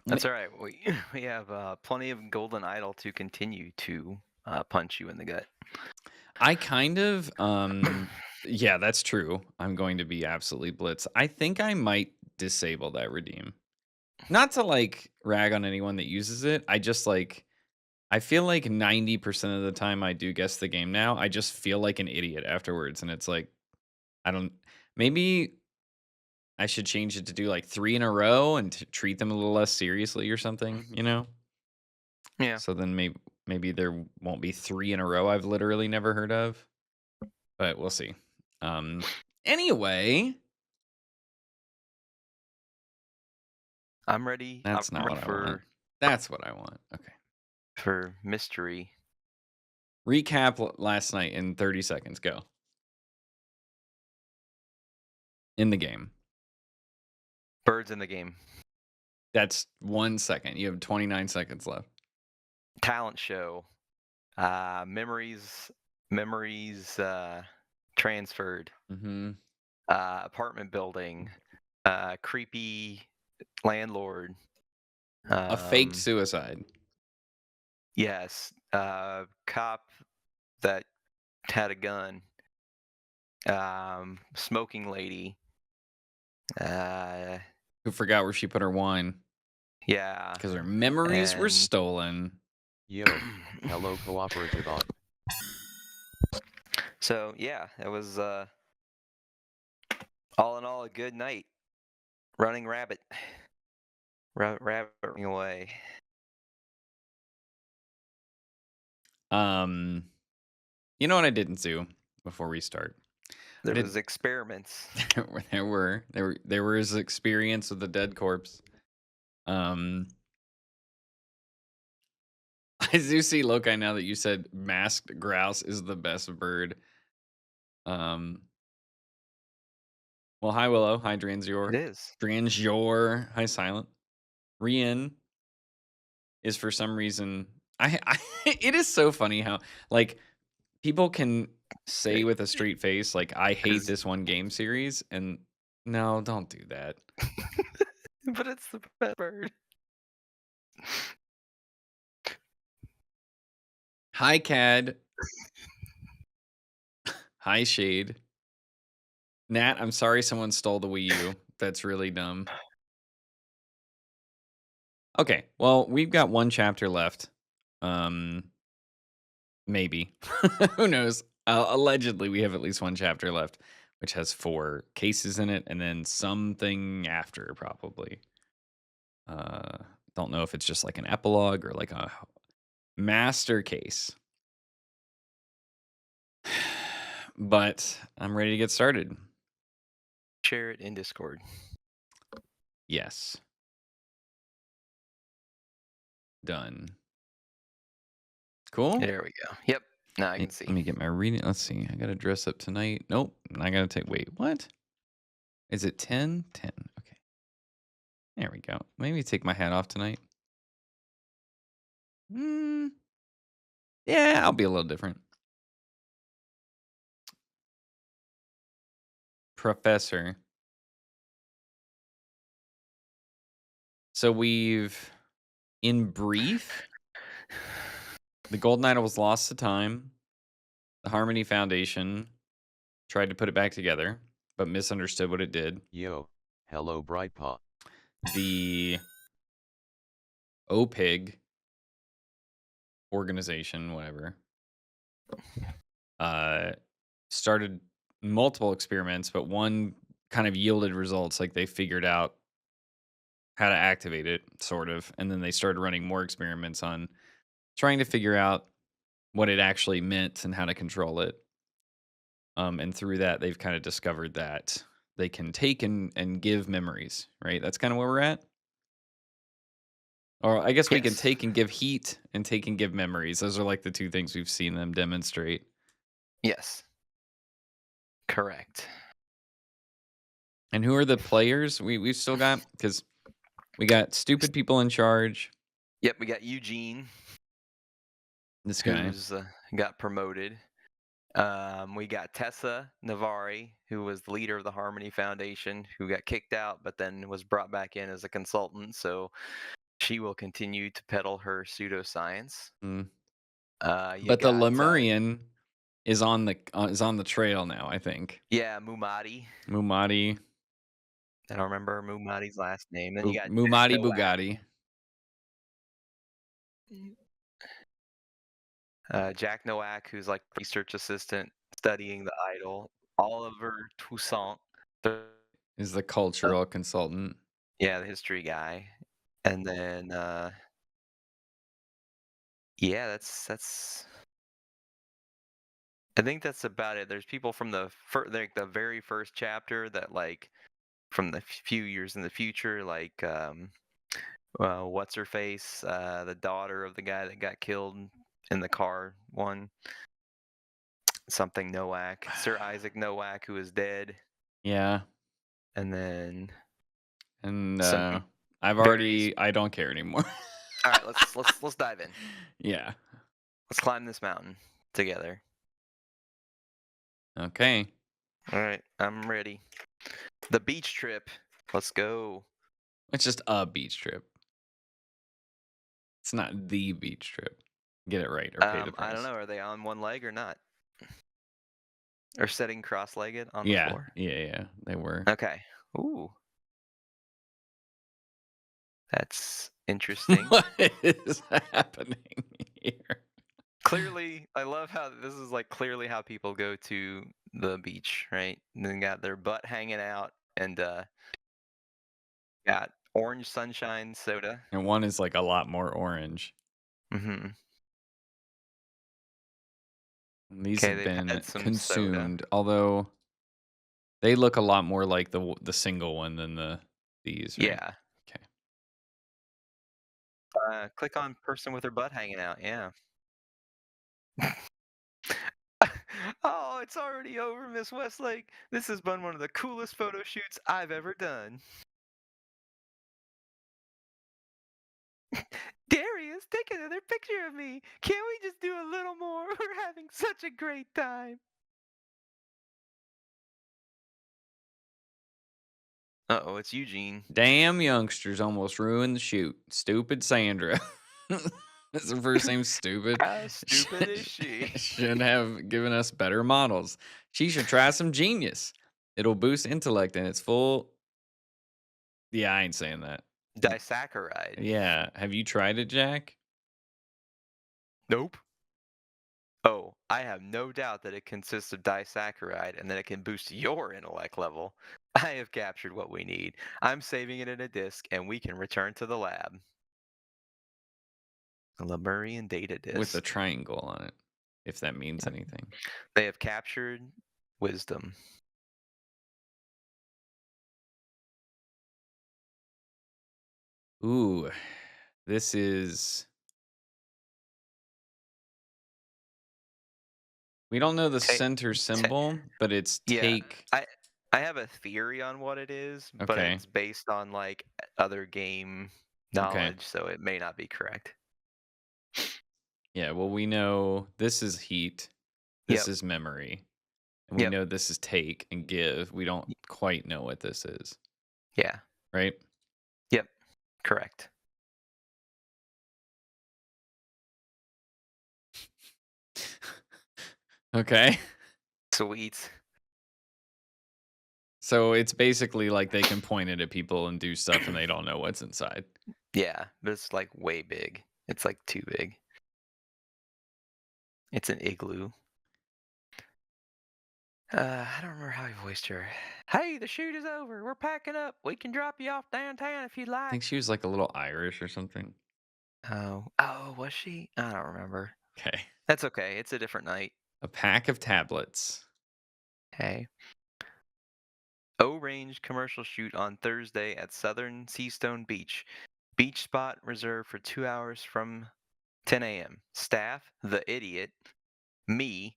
That's all right. We have plenty of golden idol to continue to punch you in the gut. I kind of, yeah, that's true. I'm going to be absolutely blitz. I think I might disable that redeem. Not to like rag on anyone that uses it. I just like, I feel like 90% of the time I do guess the game now, I just feel like an idiot afterwards. And it's like, I don't, maybe I should change it to do like 3 in a row and to treat them a little less seriously or something, you know? Yeah, So then maybe there won't be 3 in a row I've literally never heard of, but we'll see. Um, anyway, I'm ready. I'm that's not ready what I want. for That's what I want. Okay. mystery. Recap last night in 30 seconds. Go. In the game. Birds in the game. That's 1 second. You have 29 seconds left. Talent show. Memories transferred. Mhm. Apartment building. Creepy landlord. A fake Um, suicide. yes. Cop that had a gun. Smoking lady. Uh, Who forgot where she put her wine yeah, because her memories were and Yo, so hello cooperative on. yeah, it was all in all a good night. Running rabbit, rabbit running away. You know what I didn't do before we start? I There did was experiments. there was experience with the dead corpse. Um I do see Lokai now that you said masked grouse is the best bird. Um well, hi Willow, hi It Dranzior. is. Dranzior, hi Silent. Rian is for some reason I it is so funny how like people can say with a straight face like I hate Is this one game series and no, don't do that. but it's the best bird. Hi Cad, hi Shade. Nat, I'm sorry someone stole the Wii U. That's really dumb. Okay, well, we've got one chapter left. Um, maybe. Who knows? Allegedly, we have at least one chapter left, which has 4 cases in it, and then something after, probably. Uh, don't know if it's just like an epilogue or like a master case. But I'm ready to get started. Share it in Discord. Yes. Done. Cool. There we go. Yep. Now I can Let see. me get my reading. Let's see. I got to dress up tonight. Nope. I got to take. Wait, what? Is it 10? 10. Okay. There we go. Maybe take my hat off tonight. Mm, yeah, I'll be a little different. Professor. So we've, in brief, the Golden Idol was lost to time. The Harmony Foundation tried to put it back together, but misunderstood what it did. Yo, hello Brightpaw. The OPIG organization, whatever, started multiple experiments, but one kind of yielded results. Like they figured out how to activate it, sort of, and then they started running more experiments on trying to figure out what it actually meant and how to control it. And through that, they've kind of discovered that they can take and give memories. Right, that's kind of where we're at. Or I guess we can Yes. take and give heat and take and give memories. Those are like the 2 things we've seen them demonstrate. Yes. Correct. And who are the players we've still got? Because we got stupid people in charge. Yep, we got Eugene, This guy. who's got promoted. We got Tessa Navari, who was the leader of the Harmony Foundation, who got kicked out, but then was brought back in as a consultant. So She will continue to peddle her pseudoscience. Mm. You But the got Lemurian is on the trail now, I think. Mumati. Mumati. I don't remember Mumati's last name. Then you got Mumati Nowak. Bugatti. Jack Nowak, who's like research assistant studying the idol. Oliver Toussaint, Is the cultural consultant. the history guy. And then that's I think that's about it. There's people from the the very first chapter that like from the few years in the future, like what's her face, the daughter of the guy that got killed in the car one, something Nowak, Sir Isaac Nowak, who is dead, Yeah. and then And some I don't care anymore. All right, let's dive in. Yeah. Let's climb this mountain together. Okay. All right, I'm ready. The beach trip. Let's go. It's just a beach trip. It's not the beach trip. Get it right or pay the price. I don't know. Are they on one leg or not? Or sitting cross-legged on the Yeah. floor? Yeah. They were. Okay. Ooh. That's interesting. What is happening here? Clearly, I love how this is like clearly how people go to the beach, right? And then got their butt hanging out and got orange sunshine soda. And one is like a lot more orange. Mm-hmm. And these Okay, have they've been had some consumed, soda. although they look a lot more like the single one than these, right? Yeah. Okay. Click on person with their butt hanging out. Yeah. Oh, it's already over, Miss Westlake. This has been one of the coolest photo shoots I've ever done. Darius, take another picture of me. Can't we just do a little more? We're having such a great time. Uh-oh, it's Eugene. Damn youngsters almost ruined the shoot. Stupid Sandra. That's her first name, stupid. How stupid is she? Should have given us better models. She should try some genius. It'll boost intellect and it's full. Yeah, I ain't saying that. Disaccharide. Yeah. Have you tried it, Jack? Nope. Oh, I have no doubt that it consists of disaccharide and that it can boost your intellect level. I have captured what we need. I'm saving it in a disk and we can return to the lab. A Lemurian data disk. With a triangle on it, if that means anything. They have captured wisdom. Ooh, this is. We don't know the center symbol, but it's take. I have a theory on what it is, but Okay. it's based on like other game knowledge, so it may not be correct. Yeah, well, we know this is heat, this is memory, and we know this is take and give. We don't quite know what this is. Yeah. Right? Yep. Correct. Okay. Sweet. So it's basically like they can point it at people and do stuff and they don't know what's inside. Yeah, but it's like way big. It's like too big. It's an igloo. I don't remember how he voiced her. Hey, the shoot is over. We're packing up. We can drop you off downtown if you'd I like. think she was like a little Irish or something. Oh, was she? I don't remember. Okay. That's okay. It's a different night. A pack of tablets. Okay. O-Range commercial shoot on Thursday at Southern Seastone Beach. Beach spot reserved for 2 hours from 10 a.m. Staff, the idiot, me,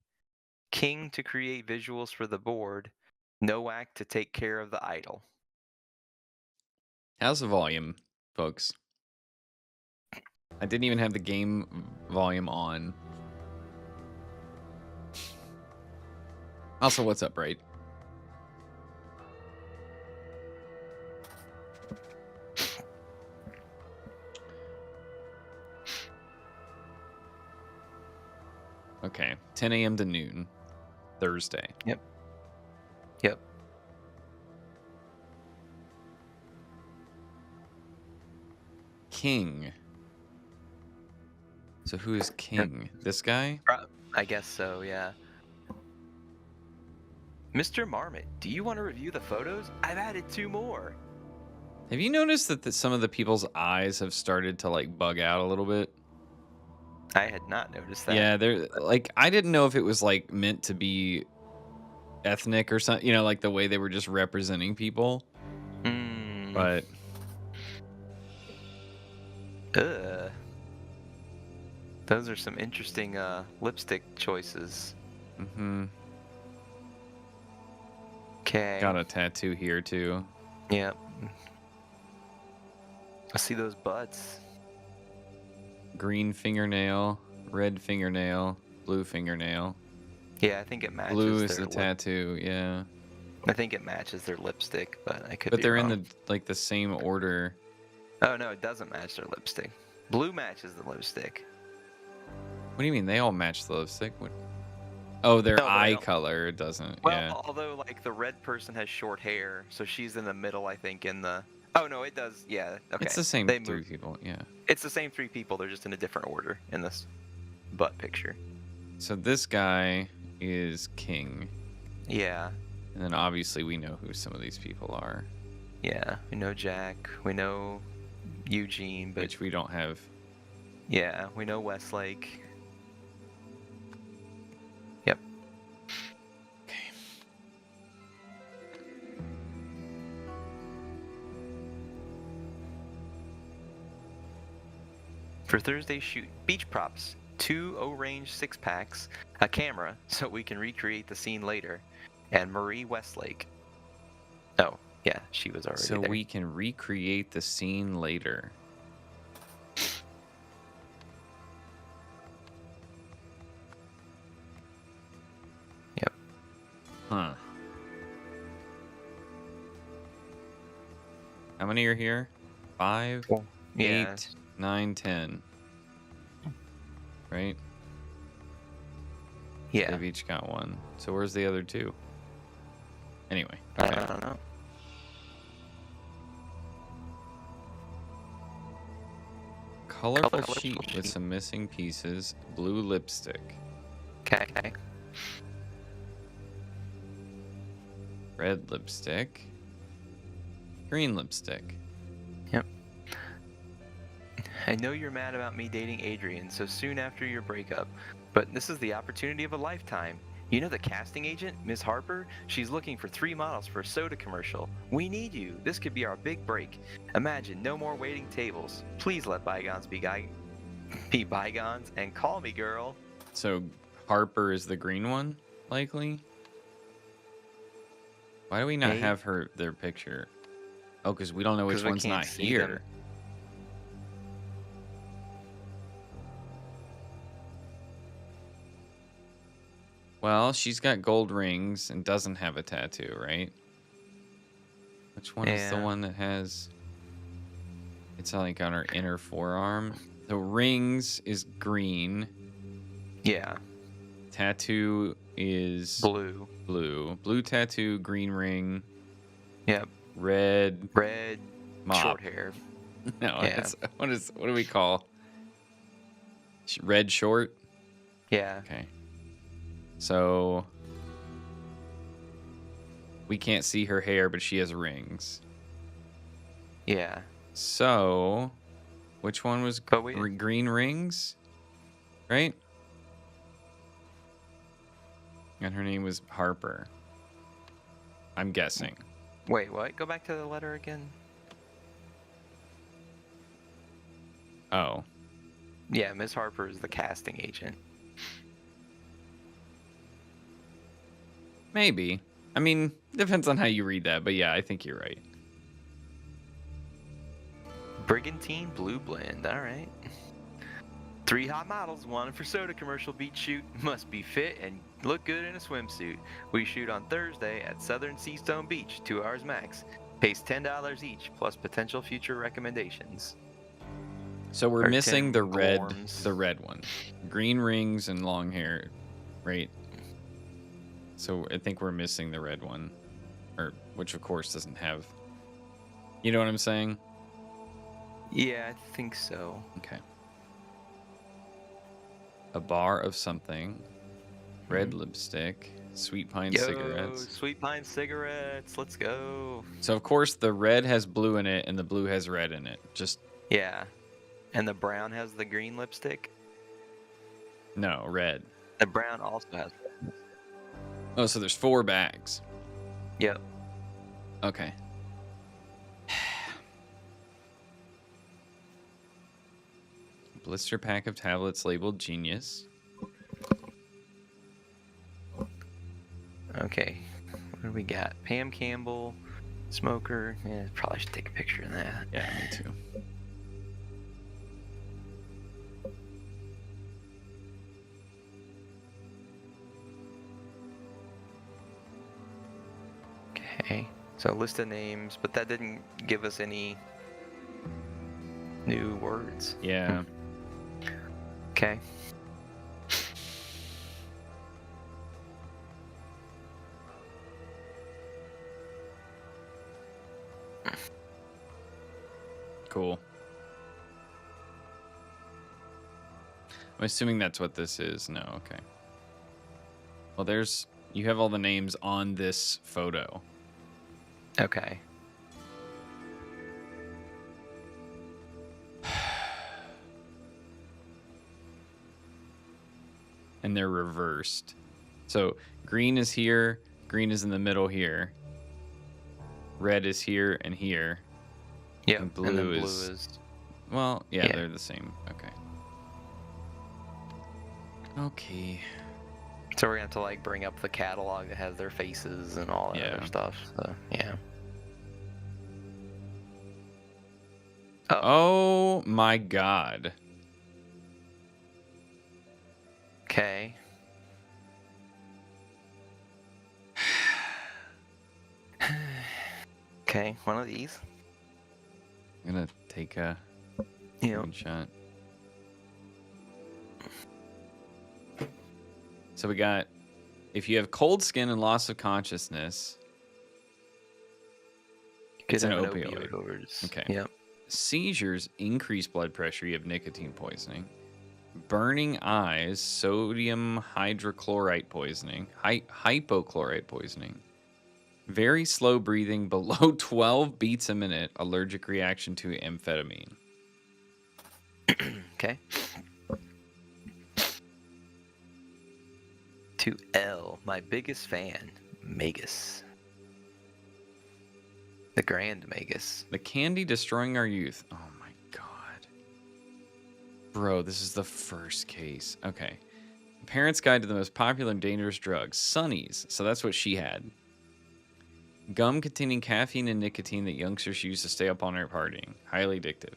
King to create visuals for the board, Nowak to take care of the idol. How's the volume, folks? I didn't even have the game volume on. Also, what's up, right? Okay, 10 a.m. to noon, Thursday. Yep. King. So who is King? This guy? I guess so, yeah. Mr. Marmot, do you want to review the photos? I've added 2 more. Have you noticed that some of the people's eyes have started to like bug out a little bit? I had not noticed that. Yeah, they're like I didn't know if it was like meant to be ethnic or something, like the way they were just representing people. Hmm. But Those are some interesting lipstick choices. Okay. got a tattoo here too. Yep. I see those butts. Green fingernail, red fingernail, blue fingernail. Yeah, I think it matches. Blue is their the tattoo, yeah. I think it matches their lipstick, but I could But be they're wrong. in the same order. Oh no, it doesn't match their lipstick. Blue matches the lipstick. What do you mean? They all match the lipstick? What? Oh, their No, but I eye don't- color doesn't. Well, Yeah. although like the red person has short hair, so she's in the middle, I think. In the oh no, it does. Yeah, okay. It's the same They 3 move. people. Yeah. It's the same 3 people. They're just in a different order in this butt picture. So this guy is King. Yeah, And then obviously we know who some of these people are, yeah. We know Jack. We know Eugene, but which we don't have. yeah, we know Westlake. Yep. For Thursday's shoot, beach props, 2 O-range 6-packs, a camera so we can recreate the scene later, and Marie Westlake. Oh, yeah, she was already So there. we can recreate the scene later. Yep. Huh. How many are here? 5, Yeah. 8, 9, 10. Right? Yeah. They've each got 1. So where's the other 2? Anyway. I Okay. don't know. Colorful Colorful sheet with sheet. some missing pieces. Blue lipstick. Okay. Red lipstick. Green lipstick. Yep. I know you're mad about me dating Adrian so soon after your breakup, but this is the opportunity of a lifetime. You know the casting agent, Miss Harper? She's looking for 3 models for a soda commercial. We need you. This could be our big break. Imagine no more waiting tables. Please let bygones be bygones and call me, girl. So Harper is the green one, likely? Why do we not Maybe. have their picture? Oh, because we don't know which 'Cause we one's can't not see here. them. Well, she's got gold rings and doesn't have a tattoo, right? Which one is the Yeah. one that has... It's like on her inner forearm. The rings is green. Yeah. Tattoo is Blue. blue. Blue tattoo, green ring, Yep. red Red. mop. Short hair. No, Yeah. it's, what do we call? Red short? Yeah. Okay. So we can't see her hair, but she has rings. Yeah. So which one was But we green rings? Right? And her name was Harper. I'm guessing. wait, what? Go back to the letter again. Oh. Yeah, Miss Harper is the casting agent. Maybe. I mean, depends on how you read that, but yeah, I think you're right. Brigantine Blue Blend, alright. 3 hot models, wanted for soda commercial beach shoot. Must be fit and look good in a swimsuit. We shoot on Thursday at Southern Seastone Beach, 2 hours max. Pays $10 each, plus potential future recommendations. So we're Or missing Tim the Glorms. red one. Green rings and long hair, right? So I think we're missing the red one, or which of course doesn't have. You know what I'm saying? Yeah, I think so. Okay. A bar of something. Red lipstick. Sweet pine cigarettes. Sweet Pine cigarettes. Let's go. So of course the red has blue in it and the blue has red in it. Just Yeah. And the brown has the green lipstick. no, red. The brown also has. Oh, so there's 4 bags. Yep. Okay. Blister pack of tablets labeled Genius. Okay. What do we got? Pam Campbell, smoker. Yeah, probably should take a picture of that. Yeah, me too. Okay. So list of names, but that didn't give us any new words. Yeah. Okay. Cool. I'm assuming that's what this is. No, okay. Well, you have all the names on this photo. Okay. And they're reversed. So green is here, green is in the middle here. Red is here and here. Yep. And blue, and then blue is... is. Well, yeah, Yeah. they're the same. Okay. Okay. So we're gonna have to like bring up the catalog that has their faces and all that Yeah. other stuff. So yeah. Oh my god. Okay. Okay, one of these. I'm gonna take a Yep. screenshot. So we got, if you have cold skin and loss of consciousness, it's an have opioid. overdose. Okay. Yep. Seizures, increased blood pressure, you have nicotine poisoning. Burning eyes, sodium hydrochlorite poisoning, hypochlorite poisoning. Very slow breathing, below 12 beats a minute, allergic reaction to amphetamine. Okay. To L, my biggest fan, Magus. The Grand Magus. The candy destroying our youth. Oh my god. Bro, this is the first case. Okay. Parents' Guide to the Most Popular and Dangerous Drugs. Sunnies. So that's what she had. Gum containing caffeine and nicotine that youngsters use to stay up all night partying. Highly addictive.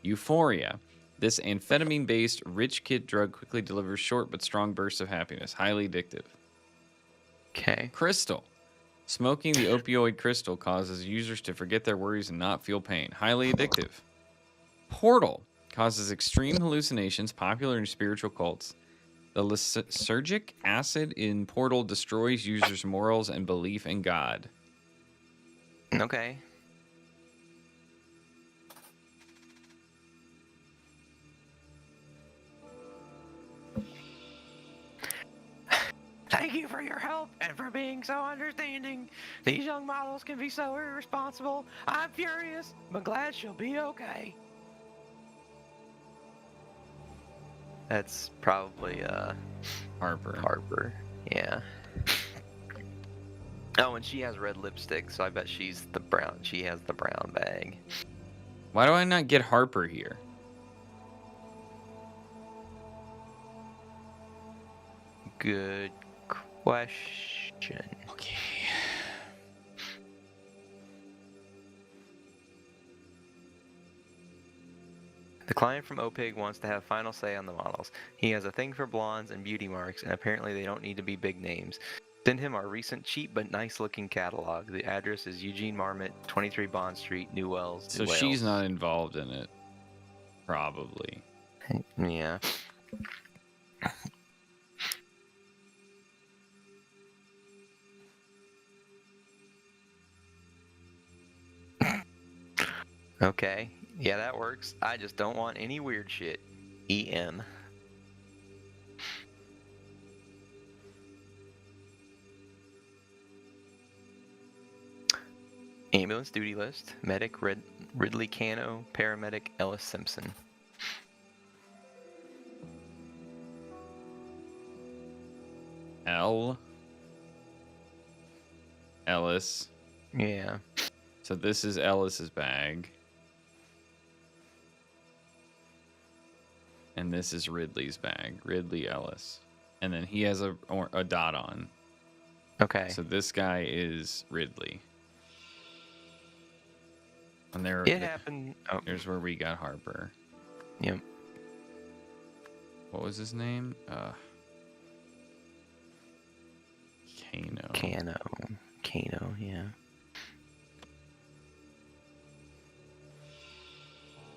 Euphoria. This amphetamine-based rich kid drug quickly delivers short but strong bursts of happiness. Highly addictive. Okay. Crystal. Smoking the opioid crystal causes users to forget their worries and not feel pain. Highly addictive. Portal. Causes extreme hallucinations, popular in spiritual cults. The lysergic acid in Portal destroys users' morals and belief in God. Okay. Thank you for your help and for being so understanding. These young models can be so irresponsible. I'm furious, but glad she'll be okay. That's probably Harper. Harper. Yeah. Oh, and she has red lipstick, so I bet she's the brown. She has the brown bag. Why do I not get Harper here? Good question. Okay. The client from OPIG wants to have final say on the models. He has a thing for blondes and beauty marks, and apparently they don't need to be big names. Send him our recent cheap but nice looking catalog. The address is Eugene Marmot, 23 Bond Street, New Wells. So New she's Wales. not involved in it. Probably. Yeah. Okay. Yeah, that works. I just don't want any weird shit. EN. Ambulance duty list. Medic Ridley Cano. Paramedic Ellis Simpson. Ellis. Yeah. So this is Ellis's bag. And this is Ridley's bag. Ridley Ellis. And then he has a dot on. Okay. So this guy is Ridley. And It happened. Oh, there's where we got Harper. yep. What was his name? Kano. Kano, yeah.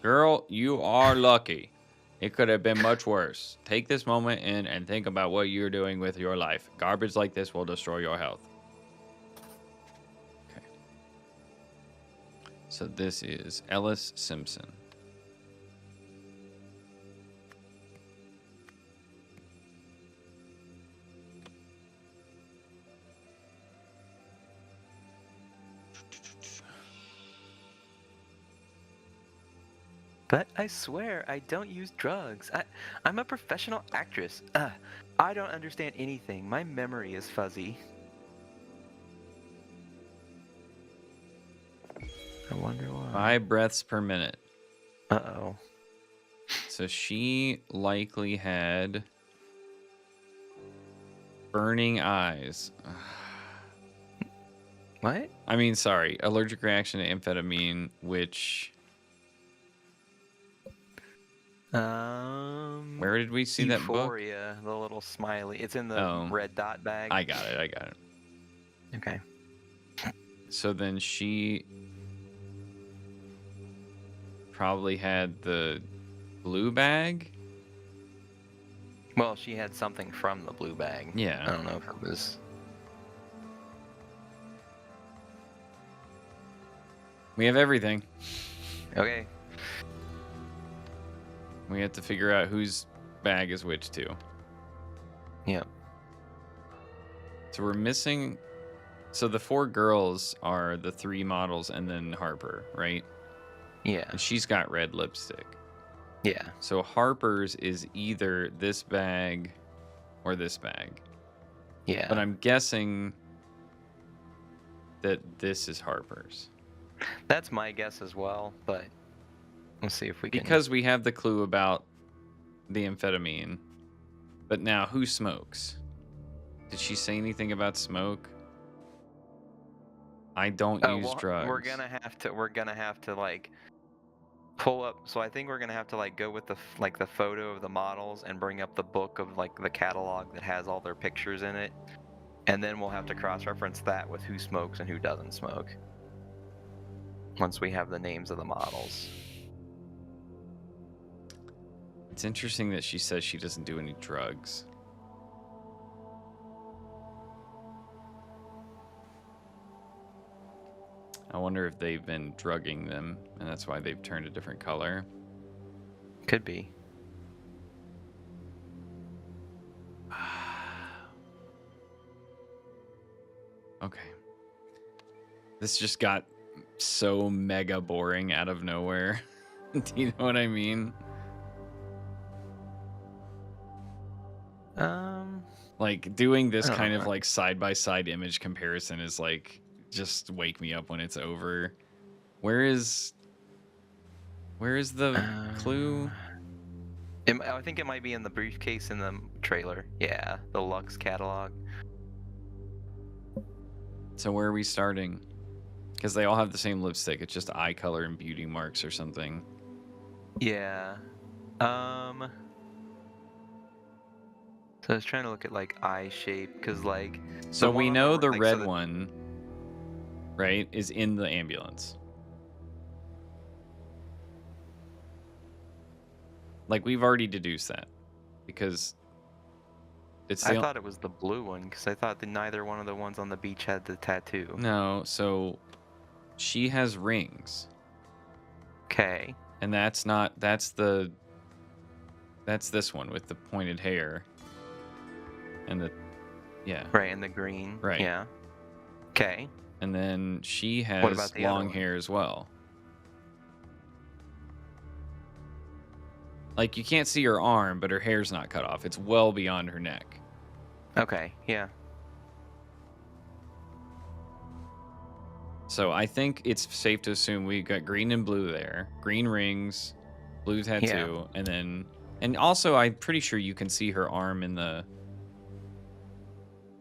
Girl, you are lucky. It could have been much worse. Take this moment in and think about what you're doing with your life. Garbage like this will destroy your health. Okay. So this is Ellis Simpson. But I swear I don't use drugs. I'm a professional actress. I don't understand anything. My memory is fuzzy. I wonder why. 5 breaths per minute. Uh-oh. So she likely had burning eyes. What? I mean, sorry, allergic reaction to amphetamine, which... Where did we see that book? Euphoria, the little smiley. It's in the red dot bag. I got it. Okay. So then she probably had the blue bag. Well, she had something from the blue bag. Yeah. I don't know if it was... We have everything. Okay. We have to figure out whose bag is which too. Yep. So we're missing. So the 4 girls are the 3 models and then Harper, right? Yeah. And she's got red lipstick. Yeah. So Harper's is either this bag or this bag. Yeah. But I'm guessing that this is Harper's. That's my guess as well, but let's see if we can... Because we have the clue about the amphetamine. But now, who smokes? Did she say anything about smoke? I don't use drugs. We're gonna have to like pull up. So I think we're gonna have to like go with the photo of the models and bring up the book of like the catalog that has all their pictures in it, and then we'll have to cross-reference that with who smokes and who doesn't smoke. Once we have the names of the models. It's interesting that she says she doesn't do any drugs. I wonder if they've been drugging them, and that's why they've turned a different color. Could be. Okay. This just got so mega boring out of nowhere. Do you know what I mean? Like doing this kind of like side-by-side image comparison is like just wake me up when it's over. Where is the clue? I think it might be in the briefcase in the trailer. Yeah, the Lux catalog. So where are we starting? Because they all have the same lipstick. It's just eye color and beauty marks or something. Yeah. So I was trying to look at like eye shape because like. So we know the red one, right, is in the ambulance. Like, we've already deduced that because it's I the thought it was the blue one because I thought that neither one of the ones on the beach had the tattoo. no. So she has rings, Okay. and that's this one with the pointed hair and the yeah, Right, and the green. right. Yeah. Okay. And then she What about has the other long one? hair as well. Like, you can't see her arm, but her hair's not cut off. It's well beyond her neck. Okay. Yeah. So I think it's safe to assume we got green and blue there. Green rings, blue tattoo, and also I'm pretty sure you can see her arm in the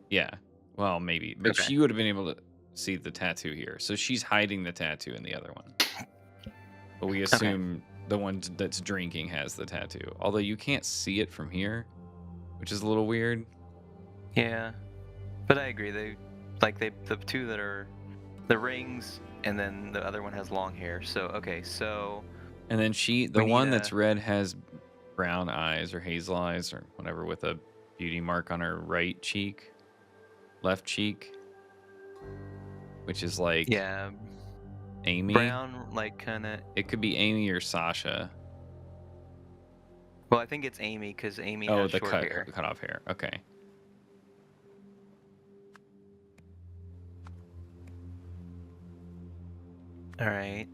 yeah. Well, maybe, but Okay. she would have been able to see the tattoo here. So she's hiding the tattoo in the other one. But we assume the one that's drinking has the tattoo. Although you can't see it from here, which is a little weird. Yeah. But I agree. The two that are the rings, and then the other one has long hair. So okay. So And then the we one need that's red has brown eyes or hazel eyes or whatever with a beauty mark on her right cheek, left cheek, which is like yeah, Amy. brown, like kind of. It could be Amy or Sasha. Well, I think it's Amy because Amy Oh, has the short hair. cut off hair. Okay. All right.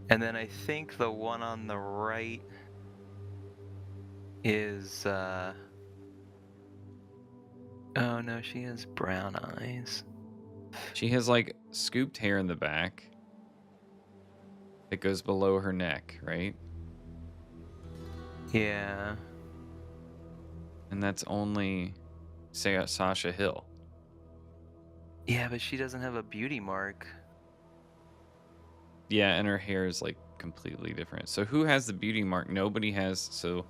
And then I think the one on the right is oh no, she has brown eyes. She has like scooped hair in the back. It goes below her neck, right? Yeah. And that's only say Sasha Hill. Yeah, but she doesn't have a beauty mark. Yeah, and her hair is like completely different. So who has the beauty mark? Nobody has. So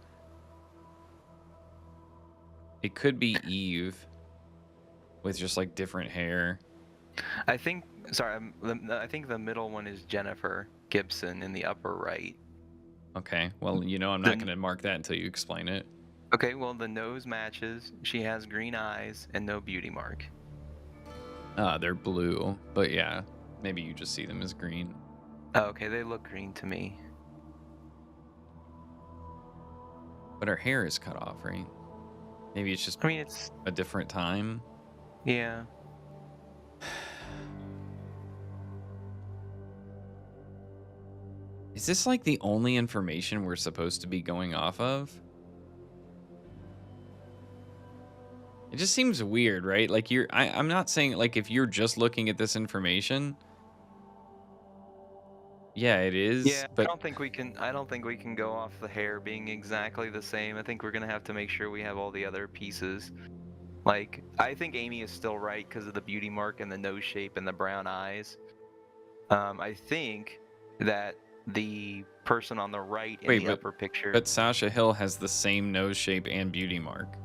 it could be Eve with just like different hair. I think I think the middle one is Jennifer Gibson in the upper right. Okay. Well, I'm not Then- going to mark that until you explain it. Okay, well the nose matches. She has green eyes and no beauty mark. They're blue, but yeah, maybe you just see them as green. Oh, okay, they look green to me. But her hair is cut off, right? Maybe it's just I mean, it's a different time. yeah. Is this like the only information we're supposed to be going off of? It just seems weird, right? Like I'm not saying like if you're just looking at this information. Yeah, it is. Yeah, But I don't think we can go off the hair being exactly the same. I think we're gonna have to make sure we have all the other pieces. Like, I think Amy is still right because of the beauty mark and the nose shape and the brown eyes. I think that the person on the right in the upper picture. But Sasha Hill has the same nose shape and beauty mark.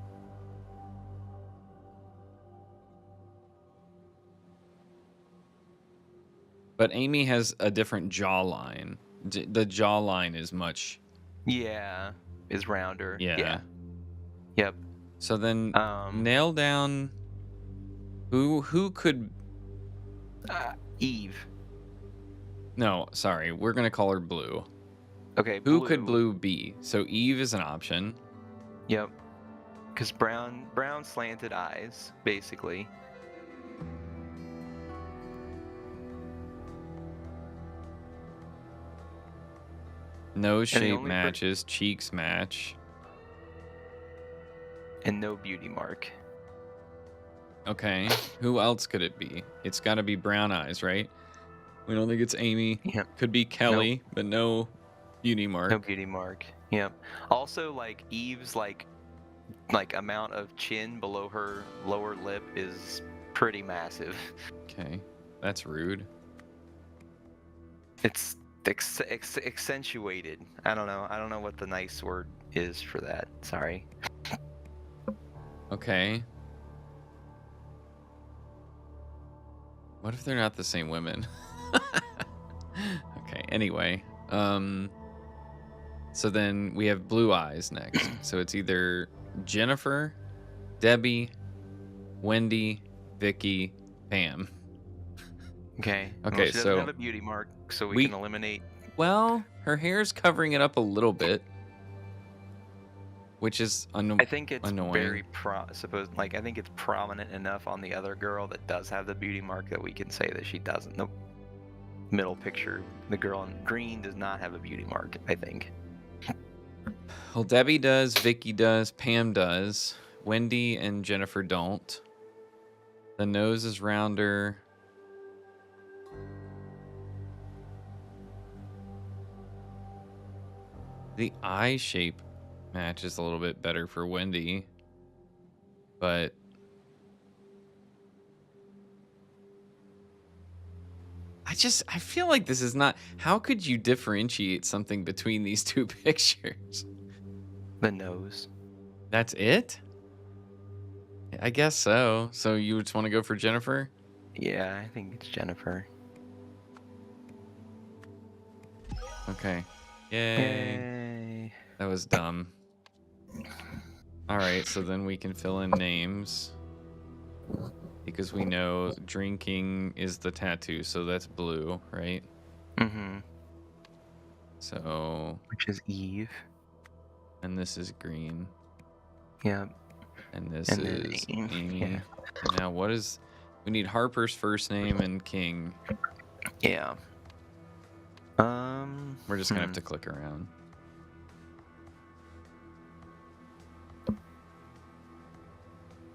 But Amy has a different jawline. The jawline is much. Yeah, is rounder. Yeah. Yep. So then nail down who could. Eve. No, sorry. We're going to call her Blue. Okay, Who could Blue be? So Eve is an option. Yep. Because brown slanted eyes, basically. Nose shape matches, cheeks match. And no beauty mark. Okay. Who else could it be? It's got to be brown eyes, right? We don't think it's Amy. Yep. Could be Kelly, but no beauty mark. No beauty mark. Yep. Also, like Eve's like amount of chin below her lower lip is pretty massive. Okay, that's rude. It's accentuated. I don't know what the nice word is for that. Sorry. Okay. What if they're not the same women? Okay, anyway. So then we have Blue Eyes next. So it's either Jennifer, Debbie, Wendy, Vicky, Pam. Okay. Well, Okay, she doesn't have so a beauty mark, so we we can eliminate. well, her hair's covering it up a little bit, which is I think it's very annoying. I think it's prominent enough on the other girl that does have the beauty mark that we can say that she doesn't. The middle picture, the girl in green does not have a beauty mark, I think. Well, Debbie does, Vicky does, Pam does, Wendy and Jennifer don't. The nose is rounder. The eye shape matches a little bit better for Wendy, but I feel like this is not. How could you differentiate something between these two pictures? The nose. That's it? I guess so. So you just want to go for Jennifer? Yeah, I think it's Jennifer. Okay. Yay. Yay. That was dumb. All right, so then we can fill in names because we know drinking is the tattoo, so that's blue, right? Mm-hmm. So, Which is Eve. and this is green, Yep. and this And then is Amy. Amy. Yeah. And now what is? We need Harper's first name and King. Yeah. We're just gonna have to click around.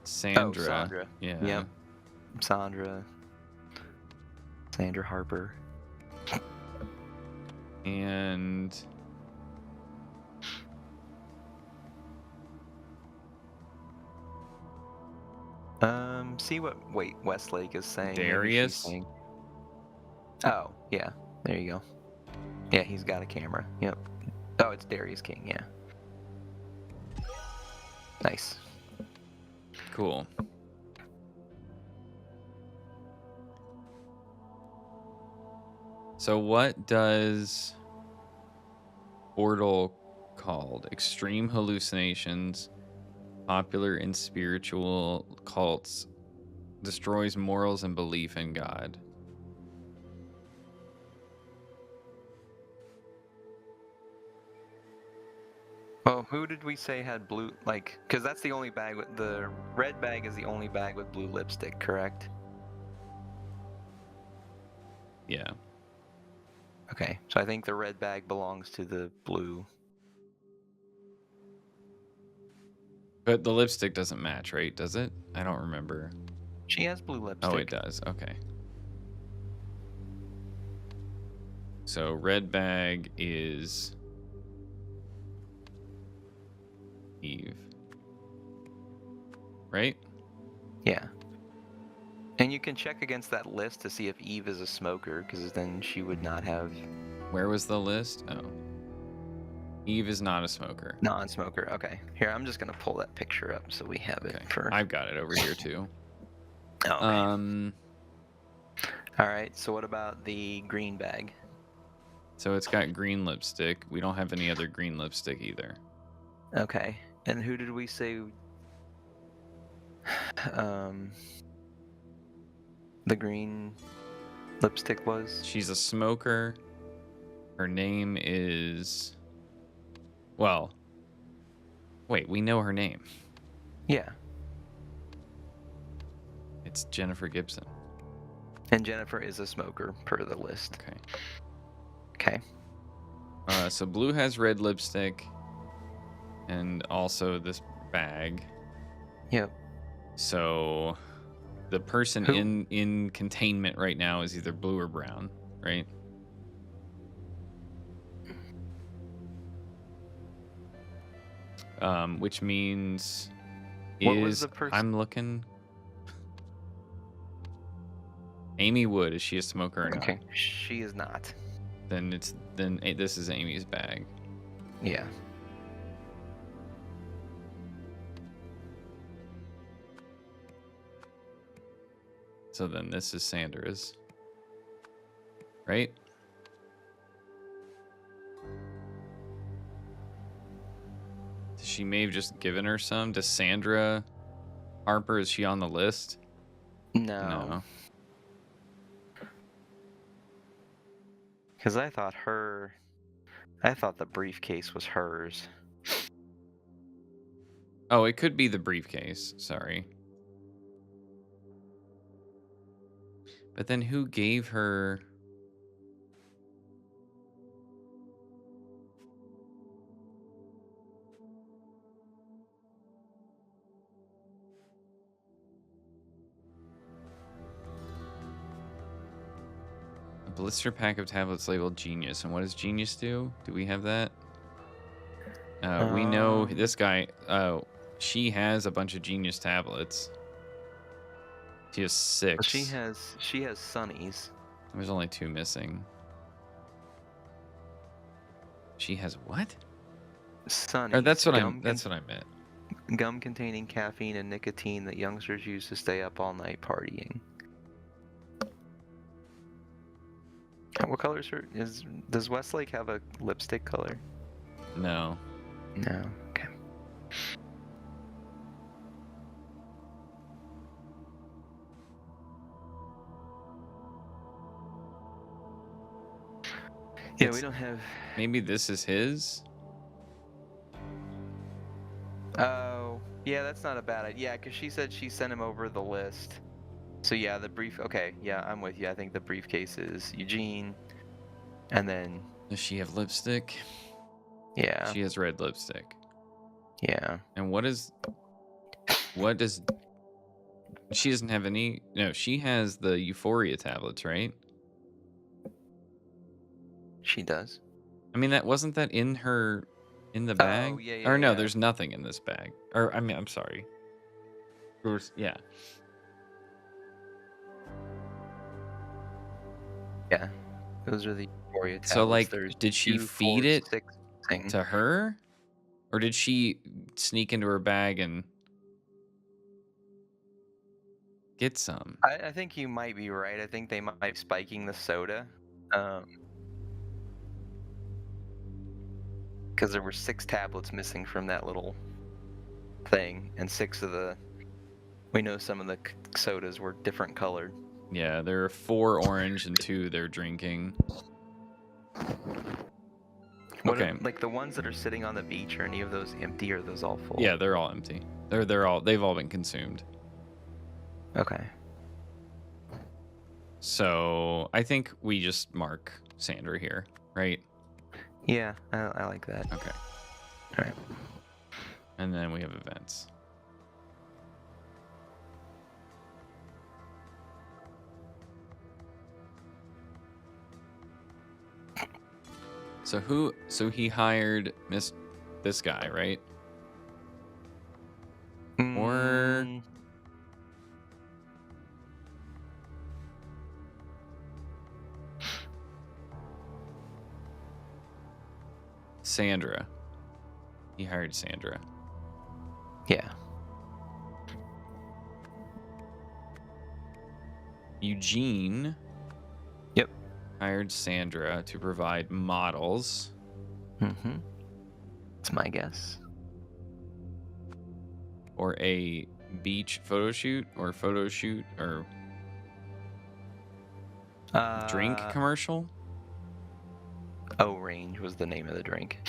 Sandra. Oh, Sandra. Yeah. Yep. Sandra Harper. And See what Westlake is saying. Maybe she's Darius? saying- Oh, yeah. There you go. Yeah, he's got a camera. Yep. Oh, it's Darius King, yeah. Nice. Cool. So what does Portal called? Extreme hallucinations, popular in spiritual cults, destroys morals and belief in God. Well, who did we say had blue, like, because that's the only bag with, the red bag is the only bag with blue lipstick, correct? Yeah. Okay, so I think the red bag belongs to the blue. But the lipstick doesn't match, right? Does it? I don't remember. She has blue lipstick. Oh, it does. Okay. So red bag is Eve. Right? Yeah. And you can check against that list to see if Eve is a smoker, because then she would not have Where was the list? Oh. Eve is not a smoker. non-smoker. Okay, here I'm just gonna pull that picture up so we have it Okay. for. I've got it over here too. Okay. All right. So what about the green bag? So it's got green lipstick. We don't have any other green lipstick either. Okay. And who did we say? The green lipstick was. She's a smoker. Her name is. Well. Wait, we know her name. Yeah. It's Jennifer Gibson. And Jennifer is a smoker per the list. Okay. Okay. So blue has red lipstick. And also this bag. Yep. So the person Who? in containment right now is either blue or brown, right? Which means What was the I'm looking. Amy Wood, is she a smoker or not? Okay. She is not. Then this is Amy's bag. Yeah. So then this is Sandra's. Right? She may have just given her some. Does Sandra Harper, is she on the list? No. Because I thought the briefcase was hers. Oh, it could be the briefcase. Sorry. But then who gave her... A blister pack of tablets labeled Genius. And what does Genius do? Do we have that? We know this guy... she has a bunch of Genius tablets. She has 6. She has Sunnies. There's only 2 missing. She has what? Sunnies. Or that's what I meant. Gum containing caffeine and nicotine that youngsters use to stay up all night partying. What color is her? Does Westlake have a lipstick color? No. No. Okay. Yeah, we don't have. Maybe this is his? Oh, yeah, that's not a bad idea. Yeah, because she said she sent him over the list. So yeah, okay, yeah, I'm with you. I think the briefcase is Eugene, and then Does she have lipstick? yeah, She has red lipstick. yeah. And what does she doesn't have any? No, she has the Euphoria tablets, right? She does. I mean, wasn't that in the bag? Oh, yeah, Or no, yeah. there's nothing in this bag. Or I mean, I'm sorry. Yeah. Yeah, those are the Euphoria tablets. So like, There's did she 2, feed 4, it 6 things. to her, or did she sneak into her bag and get some? I think you might be right. I think they might be spiking the soda. Because there were 6 tablets missing from that little thing, and 6 of the. We know some of the sodas were different colored. Yeah, there are 4 orange and 2 they're drinking. Okay. Like the ones that are sitting on the beach, are any of those empty, or are those all full? Yeah, they're all empty. They've all been consumed. Okay. So I think we just mark Sandra here, right? Yeah, I like that. Okay. All right. And then we have events. So he hired this guy, right? Or Sandra. He hired Sandra. Yeah. Eugene. Yep. Hired Sandra to provide models. Mm-hmm. That's my guess. Or a beach photo shoot or drink commercial. O-Range was the name of the drink.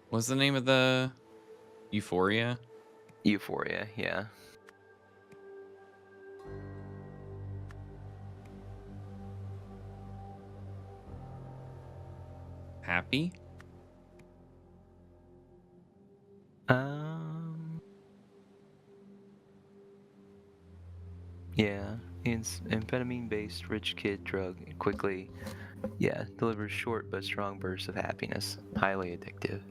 What's the name of the Euphoria? Euphoria, yeah. Happy? Yeah, it's amphetamine-based rich kid drug. Quickly, yeah, delivers short but strong bursts of happiness. Highly addictive.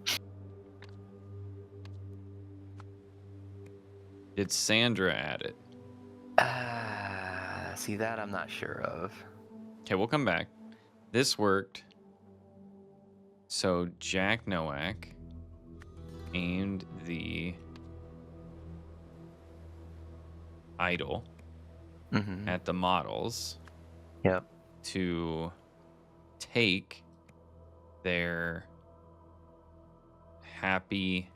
Did Sandra add it? See, that I'm not sure of. Okay, we'll come back. This worked. So Jack Nowak aimed the idol Mm-hmm. at the models Yep. to take their happy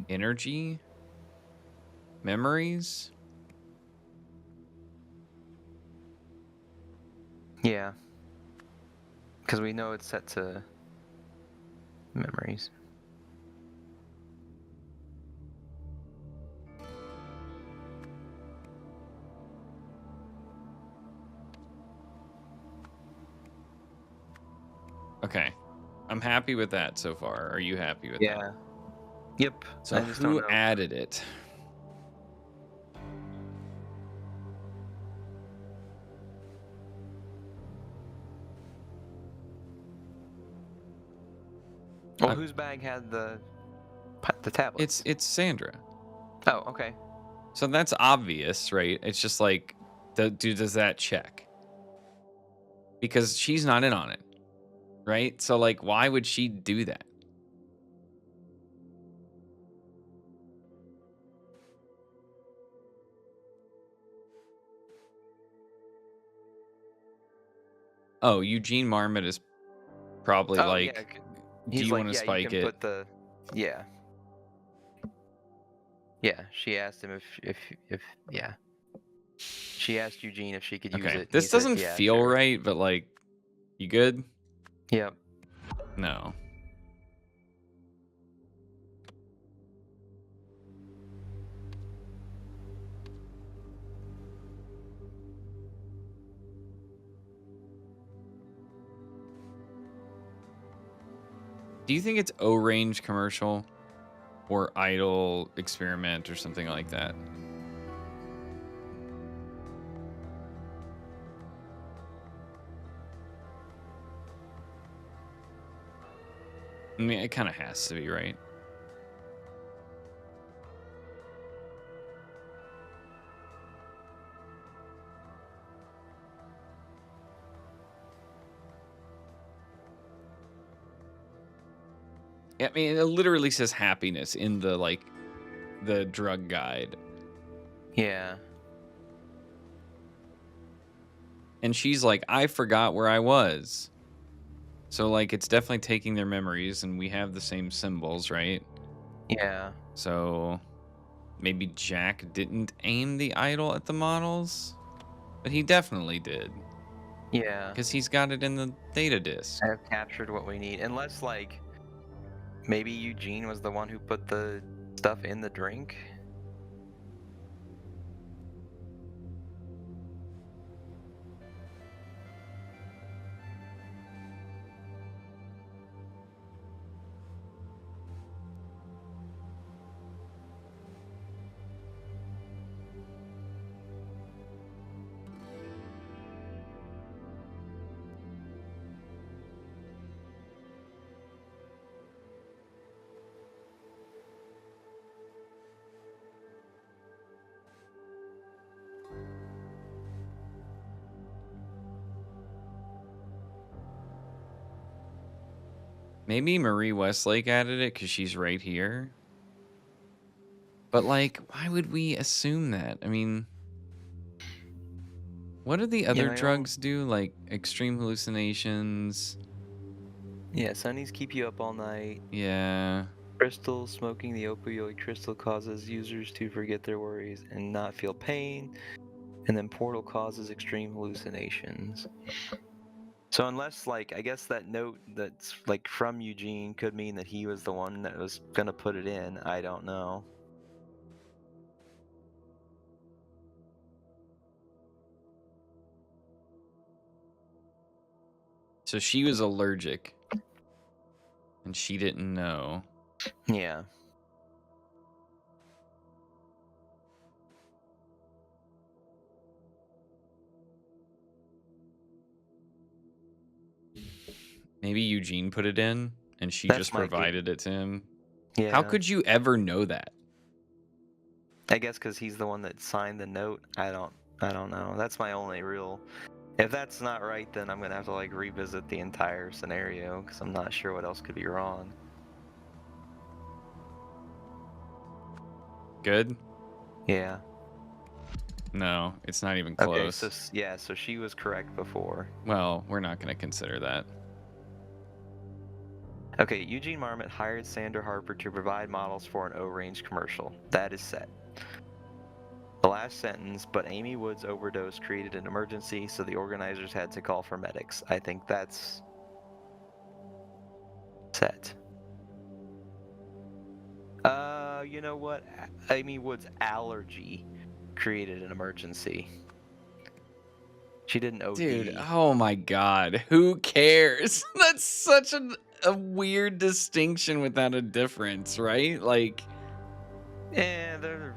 energy, memories. Yeah. Because we know it's set to memories. Okay. I'm happy with that so far. Are you happy with that? Yeah. Yep. So I just don't who know. added it? Well, whose bag had the tablets? It's Sandra. Oh, okay. So that's obvious, right? It's just like, does that check? Because she's not in on it, right? So like, why would she do that? Oh, Eugene Marmot is probably Oh, yeah. like, do He's you want like, to yeah, you spike can it? put the. Yeah. Yeah. She asked him if yeah. She asked Eugene if she could use Okay. it. He This said, doesn't yeah, feel sure. right, but like, you good? Yep. No. Do you think it's O-range commercial or idle experiment or something like that? I mean, it kind of has to be, right? I mean, it literally says happiness in the like the drug guide. Yeah. And she's like, I forgot where I was. So like it's definitely taking their memories and we have the same symbols, right? Yeah. So maybe Jack didn't aim the idol at the models, but he definitely did. Yeah. Because he's got it in the data disk. I have captured what we need. Unless, like, maybe Eugene was the one who put the stuff in the drink. Maybe Marie Westlake added it because she's right here. But like, why would we assume that? I mean, what do the other I don't. drugs do? Like extreme hallucinations. Yeah, sunnies keep you up all night. Yeah. Crystal, smoking the opioid crystal causes users to forget their worries and not feel pain. And then portal causes extreme hallucinations. So unless, like, I guess that note that's like from Eugene could mean that he was the one that was gonna put it in. I don't know. So she was allergic and she didn't know. Yeah. Maybe Eugene put it in and she That's just my provided it to him. Yeah. How could you ever know that? I guess because he's the one that signed the note. I don't know. That's my only real. If that's not right, then I'm gonna have to like revisit the entire scenario because I'm not sure what else could be wrong. Good? Yeah. No, it's not even Okay, close. so yeah, so she was correct before. Well, we're not going to consider that. Okay, Eugene Marmot hired Sandra Harper to provide models for an O-range commercial. That is set. The last sentence, but Amy Wood's overdose created an emergency, so the organizers had to call for medics. I think that's set. You know what? Amy Wood's allergy created an emergency. She didn't OD. Dude, oh my god. Who cares? That's such a weird distinction without a difference, right? Like, they're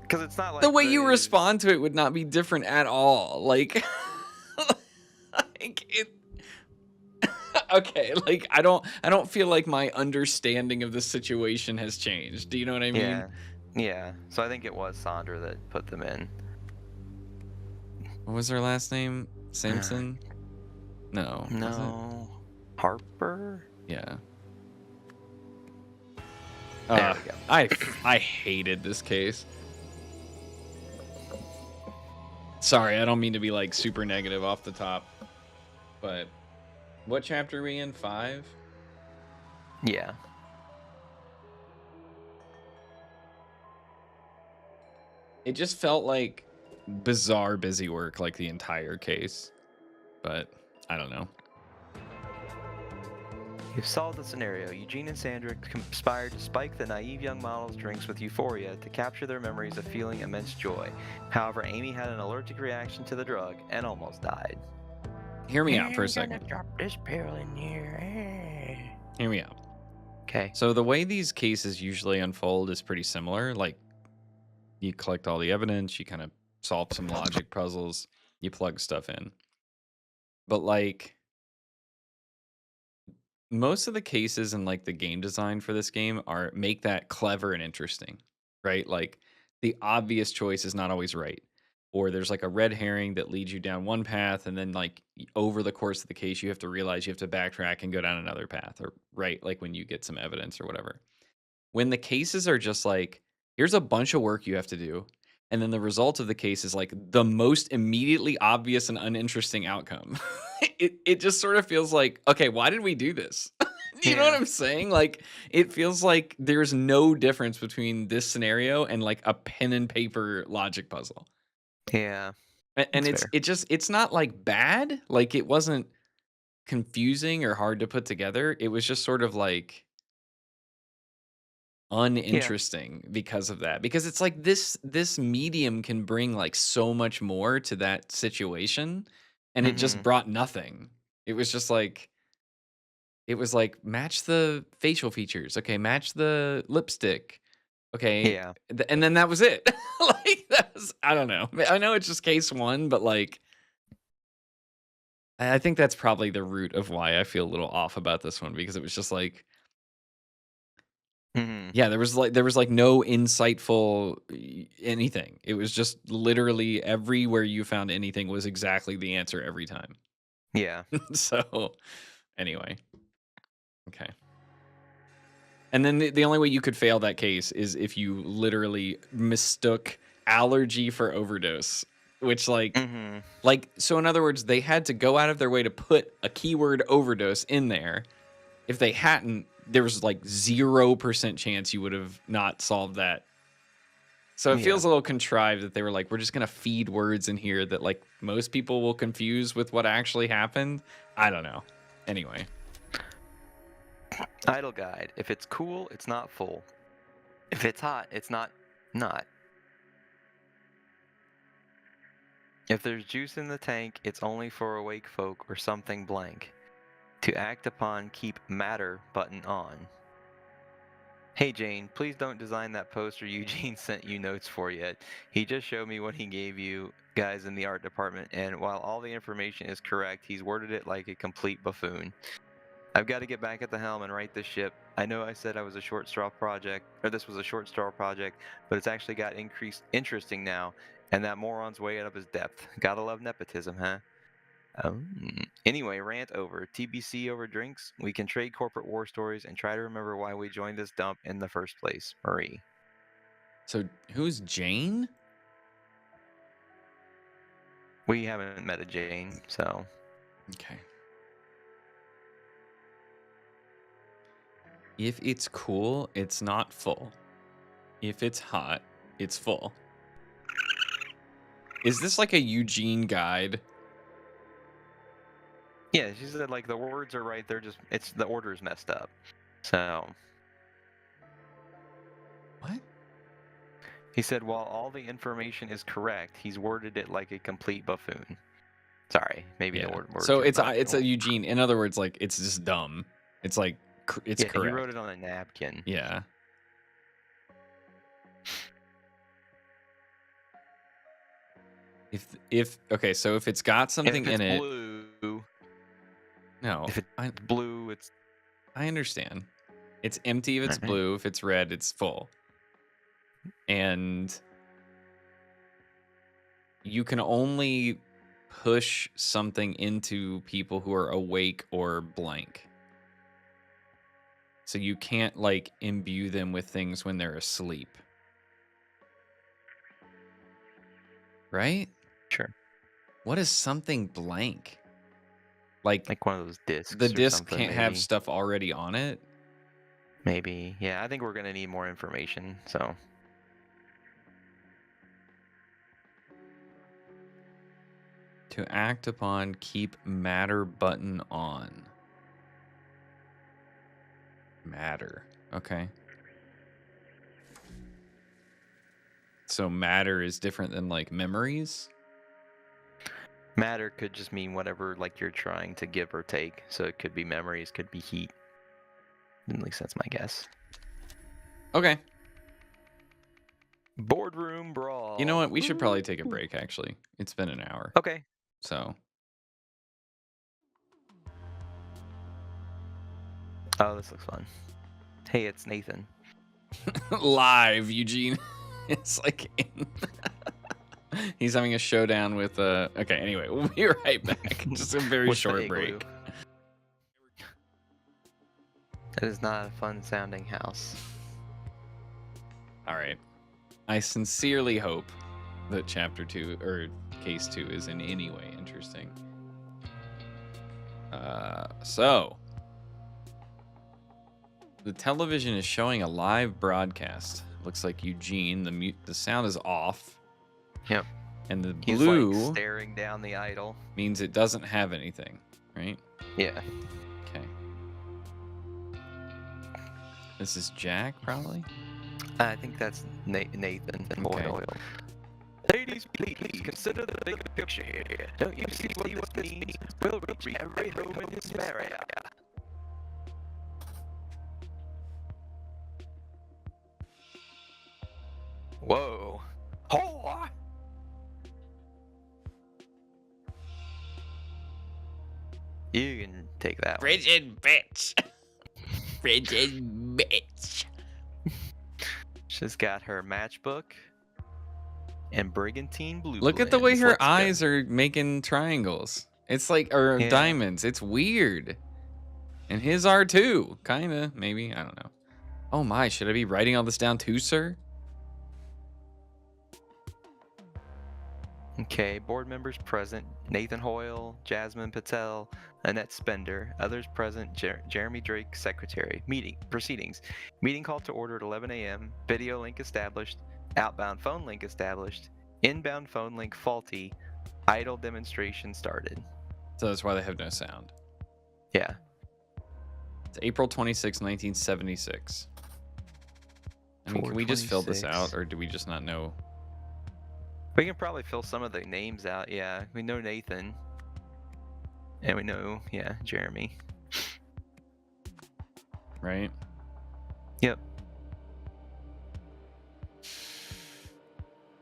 because it's not like the way you respond to it would not be different at all. Like, like it. Okay, like I don't feel like my understanding of the situation has changed. Do you know what I mean? Yeah. So I think it was Sandra that put them in. What was her last name? Simpson? No. Was it? No. Harper? Yeah. There we go. I hated this case. Sorry, I don't mean to be like super negative off the top, but what chapter are we in? 5? Yeah. It just felt like bizarre busy work like the entire case, but I don't know. You've solved the scenario. Eugene and Sandra conspired to spike the naive young model's drinks with euphoria to capture their memories of feeling immense joy. However, Amy had an allergic reaction to the drug and almost died. Hear me out for a second. Drop this pill in here. Hear me out. Okay. So the way these cases usually unfold is pretty similar. Like, you collect all the evidence, you kind of solve some logic puzzles, you plug stuff in. But like, most of the cases and like the game design for this game are make that clever and interesting, right? Like, the obvious choice is not always right. Or there's like a red herring that leads you down one path, and then like over the course of the case, you have to realize you have to backtrack and go down another path, or right, like when you get some evidence or whatever. When the cases are just like, here's a bunch of work you have to do, and then the result of the case is like the most immediately obvious and uninteresting outcome. It just sort of feels like, okay, why did we do this? You know what Yeah. I'm saying? Like, it feels like there's no difference between this scenario and like a pen and paper logic puzzle. Yeah. And That's fair. it's not like bad, like it wasn't confusing or hard to put together. It was just sort of like Yeah. uninteresting because of that. Because it's like this medium can bring like so much more to that situation, and it just Mm-hmm. brought nothing. It was just like, it was like, match the facial features. Okay, match the lipstick. Okay, Yeah. and then that was it. Like, that was, I don't know. I know it's just case one, but like, I think that's probably the root of why I feel a little off about this one, because it was just like, Mm-hmm. yeah, there was like no insightful anything. It was just literally everywhere you found anything was exactly the answer every time. Yeah. So, anyway, okay. And then the only way you could fail that case is if you literally mistook allergy for overdose, which Mm-hmm. so in other words, they had to go out of their way to put a keyword overdose in there. If they hadn't, there was like 0% chance you would have not solved that. So it Yeah. feels a little contrived that they were like, we're just going to feed words in here that like most people will confuse with what actually happened. I don't know. Anyway. Idle guide. If it's cool, it's not full. If it's hot, it's not. If there's juice in the tank, it's only for awake folk or something blank. To act upon, keep matter button on. Hey Jane, please don't design that poster Eugene sent you notes for yet. He just showed me what he gave you guys in the art department, and while all the information is correct, he's worded it like a complete buffoon. I've got to get back at the helm and right this ship. I know I said I was a short straw project, or this was a short straw project, but it's actually got increased interesting now, and that moron's way out of his depth. Gotta love nepotism, huh? Anyway, rant over. TBC over drinks. We can trade corporate war stories and try to remember why we joined this dump in the first place. Marie. So who's Jane? We haven't met a Jane, so Okay. If it's cool, it's not full. If it's hot, it's full. Is this like a Eugene guide? yeah, she said like the words are right. They're just the order's messed up. So What? he said while all the information is correct, he's worded it like a complete buffoon. Sorry, maybe the Yeah. word. So are it's not- a Eugene. In other words, like it's just dumb. It's like it's yeah, correct. he wrote it on a napkin. Yeah. If okay, so if it's got something If it's in it, blue, no, if it's blue, it's I understand. It's empty if it's Okay. blue. If it's red, it's full. And you can only push something into people who are awake or blank. So you can't like imbue them with things when they're asleep. Right? sure, What is something blank? Like like one of those discs. the or disc something, can't maybe. have stuff already on it? Maybe. Yeah, I think we're gonna need more information. So To act upon, keep matter button on. Matter. Okay. So matter is different than like memories? matter could just mean whatever like you're trying to give or take. So it could be memories, could be heat. At least that's my guess. Okay. Boardroom brawl. You know what? We should probably take a break actually. It's been an hour. Okay. So Oh, this looks fun. Hey, it's Nathan. live, Eugene. It's like he's having a showdown with okay, anyway, we'll be right back. Just a very With the short igloo. break. That is not a fun sounding house. All right. I sincerely hope that chapter 2 or case 2 is in any way interesting. So the television is showing a live broadcast. Looks like Eugene, the sound is off. Yep. And the He's blue like staring down the idol. means it doesn't have anything, right? Yeah. Okay. This is Jack, probably? I think that's Nathan and Okay. Boyle. Ladies, please consider the big picture here. Don't you see what this means? We'll reach every home in this area. Whoa. Whore! You can take that one. Frigid bitch. Frigid bitch. She's got her matchbook and brigantine blue. Look at the way blends. her Looks good. eyes are making triangles. It's like, or Yeah. diamonds. It's weird. And his are too. Kinda, maybe. I don't know. Oh my, should I be writing all this down too, sir? Okay, board members present: Nathan Hoyle, Jasmine Patel, Annette Spender. Others present: Jeremy Drake, secretary. Meeting proceedings. Meeting called to order at 11 a.m. Video link established. Outbound phone link established. Inbound phone link faulty. Idle demonstration started. So that's why they have no sound. Yeah. It's April 26, 1976. I mean, can we just fill this 426. out, or do we just not know? We can probably fill some of the names out. Yeah, we know Nathan. And we know, yeah, Jeremy. Right? Yep.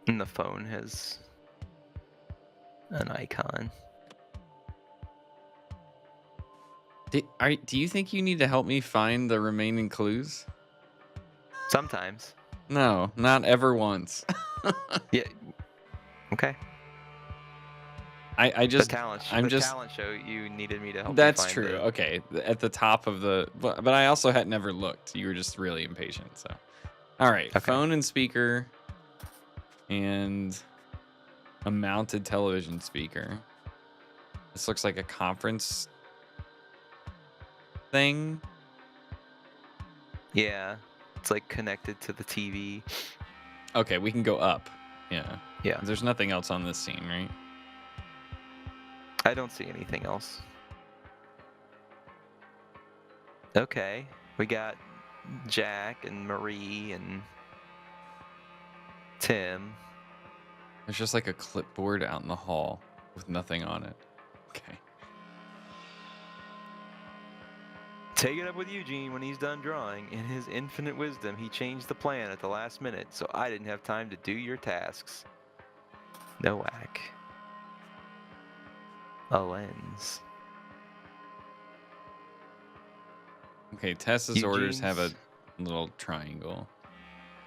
And the phone has an icon. Do you think you need to help me find the remaining clues? Sometimes. No, not ever once. Yeah. Okay. I just, the talent show, you needed me to help. that's you find true. The, Okay, at the top of the, but I also had never looked. You were just really impatient. So, All right, Okay. phone and speaker and a mounted television speaker. This looks like a conference thing. Yeah, it's like connected to the TV. Okay, we can go up. Yeah. Yeah, There's nothing else on this scene, right? I don't see anything else. Okay, we got Jack and Marie and Tim. There's just like a clipboard out in the hall with nothing on it. Okay. Take it up with Eugene when he's done drawing. In his infinite wisdom, he changed the plan at the last minute, so I didn't have time to do your tasks. Nowak. A lens. Okay, Tessa's orders have a Eugene's- little triangle.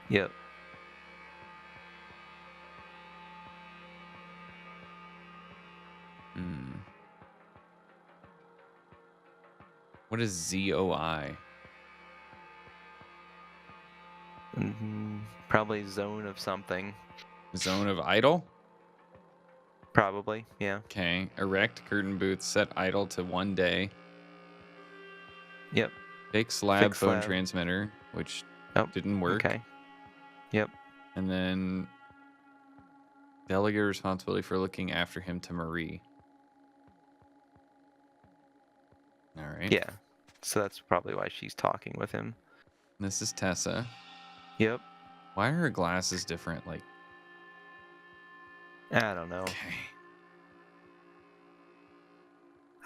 Yep. Hmm. What is ZOI? Probably zone of something. Zone of idle? Probably, yeah. Okay. Erect curtain booth set idle to 1 day. Yep. Fix lab Fix phone lab. transmitter, which Oh, didn't work. Okay. Yep. And then delegate responsibility for looking after him to Marie. All right. Yeah. So that's probably why she's talking with him. This is Tessa. Yep. Why are her glasses different? Like, I don't know. okay.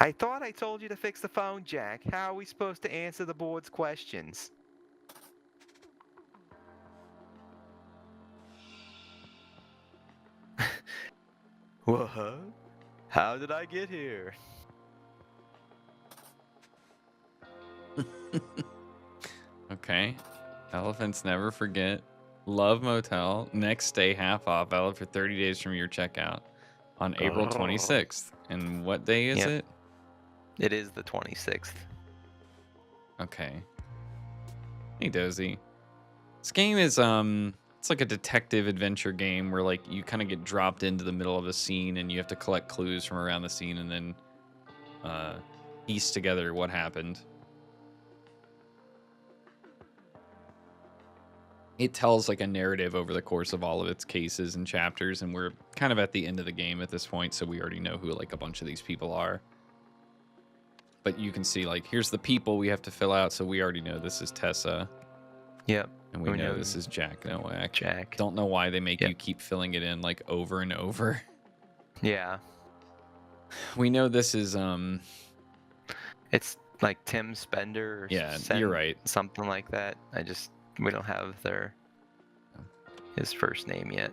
I thought I told you to fix the phone, Jack. How are we supposed to answer the board's questions? What? How did I get here? Okay. Elephants never forget. Love Motel. Next day, half off. Valid for 30 days from your checkout on April 26th. And what day is Yep. it? It is the 26th. Okay. Hey, Dozy. This game is it's like a detective adventure game where like you kind of get dropped into the middle of a scene and you have to collect clues from around the scene and then piece together what happened. It tells like a narrative over the course of all of its cases and chapters, and we're kind of at the end of the game at this point, so we already know who like a bunch of these people are. But you can see like here's the people we have to fill out, so we already know this is Tessa. Yep. And we know this is Jack Nowak. Jack. Don't know why they make Yep. you keep filling it in like over and over. Yeah. We know this is It's like Tim Spender or yeah, you're right. something like that. We don't have his first name yet.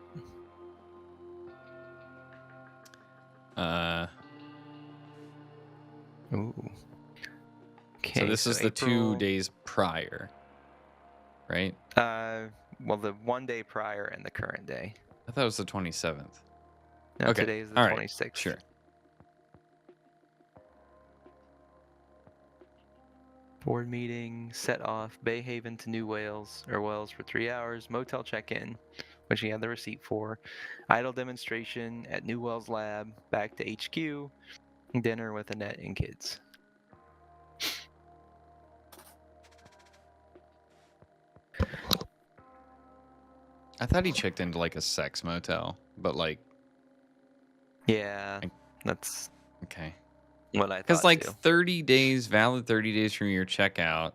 Ooh. Okay. So this is the 2 April- days prior. Right? Well, the 1 day prior and the current day. I thought it was the 27th. No, Okay, today is the all right, 26th. Sure. Board meeting, set off, Bay Haven to New Wales for 3 hours, motel check-in, which he had the receipt for, idle demonstration at New Wells Lab, back to HQ, dinner with Annette and kids. I thought he checked into like a sex motel, but like Yeah, I- that's okay. what I thought. Because like too. 30 days, valid 30 days from your checkout,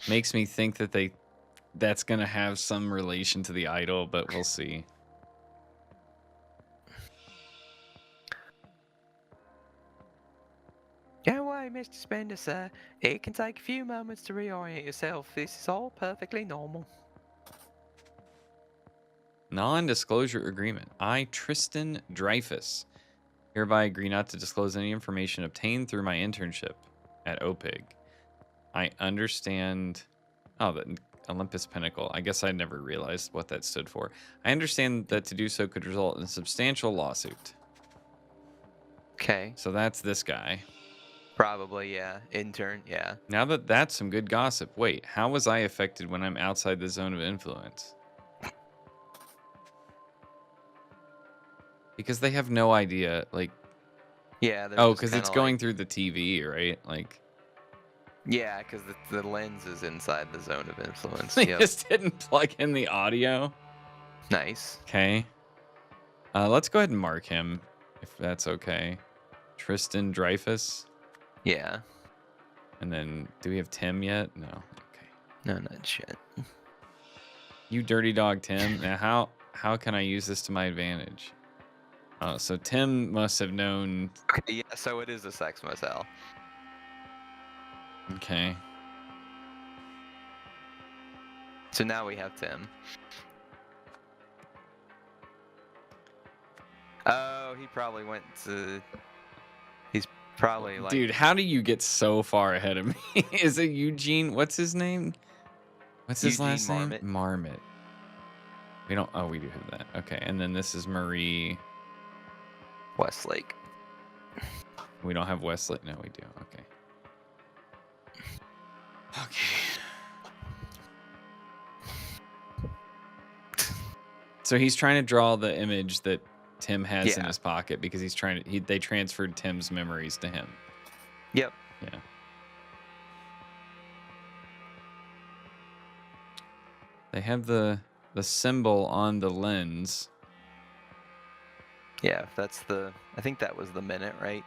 makes me think that that's gonna have some relation to the idol, but we'll see. Don't worry, Mr. Spender, sir. It can take a few moments to reorient yourself. This is all perfectly normal. Non-disclosure agreement. I, Tristan Dreyfus, hereby agree not to disclose any information obtained through my internship at OPIG. I understand. Oh, the Olympus Pinnacle. I guess I never realized what that stood for. I understand that to do so could result in a substantial lawsuit. Okay. So that's this guy. Probably, yeah. Intern, yeah. Now that's some good gossip. Wait, how was I affected when I'm outside the zone of influence? Because they have no idea. Like, Yeah, they're oh, just because kind it's of going like, through the TV, right? Like, yeah, because the lens is inside the zone of influence. they Yep. just didn't plug in the audio. Nice. Okay. Let's go ahead and mark him, if that's okay. Tristan Dreyfus. Yeah. And then, do we have Tim yet? No. Okay. No, not shit. You dirty dog, Tim. Now, how can I use this to my advantage? Oh, so Tim must have known. Okay, yeah, so it is a sex motel. Okay. So now we have Tim. Oh, he probably went to. He's probably like. Dude, how do you get so far ahead of me? Is it Eugene? What's his name? What's his Eugene last Marmot. name? Marmot. We don't. Oh, we do have that. Okay, and then this is Marie. Westlake. We don't have Westlake. No, we do. Okay. Okay. So he's trying to draw the image that Tim has in Yeah. his pocket because he's trying to. They transferred Tim's memories to him. Yep. Yeah. They have the symbol on the lens. Yeah, that's the. I think that was the minute, right?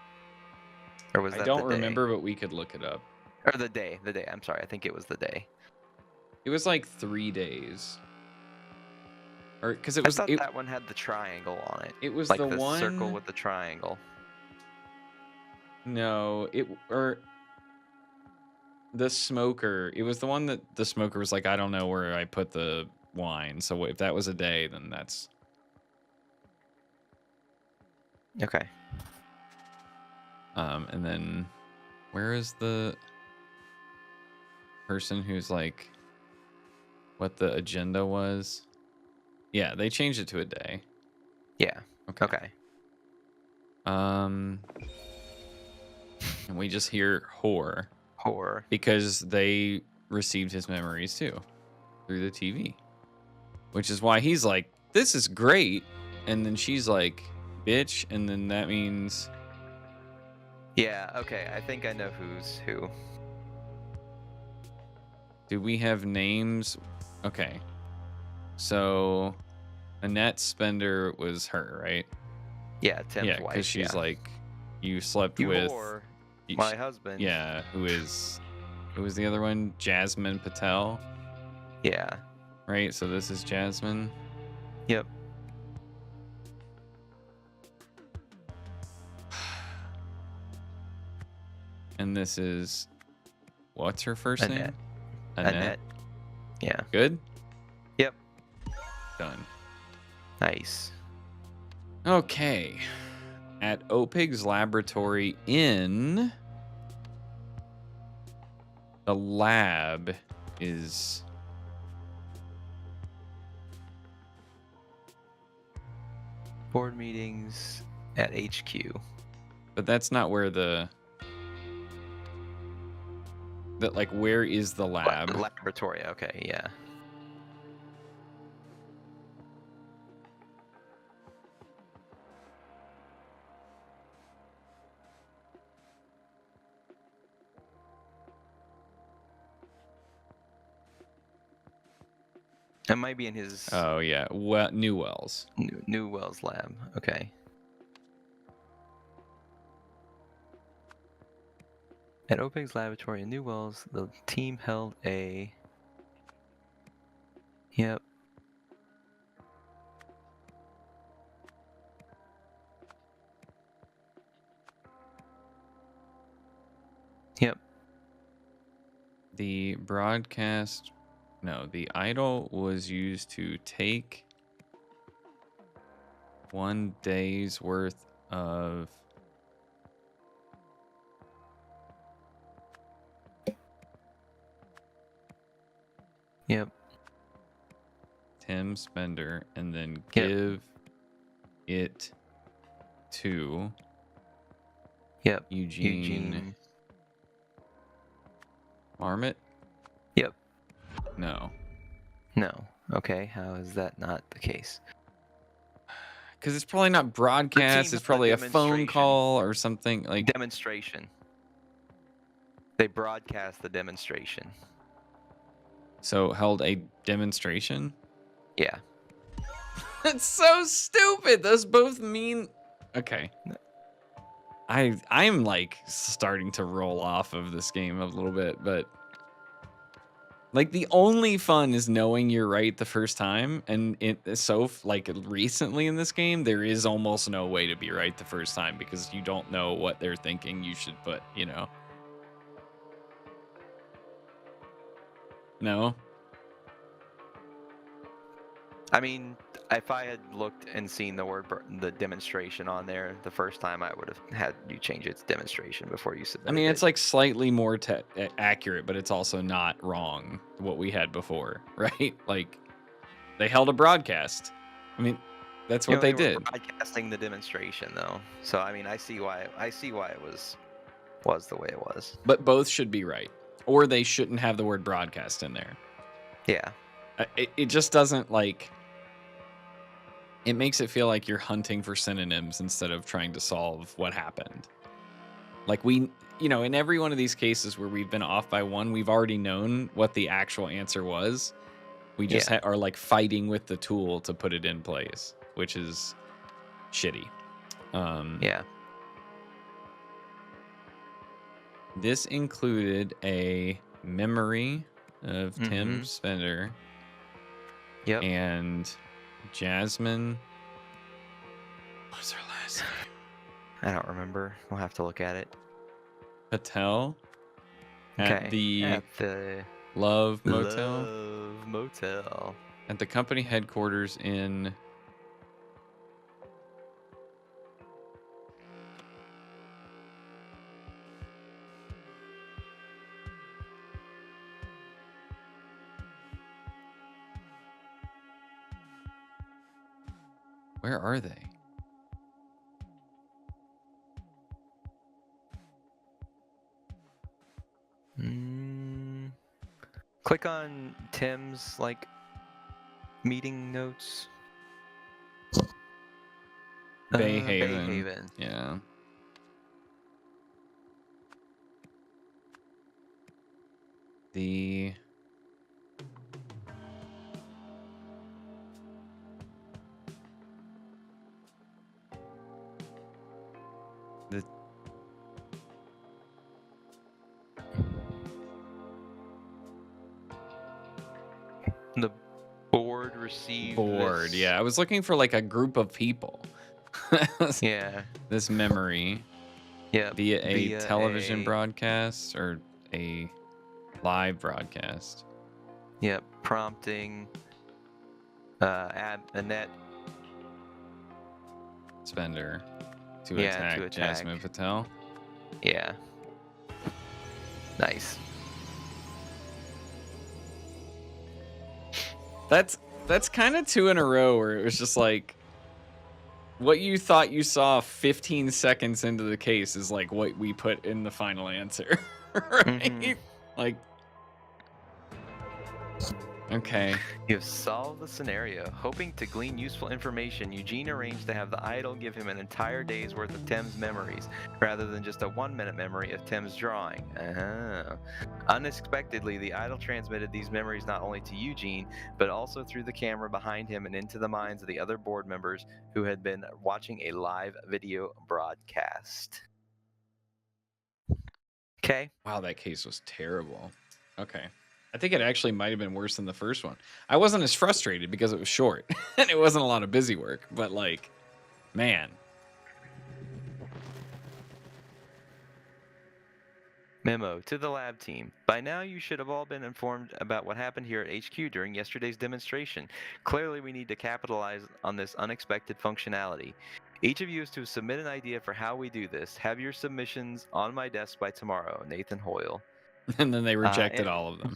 Or was I that don't the day? remember, but we could look it up. Or the day. The day. I'm sorry. I think it was the day. It was like 3 days. Or because it I was thought that one had the triangle on it. it was Like the the one circle with the triangle. No, the smoker. It was the one that the smoker was like, I don't know where I put the wine. So if that was a day, then that's Okay. and then where is the person who's like what the agenda was? Yeah, they changed it to a day. Yeah. Okay. Okay. And we just hear whore Horror. because they received his memories too through the TV, which is why he's like, this is great. And then she's like, bitch. And then that means, Yeah. Okay. I think I know who's who. do we have names? Okay. So Annette Spender was her, right? Yeah. Tim's Yeah, wife. because she's yeah. like, you slept You with whore, you- my husband. Yeah, who was the other one? Jasmine Patel, Yeah. right? So this is Jasmine. Yep. And this is what's her first name? Annette. Annette. Yeah. Good? Yep. Done. Nice. Okay. At Opig's laboratory in the lab is Board meetings at HQ. but that's not where like where is the lab? Laboratory. Okay. Yeah. It might be in his Oh yeah, well, Newell's. New Wells lab. Okay. At Opig's laboratory in New Wells, the team held a. Yep. Yep. The broadcast, no, the idol was used to take 1 day's worth of Yep. Tim Spender and then Yep. give it to Yep. Eugene Marmot? Yep. No. No. Okay. How is that not the case? Because it's probably not broadcast. It's held a probably a phone demonstration. call or something like. Demonstration. They broadcast the demonstration. So held a demonstration? Yeah. That's so stupid. Those both mean. Okay. I'm like starting to roll off of this game a little bit, but like the only fun is knowing you're right the first time, and like recently in this game, there is almost no way to be right the first time because you don't know what they're thinking you should put, you know. No. I mean, if I had looked and seen the demonstration on there the first time, I would have had you change it to demonstration before you submitted I mean, it. it's like slightly more accurate, but it's also not wrong what we had before, right? Like they held a broadcast. I mean, that's what they were did. broadcasting the demonstration though, so I mean, I see why it was the way it was. But both should be right, or they shouldn't have the word broadcast in there. Yeah. It just doesn't like. It makes it feel like you're hunting for synonyms instead of trying to solve what happened. Like in every one of these cases where we've been off by one, we've already known what the actual answer was. We just are like fighting with the tool to put it in place, which is shitty. Yeah. This included a memory of Tim Spender. Yep. And Jasmine. What's her last name? I don't remember. We'll have to look at it. Patel. At the Love Motel. Love Motel. At the company headquarters in. Where are they? Click on Tim's like meeting notes. Bay Haven. Bay Haven. Yeah. The board received this. Yeah, I was looking for like a group of people. Yeah. This memory. Yeah. Via a television broadcast or a live broadcast. Yep. Prompting Annette Spender to attack Jasmine Patel. Yeah. Nice. That's kind of two in a row where it was just like what you thought you saw 15 seconds into the case is like what we put in the final answer. Right? Like okay. You have solved the scenario. Hoping to glean useful information, Eugene arranged to have the idol give him an entire day's worth of Tim's memories, rather than just a 1-minute memory of Tim's drawing. Unexpectedly, the idol transmitted these memories not only to Eugene, but also through the camera behind him and into the minds of the other board members who had been watching a live video broadcast. Okay. Wow, that case was terrible. Okay. I think it actually might have been worse than the first one. I wasn't as frustrated because it was short and it wasn't a lot of busy work, but like, man. Memo to the lab team. By now you should have all been informed about what happened here at HQ during yesterday's demonstration. Clearly we need to capitalize on this unexpected functionality. Each of you is to submit an idea for how we do this. Have your submissions on my desk by tomorrow. Nathan Hoyle. And then they rejected all of them.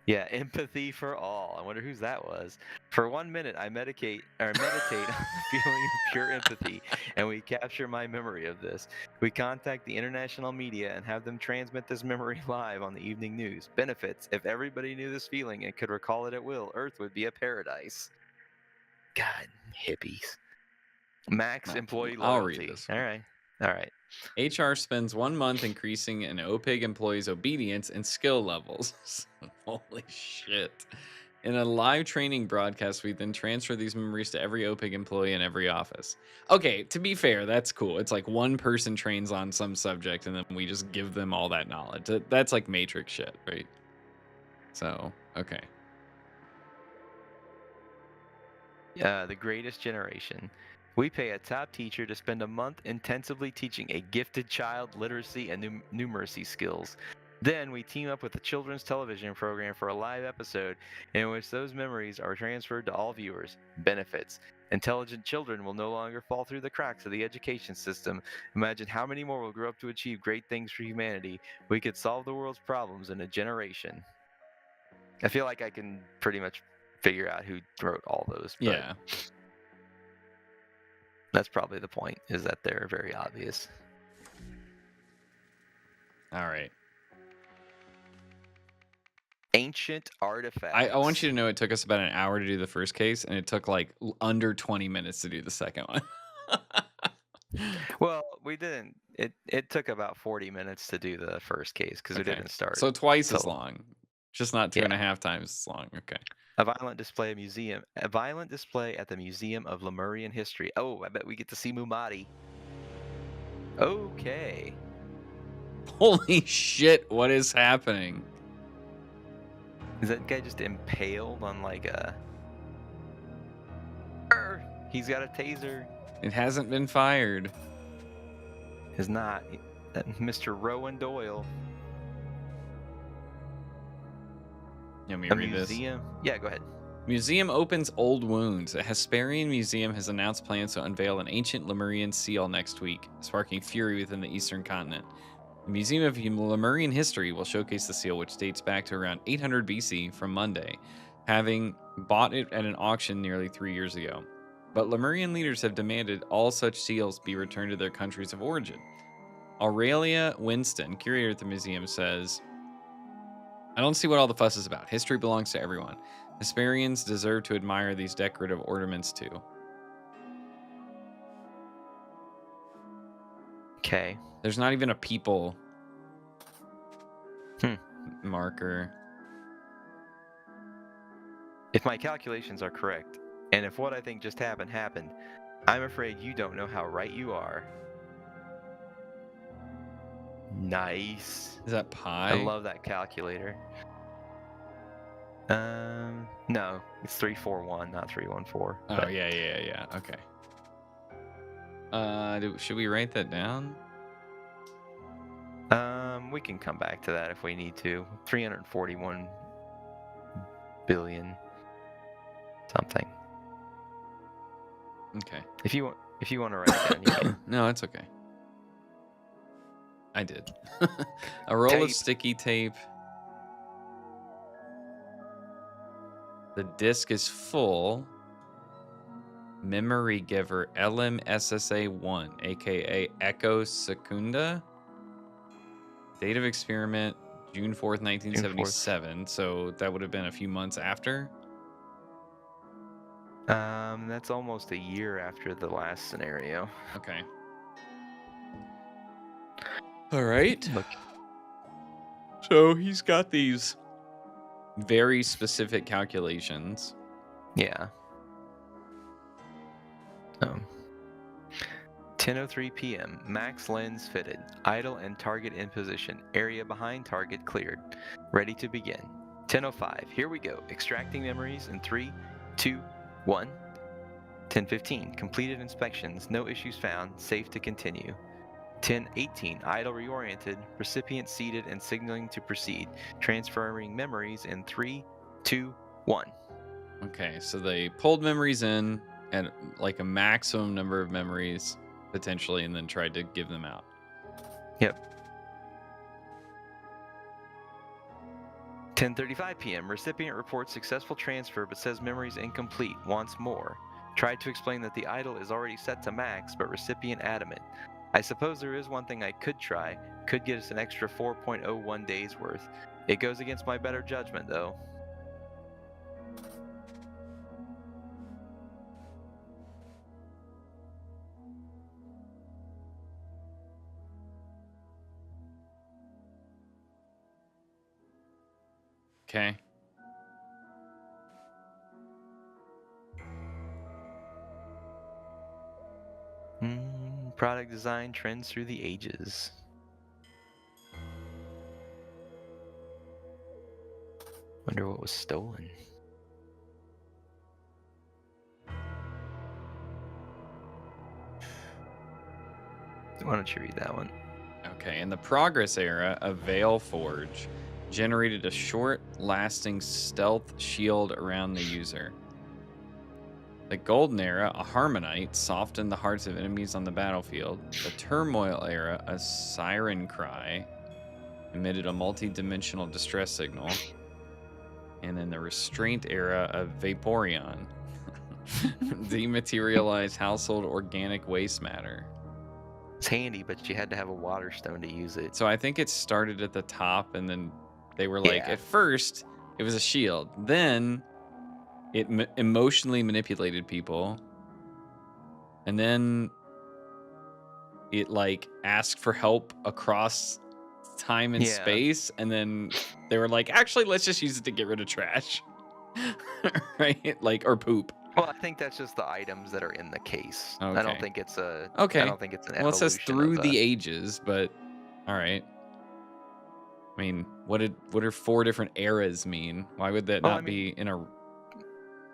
Yeah, empathy for all. I wonder whose that was. For 1 minute, I meditate on the feeling of pure empathy, and we capture my memory of this. We contact the international media and have them transmit this memory live on the evening news. Benefits: if everybody knew this feeling and could recall it at will, Earth would be a paradise. God, hippies. Max employee I'll read loyalty. this All one. right, all right. HR spends 1 month increasing an OPIG employee's obedience and skill levels. Holy shit. In a live training broadcast, we then transfer these memories to every OPIG employee in every office. Okay, to be fair, that's cool. It's like one person trains on some subject and then we just give them all that knowledge. That's like Matrix shit, right? So, okay. The greatest generation. We pay a top teacher to spend a month intensively teaching a gifted child literacy and numeracy skills. Then we team up with a children's television program for a live episode in which those memories are transferred to all viewers. Benefits: intelligent children will no longer fall through the cracks of the education system. Imagine how many more will grow up to achieve great things for humanity. We could solve the world's problems in a generation. I feel like I can pretty much figure out who wrote all those, but Yeah. that's probably the point, is that they're very obvious. All right. Ancient artifacts. I want you to know it took us about an hour to do the first case, and it took like under 20 minutes to do the second one. Well, we didn't. It took about 40 minutes to do the first case because we Okay. didn't start. So twice as till- long, just not two Yeah. and a half times as long. Okay. A violent display at the Museum of Lemurian History. Oh, I bet we get to see Mumati. Okay. Holy shit! What is happening? Is that guy just impaled on like a? He's got a taser. It hasn't been fired. Is not Mr. Rowan Doyle. You want me A to read this? museum. Yeah, go ahead. Museum opens old wounds. A Hesperian museum has announced plans to unveil an ancient Lemurian seal next week, sparking fury within the eastern continent. The Museum of Lemurian History will showcase the seal, which dates back to around 800 BC from Monday, having bought it at an auction nearly 3 years ago. But Lemurian leaders have demanded all such seals be returned to their countries of origin. Aurelia Winston, curator at the museum, says, "I don't see what all the fuss is about. History belongs to everyone. Hesperians deserve to admire these decorative ornaments too." Okay. There's not even a people Hmm. marker. If my calculations are correct, and if what I think just happened, I'm afraid you don't know how right you are. Nice. Is that pi? I love that calculator. No, it's 341, not 314. Oh, yeah. Okay. Should we write that down? We can come back to that if we need to. 341 billion something. Okay. If you want to write it down, you can. No, it's okay. I did. A roll of Tape. sticky tape. The disc is full. Memory giver LMSSA1, aka Echo Secunda. Date of experiment June 4th, 1977. So that would have been a few months after. That's almost a year after the last scenario. Okay. All right. Look. So he's got these very specific calculations. Yeah. 10:03 p.m. Max lens fitted. Idle and target in position. Area behind target cleared. Ready to begin. 10:05. Here we go. Extracting memories in 3, 2, 1. 10:15. Completed inspections. No issues found. Safe to continue. 10:18. Idle reoriented. Recipient seated and signaling to proceed. Transferring memories in 3, 2, 1. Okay, so they pulled memories in at like a maximum number of memories potentially, and then tried to give them out. Yep. 10:35 p.m. Recipient reports successful transfer but says memories incomplete. Wants more. Tried to explain that the idle is already set to max, but recipient adamant. I suppose there is one thing I could try. Could get us an extra 4.01 days worth. It goes against my better judgment, though. Okay. Product design trends through the ages. Wonder what was stolen. Why don't you read that one? Okay. In the Progress era, a Veil Forge generated a short-lasting stealth shield around the user. The Golden Era, a Harmonite, softened the hearts of enemies on the battlefield. The Turmoil Era, a Siren Cry, emitted a multi-dimensional distress signal. And then the Restraint Era, a Vaporeon, dematerialized household organic waste matter. It's handy, but you had to have a water stone to use it. So I think it started at the top, and then they were like, Yeah. at first, it was a shield. Then it emotionally manipulated people. And then it like asked for help across time and Yeah. space. And then they were like, actually, let's just use it to get rid of trash. Right? Like, or poop. Well, I think that's just the items that are in the case. I Okay. don't think it's a. Okay. I don't think it's an Well, it evolution. says through of the ages, but all right. I mean, what are 4 different eras mean? Why would that Well, not I mean- be in a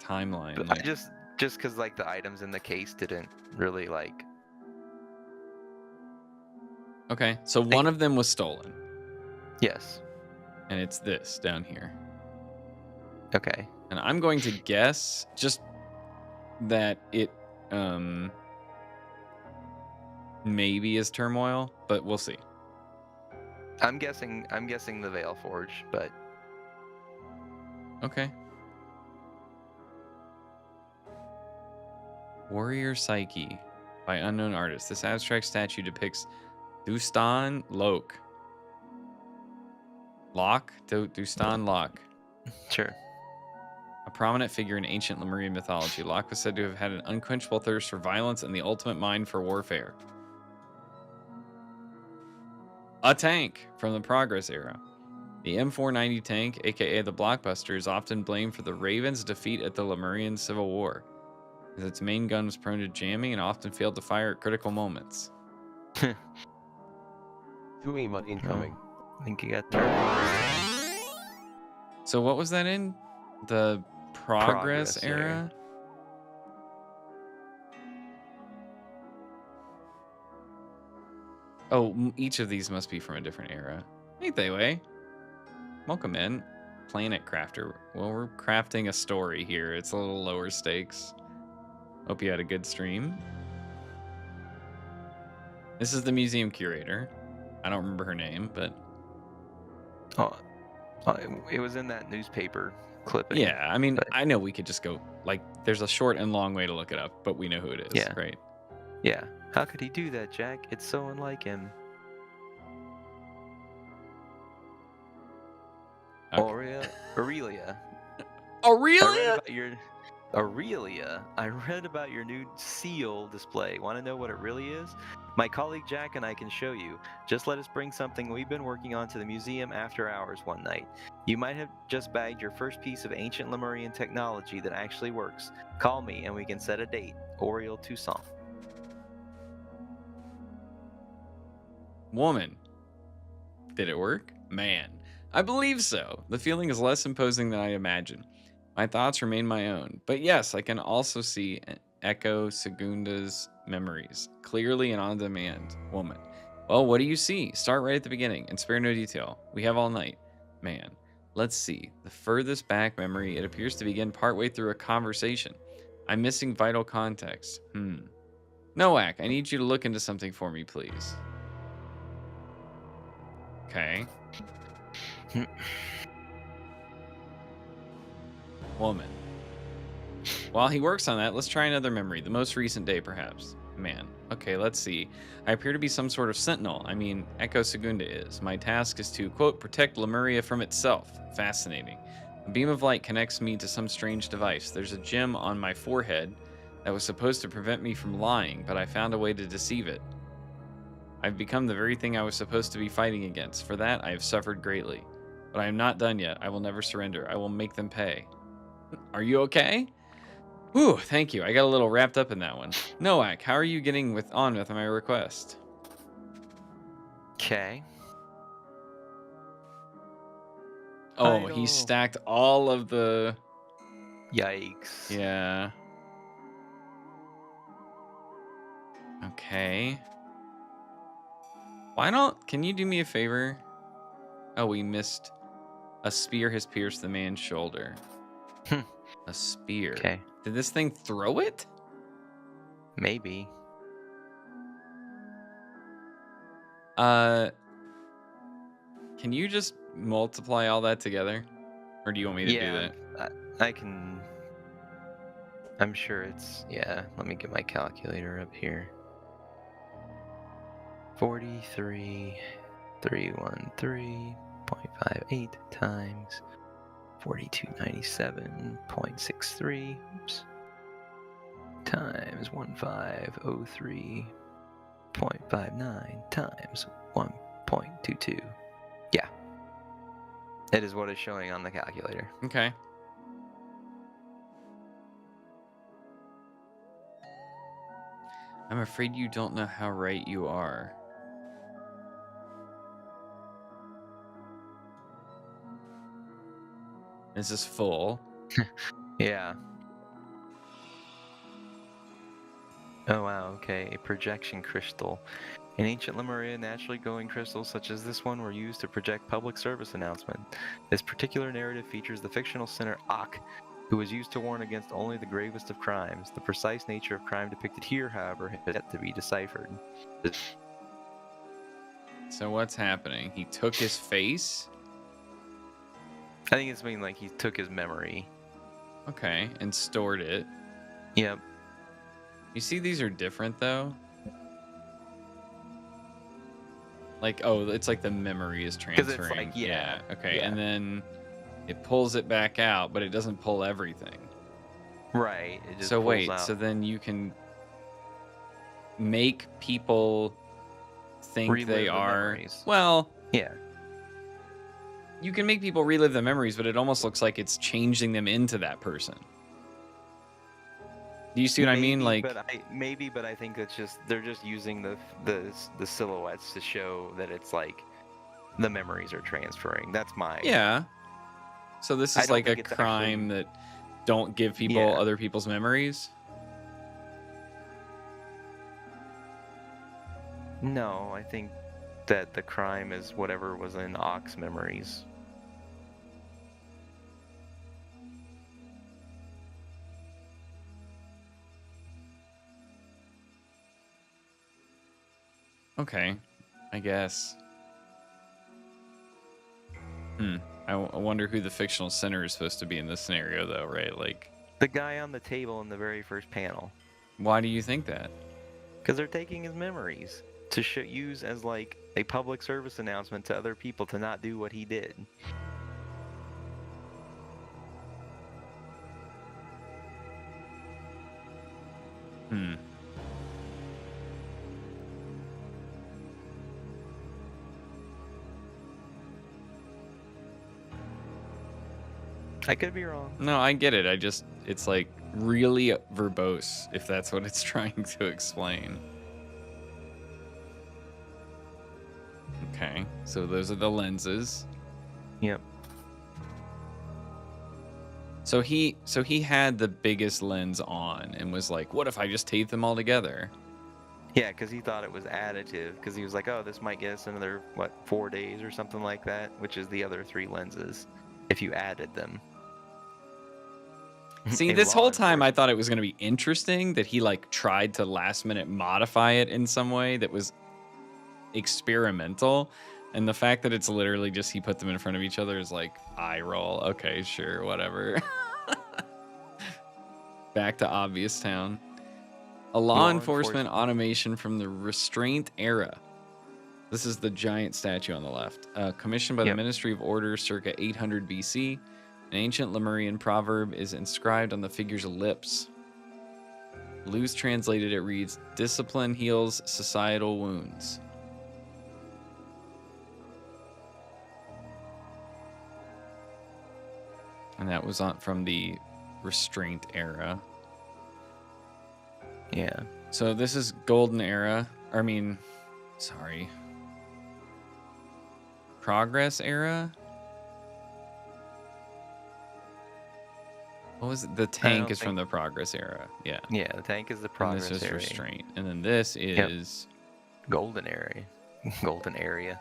timeline? But Like, just because like the items in the case didn't really like. okay, so one of them was stolen, Yes. and it's this down here. Okay. And I'm going to guess just that it maybe is turmoil, but we'll see. I'm guessing the Veil Forge, but Okay. Warrior Psyche by unknown artist. This abstract statue depicts Dustan Lok. Dustan Lok. sure. A prominent figure in ancient Lemurian mythology, Locke was said to have had an unquenchable thirst for violence and the ultimate mind for warfare. A tank from the Progress era. The M490 tank, aka the Blockbuster, is often blamed for the Ravens' defeat at the Lemurian Civil War, as its main gun was prone to jamming and often failed to fire at critical moments. Tuimut incoming. I think you got turned. So what was that in? The Progress Progress era? era. Oh, each of these must be from a different era. Ain't they, way? Welcome in, Planet Crafter. Well, we're crafting a story here. It's a little lower stakes. Hope you had a good stream. This is the museum curator. I don't remember her name, but Oh, it was in that newspaper clipping. yeah, I mean, but- I know we could just go, like, there's a short and long way to look it up, but we know who it is, Yeah. right? Yeah. How could he do that, Jack? It's so unlike him. Okay. Aurelia. Aurelia? I read about your new seal display. Want to know what it really is? My colleague Jack and I can show you. Just let us bring something we've been working on to the museum after hours one night. You might have just bagged your first piece of ancient Lemurian technology that actually works. Call me and we can set a date. Oriel Toussaint. Woman. Did it work? Man. I believe so. The feeling is less imposing than I imagine. My thoughts remain my own. But yes, I can also see Echo Segunda's memories, clearly and on demand. Woman. Well, what do you see? Start right at the beginning and spare no detail. We have all night. Man. Let's see. The furthest back memory, it appears to begin partway through a conversation. I'm missing vital context. Noak, I need you to look into something for me, please. Okay. Woman. While he works on that, let's try another memory. The most recent day, perhaps. Man. Okay, let's see. I appear to be some sort of sentinel. I mean, Echo Segunda is. My task is to, quote, protect Lemuria from itself. Fascinating. A beam of light connects me to some strange device. There's a gem on my forehead that was supposed to prevent me from lying, but I found a way to deceive it. I've become the very thing I was supposed to be fighting against. For that, I have suffered greatly. But I am not done yet. I will never surrender. I will make them pay. Are you okay? Whew, thank you. I got a little wrapped up in that one. Noak, how are you getting on with my request? Okay. Oh, he Idle. stacked all of the... Yikes. Yeah. Okay. Why don't... Can you do me a favor? Oh, we missed. A spear has pierced the man's shoulder. A spear. Okay. Did this thing throw it? Maybe. Can you just multiply all that together? Or do you want me to do Yeah, that? I can. I'm sure it's. Yeah, let me get my calculator up here. 43,313.58 times 4297.63 times 1503.59 times 1.22. Yeah. It is what is showing on the calculator. Okay. I'm afraid you don't know how right you are. Is this full? Yeah. Oh wow, okay. A projection crystal. In ancient Lemuria, naturally glowing crystals such as this one were used to project public service announcement. This particular narrative features the fictional sinner Ak, who was used to warn against only the gravest of crimes. The precise nature of crime depicted here, however, has yet to be deciphered. So what's happening? He took his face? I think it's mean like he took his memory. Okay, and stored it. Yep. You see these are different though? Like, oh, it's like the memory is 'Cause it's transferring. like, yeah, Okay, yeah. and then it pulls it back out, but it doesn't pull everything. Right. It just So pulls wait, out. so then you can make people think Relive they the are... memories. Well, Yeah. you can make people relive the memories, but it almost looks like it's changing them into that person. Do you see what I mean? Like, but I think it's just they're just using the silhouettes to show that it's like the memories are transferring. That's my yeah. So this I is don't like a think it's crime actually- that don't give people Yeah. other people's memories. No, I think that the crime is whatever was in Ock's memories. Okay, I guess. I wonder who the fictional sinner is supposed to be in this scenario, though, right? Like, The guy on the table in the very first panel, why do you think that? because they're taking his memories to use as like a public service announcement to other people to not do what he did. Hmm. I could be wrong. No, I get it. It's like really verbose, if that's what it's trying to explain. Okay, so those are the lenses. Yep. So he had the biggest lens on and was like, what if I just tape them all together? Yeah, because he thought it was additive. Because he was like, "Oh, this might get us another 4 days or something like that," which is the other 3 lenses, if you added them. See, In this law whole time I enforcement- thought it was going to be interesting that he like tried to last minute modify it in some way that was experimental. And the fact that it's literally just he put them in front of each other is like eye roll. Okay, sure, whatever. Back to Obvious Town. A law enforcement automation from the Restraint era. This is the giant statue on the left. Commissioned by the Ministry of Order circa 800 BC. An ancient Lemurian proverb is inscribed on the figure's lips. Loose translated, it reads, "Discipline heals societal wounds." And that was from the Restraint era. Yeah. So this is Golden Era. Progress Era? What was it? The tank is from the Progress Era. Yeah. Yeah, the tank is the Progress Era. And this is area. Restraint. And then this is... Golden Area. Golden Area.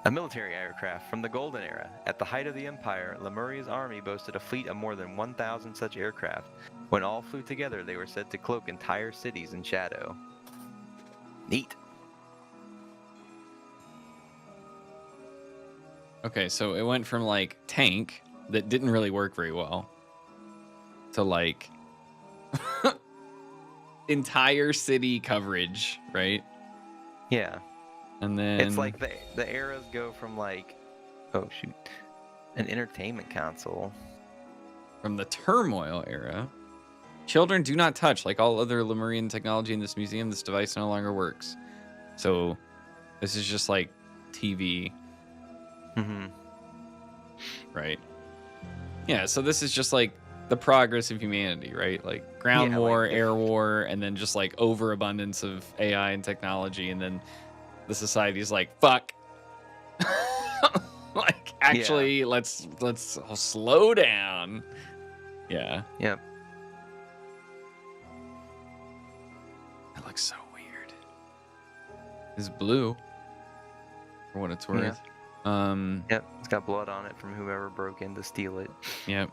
A military aircraft from the Golden Era. At the height of the Empire, Lemuria's army boasted a fleet of more than 1,000 such aircraft. When all flew together, they were said to cloak entire cities in shadow. Neat. Okay, so it went from like tank that didn't really work very well to like entire city coverage, right? Yeah. And then it's like the eras go from like, oh shoot, an entertainment console. From the Turmoil Era. Children do not touch. Like all other Lemurian technology in this museum, this device no longer works. So this is just like TV. Mm-hmm. Right. Yeah, so this is just like the progress of humanity, right? Like ground war, air war, and then just like overabundance of AI and technology, and then the society is like, fuck. Like actually let's slow down. Yeah. Yep. That looks so weird. It's blue. For what it's worth. Yep, it's got blood on it from whoever broke in to steal it. Yep.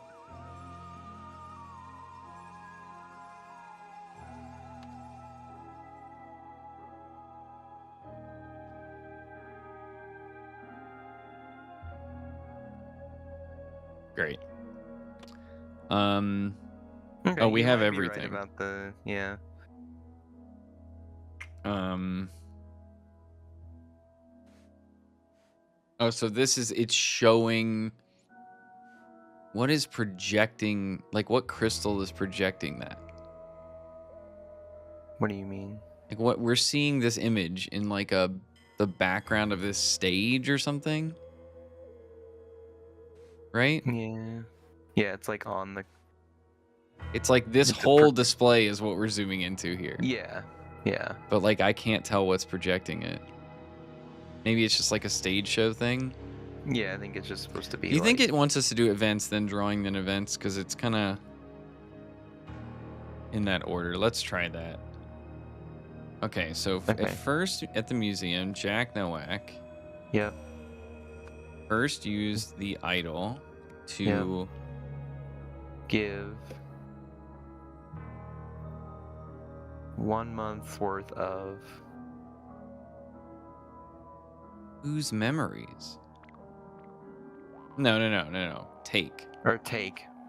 Great. Okay, oh, we have might be everything. Right about the Oh, so it's showing what is projecting, like what crystal is projecting that? What do you mean? Like what we're seeing this image in like the background of this stage or something? Right? Yeah. Yeah, it's like on the... It's like this whole display is what we're zooming into here. Yeah. Yeah. But like I can't tell what's projecting it. Maybe it's just like a stage show thing. Yeah, I think it's just supposed to be. Do you think it wants us to do events, then drawing, then events? Because it's kind of in that order. Let's try that. Okay, so at first at the museum, Jack Nowak. Yep. First use the idol to give 1 month's worth of whose memories? No. Take.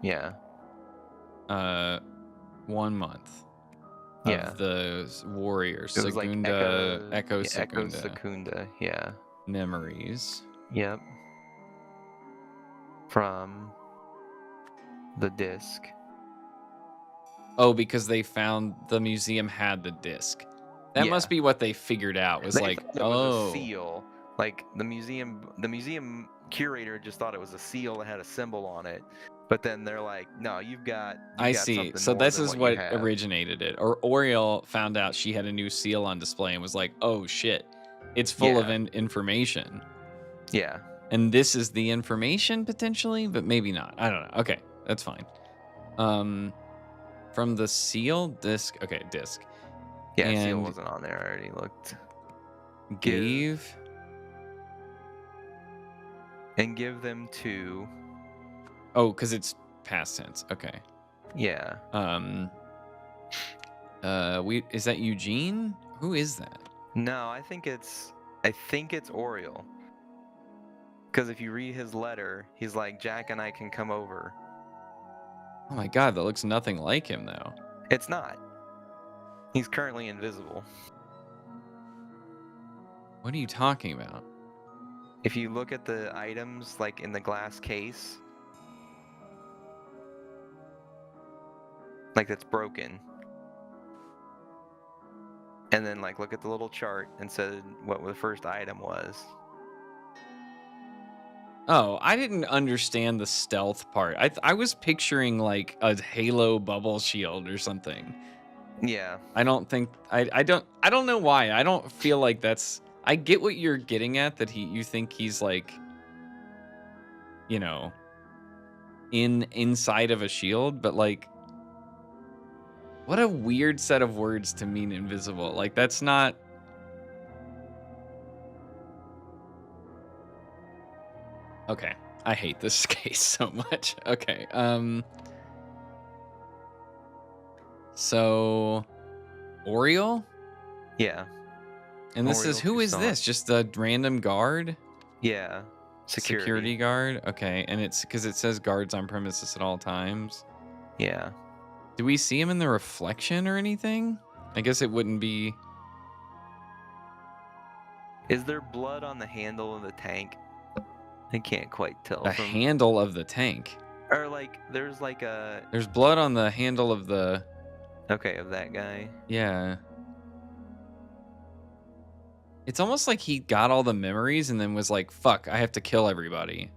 Yeah. 1 month. Yeah. Of the warrior, Segunda, like Echo Secunda. Yeah. Memories. Yep. From the disc. Oh, because they found the museum had the disc. That must be what they figured out. Was like, it was a seal. Like the museum curator just thought it was a seal that had a symbol on it. But then they're like, no, you've got I see. So this is what originated it. Or Oriel found out she had a new seal on display and was like, oh shit, it's full of information. Yeah. And this is the information potentially, but maybe not. I don't know. Okay, that's fine. From the seal disc. Okay, disc. Yeah, seal wasn't on there. I already looked. Give them to. Oh, because it's past tense. Okay. Yeah. Is that Eugene? Who is that? No, I think it's Oriel. Because if you read his letter, he's like, Jack and I can come over. Oh my god, that looks nothing like him though. It's not. He's currently invisible. What are you talking about? If you look at the items like in the glass case, like that's broken, and then like look at the little chart and said what the first item was. Oh, I didn't understand the stealth part. I was picturing like a Halo bubble shield or something. Yeah. I don't think I don't know why. I don't feel like that's I get what you're getting at that you think he's like, you know, inside of a shield, but like what a weird set of words to mean invisible. Like that's not okay. I hate this case so much. Okay. So Oriole? Yeah. And this is Oriole who is Toussaint. this? Just a random guard? Yeah. Security guard? Okay. And it's because it says guards on premises at all times. Yeah. Do we see him in the reflection or anything? I guess it wouldn't be. Is there blood on the handle of the tank? I can't quite tell. The handle of the tank. Or like, there's like a. There's blood on the handle of the. Okay, of that guy. Yeah. It's almost like he got all the memories and then was like, fuck, I have to kill everybody.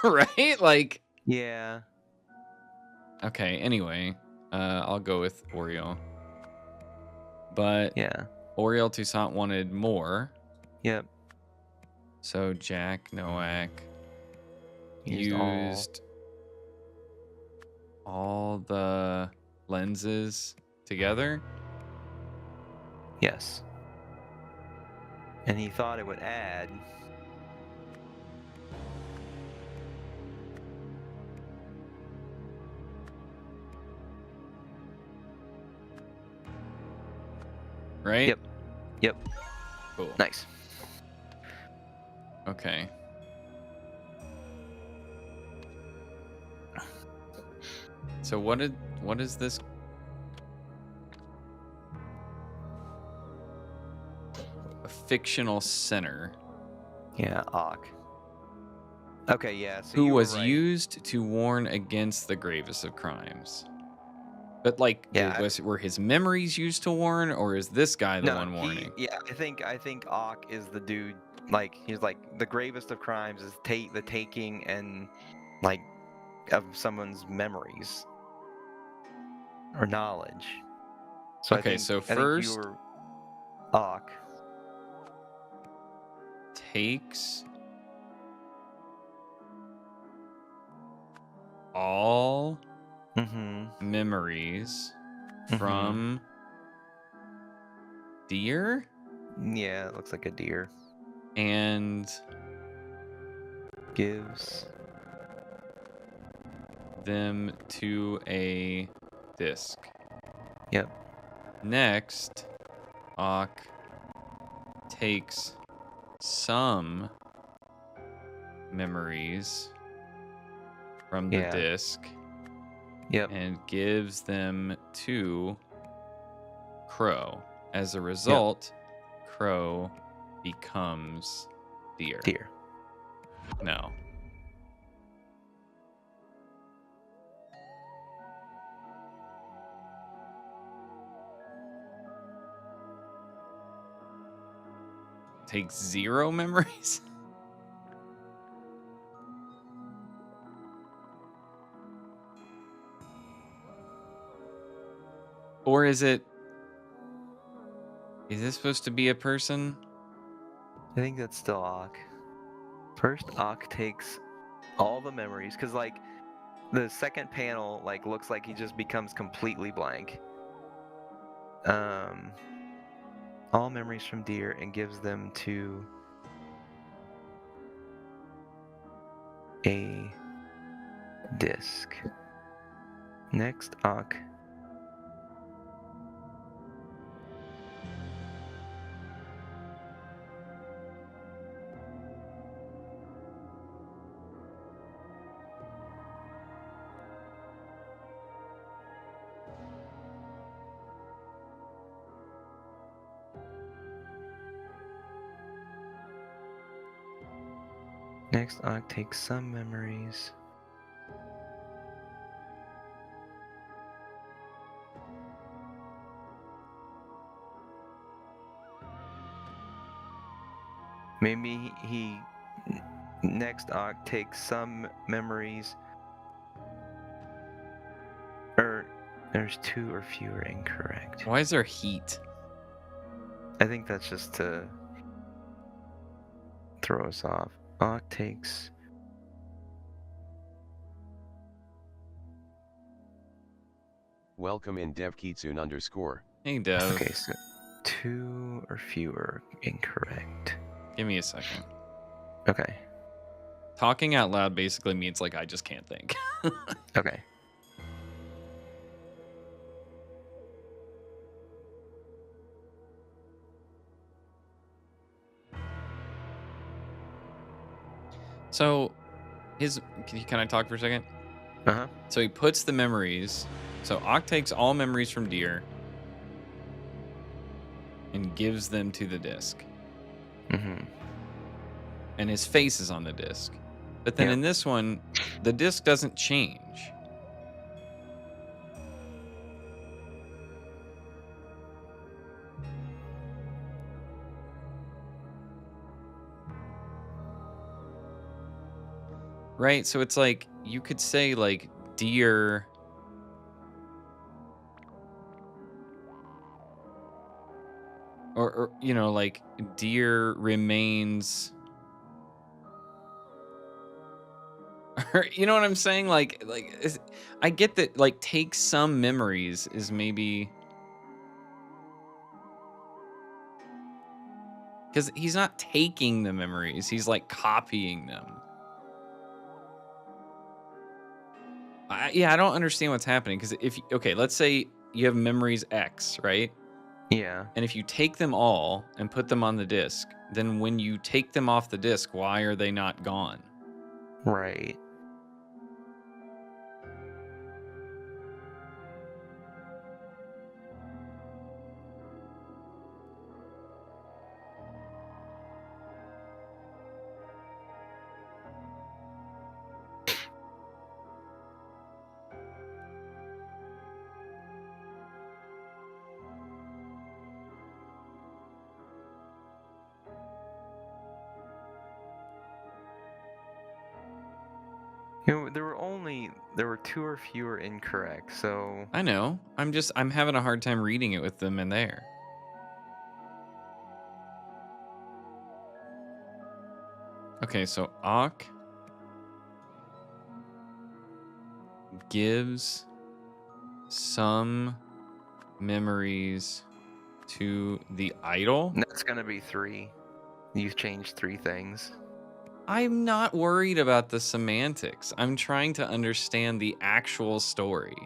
Right? Like. Yeah. Okay, anyway. I'll go with Oriole. But Yeah. Oriole Toussaint wanted more. Yep. So Jack Nowak Used all the lenses together. Yes. And he thought it would add. Right? Yep. Yep. Cool. Nice. Okay. So what is this? A fictional center. Yeah, Ock. Okay, yeah. So who you were was right. used to warn against the gravest of crimes. But like, Yeah. were his memories used to warn, or is this guy the one warning? Yeah, I think Ock is the dude. Like he's like the gravest of crimes is the taking and like of someone's memories or knowledge. So Okay, so I think first- you were Ock. Takes all Mm-hmm. memories Mhm. from deer Yeah, it looks like a deer. and Gives. them to a disc. Yep. Next, Ock takes some memories from the Yeah. disc Yep. and gives them to Crow. As a result, Crow becomes deer. Deer. No. Takes 0 memories? Or is this supposed to be a person? I think that's still Ock. First, Ock takes all the memories, because like the second panel like looks like he just becomes completely blank. All memories from deer and gives them to a disc. Next, Ock. Next, Ock takes some memories. Maybe he next Ock takes some memories. Or there's 2 or fewer incorrect. Why is there heat? I think that's just to throw us off. Ock takes. Welcome in DevKitsune_. Hey, Dev. Okay, so 2 or fewer incorrect. Give me a second. Okay. Talking out loud basically means like I just can't think. Okay. So, can I talk for a second? Uh-huh. So he puts the memories. So Ock takes all memories from Deer and gives them to the disc. Mm-hmm. And his face is on the disc. But then Yeah. in this one, the disc doesn't change. Right? So it's like you could say like Deer or you know, like Deer remains or you know what I'm saying? I get that like take some memories is maybe because he's not taking the memories, he's like copying them. I don't understand what's happening because okay, let's say you have memories X, right? Yeah. And if you take them all and put them on the disk, then when you take them off the disk, why are they not gone? Right. You know, there were 2 or fewer incorrect, so I know. I'm having a hard time reading it with them in there. Okay, so Ock gives some memories to the idol. that's gonna be 3. You've changed 3 things. I'm not worried about the semantics. I'm trying to understand the actual story.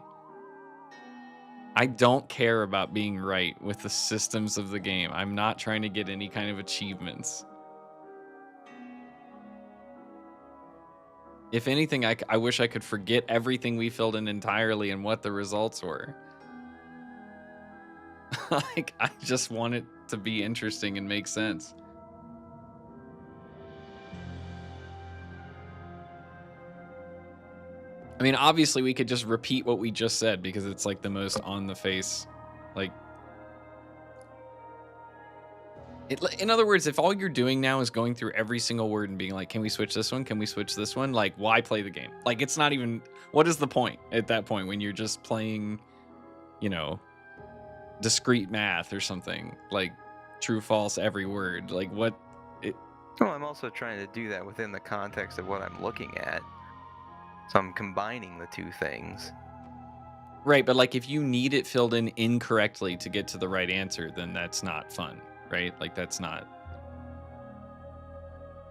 I don't care about being right with the systems of the game. I'm not trying to get any kind of achievements. If anything, I wish I could forget everything we filled in entirely and what the results were. Like, I just want it to be interesting and make sense. I mean, obviously, we could just repeat what we just said because it's like the most on the face. Like, in other words, if all you're doing now is going through every single word and being like, can we switch this one? Can we switch this one? Like, why play the game? Like, it's not even, what is the point at that point when you're just playing, you know, discrete math or something? Like, true, false, every word. Like, what? Well, I'm also trying to do that within the context of what I'm looking at. So I'm combining the 2 things. Right, but like if you need it filled in incorrectly to get to the right answer, then that's not fun, right? Like that's not.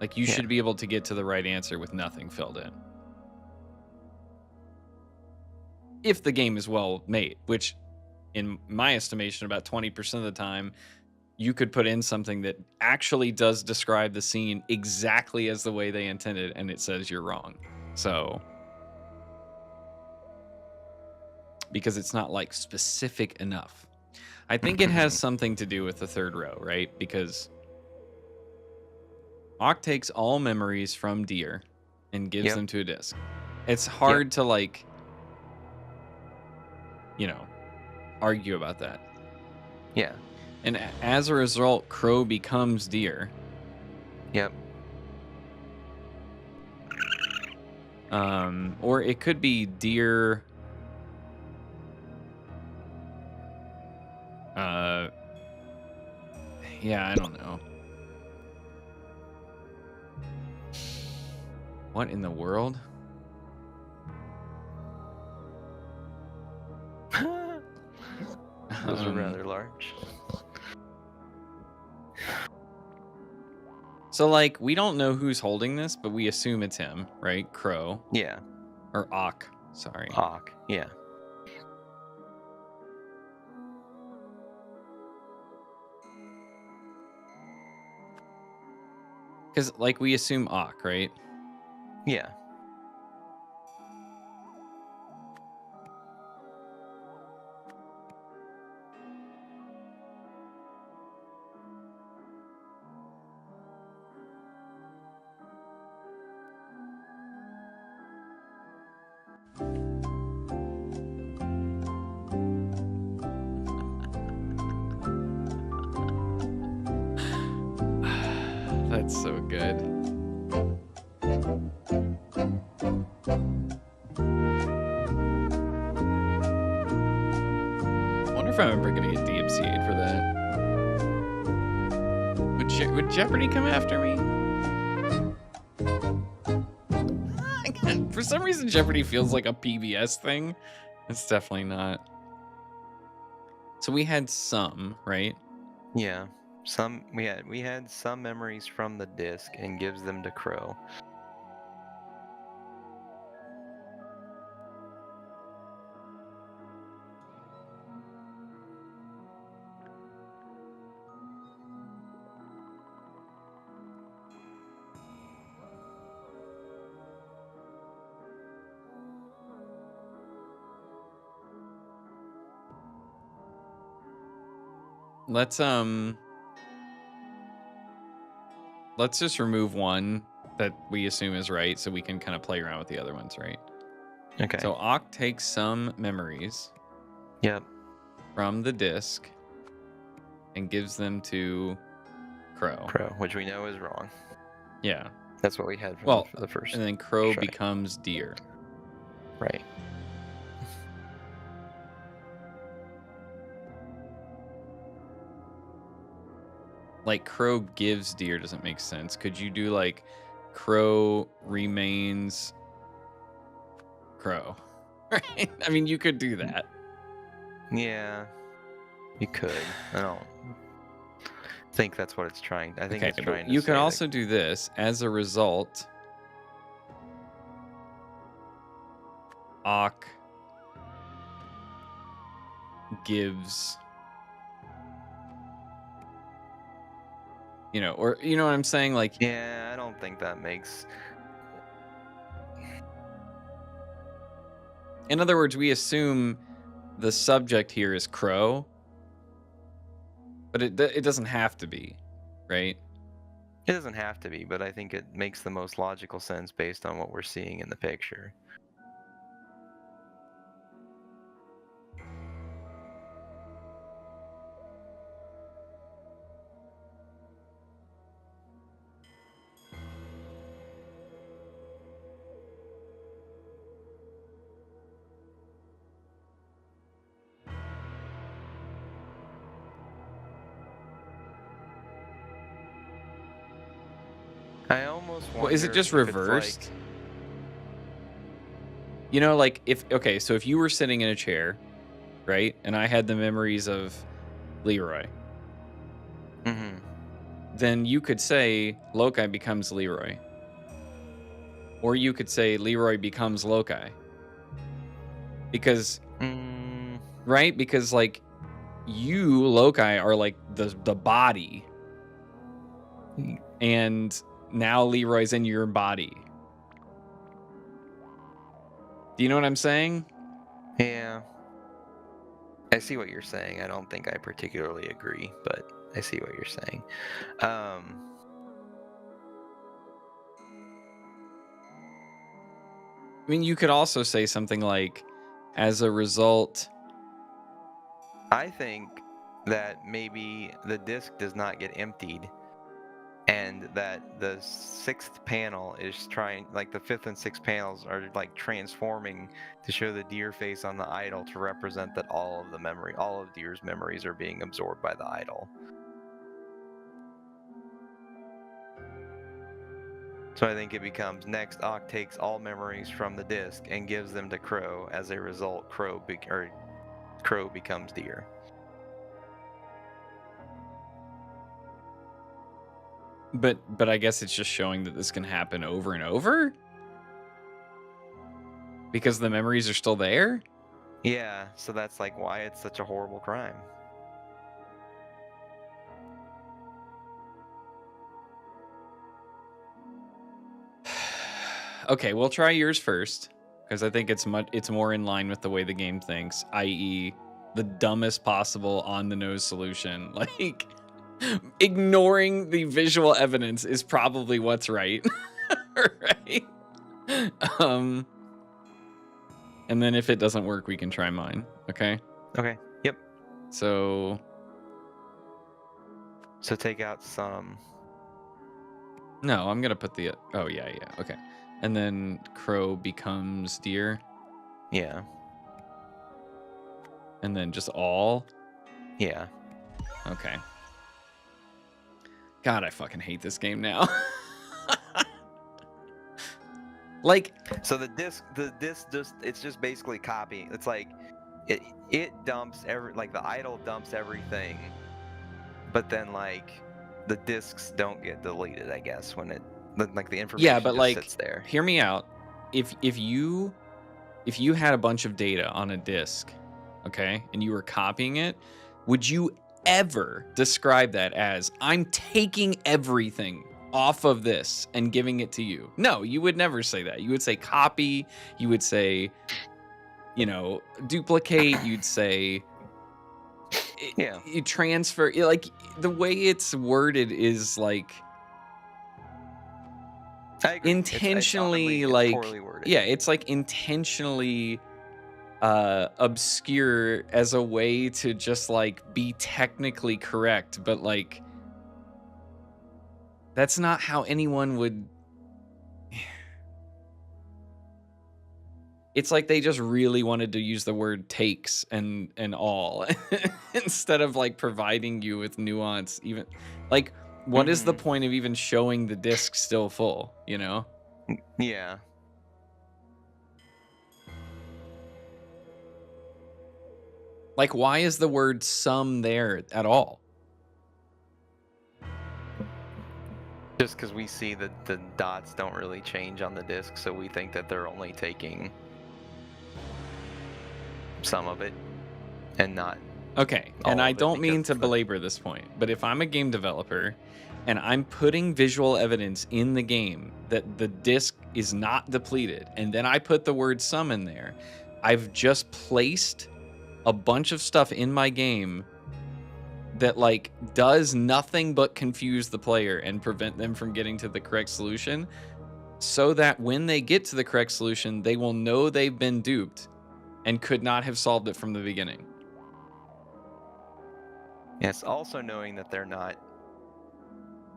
Like you should be able to get to the right answer with nothing filled in. If the game is well made, which in my estimation, about 20% of the time, you could put in something that actually does describe the scene exactly as the way they intended, and it says you're wrong. So, because it's not like specific enough. I think it has something to do with the third row, right? Because Ock takes all memories from deer and gives Yep. them to a disc. It's hard to like, argue about that. Yeah. And as a result, Crow becomes deer. Yep. Or it could be deer. Yeah, I don't know. What in the world? Those are rather large. So, like, we don't know who's holding this, but we assume it's him, right? Crow. Yeah. Or Ock, sorry. Ock. Yeah. Because, like, we assume Ock, right? Yeah. That's so good. I wonder if I'm ever gonna get DMCA'd for that. Would Jeopardy come after me? For some reason, Jeopardy feels like a PBS thing. It's definitely not. So we had some, right? Yeah. We had some memories from the disc and gives them to Crow. Let's just remove one that we assume is right so we can kind of play around with the other ones, right? Okay. So Ock takes some memories Yep. from the disc and gives them to Crow. Crow, which we know is wrong. Yeah. That's what we had from the first. And then Crow try. becomes deer. Right. Like Crow gives deer doesn't make sense. Could you do like Crow remains Crow? Right? I mean, you could do that. Yeah. You could. I don't think that's what it's trying. I think Okay, it's but trying to you say can that- also do this. As a result, Ock gives, or you know what I'm saying? Like, Yeah, I don't think that makes. in other words, we assume the subject here is Crow, but it doesn't have to be, right? It doesn't have to be, but I think it makes the most logical sense based on what we're seeing in the picture. I almost wonder. Well, is it just if it's reversed? like- So if you were sitting in a chair, right, and I had the memories of Leroy, Mhm. then you could say Lokai becomes Leroy. Or you could say Leroy becomes Lokai. Because, Mm, right? Because, like, you, Lokai, are like the body. And now Leroy's in your body. Do you know what I'm saying? yeah. I see what you're saying. I don't think I particularly agree, but I see what you're saying. mean, you could also say something like, as a result. I think that maybe the disk does not get emptied, and that the sixth panel is trying, like the fifth and sixth panels are like transforming to show the deer face on the idol to represent that all of deer's memories are being absorbed by the idol. So I think it becomes next Ock takes all memories from the disk and gives them to Crow. As a result, Crow becomes deer. But I guess it's just showing that this can happen over and over? Because the memories are still there? Yeah, so that's like why it's such a horrible crime. Okay, we'll try yours first, because I think it's more in line with the way the game thinks, i.e., the dumbest possible on the nose solution. Like, ignoring the visual evidence is probably what's right. Right? And then if it doesn't work, we can try mine. Okay? Okay. Yep. So take out some. no, I'm gonna put the. Oh yeah. Okay. And then Crow becomes deer. Yeah. And then just all. Yeah. Okay. God, I fucking hate this game now. Like, so the disc just it's just basically copying. It's like it dumps the idol dumps everything, but then like the discs don't get deleted, I guess, when the information yeah, but just like, sits there. hear me out. If you had a bunch of data on a disk, okay, and you were copying it, would you ever describe that as, I'm taking everything off of this and giving it to you? No, you would never say that. You would say copy. You would say, duplicate. You'd say, Yeah. you transfer. Like, the way it's worded is like, I agree. intentionally, it's like, poorly worded. yeah, it's like intentionally obscure as a way to just like be technically correct, but like that's not how anyone would. It's like they just really wanted to use the word takes and all instead of like providing you with nuance. Even like, what is the point of even showing the disc still full, Yeah. Like, why is the word some there at all? Just because we see that the dots don't really change on the disc, so we think that they're only taking some of it and not. Okay, all and of I it, don't mean because to belabor this point, but if I'm a game developer and I'm putting visual evidence in the game that the disc is not depleted, and then I put the word some in there, I've just placed a bunch of stuff in my game that like does nothing but confuse the player and prevent them from getting to the correct solution, so that when they get to the correct solution, they will know they've been duped and could not have solved it from the beginning. Yes, also knowing that they're not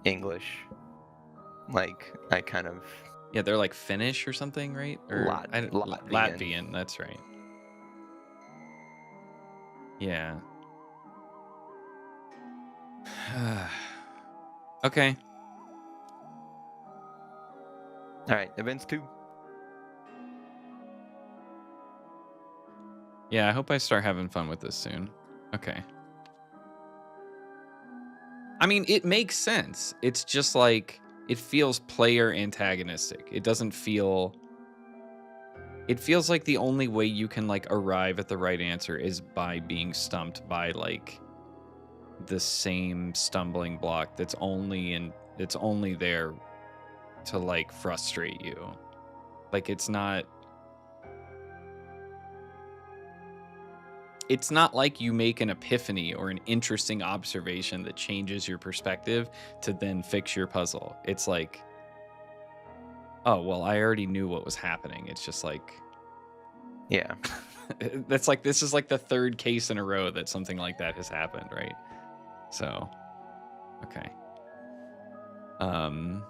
English. Like, I kind of. Yeah, they're like Finnish or something, right? Or Latvian. Latvian, that's right. Yeah. Okay. All right, events 2. Yeah, I hope I start having fun with this soon. Okay. I mean, it makes sense. It's just like, it feels player antagonistic. It doesn't feel... It feels like the only way you can like arrive at the right answer is by being stumped by like the same stumbling block that's only there to like frustrate you. Like, it's not like you make an epiphany or an interesting observation that changes your perspective to then fix your puzzle. It's like Oh, well, I already knew what was happening. It's just like Yeah. that's like this is like the third case in a row that something like that has happened, right? So, okay. Um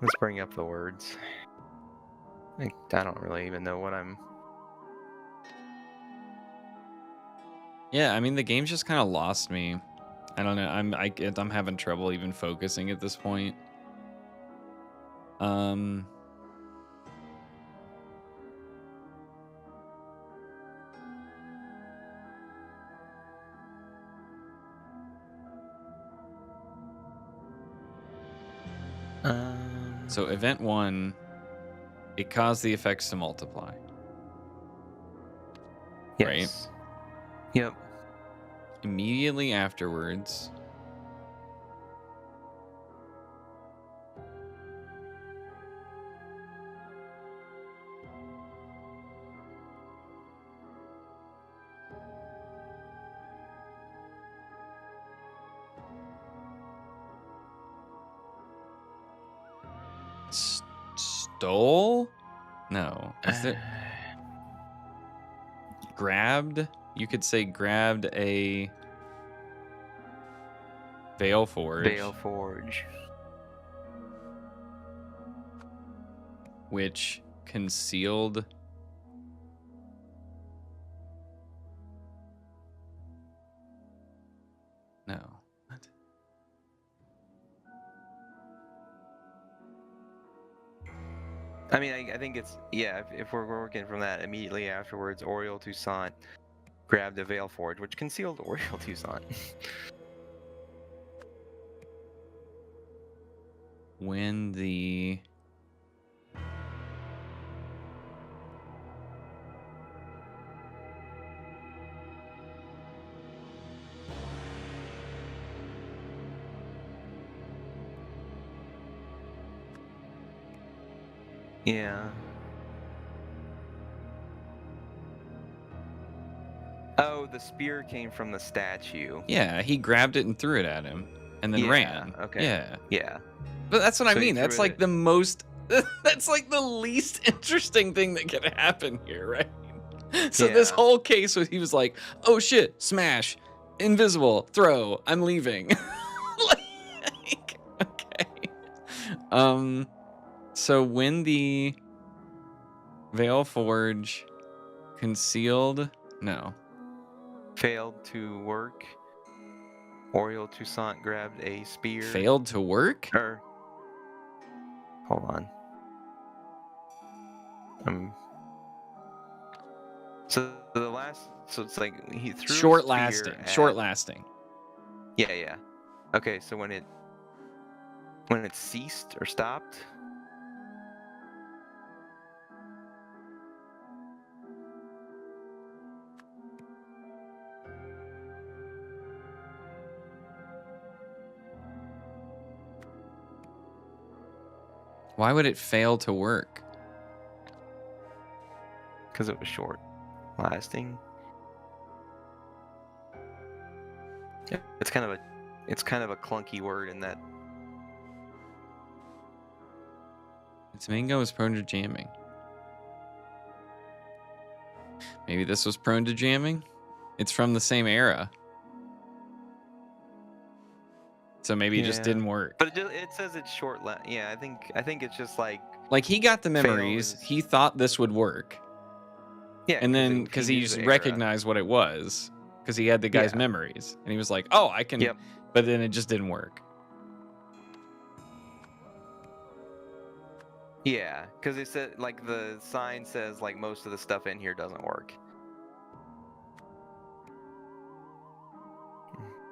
Let's bring up the words. I don't really even know what I'm. Yeah, I mean the game's just kind of lost me. I don't know. I'm having trouble even focusing at this point. Um so event 1, it caused the effects to multiply. Right? Yes. Yep. Immediately afterwards, stole? No. Is there grabbed? You could say grabbed a Veil Forge, Veil Forge. which concealed. No. What? I mean, I think it's if we're working from that immediately afterwards, Oriole Toussaint grabbed a Veil Forge, which concealed Oriole Toussaint. When the Yeah. Oh, the spear came from the statue. Yeah, he grabbed it and threw it at him and then Yeah, ran. okay. Yeah. Yeah. But that's what I So he mean. threw That's it like at- the most that's like the least interesting thing that could happen here, right? So this Yeah. whole case was he was like, "Oh shit, smash, invisible, throw, I'm leaving." Like, okay. So when the Veil Forge concealed, no. Failed to work. Oriole Toussaint grabbed a spear. Failed to work? Or hold on. So the last, so it's like he threw Short a spear lasting. at- Short lasting. Yeah. Okay, so when it ceased or stopped. Why would it fail to work? Because it was short lasting. Yeah, it's kind of a clunky word in that. Its mango is prone to jamming. Maybe this was prone to jamming? It's from the same era. So maybe it just Yeah. didn't work. But it says it's short. Yeah, I think it's just like. Like he got the Fail memories, is- he thought this would work. Yeah. And then because he knew just the era. recognized what it was, because he had the guy's Yeah. memories. And he was like, oh, I can. Yep. But then it just didn't work. Yeah, because it said like the sign says like most of the stuff in here doesn't work.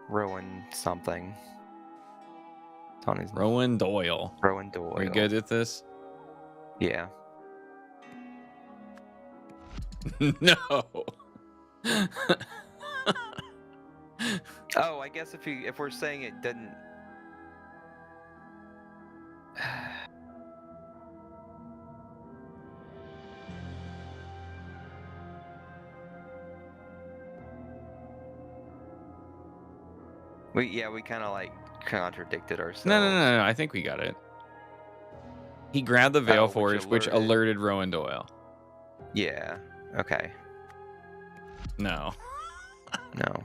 Rowan something. It's on his Rowan Doyle. Rowan Doyle. Are you good at this? Yeah. No. Oh, I guess if we're saying it didn't. We kind of like contradicted No, ourselves. no. I think we got it. He grabbed the Veil Oh, Forge, which alerted Rowan Doyle. Yeah. Okay. No. No.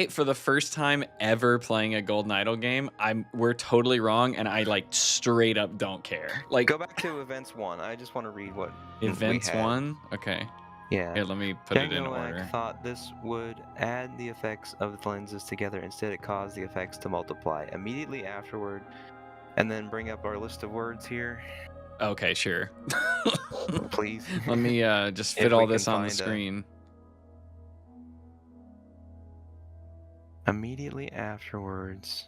For the first time ever playing a Golden Idol game, we're totally wrong, and I like straight up don't care. Like, Go back to events 1. I just want to read what events we had. 1. Okay. Yeah. Here, let me put it in Noack order. thought this would add the effects of the lenses together. Instead, it caused the effects to multiply immediately afterward. And then bring up our list of words here. Okay, sure. Please. Let me just fit all this on the screen. Immediately afterwards.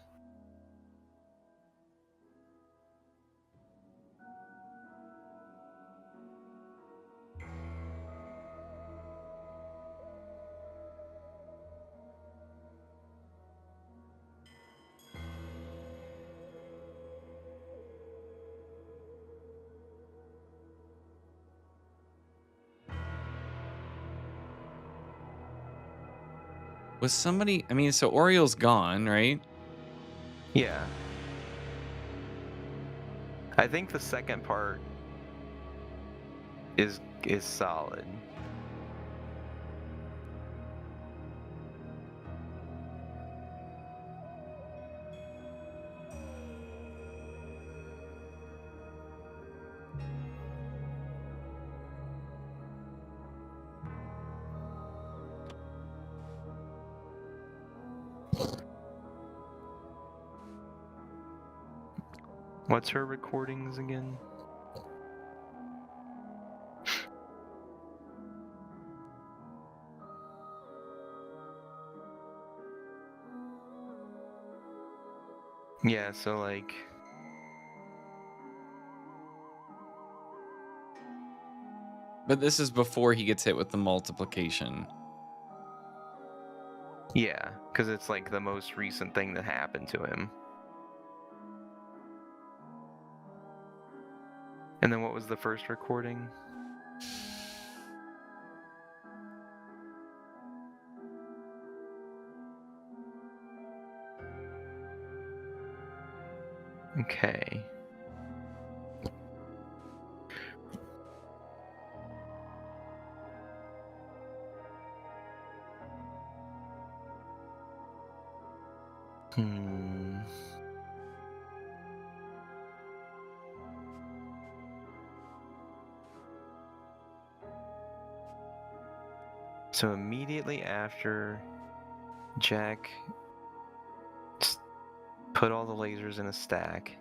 Was somebody, I mean, so Oriel's gone, right? Yeah. I think the second part is solid. What's her recordings again? Yeah, so like... But this is before he gets hit with the multiplication. Yeah, because it's like the most recent thing that happened to him. And then what was the first recording? Okay. So immediately after Jack put all the lasers in a stack.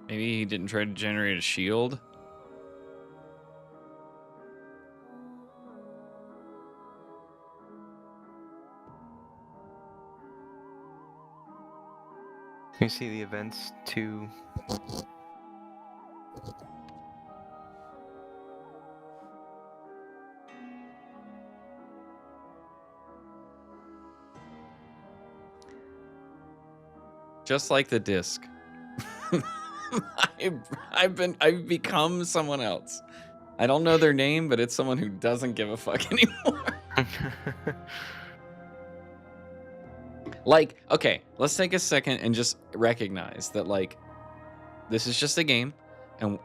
Maybe he didn't try to generate a shield. You see the events to... Just like the disc. I've become someone else. I don't know their name, but it's someone who doesn't give a fuck anymore. Like, okay, let's take a second and just recognize that, like, this is just a game,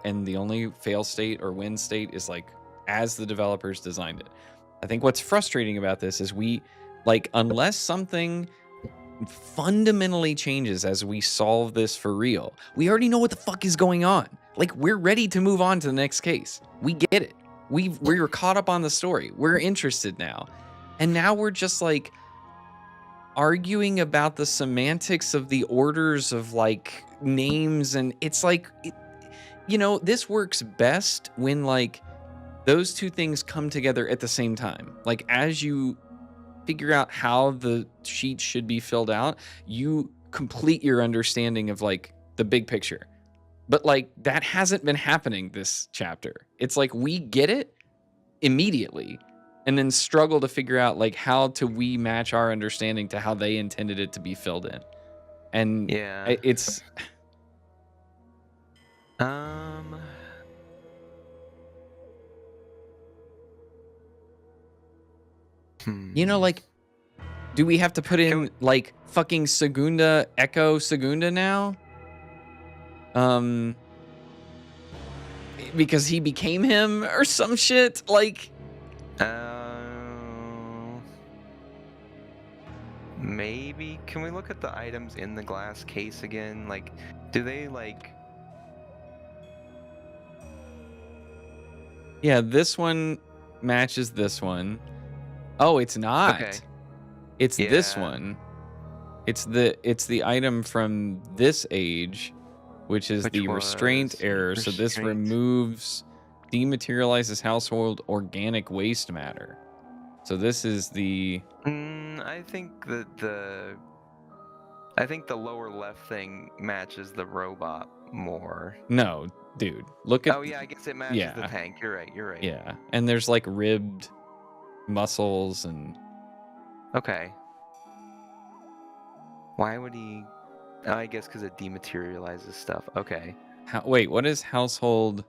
and the only fail state or win state is, like, as the developers designed it. I think what's frustrating about this is unless something fundamentally changes as we solve this for real, we already know what the fuck is going on. Like, we're ready to move on to the next case. We get it. We're caught up on the story. We're interested now. And now we're just, like, arguing about the semantics of the orders of, like, names, and it's like, this works best when, like, those two things come together at the same time. Like, as you figure out how the sheet should be filled out, you complete your understanding of, like, the big picture. But, like, that hasn't been happening this chapter. It's like we get it immediately, and then struggle to figure out like how to we match our understanding to how they intended it to be filled in. And Yeah. it's Um. Hmm. like, do we have to put Can we, in like fucking Segunda Echo Segunda now? Because he became him or some shit. Like, uh, maybe can we look at the items in the glass case again? Like, do they like? yeah, this one matches this one. Oh, it's not. Okay. It's this Yeah. one. It's the item from this age, which is Which the restraint was error. So this restraint. dematerializes household organic waste matter. So this is the I think the lower left thing matches the robot more. no, dude. Look at Oh yeah, I guess it matches the yeah, tank. You're right. You're right. yeah, and there's like ribbed muscles and Okay. Why would he? Oh, I guess because it dematerializes stuff. Okay. wait, what is household?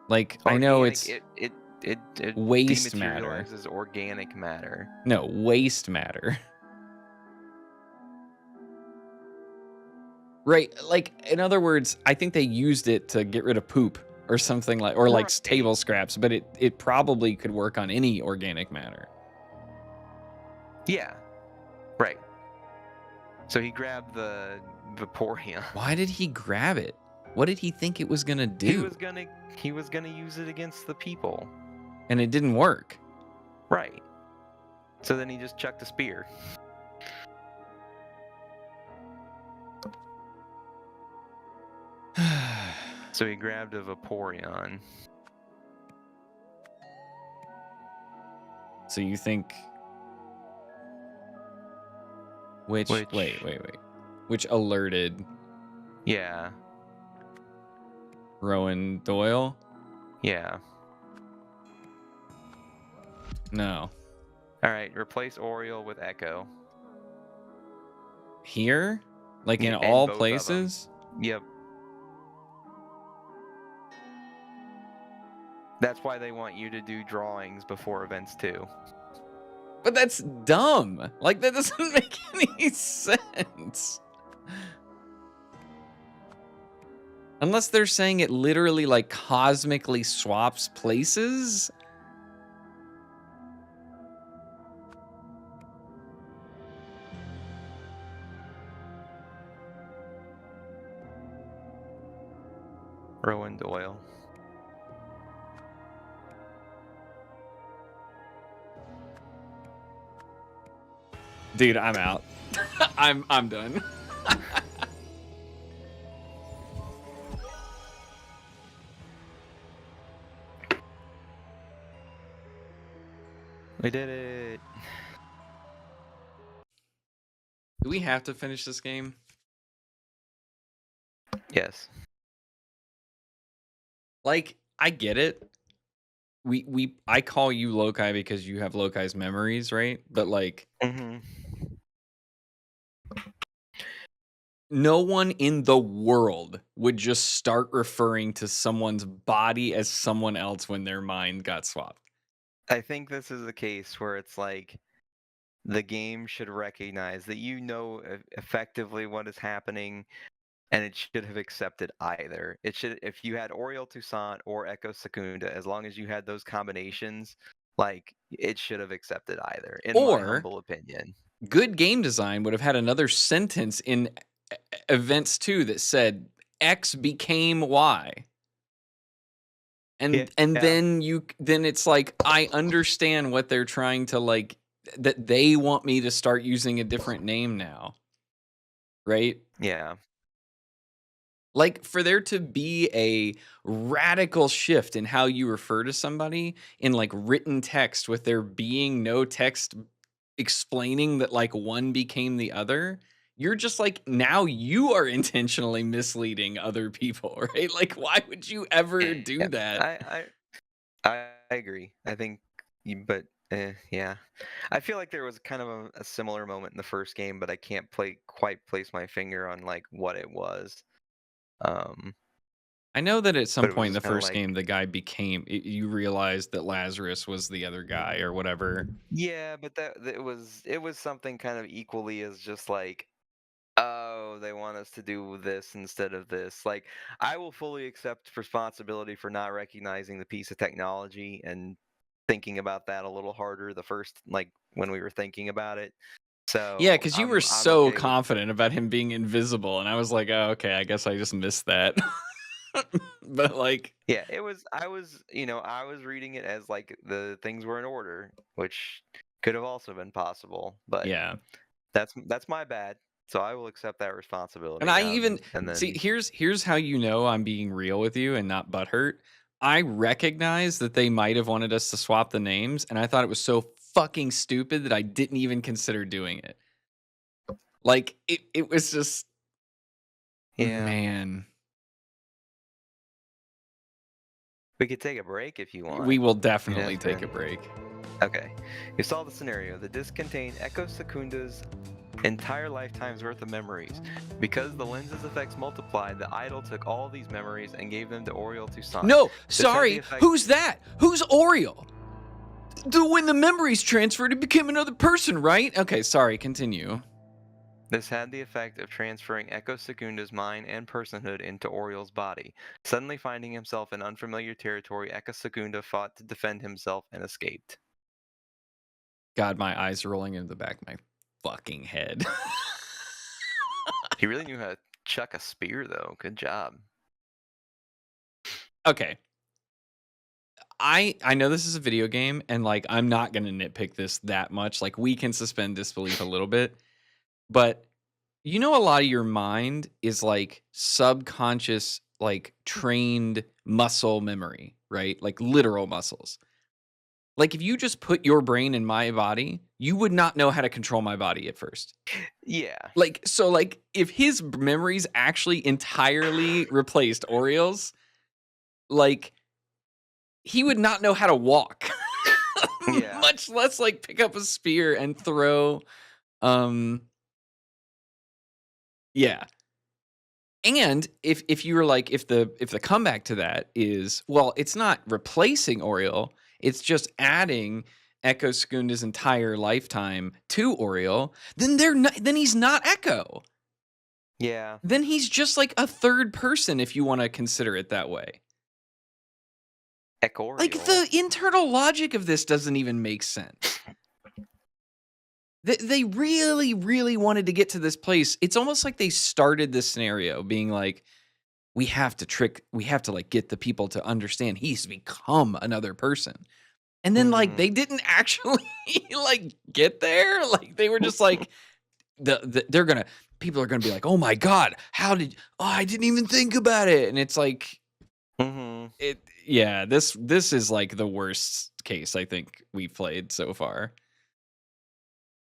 Like I know Organic. it's It waste matter. dematerializes organic matter. No, waste matter. Right, like in other words, I think they used it to get rid of poop or something like, or like Right. table scraps, but it probably could work on any organic matter. Yeah. Right. So he grabbed the Vaporeon. Why did he grab it? What did he think it was gonna do? He was gonna use it against the people. And it didn't work. Right. So then he just chucked a spear. So he grabbed a Vaporeon. So you think which wait. Which alerted Yeah. Rowan Doyle? Yeah. No. Alright, replace Oriole with Echo. Here? Like in Yeah, and all both of 'em. places? Yep. That's why they want you to do drawings before events too. But that's dumb. Like that doesn't make any sense. Unless they're saying it literally like cosmically swaps places. Rowan Doyle. Dude, I'm out. I'm done. We did it. Do we have to finish this game? Yes. Like, I get it. I call you Lokai because you have Lokai's memories, right? But like no one in the world would just start referring to someone's body as someone else when their mind got swapped. I think this is a case where it's like the game should recognize that effectively what is happening, and it should have accepted either. It should, if you had Oriole Toussaint or Echo Secunda, as long as you had those combinations, like it should have accepted either, in my humble opinion. Good game design would have had another sentence in events 2 that said X became Y. And then it's like I understand what they're trying to like, that they want me to start using a different name now. Right? Yeah. Like for there to be a radical shift in how you refer to somebody in like written text with there being no text explaining that like one became the other, you're just like, now you are intentionally misleading other people, right? Like why would you ever do that? I agree. I think but yeah, I feel like there was kind of a similar moment in the first game, but I can't quite place my finger on like what it was. Um, I know that at some but it was point in the just kind of first like, game, the guy you realized that Lazarus was the other guy or whatever. yeah, but it was something kind of equally as just like, oh, they want us to do this instead of this. Like, I will fully accept responsibility for not recognizing the piece of technology and thinking about that a little harder the first, like, when we were thinking about it. Yeah, So because you were I'm so okay with. confident about him being invisible, and I was like, oh, okay, I guess I just missed that. But like, Yeah, it was. I was reading it as like the things were in order, which could have also been possible, but yeah. that's my bad. So I will accept that And responsibility. I even And see then here's how you know I'm being real with you and not butthurt. I recognize that they might have wanted us to swap the names, and I thought it was so fucking stupid that I didn't even consider doing it. Like it was just yeah, man. we could take a break if you We want. will It has definitely take a been break. okay. You saw the scenario. The disc contained Echo Secunda's entire lifetime's worth of memories. Because the lens's effects multiplied, the idol took all these memories and gave them to Oriole Toussaint. No, This had the sorry. effect. Who's that? Who's Oriole? When the memories transferred, it became another person, right? Okay, sorry. Continue. This had the effect of transferring Echo Secunda's mind and personhood into Oriole's body. Suddenly finding himself in unfamiliar territory, Echo Secunda fought to defend himself and escaped. God, my eyes are rolling into the back of my fucking head. He really knew how to chuck a spear, though. Good job. Okay. I know this is a video game, and like I'm not gonna nitpick this that much. Like we can suspend disbelief a little bit, but you know, a lot of your mind is like subconscious, like trained muscle memory, right? Like literal muscles. Like if you just put your brain in my body, you would not know how to control my body at first. Yeah. Like so, like if his memories actually entirely replaced Oriole's, like he would not know how to walk. Yeah. Much less like pick up a spear and throw. Um, yeah. And if you were like if the comeback to that is well, it's not replacing Oriole, it's just adding Echo Secunda's entire lifetime to Oriole, then then he's not Echo. Yeah. Then he's just like a third person if you want to consider it that way. Like Echoriole. the internal logic of this doesn't even make sense. They really, really wanted to get to this place. It's almost like they started this scenario being like, we have to like get the people to understand he's become another person. And then like Mhm. they didn't actually like get there. Like they were just like people are gonna be like, oh my God, I didn't even think about it. And it's like Mhm. this is like the worst case I think we've played so far.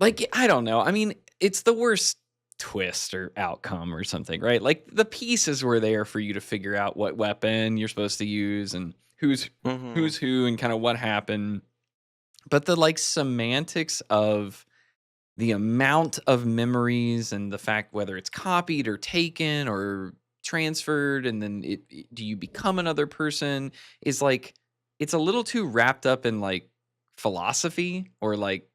Like, I don't know. I mean, it's the worst twist or outcome or something, right? Like the pieces were there for you to figure out what weapon you're supposed to use and Mhm. who's who and kind of what happened. But the like semantics of the amount of memories and the fact whether it's copied or taken or transferred and then do you become another person is like it's a little too wrapped up in like philosophy or like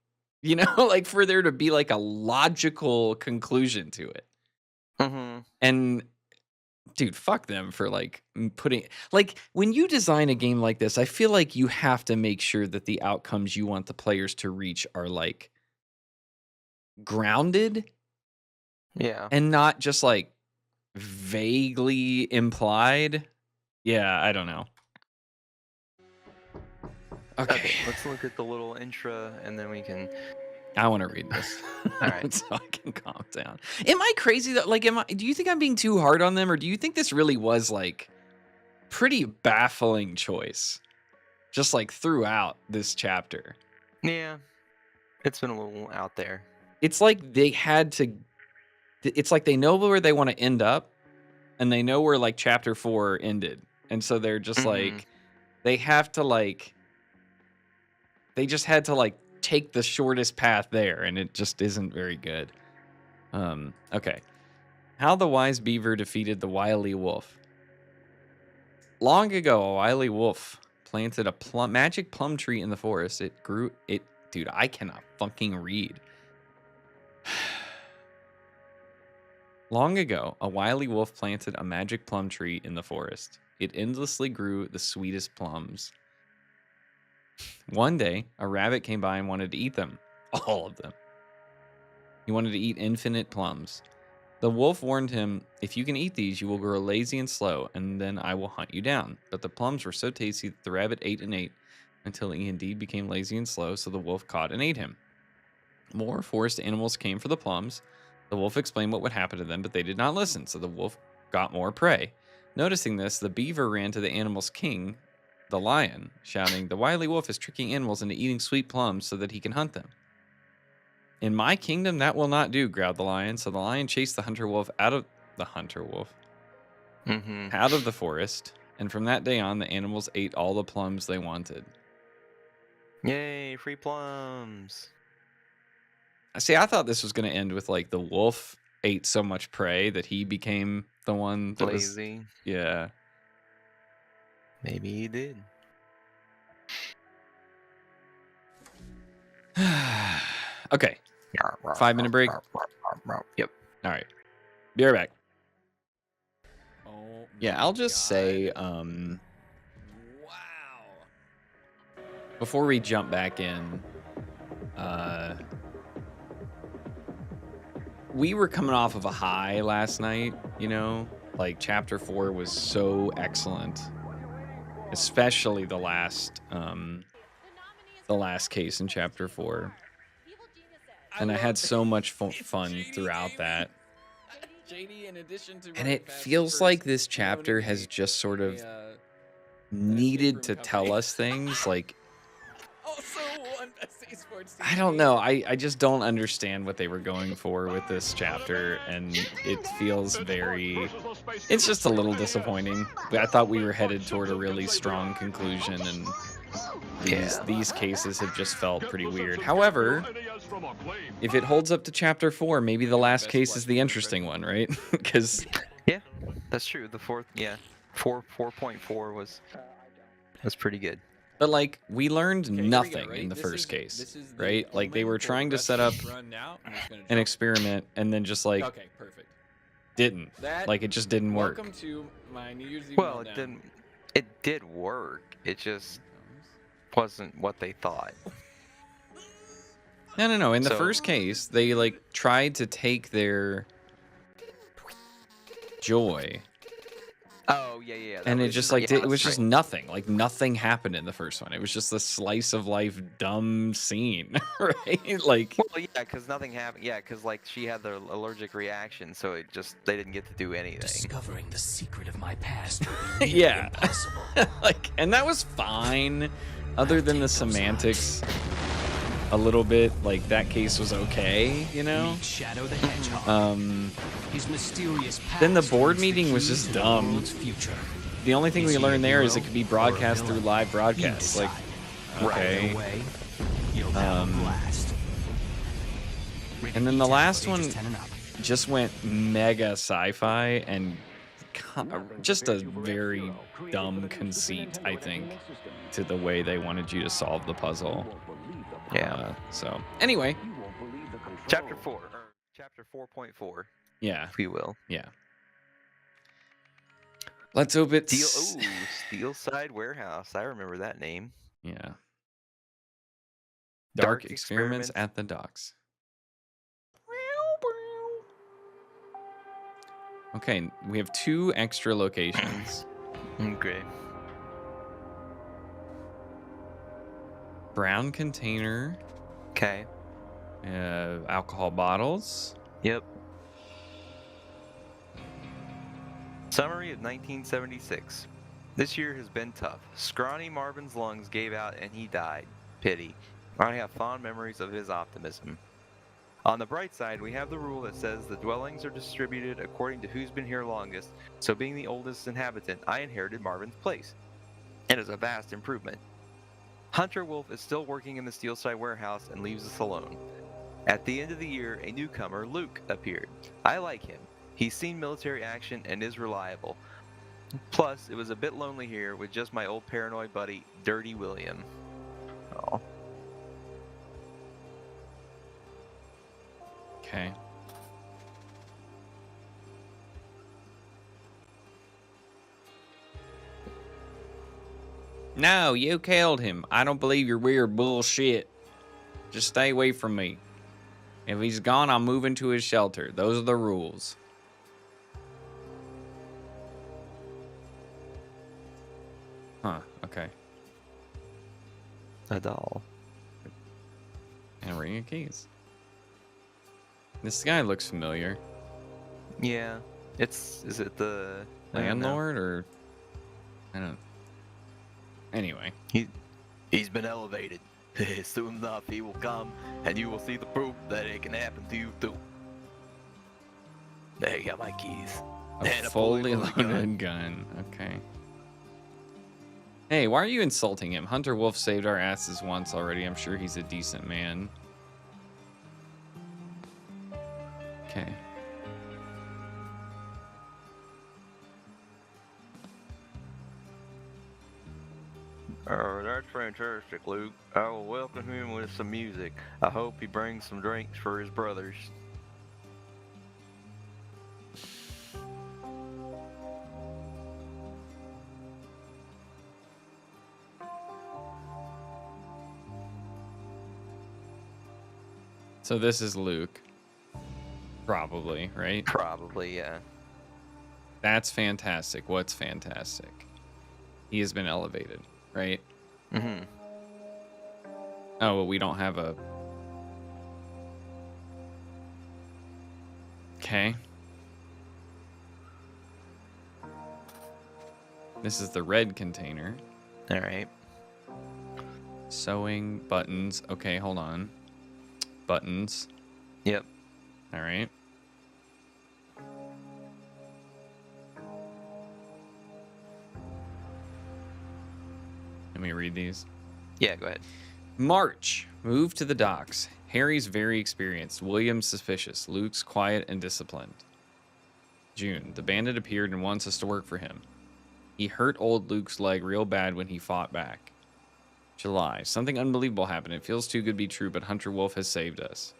like for there to be like a logical conclusion to it. Mhm. And dude, fuck them for like putting like when you design a game like this, I feel like you have to make sure that the outcomes you want the players to reach are like grounded Yeah. and not just like vaguely implied. Yeah, I don't know. Okay. Okay, let's look at the little intro and then we can. I want to read this All right. so I can calm down. Am I crazy that like do you think I'm being too hard on them or do you think this really was like pretty baffling choice just like throughout this chapter? Yeah, it's been a little out there. It's like they had to it's like they know where they want to end up and they know where like chapter 4 ended. And so they're just Mhm. like they have to like they just had to like take the shortest path there, and it just isn't very good. Okay. How the wise beaver defeated the wily wolf. Long ago, a wily wolf planted a magic plum tree in the forest. Dude, I cannot fucking read. Long ago, a wily wolf planted a magic plum tree in the forest. It endlessly grew the sweetest plums. One day, a rabbit came by and wanted to eat them. All of them. He wanted to eat infinite plums. The wolf warned him, "If you can eat these, you will grow lazy and slow, and then I will hunt you down." But the plums were so tasty that the rabbit ate and ate until he indeed became lazy and slow, so the wolf caught and ate him. More forest animals came for the plums. The wolf explained what would happen to them, but they did not listen, so the wolf got more prey. Noticing this, the beaver ran to the animal's king, the lion, shouting, "The wily wolf is tricking animals into eating sweet plums so that he can hunt them." "In my kingdom, that will not do," growled the lion. So the lion chased the hunter wolf out of the forest, and from that day on, the animals ate all the plums they wanted. Yay, free plums. See, I thought this was going to end with like the wolf ate so much prey that he became the one that Lazy. was. Yeah. Maybe he did. Okay. 5-minute break. Yep. All right. Be right back. Oh, yeah, I'll just say, wow. Before we jump back in, we were coming off of a high last night, you know? Like, Chapter 4 was so excellent. Especially the last case in Chapter 4. And I had so much fun throughout that. And it feels like this chapter has just sort of needed to tell us things. Like, I don't know. I just don't understand what they were going for with this chapter. And it feels it's just a little disappointing. I thought we were headed toward a really strong conclusion, and these cases have just felt pretty weird. However, if it holds up to Chapter 4, maybe the last case is the interesting one, right? Because yeah, that's true. The fourth, 4.4 was pretty good. But like, we learned nothing in the first case, right? Like, they were trying to set up an experiment, and then just like didn't. Like, it just didn't work. Well, it didn't. It did work. It just wasn't what they thought. No. In the first case, they like tried to take their joy. Oh yeah. And it just like it was just nothing. Like, nothing happened in the first one. It was just a slice of life dumb scene, right? Like, well, yeah, because nothing happened. Yeah, because like she had the allergic reaction, so they didn't get to do anything. Discovering the secret of my past. Yeah. Like, and that was fine, other than the semantics. A little bit, like, that case was okay, you know? Shadow the Hedgehog. His mysterious past then the board meeting was just dumb. Future. The only thing we learned there is it could be broadcast through live broadcasts. Like, okay. And then the last one just went mega sci-fi and just a very dumb conceit, I think, to the way they wanted you to solve the puzzle. Yeah. So anyway, Chapter 4, or Chapter 4.4. Yeah. If you will. Yeah. Let's hope it's Steelside Warehouse. I remember that name. Yeah. Dark experiments at the docks. Okay, we have 2 extra locations. Okay. Brown container. Okay. Alcohol bottles. Yep. Summary of 1976. This year has been tough. Scrawny Marvin's lungs gave out and he died. Pity. I have fond memories of his optimism. On the bright side, we have the rule that says the dwellings are distributed according to who's been here longest, so being the oldest inhabitant, I inherited Marvin's place. It is a vast improvement. Hunter Wolf is still working in the Steelside warehouse and leaves us alone. At the end of the year, a newcomer, Luke, appeared. I like him. He's seen military action and is reliable. Plus, it was a bit lonely here with just my old paranoid buddy, Dirty William. Oh. Okay. No, you killed him. I don't believe your weird bullshit. Just stay away from me. If he's gone, I'll move into his shelter. Those are the rules. Huh, okay. A doll. And a ring of keys. This guy looks familiar. Yeah. Is it the Landlord or... I don't... Anyway. He's been elevated. Soon enough he will come, and you will see the proof that it can happen to you too. There you got my keys. A fully loaded gun. Okay. Hey, why are you insulting him? Hunter Wolf saved our asses once already. I'm sure he's a decent man. Okay. Oh, that's fantastic, Luke. I will welcome him with some music. I hope he brings some drinks for his brothers. So this is Luke. Probably, right? Probably, yeah. That's fantastic. What's fantastic? He has been elevated, right? Mm-hmm. Oh, well, we don't have a... Okay. This is the red container. All right. Sewing, buttons. Okay, hold on. Buttons. Yep. All right. Let me read these. Yeah, go ahead. March. Move to the docks. Harry's very experienced. William's suspicious. Luke's quiet and disciplined. June. The bandit appeared and wants us to work for him. He hurt old Luke's leg real bad when he fought back. July. Something unbelievable happened. It feels too good to be true, but Hunter Wolf has saved us.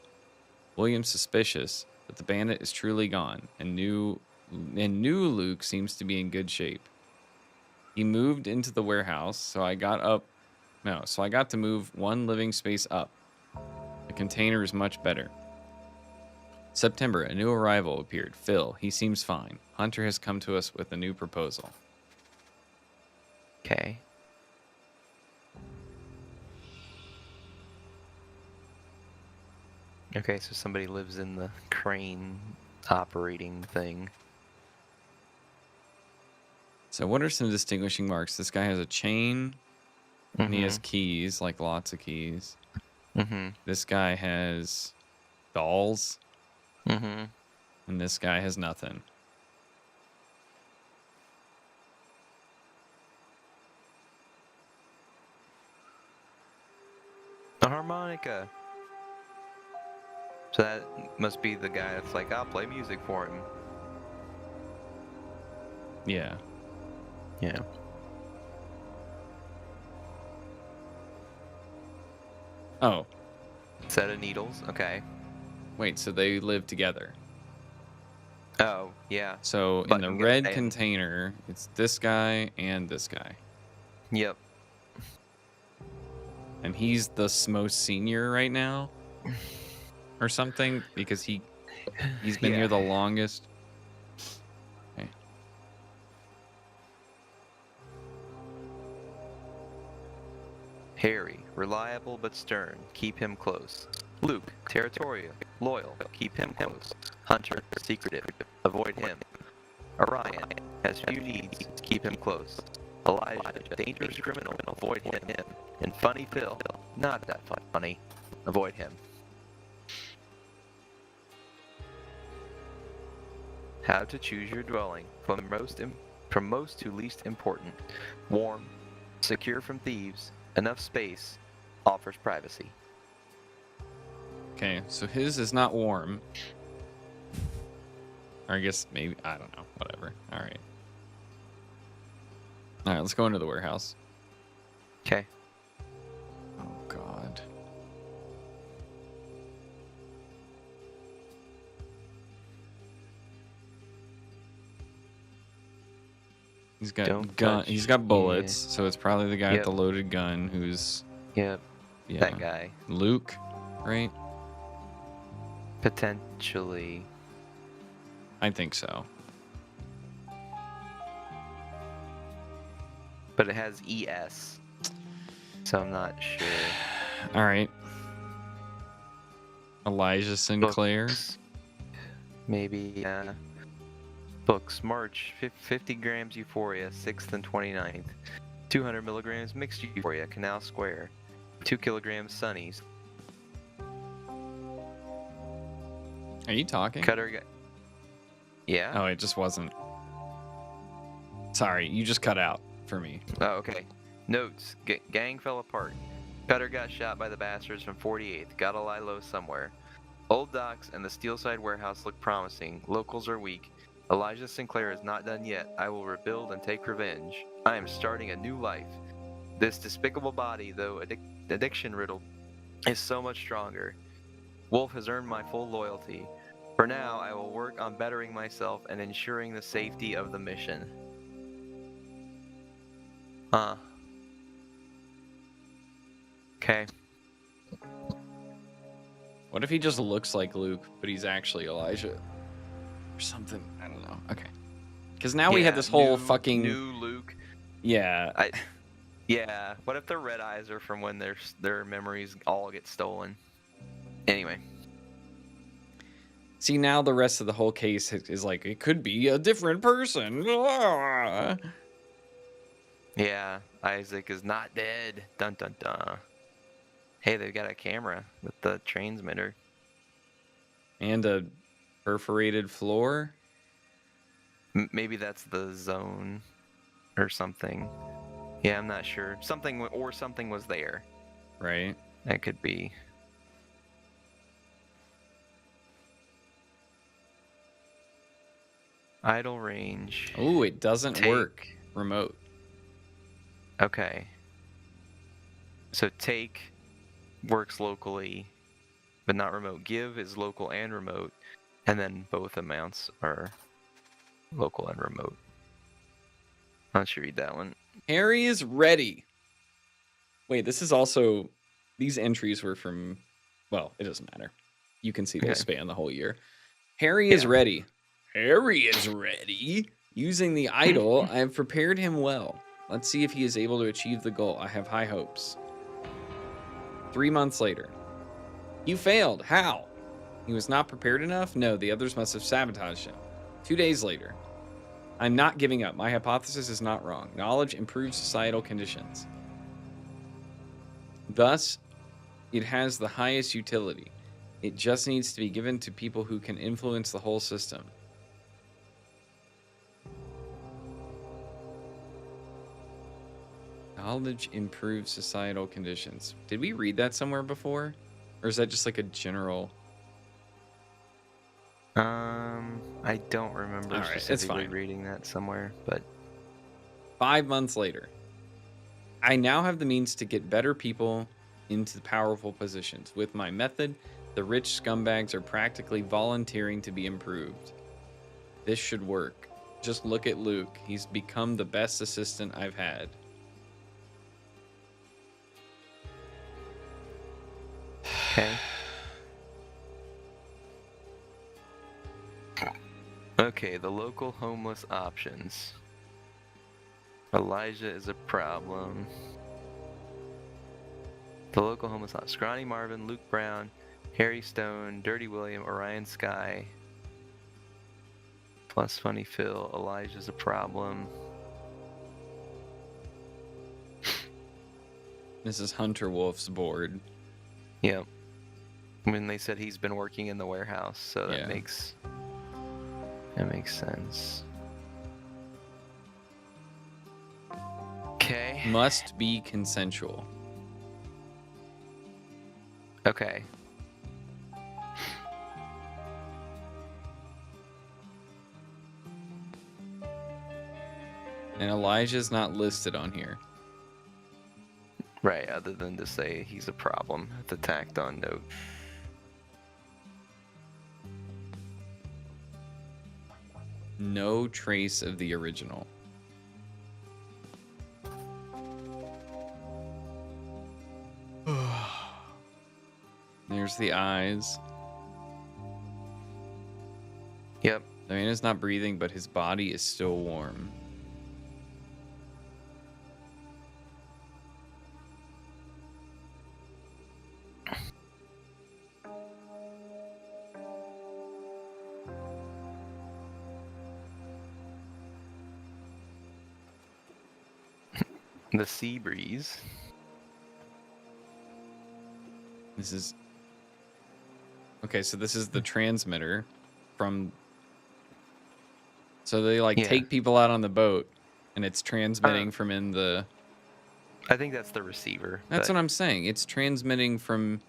William's suspicious, but the bandit is truly gone, and new Luke seems to be in good shape. He moved into the warehouse, so I got to move one living space up. The container is much better. September, a new arrival appeared. Phil, he seems fine. Hunter has come to us with a new proposal. Okay. Okay, so somebody lives in the crane operating thing. So what are some distinguishing marks? This guy has a chain, and he has keys, like lots of keys. Mm-hmm. This guy has dolls, Mm-hmm. and this guy has nothing. A harmonica. So that must be the guy that's like, I'll play music for him. Yeah. Yeah. Oh, Set of needles. Okay. wait, so they live together. Oh, yeah. So But in the you get red paid. container, it's this guy and this guy. Yep. And he's the most senior right now or something because he's been Yeah. here the longest. Okay. Harry, reliable but stern. Keep him close. Luke, territorial, loyal. Keep him close. Hunter, secretive. Avoid him. Orion, has few needs. Keep him close. Elijah, dangerous criminal. Avoid him. And Funny Phil, not that funny. Avoid him. How to choose your dwelling from most to least important. Warm, secure from thieves, Enough space offers privacy. Okay, so his is not warm. Or I guess maybe, I don't know. Whatever. All right. All right, let's go into the warehouse. Okay. Oh, God. He's got Don't gun. touch- He's got bullets, yeah. so it's probably the guy Yep. with the loaded gun who's Yep. yeah, That guy. Luke, right? Potentially. I think so. But it has ES. So I'm not sure. All right. Elijah Sinclair. Books. Maybe, Books, March, 50 grams Euphoria, 6th and 29th. 200 milligrams mixed Euphoria, Canal Square. 2 kilograms Sunnies. Are you talking? Cutter. Yeah? Oh, it just wasn't. Sorry, you just cut out for me. Oh, okay. Notes. Gang fell apart. Cutter got shot by the bastards from 48th. Gotta lie low somewhere. Old docks and the Steelside warehouse look promising. Locals are weak. Elijah Sinclair is not done yet. I will rebuild and take revenge. I am starting a new life. This despicable body, though addiction riddled, is so much stronger. Wolf has earned my full loyalty. For now, I will work on bettering myself and ensuring the safety of the mission. Huh. Okay. What if he just looks like Luke, but he's actually Elijah? Or something. I don't know. Okay. Because now we have this whole fucking... New Luke. Yeah. Yeah. What if their red eyes are from when their memories all get stolen? Anyway. See, now the rest of the whole case is like, it could be a different person. Ah. Yeah. Isaac is not dead. Dun dun dun. Hey, they've got a camera with the transmitter. And a perforated floor? Maybe that's the zone or something. Yeah, I'm not sure. Something was there. Right. That could be. Idle range. Oh, it doesn't Take. work remote. Okay. So take works locally, but not remote. Give is local and remote, and then both amounts are local and remote. Why don't you read that one? Harry is ready. Wait, this is also... These entries were from... Well, it doesn't matter. You can see they Okay. span the whole year. Harry is ready. Harry is ready. Using the idol, I have prepared him well. Let's see if he is able to achieve the goal. I have high hopes. 3 months later. You failed. How? He was not prepared enough? No, the others must have sabotaged him. 2 days later. I'm not giving up. My hypothesis is not wrong. Knowledge improves societal conditions. Thus, it has the highest utility. It just needs to be given to people who can influence the whole system. Knowledge improves societal conditions. Did we read that somewhere before? Or is that just like a general... I don't remember All right, it's specifically fine. reading that somewhere, but 5 months later. I now have the means to get better people into powerful positions. With my method, the rich scumbags are practically volunteering to be improved. This should work. Just look at Luke. He's become the best assistant I've had. okay. Okay, the local homeless options. Elijah is a problem. The local homeless options. Scrawny Marvin, Luke Brown, Harry Stone, Dirty William, Orion Sky. Plus Funny Phil. Elijah's a problem. This is Hunter Wolf's board. Yep. When they said he's been working in the warehouse, so that Yeah. makes sense. Okay. Must be consensual. Okay. And Elijah's not listed on here. Right, other than to say he's a problem at the tacked on note. No trace of the original. There's the eyes. Yep. Diana's not breathing, but his body is still warm. The sea breeze. This is... Okay, so this is the transmitter from... So they, like, Yeah. take people out on the boat, and it's transmitting from in the... I think that's the receiver. That's what I'm saying. It's transmitting from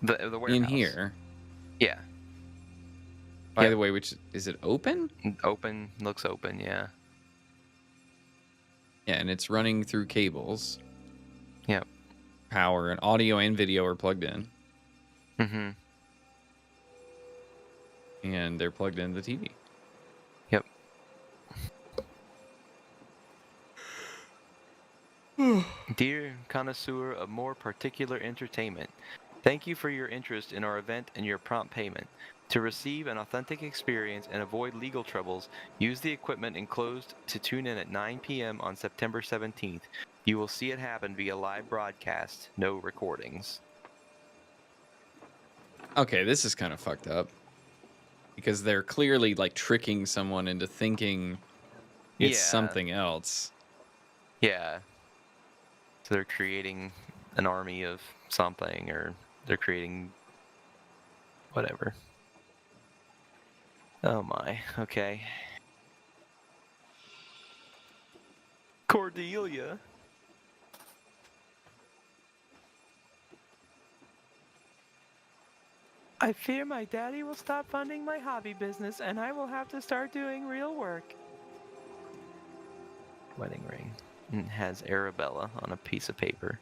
the warehouse. in here. Yeah. By the way, which... Is it open? Open. Looks open, yeah. Yeah, and it's running through cables. Yep. Power and audio and video are plugged in. Mm-hmm. And they're plugged into the TV. Yep. Dear connoisseur of more particular entertainment, thank you for your interest in our event and your prompt payment. To receive an authentic experience and avoid legal troubles, use the equipment enclosed to tune in at 9 p.m. on September 17th. You will see it happen via live broadcast, no recordings. Okay, this is kind of fucked up. Because they're clearly, like, tricking someone into thinking it's something else. Yeah. So they're creating an army of something, or they're creating whatever. Oh my, okay. Cordelia. I fear my daddy will stop funding my hobby business and I will have to start doing real work. Wedding ring. It has Arabella on a piece of paper.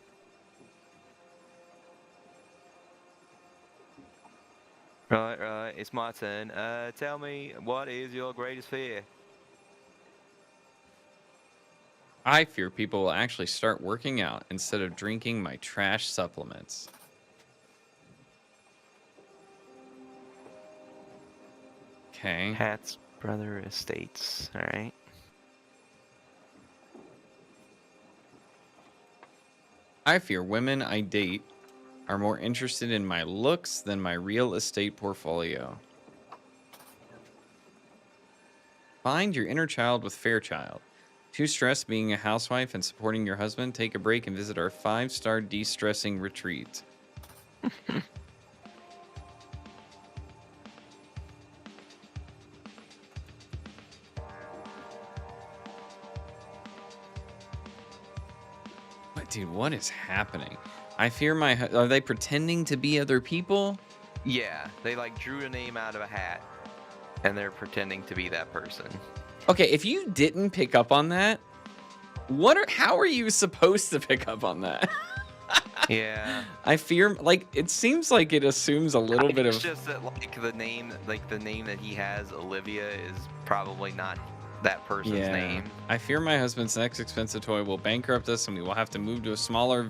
Right, it's my turn. Tell me, what is your greatest fear? I fear people will actually start working out instead of drinking my trash supplements. Okay. Hat's Brother Estates, alright. I fear women I date are more interested in my looks than my real estate portfolio. Find your inner child with Fairchild. Too stressed being a housewife and supporting your husband? Take a break and visit our 5-star de-stressing retreat. Dude, what is happening? I fear my... Are they pretending to be other people? Yeah, they like drew a name out of a hat, and they're pretending to be that person. Okay, if you didn't pick up on that, how are you supposed to pick up on that? Yeah. I fear, like, it seems like it assumes a little bit of... It's just that, like, the name that he has, Olivia, is probably not that person's name. I fear my husband's next expensive toy will bankrupt us and we will have to move to a smaller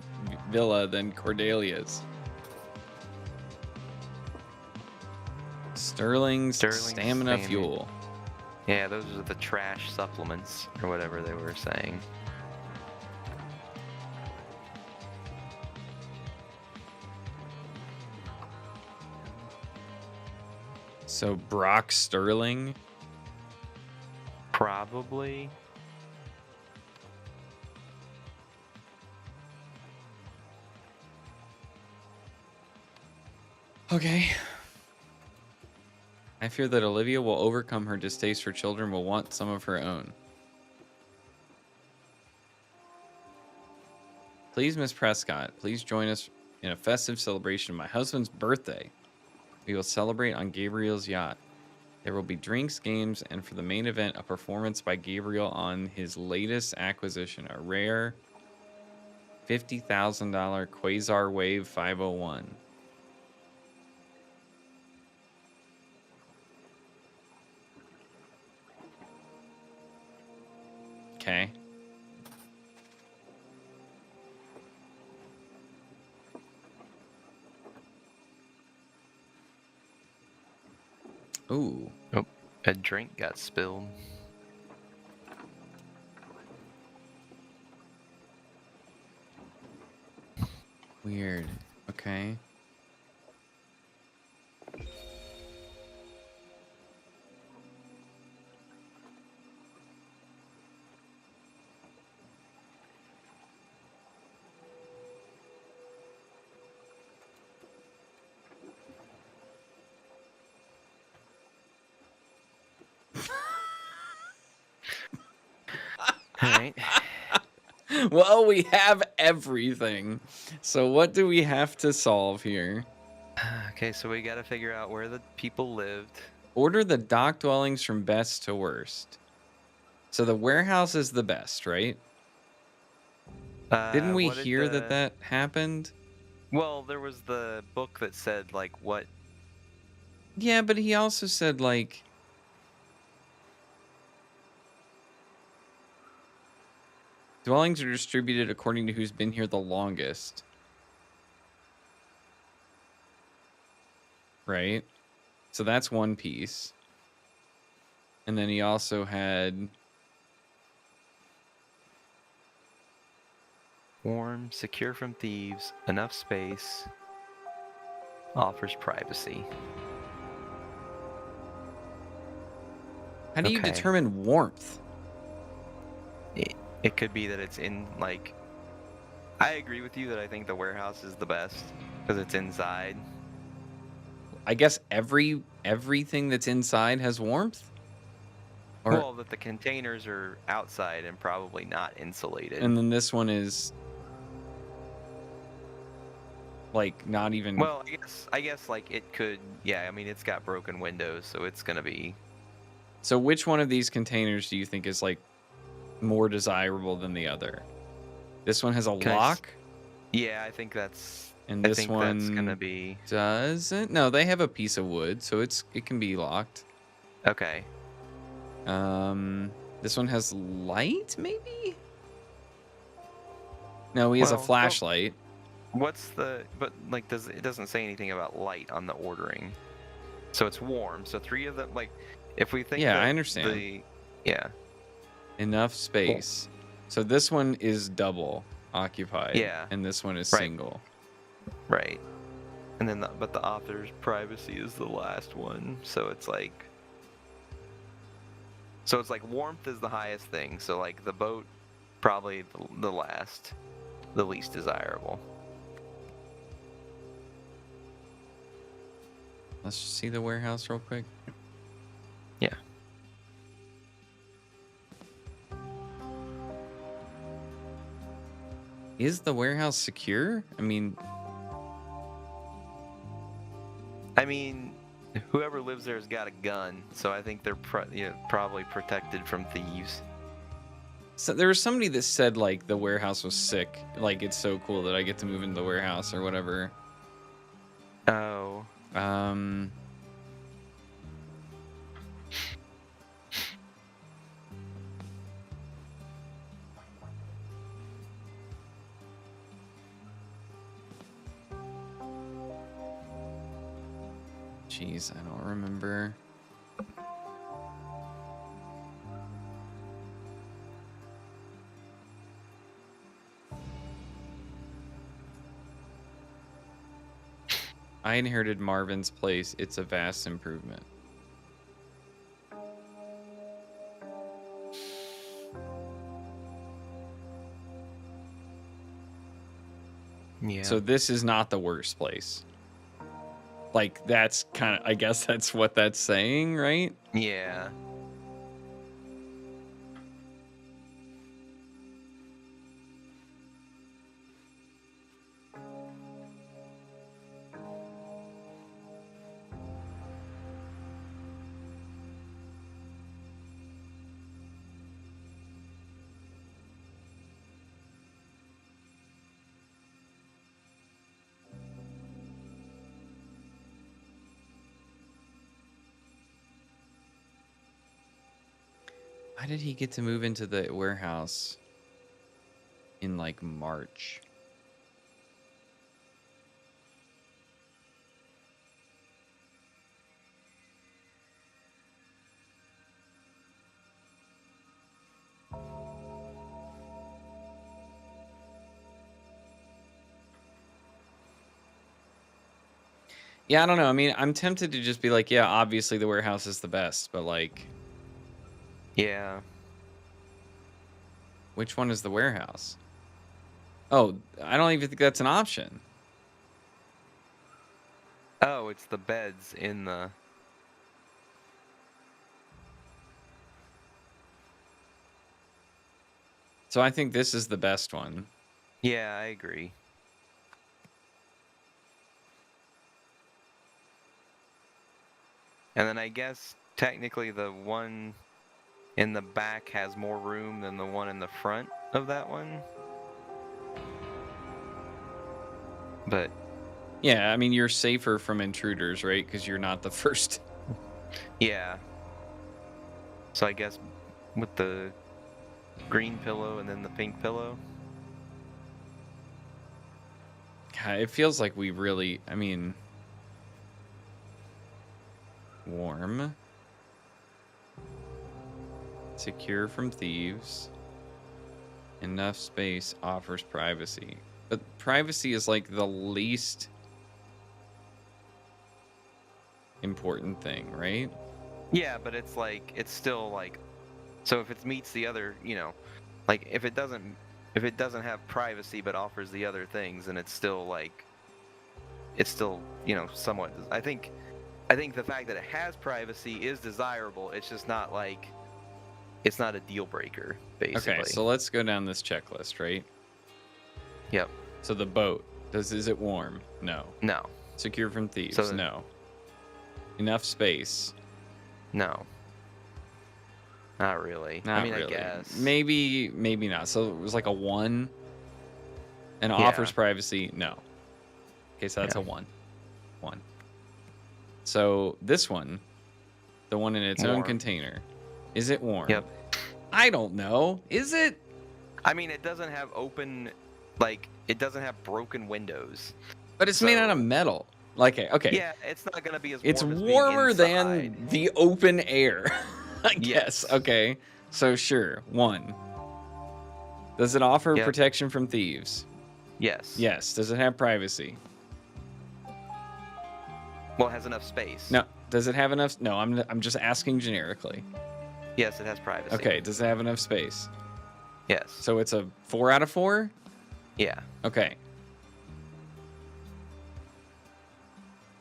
villa than Cordelia's. Sterling stamina fuel. Yeah, those are the trash supplements, or whatever they were saying. So Brock Sterling? Probably. Okay. I fear that Olivia will overcome her distaste for children, will want some of her own. Please, Miss Prescott, please join us in a festive celebration of my husband's birthday. We will celebrate on Gabriel's yacht. There will be drinks, games, and for the main event, a performance by Gabriel on his latest acquisition, a rare $50,000 Quasar Wave 501. Okay. Ooh. Oh, a drink got spilled. Weird. Okay. All right. Well, we have everything. So what do we have to solve here? Okay, so we got to figure out where the people lived. Order the dock dwellings from best to worst. So the warehouse is the best, right? Didn't we What did hear that happened? Well, there was the book that said like what. Yeah, but he also said like dwellings are distributed according to who's been here the longest. Right? So that's one piece. And then he also had Warm, secure from thieves, enough space, offers privacy. how do you Okay. determine warmth? It could be that it's in like. I agree with you that I think the warehouse is the best because it's inside. I guess everything that's inside has warmth? Or Well, that the containers are outside and probably not insulated. and then this one is like not even Well, I guess like it could. Yeah, I mean it's got broken windows, so it's gonna be. So which one of these containers do you think is like more desirable than the other? This one has a Can I s- lock Yeah, I think that's. and I this think one that's gonna be doesn't. No, they have a piece of wood, so it can be locked. okay. This one has light, maybe? No, he has a Well, flashlight. What's the? But like, it doesn't say anything about light on the ordering. So it's warm. So three of them. Like, if we think. Yeah, that I understand. Yeah. Enough space. So this one is double occupied. Yeah. And this one is Right. single. Right. And then, but the author's privacy is the last one. So it's like. So it's like warmth is the highest thing. So like the boat, probably the last, the least desirable. Let's just see the warehouse real quick. Yeah. Is the warehouse secure? I mean, whoever lives there has got a gun, so I think they're probably protected from thieves. so there was somebody that said like the warehouse was sick. Like it's so cool that I get to move into the warehouse or whatever. Oh. Jeez, I don't remember. I inherited Marvin's place. It's a vast improvement. Yeah. So this is not the worst place. Like that's kind of, I guess that's what that's saying, right? Yeah. Why did he get to move into the warehouse in like March? Yeah, I don't know. I mean, I'm tempted to just be like, yeah, obviously the warehouse is the best, but like, Yeah. which one is the warehouse? Oh, I don't even think that's an option. Oh, it's the beds in the. So I think this is the best one. Yeah, I agree. And then I guess technically the one in the back has more room than the one in the front of that one. But Yeah, I mean, you're safer from intruders, right? Because you're not the first. yeah. So I guess with the green pillow and then the pink pillow. God, it feels like we really, I mean, warm, secure from thieves, enough space, offers privacy. But privacy is like the least important thing, right? Yeah, but it's like it's still like, so if it meets the other, like if it doesn't have privacy but offers the other things, then it's still like it's still, somewhat. I think the fact that it has privacy is desirable. It's just not like it's not a deal breaker, basically. Okay, so let's go down this checklist, right? Yep. So the boat, is it warm? No. No. Secure from thieves? So No. Enough space? No. Not really. Not I mean, really. I guess. Maybe not. So it was like a 1. And offers privacy? No. Okay, so that's a 1. 1. So this one, the one in its own Warm. container, is it warm? Yep. I don't know. Is it? I mean, it doesn't have it doesn't have broken windows. But it's made out of So- metal. Like, okay. Yeah, it's not gonna be as warm It's as being warmer than inside. the open air. I guess. Yes. Okay. So sure. 1. Does it offer Yep. protection from thieves? Yes. Yes. Does it have privacy? Well, it has enough space. No. Does it have enough? No, I'm just asking generically. Yes, it has privacy. Okay. Does it have enough space? Yes. So it's a 4 out of 4? Yeah. Okay.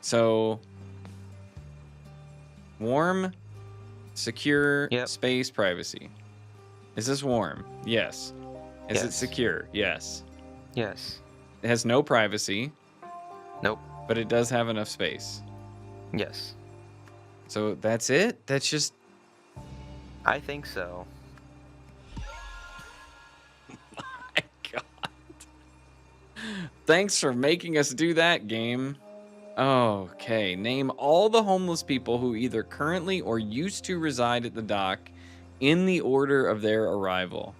So warm, secure, Yep. space, privacy. Is this warm? Yes. Is it Yes. secure? Yes. Yes. It has no privacy, Nope. but it does have enough space. Yes. So that's it? That's just I think so. my God. Thanks for making us do that, game. Okay, name all the homeless people who either currently or used to reside at the dock in the order of their arrival.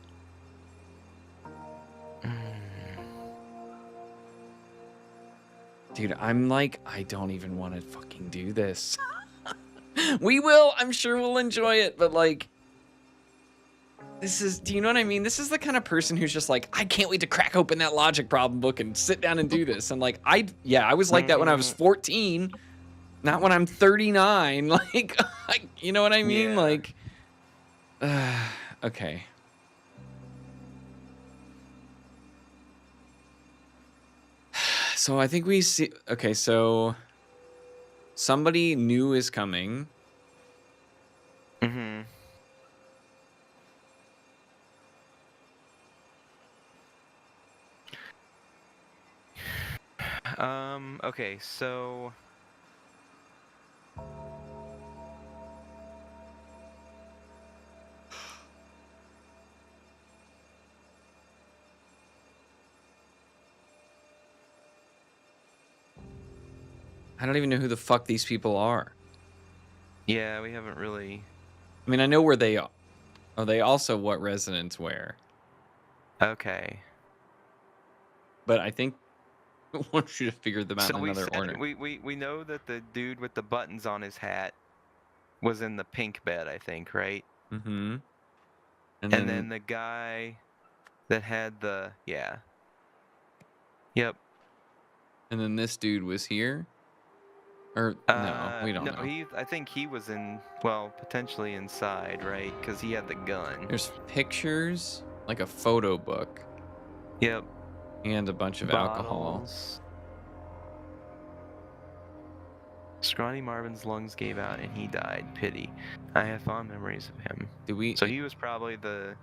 Dude, I'm like, I don't even want to fucking do this. We will. I'm sure we'll enjoy it, but like, do you know what I mean? This is the kind of person who's just like, I can't wait to crack open that logic problem book and sit down and do this. And like, I was like that when I was 14, not when I'm 39. Like, you know what I mean? Yeah. Like, okay. So I think we see, okay, so somebody new is coming. Mm-hmm. Okay, so I don't even know who the fuck these people are. yeah, we haven't really. I mean, I know where they are. Oh, they also what residents wear. Okay. But I think I want you to figure them out So in we another said order. we know that the dude with the buttons on his hat was in the pink bed, I think, right? Mm-hmm. And And then then the guy that had the yeah. Yep. this dude was here? Or no, we don't No, know. I think he was well, potentially inside, right? Because he had the gun. There's pictures, like a photo book, Yep. and a bunch of alcohol. Bottles. Scrawny Marvin's lungs gave out and he died. Pity. I have fond memories of him. Did we? So he was probably the.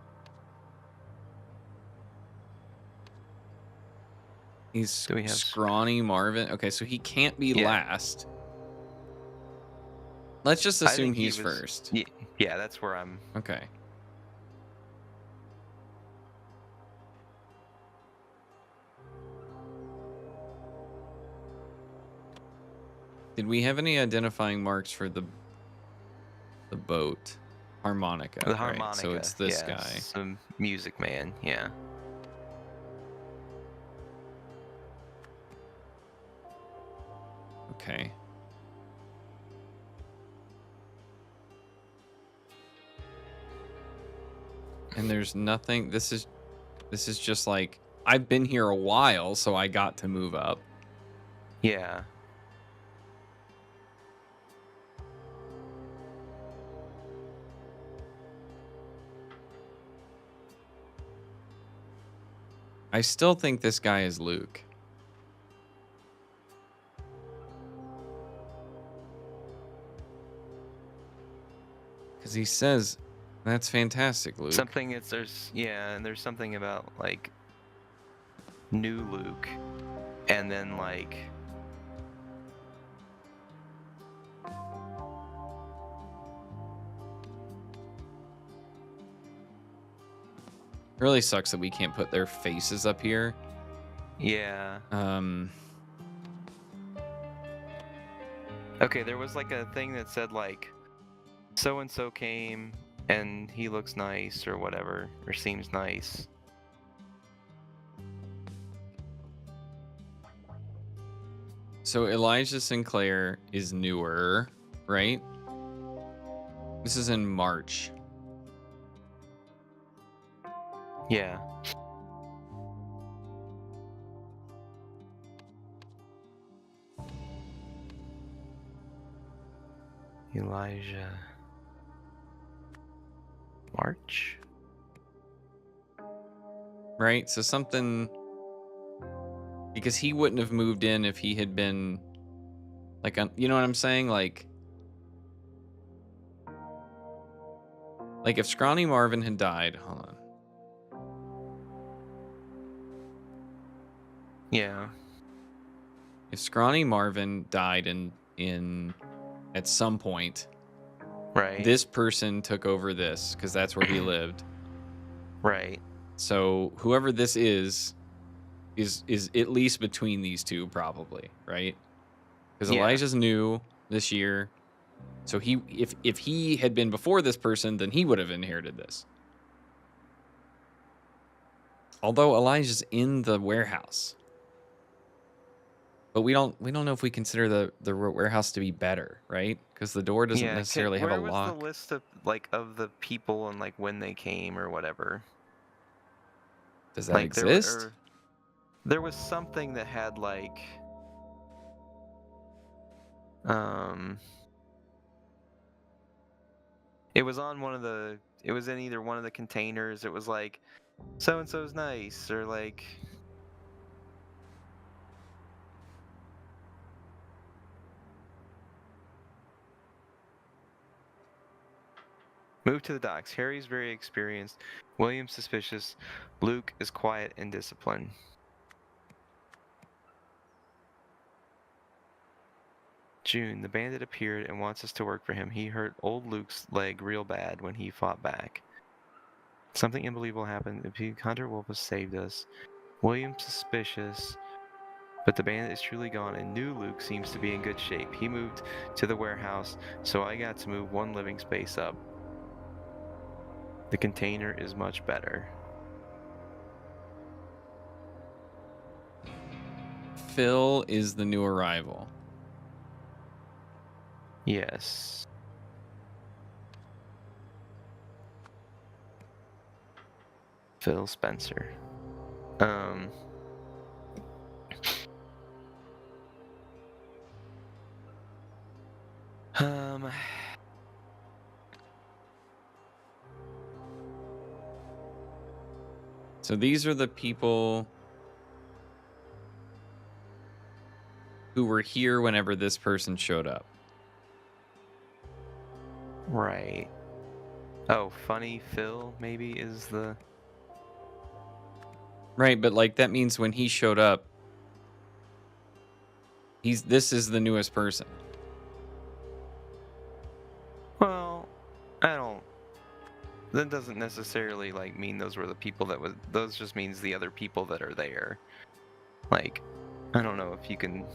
He's Do we have? scrawny Marvin. Okay, so he can't be Yeah. last. Let's just I assume think he he's was. first. Yeah, that's where I'm. Okay. Did we have any identifying marks for the boat? Harmonica. The Right? harmonica. So it's this yeah, guy. Some music man. Yeah. Okay. And there's nothing. This is just like I've been here a while, so I got to move up. Yeah. I still think this guy is Luke. Because he says, that's fantastic, Luke. And there's something about like new Luke, and then like. Really sucks that we can't put their faces up here. Yeah. Okay, there was like a thing that said like so and so came and he looks nice or whatever or seems nice. So Elijah Sinclair is newer, right? This is in March. Yeah. Elijah. March? Right? So something, because he wouldn't have moved in if he had been like, you know what I'm saying? Like if Scrawny Marvin had died, hold on. Yeah. If Scrawny Marvin died in at some point, Right. this person took over this because that's where he lived. Right. So whoever this is at least between these two, probably, right? Because Yeah. Elijah's new this year, so if he had been before this person, then he would have inherited this. Although Elijah's in the warehouse, but we don't know if we consider the warehouse to be better, right? Because the door doesn't necessarily have a where lock. was the list of the people and like when they came or whatever? Does that Like exist? there was something that had like it was on it was in either one of the containers. It was like so and so's nice or like move to the docks. Harry's very experienced. William's suspicious. Luke is quiet and disciplined. June, the bandit appeared and wants us to work for him. He hurt old Luke's leg real bad when he fought back. Something unbelievable happened. Hunter Wolf has saved us. William's suspicious, but the bandit is truly gone and new Luke seems to be in good shape. He moved to the warehouse, so I got to move one living space up. The container is much better. Phil is the new arrival. Yes. Phil Spencer. So these are the people who were here whenever this person showed up. Right. Oh, Funny Phil maybe is the... Right, but like that means when he showed up, this is the newest person. Well, I don't... That doesn't necessarily like mean those were the people that was... Those just means the other people that are there. Like, I don't know if you can...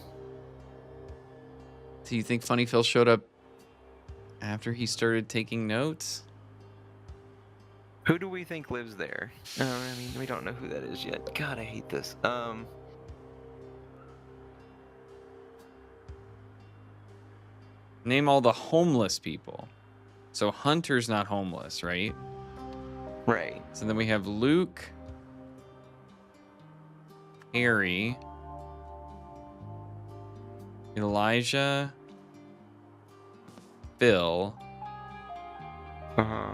Do you think Funny Phil showed up after he started taking notes? Who do we think lives there? I mean, we don't know who that is yet. God, I hate this. Name all the homeless people. So Hunter's not homeless, right? Right. So then we have Luke, Harry, Elijah, Phil. Uh-huh.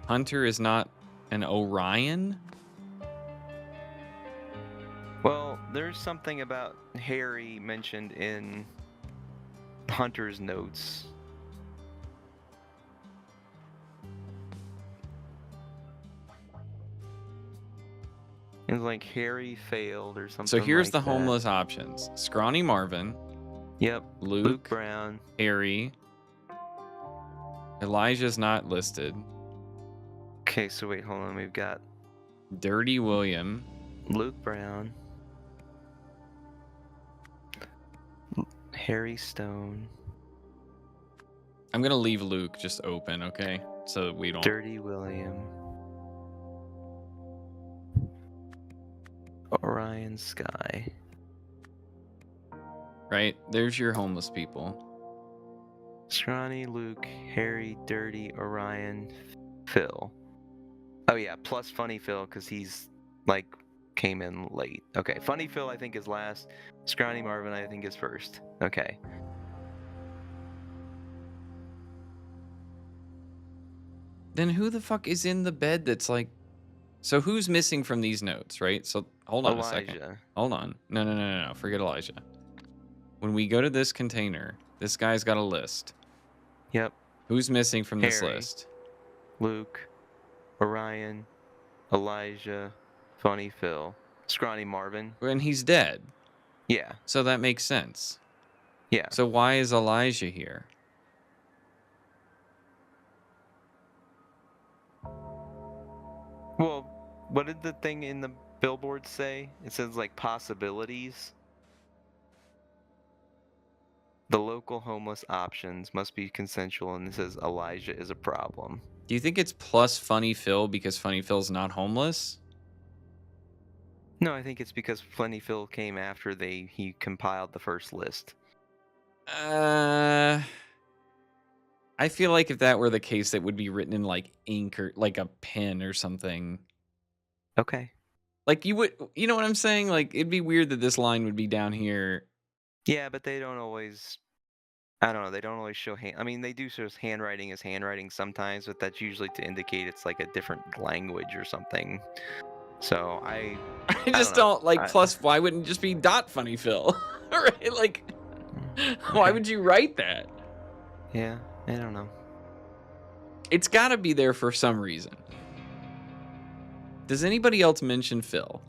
Hunter is not an Orion? Well, there's something about Harry mentioned in Hunter's notes. It's like Harry failed or something. So here's like the that. homeless options. Scrawny Marvin, Yep. Luke, Brown. Harry. Elijah's not listed. Okay, so wait, hold on. We've got Dirty William. Luke Brown. Harry Stone. I'm going to leave Luke just open, okay? So we don't... Dirty William. Orion Sky. Right? There's your homeless people. Scrawny, Luke, Harry, Dirty, Orion, Phil. Oh yeah, plus Funny Phil because he's like came in late. Okay, Funny Phil I think is last. Scrawny Marvin I think is first. Okay. Then who the fuck is in the bed that's like... So who's missing from these notes, right? So hold on a second. Elijah. Hold on. No. Forget Elijah. When we go to this container, this guy's got a list. Yep. Who's missing from this Harry. list? Luke, Orion, Elijah, Funny Phil, Scrawny Marvin. And he's dead. Yeah. So that makes sense. Yeah. So why is Elijah here? Well, what did the thing in the billboard say? It says like possibilities. The local homeless options must be consensual, and it says Elijah is a problem. Do you think it's plus Funny Phil because Funny Phil's not homeless? No, I think it's because Funny Phil came after he compiled the first list. I feel like if that were the case, that would be written in like ink or like a pen or something. Okay. Like you know what I'm saying? Like it'd be weird that this line would be down here. Yeah, but they don't always. I don't know. They don't always show hand. I mean, they do show handwriting as handwriting sometimes, but that's usually to indicate it's like a different language or something. So I just don't like. Plus, why wouldn't it just be dot Funny Phil? Right? Like, why would you write that? Yeah, I don't know. It's got to be there for some reason. Does anybody else mention Phil?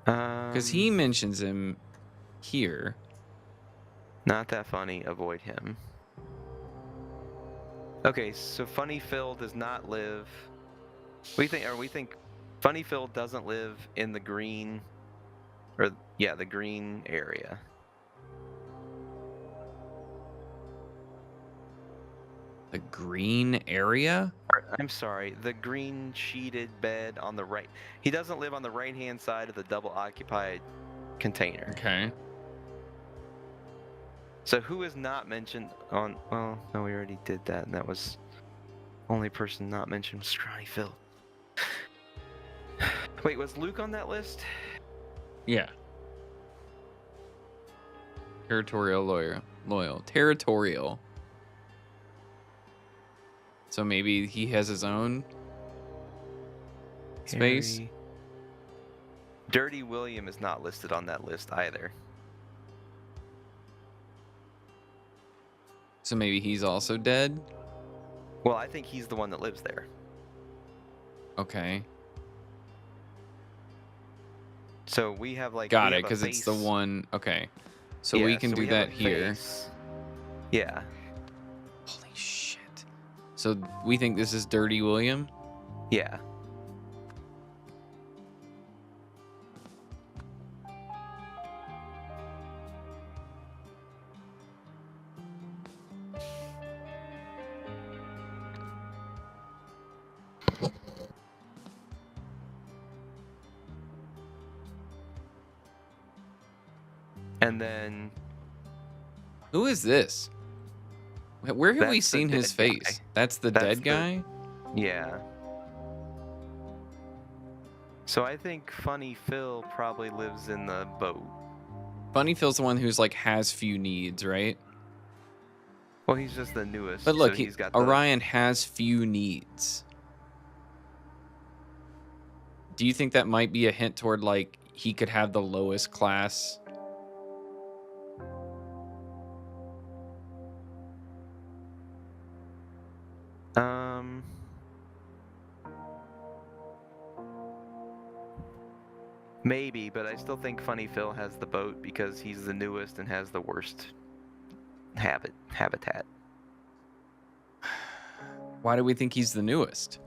Because he mentions him here. Not that funny. Avoid him. Okay, so Funny Phil does not live. We think Funny Phil doesn't live in the green, the green area. The green area? I'm sorry. The green sheeted bed on the right. He doesn't live on the right-hand side of the double occupied container. Okay. So who is not mentioned on? Well, no, we already did that, and that was only person not mentioned was Scrawny Phil. Wait, was Luke on that list? Yeah. Territorial loyal. Territorial. So maybe he has his own space. Harry. Dirty William is not listed on that list either. So maybe he's also dead. Well, I think he's the one that lives there. Okay. So we have like Got we it, have a because it's the face- one. Okay. So Yeah, we can so do have that a here. face. Yeah. Holy shit. So we think this is Dirty William? Yeah. And then Who is this? Where have we That's the seen his dead face? guy. That's the That's dead the- guy? yeah. So I think Funny Phil probably lives in the boat. Funny Phil's the one who's like has few needs, right? Well, he's just the newest. But look, so he's got the, Orion has few needs. Do you think that might be a hint toward like he could have the lowest class? Maybe, but I still think Funny Phil has the boat because he's the newest and has the worst habitat. Why do we think he's the newest?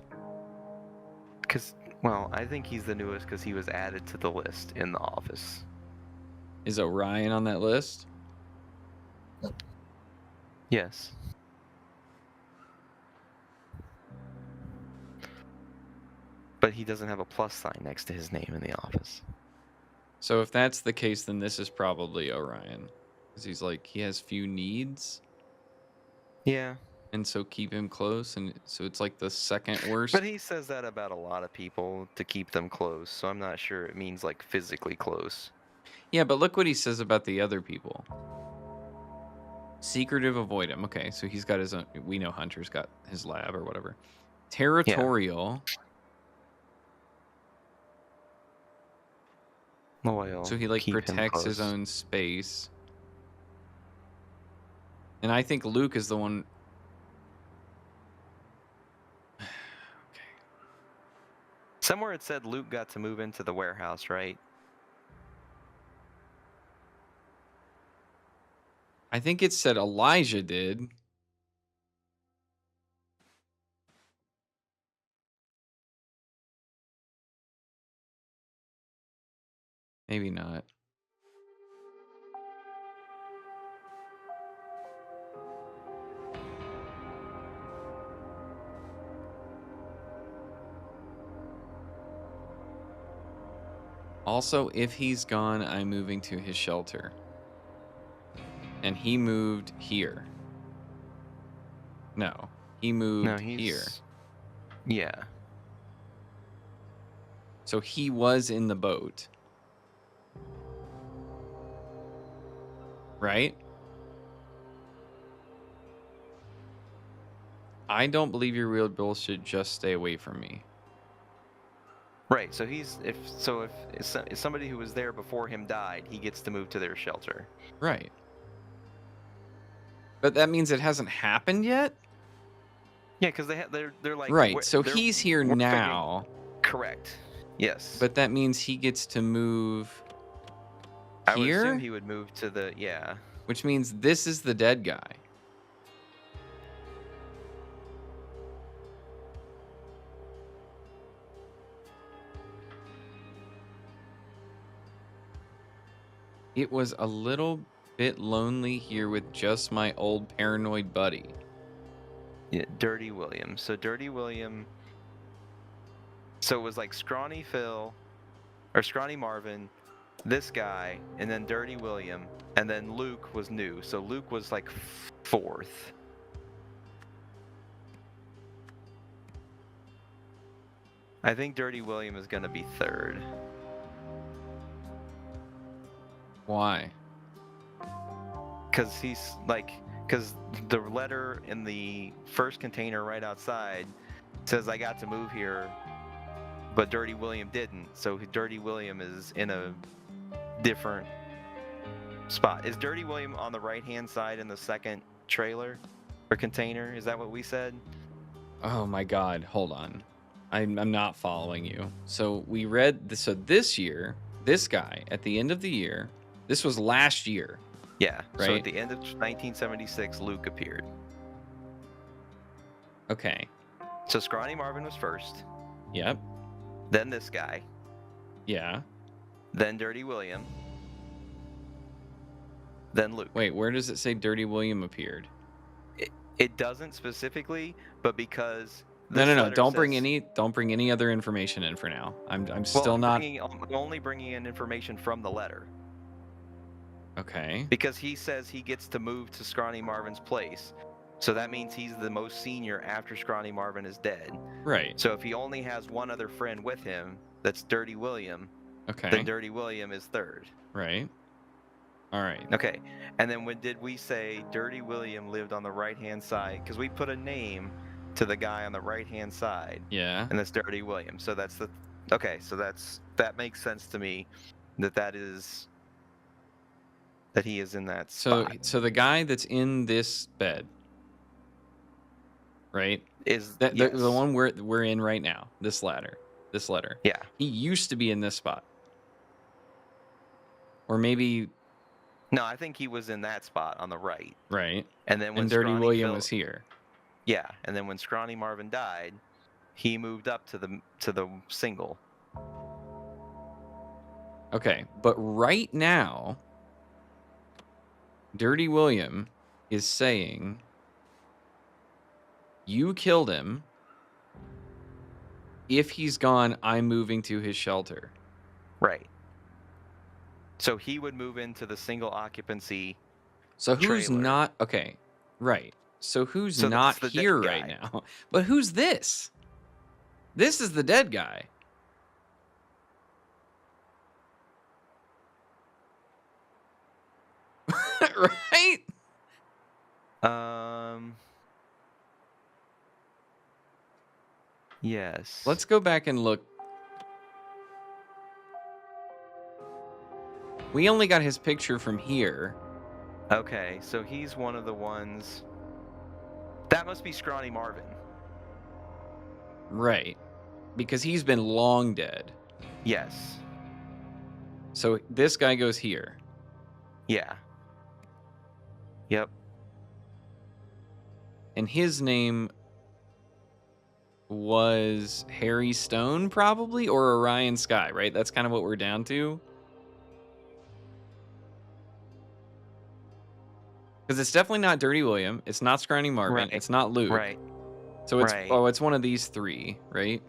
Because, well, I think he's the newest because he was added to the list in the office. Is Orion on that list? Yes. But he doesn't have a plus sign next to his name in the office. So if that's the case, then this is probably Orion. Because he's like, he has few needs. Yeah. And so keep him close. And so it's like the second worst. But he says that about a lot of people to keep them close, so I'm not sure it means like physically close. Yeah, but look what he says about the other people. Secretive, avoid him. Okay, so he's got his own. We know Hunter's got his lab or whatever. Territorial. Loyal. So he like keep him protects his close. own space. And I think Luke is the one. Somewhere it said Luke got to move into the warehouse, right? I think it said Elijah did. Maybe not. Also, if he's gone, I'm moving to his shelter. And he moved here. No, he moved No, he's here. Yeah. So he was in the boat. Right? I don't believe your real bullshit. Just stay away from me. Right. So if somebody who was there before him died, he gets to move to their shelter. Right. But that means it hasn't happened yet? Yeah, because they're like Right. So they're- he's here we're thinking- now. Correct. Yes. But that means he gets to move I would here, assume he would move to the which means this is the dead guy. It was a little bit lonely here with just my old paranoid buddy. Yeah, Dirty William. So Dirty William. So it was like Scrawny Phil, or Scrawny Marvin, this guy, and then Dirty William, and then Luke was new. So Luke was like fourth. I think Dirty William is going to be third. Why? Because he's like, because the letter in the first container right outside says I got to move here, but Dirty William didn't. So Dirty William is in a different spot. Is Dirty William on the right-hand side in the second trailer or container? Is that what we said? Oh my God! Hold on, I'm not following you. So we read this. So this year, this guy at the end of the year, this was last year. Yeah. So Right. at the end of 1976, Luke appeared. Okay. So Scrawny Marvin was first, Yep. then this guy, Yeah. then Dirty William, then Luke. Wait, where does it say Dirty William appeared? It doesn't specifically, but because No, this no. letter Don't bring says- any other information in for now. I'm Well, still I'm not. I'm only bringing in information from the letter Okay. because he says he gets to move to Scrawny Marvin's place. So that means he's the most senior after Scrawny Marvin is dead. Right. So if he only has one other friend with him, that's Dirty William, Okay. then Dirty William is third. Right. All right. Okay. And then when did we say Dirty William lived on the right-hand side? Because we put a name to the guy on the right-hand side, Yeah. and that's Dirty William. So that's the okay. So that makes sense to me. That he is in that So spot. so the guy that's in this bed, right? Is That yes. the one we're in right now. This letter. Yeah. He used to be in this spot. Or maybe No, I think he was in that spot on the right. right. And then when And Dirty Scrawny William Phil- was here. Yeah, and then when Scrawny Marvin died, he moved up to the single. Okay, but right now, Dirty William is saying, you killed him. If he's gone, I'm moving to his shelter. Right. So he would move into the single occupancy. So who's Trailer. not okay? Right. So who's So not that's the dead here right guy. now? But who's this? This is the dead guy. Right? Yes. Let's go back and look. We only got his picture from here. Okay, so he's one of the ones. That must be Scrawny Marvin. Right. Because he's been long dead. Yes. So this guy goes here. Yeah. Yep. And his name was Harry Stone, probably, or Orion Sky, right? That's kind of what we're down to. Because it's definitely not Dirty William. It's not Scrawny Marvin. Right. It's not Luke. Right. So it's Right. it's one of these three, right?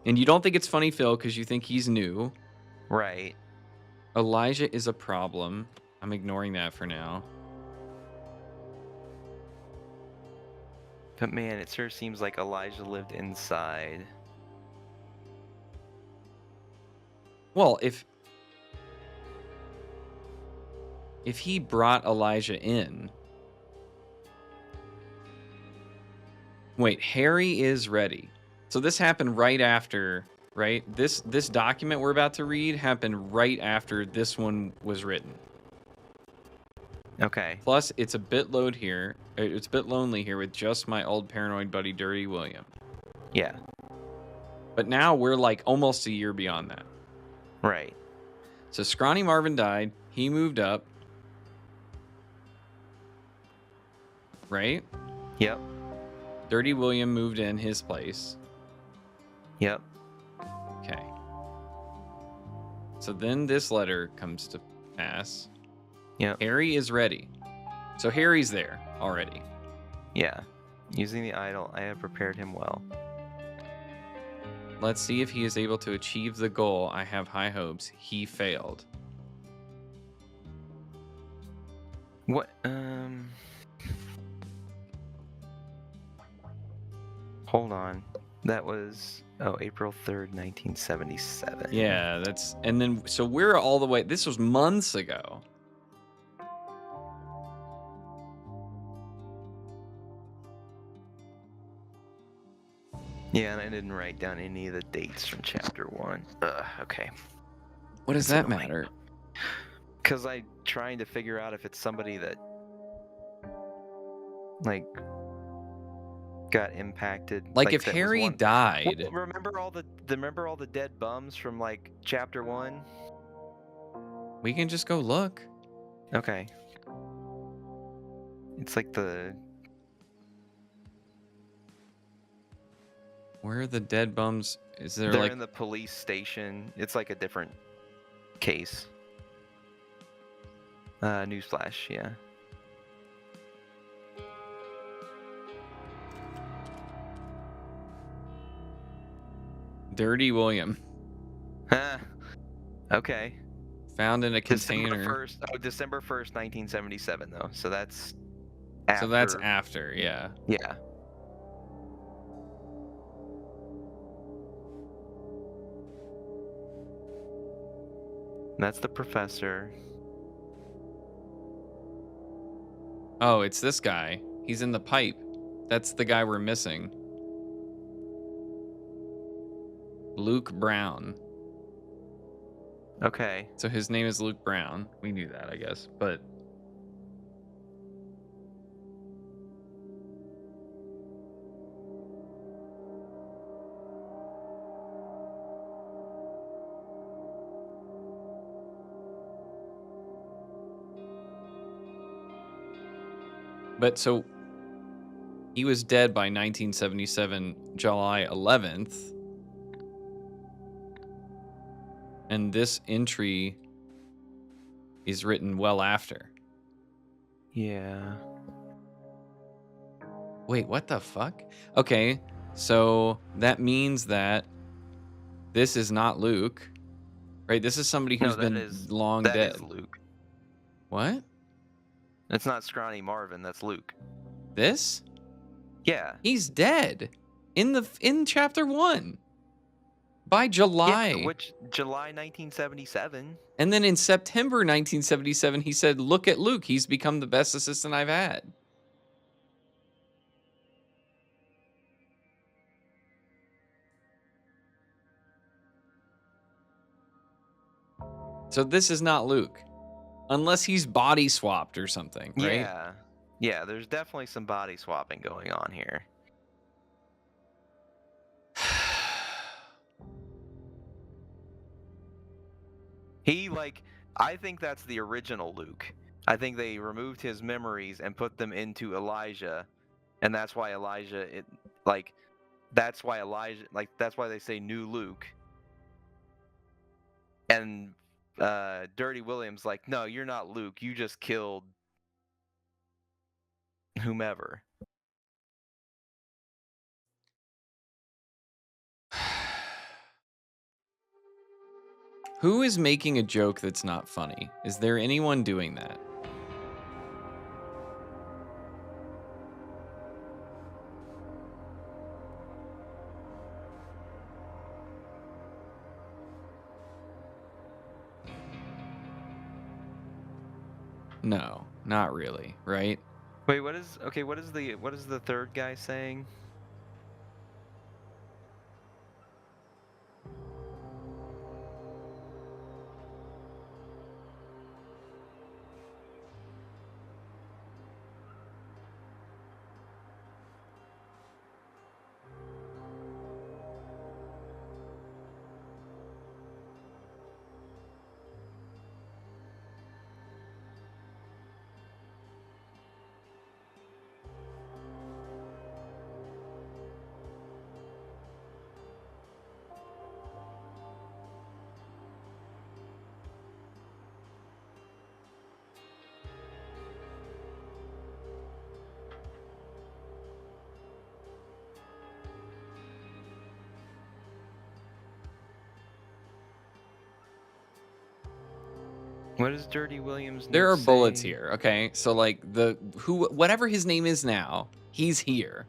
And you don't think it's Funny Phil because you think he's new. Right. Elijah is a problem. I'm ignoring that for now. But man, it sure seems like Elijah lived inside. Well, if he brought Elijah in. Wait, Harry is ready. So this happened right after, right? This document we're about to read happened right after this one was written. Okay. Plus, it's a bit lonely here with just my old paranoid buddy Dirty William. Yeah. But now we're like almost a year beyond that. Right. So Scrawny Marvin died. He moved up. Right? Yep. Dirty William moved in his place. Yep. Okay. So then this letter comes to pass. Yep. Harry is ready. So Harry's there already. Yeah. Using the idol, I have prepared him well. Let's see if he is able to achieve the goal. I have high hopes. He failed. What? Hold on. That was April 3rd, 1977. Yeah, that's and then so we're all the way. This was months ago. Yeah, and I didn't write down any of the dates from chapter 1. Okay. What does That's that annoying. matter? Because I'm trying to figure out if it's somebody that, like, got impacted. Like if that was Harry one... died, Well, remember all the dead bums from, like, chapter 1? we can just go look. Okay. It's like the... Where are the dead bums? Is there They're like in the police station. It's like a different case. Newsflash, yeah. Dirty William Huh. Okay. found in a container? December 1st, 1977, though. So that's So that's after, yeah. Yeah. That's the professor. Oh, it's this guy. He's in the pipe. That's the guy we're missing. Luke Brown. Okay. So his name is Luke Brown. We knew that, I guess. But so he was dead by 1977, July 11th. And this entry is written well after. Yeah. Wait, what the fuck? Okay, so that means that this is not Luke, right? This is somebody who's been long that dead. is Luke. What? It's not Scrawny Marvin. That's Luke. This? Yeah. He's dead in chapter 1 by July. Yeah, which July 1977. And then in September 1977, he said, "Look at Luke. He's become the best assistant I've had." So this is not Luke. Unless he's body swapped or something, right? Yeah. Yeah, there's definitely some body swapping going on here. I think that's the original Luke. I think they removed his memories and put them into Elijah, and that's why that's why they say new Luke. And Dirty William's like, no, you're not Luke. You just killed whomever. Who is making a joke that's not funny? Is there anyone doing that? No, not really, right? Wait, what is the third guy saying? What does Dirty Williams There note are bullets say? here, okay? So like whatever his name is now, he's here.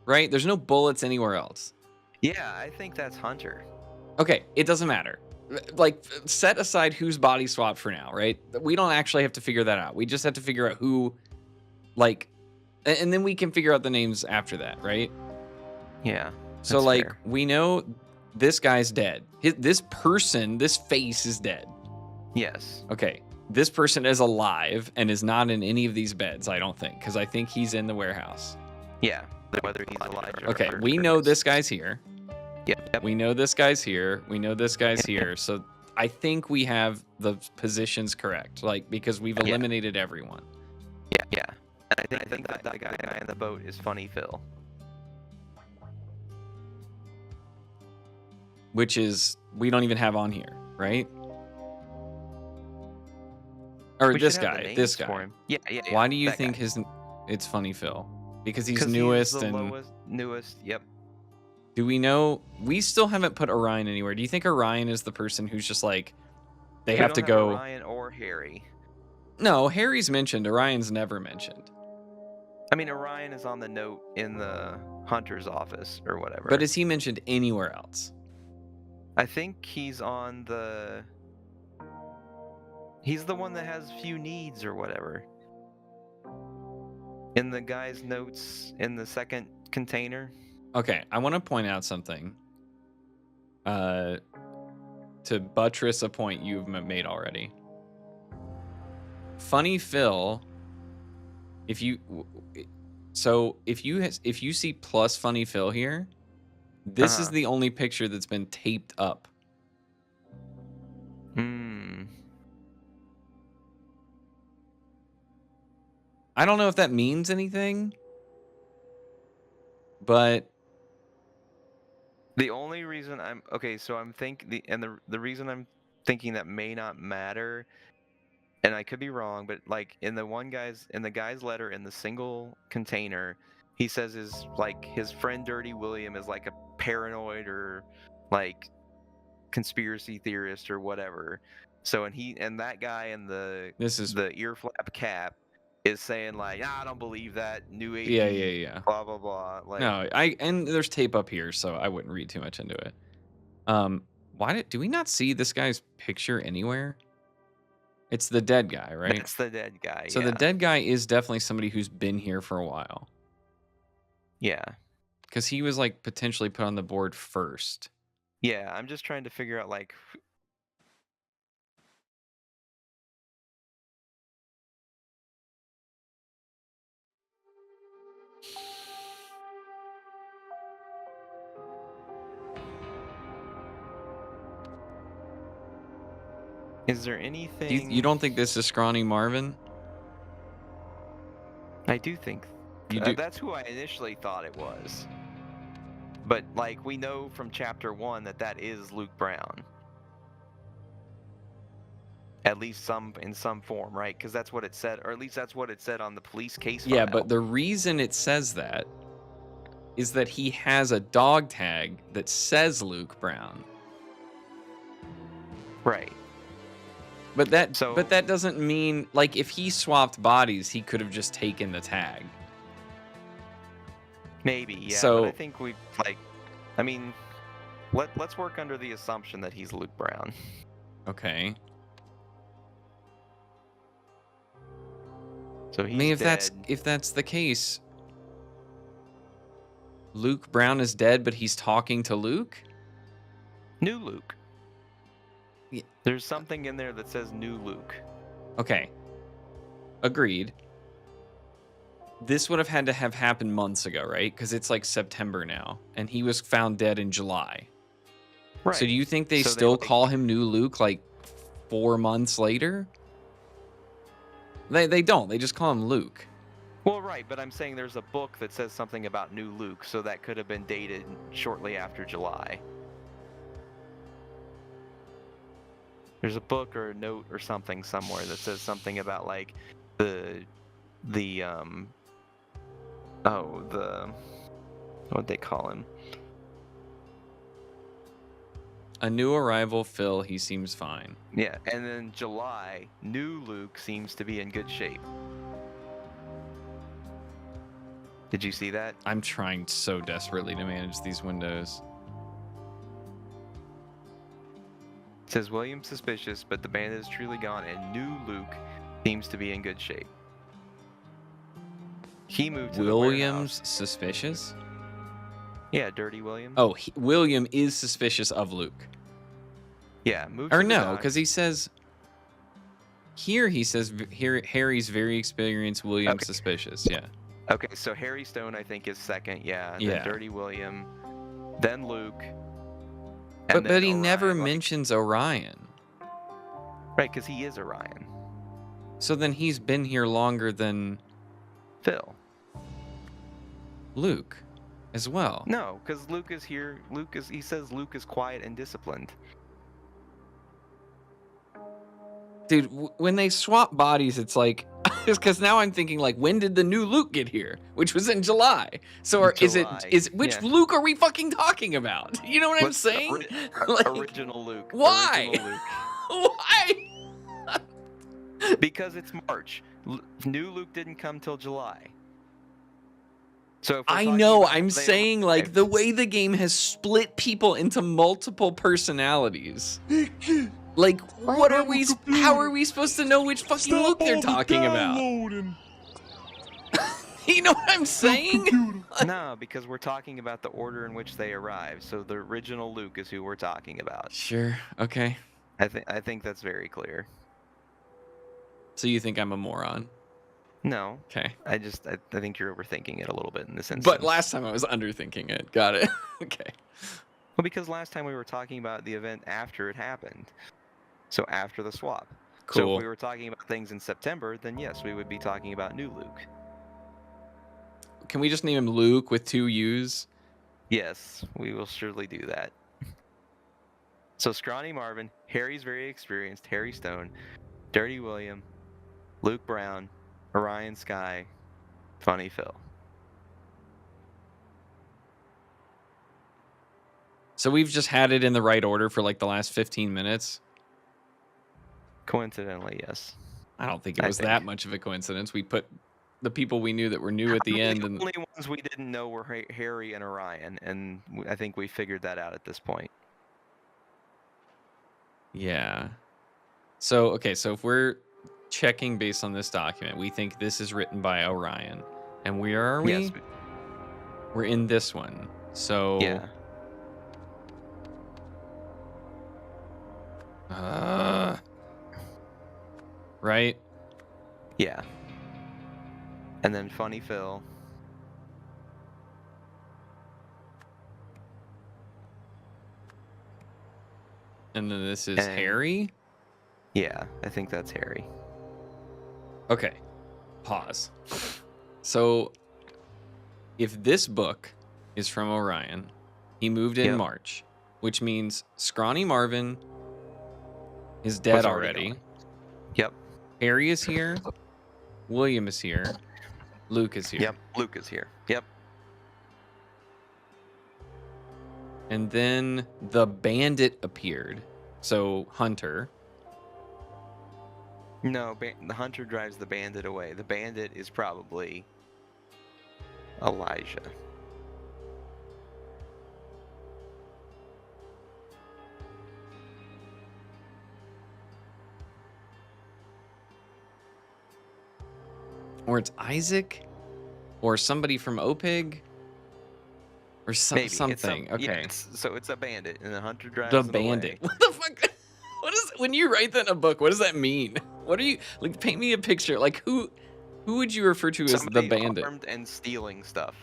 Right? There's no bullets anywhere else. Yeah, I think that's Hunter. Okay, it doesn't matter. Like, set aside whose body swapped for now, right? We don't actually have to figure that out. We just have to figure out who, like, and then we can figure out the names after that, right? Yeah. So, that's like, fair. we know this guy's dead. This person, this face is dead. Yes. Okay, this person is alive and is not in any of these beds, I don't think, because I think he's in the warehouse. Yeah. Whether he's Elijah or Okay, we know Curtis. this guy's here. Yep. We know this guy's here. We know this guy's Yep. here. So I think we have the positions correct, like, because we've Yeah. eliminated everyone. Yeah. And I think that the guy in the boat is Funny Phil. Which is we don't even have on here, right? Or We this should have the guy. names This for guy. him. Yeah. Why do you that think guy. it's Funny Phil? Because he's 'Cause newest the and newest. Yep. do we know? We still haven't put Orion anywhere. Do you think Orion is the person who's just like they We have don't to go? Orion or Harry. No, Harry's mentioned. Orion's never mentioned. I mean, Orion is on the note in the Hunter's office or whatever. But is he mentioned anywhere else? I think he's on the. He's the one that has few needs or whatever. In the guy's notes in the second container. Okay, I want to point out something. To buttress a point you've made already. Funny Phil, if you see plus Funny Phil here, this is the only picture that's been taped up. I don't know if that means anything, but the only reason I'm the reason I'm thinking that may not matter, and I could be wrong, but like in the guy's letter in the single container, he says his friend Dirty William is like a paranoid or like conspiracy theorist or whatever. So and that guy in the ear flap cap is saying like, I don't believe that new AD. Yeah. Blah blah blah. Like, no, and there's tape up here, so I wouldn't read too much into it. Do we not see this guy's picture anywhere? It's the dead guy, right? It's the dead guy. So the dead guy is definitely somebody who's been here for a while. Yeah. Because he was like potentially put on the board first. Yeah, I'm just trying to figure out like. Is there anything? You don't think this is Scrawny Marvin? I do think. You do. That's who I initially thought it was. But like we know from chapter 1 that is Luke Brown. At least in some form, right? Because that's what it said, or at least that's what it said on the police case file. Yeah, but the reason it says that is that he has a dog tag that says Luke Brown. Right. But that doesn't mean, like, if he swapped bodies, he could have just taken the tag. Maybe, yeah. So, but I think let's work under the assumption that he's Luke Brown. Okay. So he's dead. If that's the case, Luke Brown is dead, but he's talking to Luke? New Luke. Yeah. There's something in there that says new Luke. Okay. Agreed. This would have had to have happened months ago, right? Because it's like September now, and he was found dead in July. Right. So do you think they still call him New Luke like 4 months later? They don't. They just call him Luke. Well, right, but I'm saying there's a book that says something about new Luke, so that could have been dated shortly after July. There's a book or a note or something somewhere that says something about like what'd they call him? A new arrival, Phil. He seems fine. Yeah, and then July, new Luke seems to be in good shape. Did you see that? I'm trying so desperately to manage these windows. It says William suspicious, but the bandit is truly gone, and new Luke seems to be in good shape. He moved to the William's warehouse. suspicious? Yeah, Dirty William. Oh, William is suspicious of Luke. Yeah, moved Or to the no, dock. because he says... Here he says Harry's very experienced, William Okay. suspicious. Yeah. Okay, so Harry Stone, I think, is second. Yeah. Yeah. Then Dirty William. Then Luke. But then he never Orion, like- mentions Orion. Right, because he is Orion. So then he's been here longer than Phil. Luke as well. No, because Luke is here. He says Luke is quiet and disciplined. Dude, when they swap bodies, it's like... Because now I'm thinking, like, when did the new Luke get here? Which was in July. So July, which yeah. Luke are we fucking talking about? You know what I'm What's the saying? Like, original Luke. why? Original Luke. why? Because it's March. New Luke didn't come till July. So if we're I talking know. about I'm they saying, like, arrived- the way the game has split people into multiple personalities. Like, what are we? How are we supposed to know which fucking Luke they're talking about? You know what I'm saying? No, because we're talking about the order in which they arrived. So the original Luke is who we're talking about. Sure. Okay. I think that's very clear. So you think I'm a moron? No, Okay. I think you're overthinking it a little bit in this instance. But last time I was underthinking it. Got it. Okay. Well, because last time we were talking about the event after it happened. So after the swap. So Cool. if we were talking about things in September, then yes, we would be talking about new Luke. Can we just name him Luke with 2 U's? Yes, we will surely do that. So Scrawny Marvin, Harry's very experienced, Harry Stone, Dirty William, Luke Brown, Orion Sky, Funny Phil. So we've just had it in the right order for like the last 15 minutes. Coincidentally, yes. I don't think it I was think. that much of a coincidence. We put the people we knew that were new at the end, The and only ones we didn't know were Harry and Orion, and I think we figured that out at this point. yeah. So okay, so if we're checking based on this document, we think this is written by Orion, and where are we? Yes. We're in this one. So Yeah. Right? Yeah. And then Funny Phil. And then this is And- Harry. Yeah, I think that's Harry. Okay. Pause. So if this book is from Orion, he moved in Yep. March, which means Scrawny Marvin is dead Was already already. gone. Yep. Harry is here. William is here. Luke is here. Yep. Luke is here. Yep. And then the bandit appeared. So Hunter. No, the hunter drives the bandit away. The bandit is probably Elijah. Or it's Isaac. Or somebody from Opig. Or Maybe something. It's Okay. so it's a bandit, and the hunter drives The them bandit. away. What the fuck? What is when you write that in a book? What does that mean? What are you like? Paint me a picture. Like who would you refer to as Somebody the bandit? armed and stealing stuff.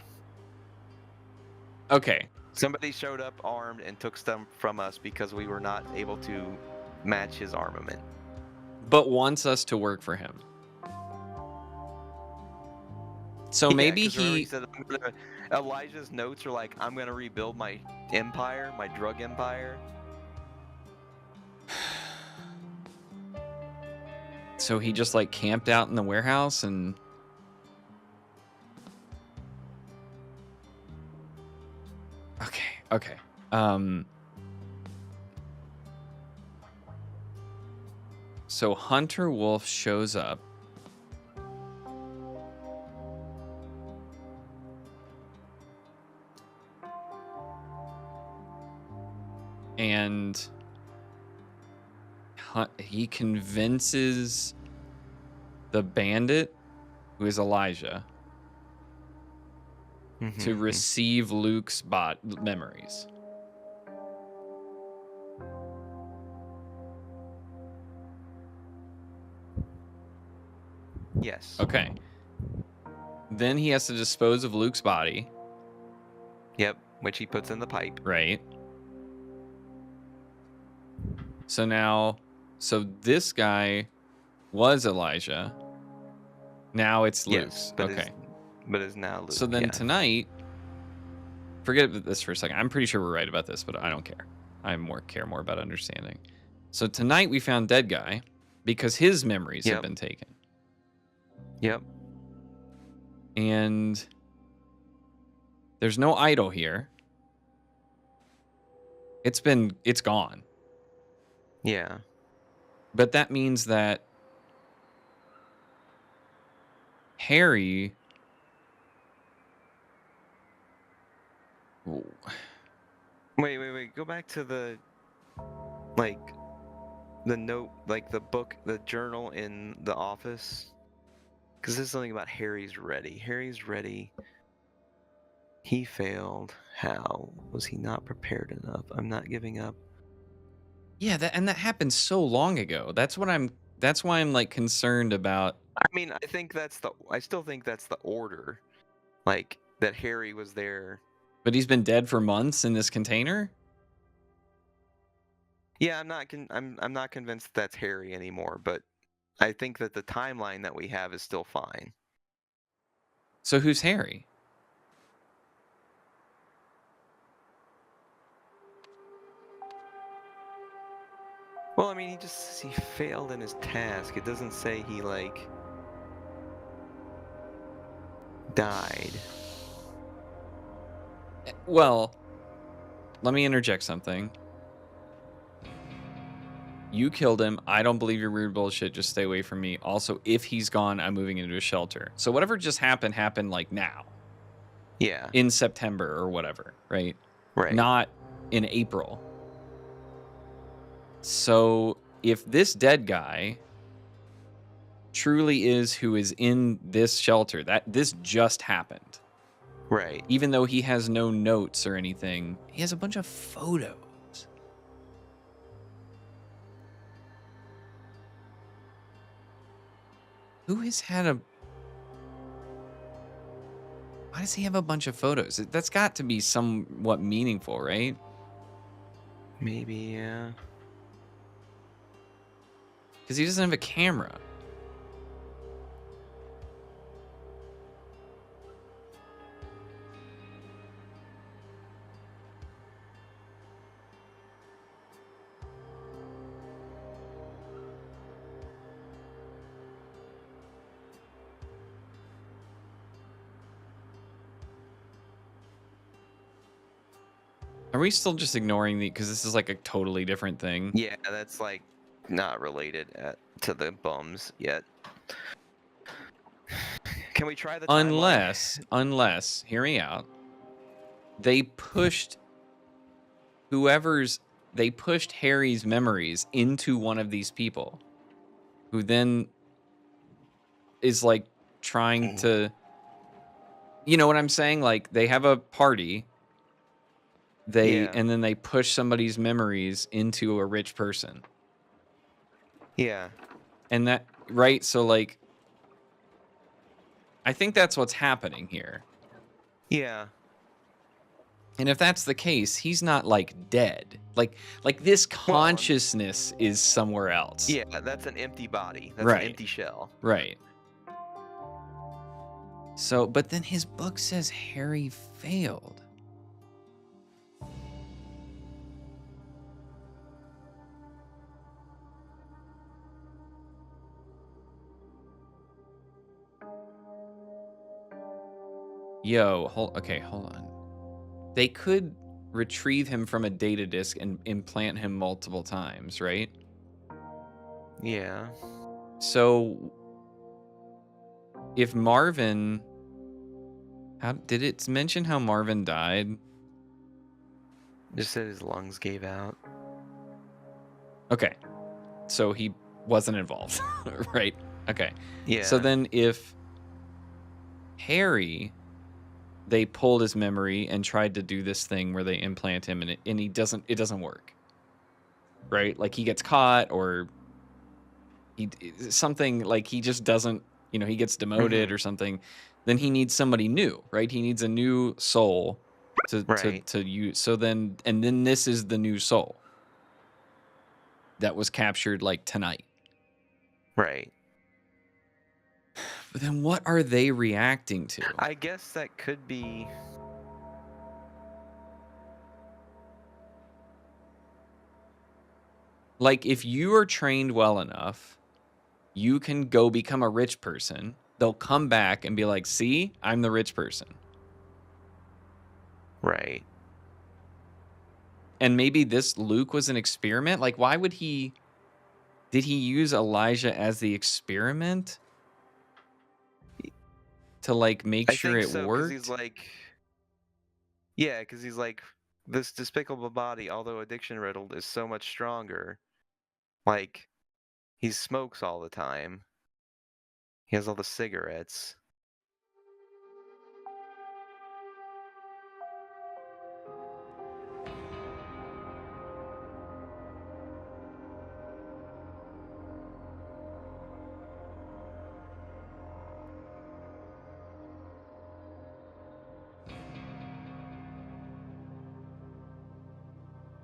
Okay, Somebody showed up armed and took stuff from us because we were not able to match his armament. but wants us to work for him. So Yeah, maybe 'cause remember he. said, Elijah's notes are like, I'm gonna rebuild my empire, my drug empire. So he just like camped out in the warehouse and. Okay. Okay. So Hunter Wolf shows up. And he convinces the bandit, who is Elijah, to receive Luke's memories. Yes. Okay. Then he has to dispose of Luke's body. Yep, which he puts in the pipe. Right. So this guy was Elijah. Now it's Luke. Yes, but okay. But is now Luke. So then tonight, forget this for a second. I'm pretty sure we're right about this, but I don't care. I care more about understanding. So tonight we found Dead Guy because his memories have been taken. Yep. And there's no idol here. It's gone. Yeah. But that means that Harry... Wait. Go back to the note, the book, the journal in the office. Because there's something about Harry's ready. Harry's ready. He failed. How? Was he not prepared enough? I'm not giving up. Yeah, that happened so long ago. That's why I'm like concerned about. I mean, I still think that's the order. Like that Harry was there. But he's been dead for months in this container? Yeah, I'm not convinced that's Harry anymore, but I think that the timeline that we have is still fine. So who's Harry? Well, I mean, he failed in his task. It doesn't say he died. Well, let me interject something. You killed him. I don't believe your weird bullshit. Just stay away from me. Also, if he's gone, I'm moving into a shelter. So whatever just happened like now. Yeah. In September or whatever, right? Right. Not in April. So if this dead guy truly is who is in this shelter, this just happened. Right. Even though he has no notes or anything, he has a bunch of photos. Who has had why does he have a bunch of photos? That's got to be somewhat meaningful, right? Maybe, yeah. Because he doesn't have a camera. Are we still just ignoring because this is like a totally different thing? Yeah, that's not related to the bums yet. Can we try the timeline? Unless, hear me out. They pushed Harry's memories into one of these people who then is trying to, you know what I'm saying? Like they have a party. And then they push somebody's memories into a rich person. Yeah. And that, right? So I think that's what's happening here. Yeah. And if that's the case, he's not dead. Like this consciousness is somewhere else. Yeah, that's an empty body. That's Right. an empty shell. Right. So, but then his book says Harry failed. Yo, hold on. They could retrieve him from a data disk and implant him multiple times, right? Yeah. So if Marvin, how did it mention how Marvin died? Just said his lungs gave out. Okay. So he wasn't involved, right? Okay. Yeah. So then if Harry, they pulled his memory and tried to do this thing where they implant him and it doesn't work. Right? Like he gets caught or something like he just doesn't, he gets demoted or something, then he needs somebody new, right? He needs a new soul Right. to use. So then this is the new soul that was captured like tonight. Right. But then what are they reacting to? I guess that could be. Like if you are trained well enough, you can go become a rich person. They'll come back and be like, "See, I'm the rich person." Right. And maybe this Luke was an experiment. Like why would did he use Elijah as the experiment to like make I sure think it so, worked? he's like. Yeah, because he's like, this despicable body, although addiction riddled, is so much stronger. Like, he smokes all the time. He has all the cigarettes.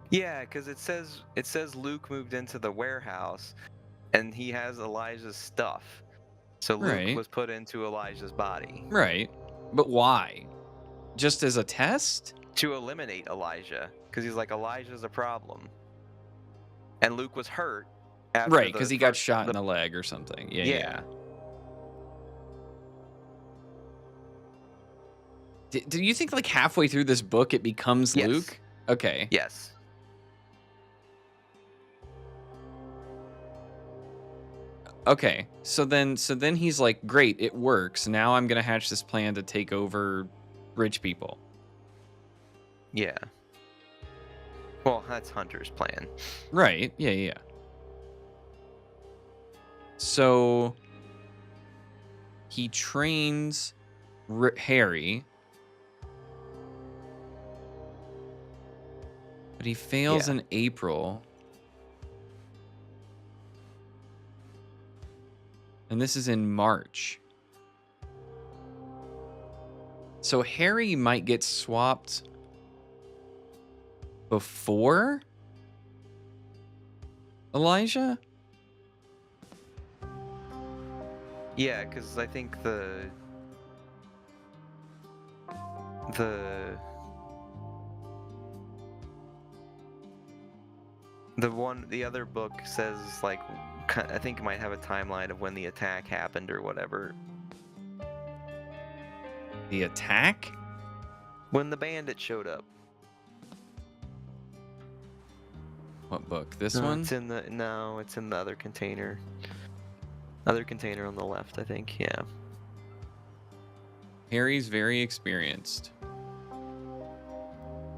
Yeah, because it says Luke moved into the warehouse, and he has Elijah's stuff. So Luke Right. was put into Elijah's body Right. But why? Just as a test? to eliminate Elijah, because he's like, Elijah's a problem. And Luke was hurt after Right, because the he got first. shot in the leg or something. Yeah, yeah. Yeah. Do you think like halfway through this book it becomes Yes. Luke? Okay. Yes. Okay. So then he's like, "Great, it works. Now I'm going to hatch this plan to take over rich people." Yeah. Well, that's Hunter's plan. Right. Yeah, yeah. So he trains Harry, but he fails Yeah. in April. And this is in March. So Harry might get swapped before Elijah? Yeah, because I think the the other book says like I think it might have a timeline of when the attack happened or whatever. The attack? When the bandit showed up. What book? This No, one? it's in the other container. Other container on the left, I think. Yeah. Harry's very experienced.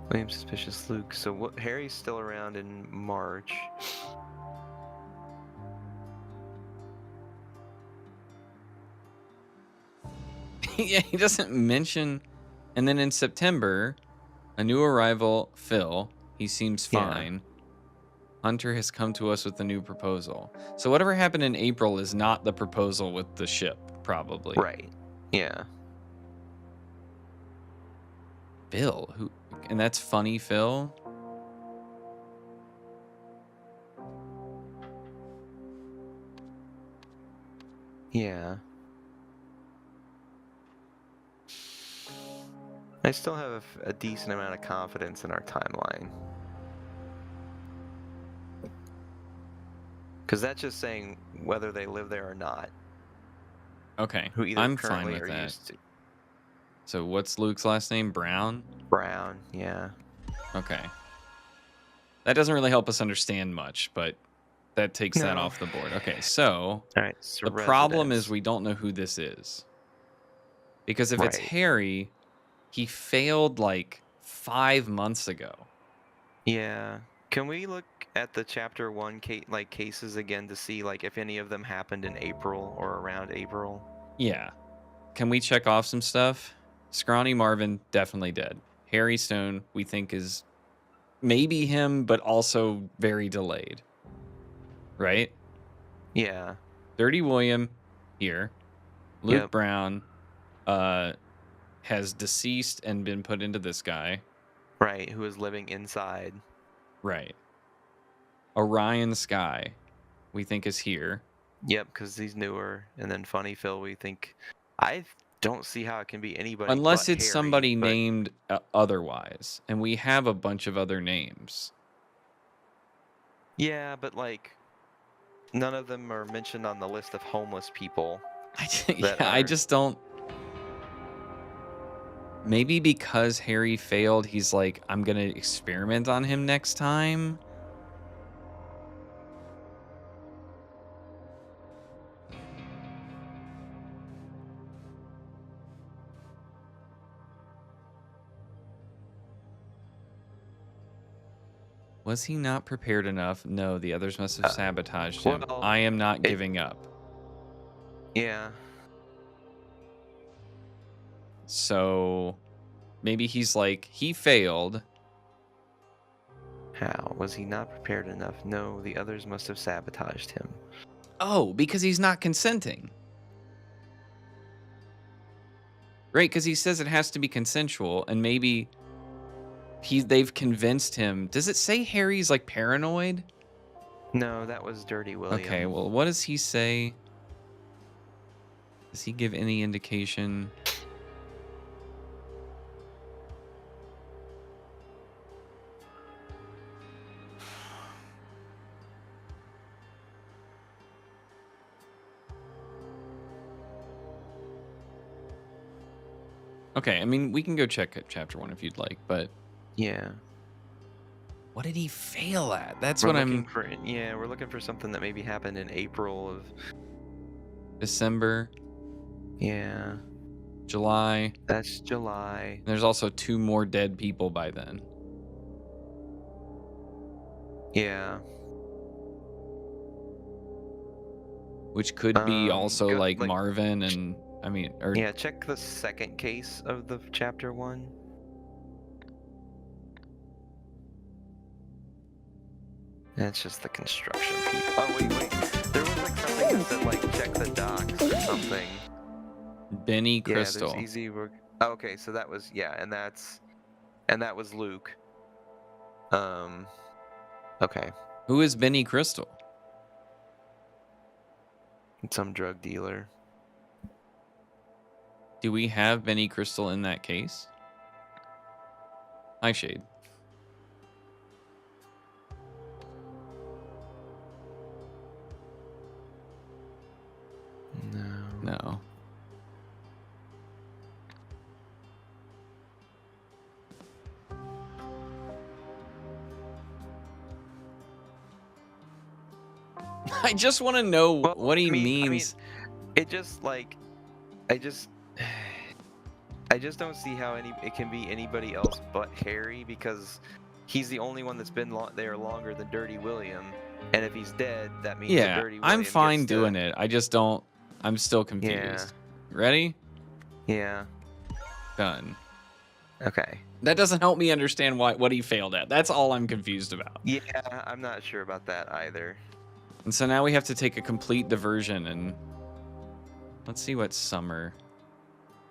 William suspicious Luke. So what? Harry's still around in March. Yeah, he doesn't mention. And then in September, a new arrival, Phil. He seems Yeah. fine. Hunter has come to us with a new proposal. So whatever happened in April is not the proposal with the ship, probably. Right. Yeah. Phil, who? And that's funny, Phil. Yeah. I still have a decent amount of confidence in our timeline. Because that's just saying whether they live there or not. Okay, Who either I'm fine currently with are that. used to. So what's Luke's last name? Brown? Brown, yeah. Okay. That doesn't really help us understand much, but that takes that No. off the board. Okay, so All right. the problem is we don't know who this is. Because if it's Right. Harry, he failed like 5 months ago. Yeah. Can we look at the chapter 1 cases again to see like if any of them happened in April or around April? Yeah. Can we check off some stuff? Scrawny Marvin, definitely dead. Harry Stone, we think is maybe him, but also very delayed. Right? Yeah. Dirty William here. Luke Yep. Brown has deceased and been put into this guy. Right. Who is living inside? Right. Orion Sky, we think is here. Yep, because he's newer. And then Funny Phil, we think. I don't see how it can be anybody Unless but it's Harry, somebody but named otherwise. And we have a bunch of other names. yeah, but like none of them are mentioned on the list of homeless people. I just don't. Maybe because Harry failed, he's like, I'm going to experiment on him next time. Was he not prepared enough? No, the others must have sabotaged him. Well, I am not giving up. Yeah. So maybe he's like, he failed. How? Was he not prepared enough? No, the others must have sabotaged him. Oh, because he's not consenting. Right, because he says it has to be consensual, and maybe they've convinced him. Does it say Harry's like paranoid? No, that was Dirty William. Okay, well, what does he say? Does he give any indication? Okay, I mean, we can go check at chapter 1 if you'd like, but Yeah. what did he fail at? That's We're what looking I'm. for. Yeah, we're looking for something that maybe happened in April of. December, Yeah, July. that's July. There's also 2 more dead people by then. Yeah. Which could be also go- like like- Marvin and I mean, or Yeah, check the second case of the chapter 1. That's just the construction people. Oh wait. There was like something that said like check the docks or something. Benny Yeah, Crystal. there's easy work. Oh, okay, so that was and that was Luke. Okay, Who is Benny Crystal? some drug dealer. Do we have Benny Crystal in that case? Hi, Shade. No. No. I just want to know Well, what he I mean, means. it just like, I just don't see how it can be anybody else but Harry because he's the only one that's been there longer than Dirty William, and if he's dead, that means that Yeah, Dirty William I'm fine gets to- doing it. I just don't. I'm still confused. Ready? Yeah. Done. Okay. That doesn't help me understand what he failed at. That's all I'm confused about. Yeah, I'm not sure about that either. And so now we have to take a complete diversion and let's see what summer.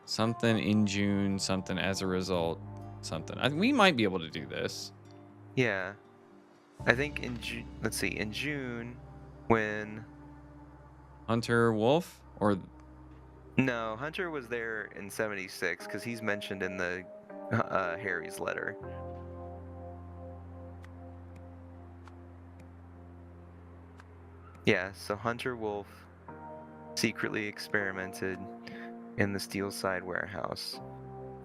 Something in June, something as a result, something. We might be able to do this. Yeah. I think in June, let's see, in June, when... Hunter Wolf or No, Hunter was there in 76 because he's mentioned in the Harry's letter. Yeah, so Hunter Wolf secretly experimented in the Steelside warehouse.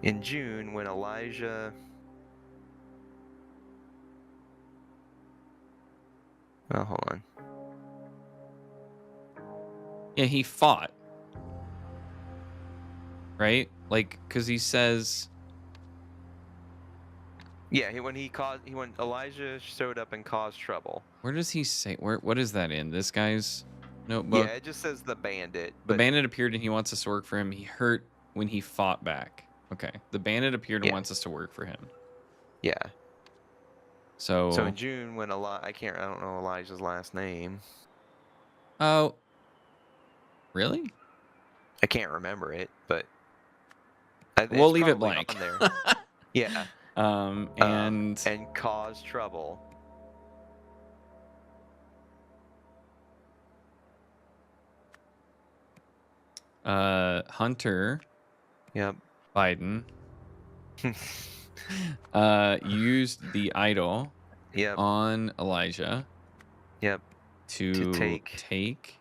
In June, when Elijah... Oh, hold on. Yeah, he fought. Right? Like, because he says, Yeah, when Elijah showed up and caused trouble. where does he say, what is that in? This guy's notebook? Yeah, it just says the bandit. The But bandit appeared and he wants us to work for him. He hurt when he fought back. Okay. The bandit appeared and Yeah. wants us to work for him. yeah. So So in June, when I don't know Elijah's last name. oh, really? I can't remember it, but We'll it's leave it probably blank. on there. Yeah. And cause trouble. Hunter Yep. Biden used the idol Yep. on Elijah Yep. to take- take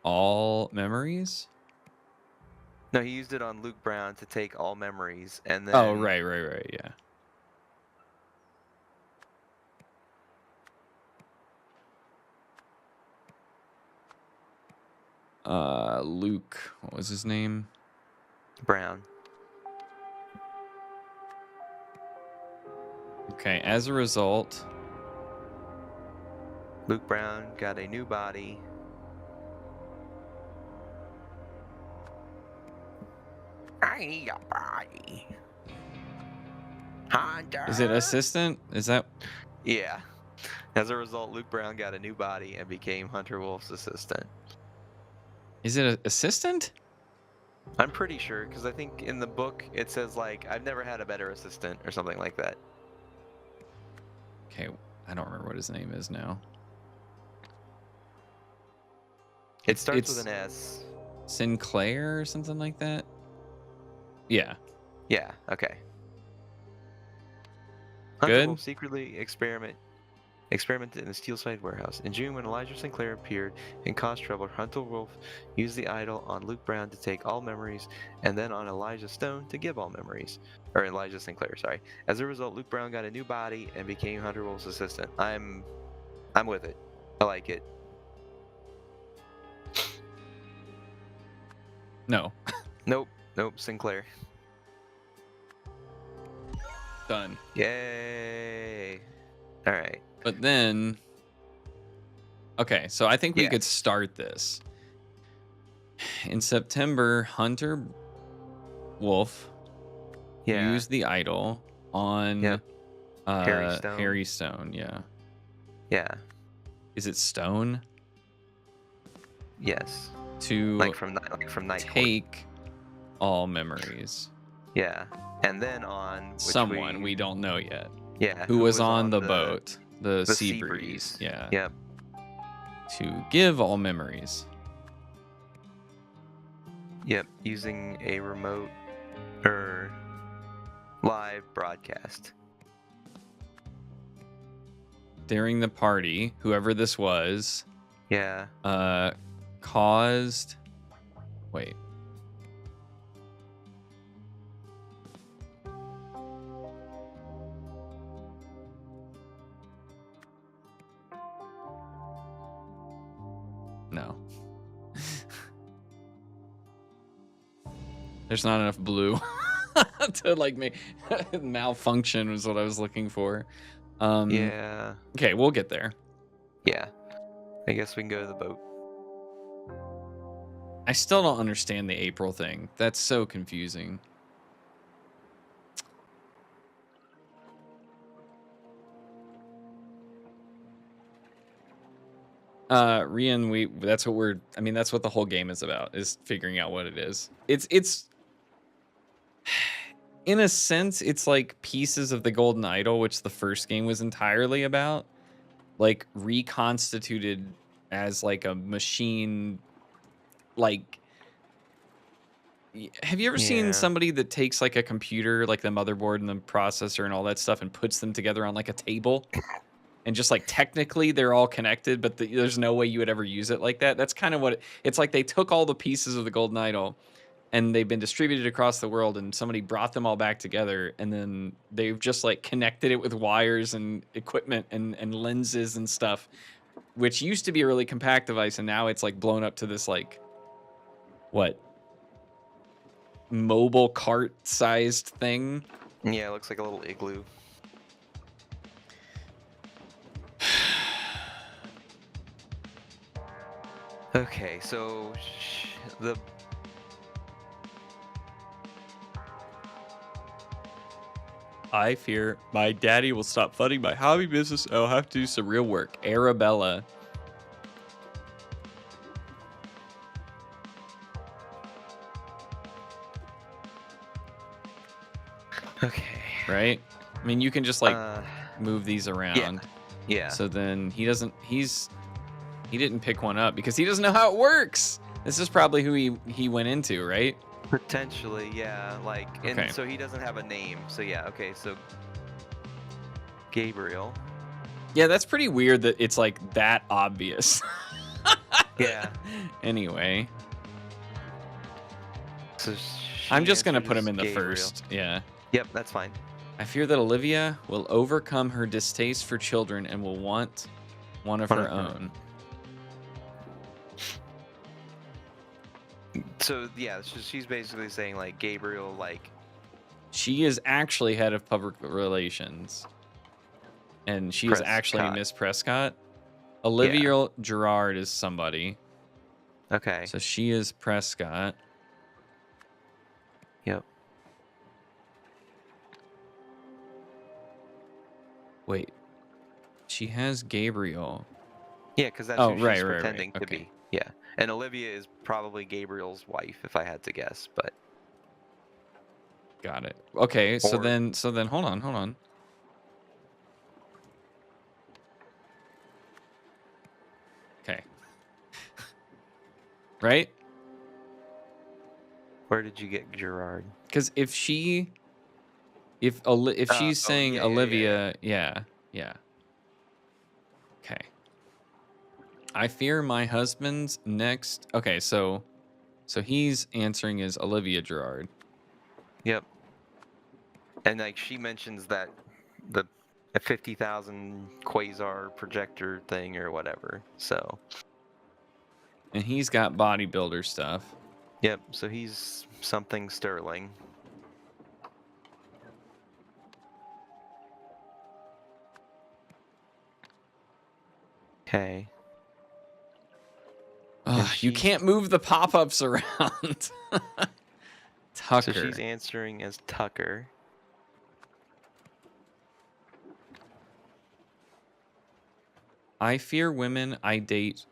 all memories. No, he used it on Luke Brown to take all memories, and then Oh, right, yeah. Luke, what was his name? Brown. Okay, as a result, Luke Brown got a new body. I need a body. Hunter. is it assistant? Is that Yeah. As a result, Luke Brown got a new body and became Hunter Wolf's assistant. is it an assistant? I'm pretty sure, because I think in the book it says, like, I've never had a better assistant or something like that. Okay, I don't remember what his name is now. It starts it's with an S. Sinclair or something like that. Yeah. Yeah, okay. Hunter Good. Wolf secretly experimented in the Steelside warehouse. In June, when Elijah Sinclair appeared and caused trouble, Hunter Wolf used the idol on Luke Brown to take all memories, and then on Elijah Stone to give all memories. Or Elijah Sinclair, sorry. As a result, Luke Brown got a new body and became Hunter Wolf's assistant. I'm with it. I like it. No. Nope, Sinclair. Done. Yay. All right. But then, okay, so I think we Yeah. could start this. In September, Hunter Wolf Yeah. used the idol on Yep. Harry Stone. Harry Stone, yeah. Yeah. Is it Stone? Yes. To Like from Night Court. take all memories. Yeah. And then on which Someone we don't know yet. Yeah. Who was on the boat, the sea breeze. breeze. Yeah. Yep. To give all memories. Yep. Using a remote or live broadcast. During the party, whoever this was, Yeah. caused. Wait. No. There's not enough blue to like make malfunction was what I was looking for. Yeah. Okay, we'll get there. Yeah. I guess we can go to the boat. I still don't understand the April thing. That's so confusing. Rian, that's what the whole game is about, is figuring out what it is. It's in a sense, it's like pieces of the Golden Idol, which the first game was entirely about, like reconstituted as like a machine. Like, have you ever seen Yeah. somebody that takes like a computer, like the motherboard and the processor and all that stuff, and puts them together on like a table? And just like technically they're all connected, but there's no way you would ever use it like that. That's kind of what it's like. They took all the pieces of the Golden Idol and they've been distributed across the world, and somebody brought them all back together, and then they've just like connected it with wires and equipment and lenses and stuff. which used to be a really compact device, and now it's like blown up to this like what mobile cart sized thing. Yeah, it looks like a little igloo. Okay, so the I fear my daddy will stop funding my hobby business. I'll have to do some real work. Arabella. okay. Right? I mean, you can just like Uh, move these around. yeah. So then he didn't pick one up because he doesn't know how it works. This is probably who he went into, right? Potentially, yeah. Like, and Okay. so he doesn't have a name. So yeah, okay. So Gabriel. Yeah, that's pretty weird that it's like that obvious. Yeah. Anyway, So I'm she just gonna put him answers in the Gabriel. first. Yeah. Yep, that's fine. I fear that Olivia will overcome her distaste for children and will want one of her own. So yeah, she's basically saying like Gabriel, like She is actually head of public relations, and she is actually Prescott. Miss Prescott. Olivia Gerard is somebody, Okay. so she is Prescott. Yep. Wait, she has Gabriel. Yeah, because that's Oh, who right, she's right, right. pretending to Okay. be. Yeah, and Olivia is probably Gabriel's wife, if I had to guess. But Got it. Okay, so Or- then hold on. Okay. Right? where did you get Gerard? Because if she's saying yeah. Olivia, yeah. Okay. I fear my husband's next. Okay, so he's answering as Olivia Gerard. Yep. And like she mentions that the 50,000 quasar projector thing or whatever. So And he's got bodybuilder stuff. yep. So he's something sterling. Okay. Ugh, you she's- can't move the pop-ups around. Tucker. So she's answering as Tucker. I fear women I date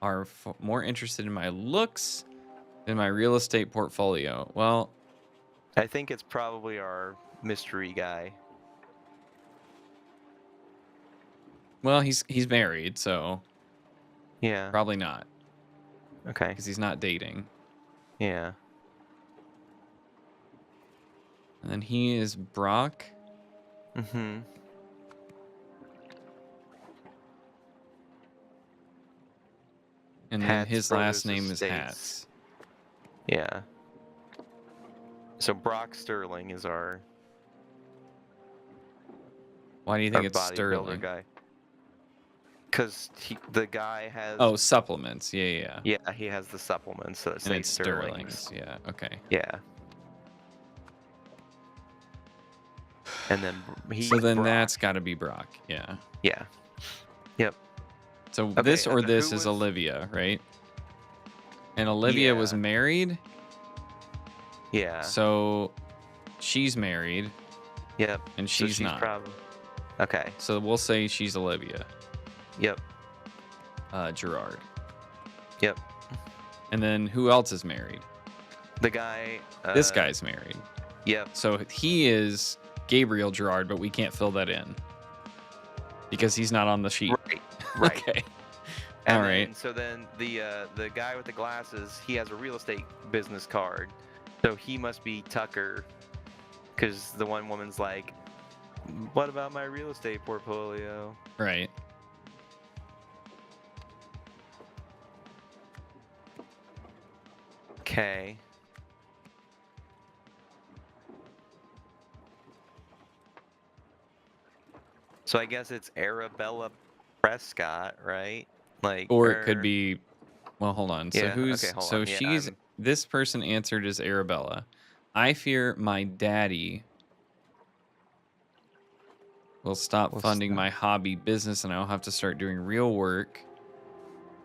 are more interested in my looks than my real estate portfolio. Well, I think it's probably our mystery guy. he's married, so Yeah. probably not Okay. because he's not dating. Yeah. And then he is Brock. Mm-hmm. And then Hats his Brothers last name is Estates. Hats. Yeah. So Brock Sterling is our Why do you think it's bodybuilder Sterling? guy. Because the guy has. Oh, supplements. Yeah. Yeah, he has the supplements that And say it's Sterling's. Sterling's. Yeah. Okay. Yeah. And then So then Brock. that's got to be Brock. Yeah. Yeah. Yep. So Okay, this or and then this who is was- Olivia, right? And Olivia was Yeah. married, Yeah. so she's married, Yep. and So she's not. Okay. So we'll say she's Olivia Yep. Gerard. Yep. And then who else is married? The guy. This guy's married. Yep. So he is Gabriel Gerard, but we can't fill that in because he's not on the sheet. Right. Right. Okay. And All then, right. So then the guy with the glasses, he has a real estate business card, so he must be Tucker, because the one woman's like, "What about my real estate portfolio?" Right. Okay. So I guess it's Arabella Prescott, right? Like, Or it could be, well, hold on. So yeah. Okay, who's, hold so on. Yeah, she's, this person answered as Arabella. I fear my daddy will stop Will funding stop. my hobby business and I'll have to start doing real work.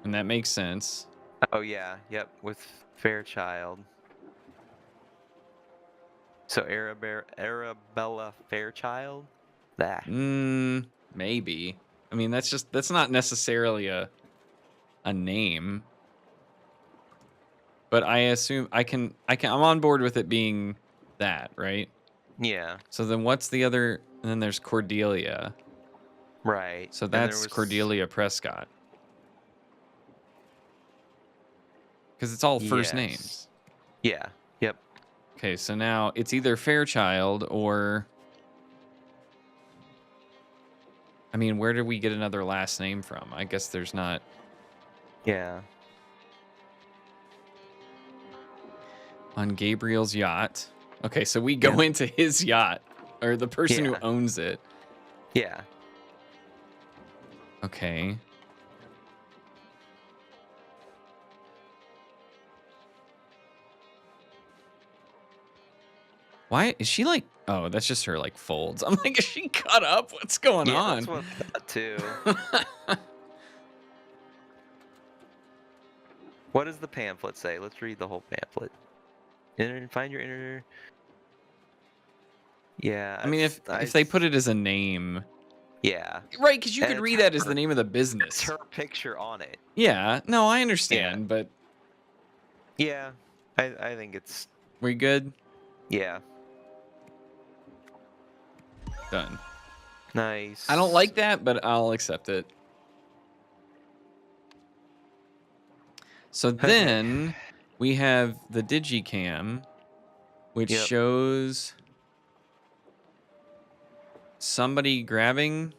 And that makes sense. Oh yeah, yep, with Fairchild. So Arabella Fairchild? That. Maybe. I mean, that's not necessarily a name. But I assume I'm on board with it being that, right? Yeah, So then what's the other, and then there's Cordelia. right. So And there that's was Cordelia Prescott. Because it's all first yes. names. Yeah. Yep. Okay, so now it's either Fairchild or, I mean, where did we get another last name from? I guess there's not. Yeah. On Gabriel's yacht. Okay, so we go into his yacht, or the person who Yeah. owns it. Yeah. Okay. Why is she like? Oh, that's just her like folds. I'm like, is she cut up? What's going Yeah, on? that's what I thought too. What does the pamphlet say? Let's read the whole pamphlet. Find your inner. Yeah. I mean, if they put it as a name, Yeah. right? Because you And could it's read that as her- the name of the It's business. her picture on it. Yeah. No, I understand, but Yeah. I think it's. we good? Yeah. Done. Nice. I don't like that, but I'll accept it. So then we have the digicam, which Yep. shows somebody grabbing,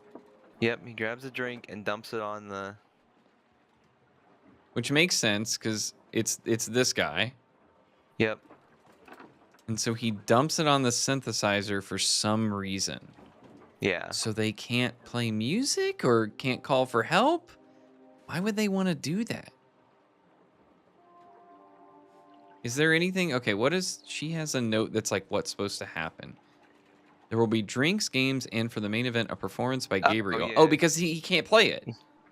Yep, he grabs a drink and dumps it on the. which makes sense because it's this guy. Yep. And so he dumps it on the synthesizer for some reason. Yeah. So they can't play music or can't call for help? Why would they want to do that? Is there anything? Okay, what is, she has a note that's like what's supposed to happen. There will be drinks, games, and for the main event, a performance by Gabriel. yeah. Oh, because he can't play it.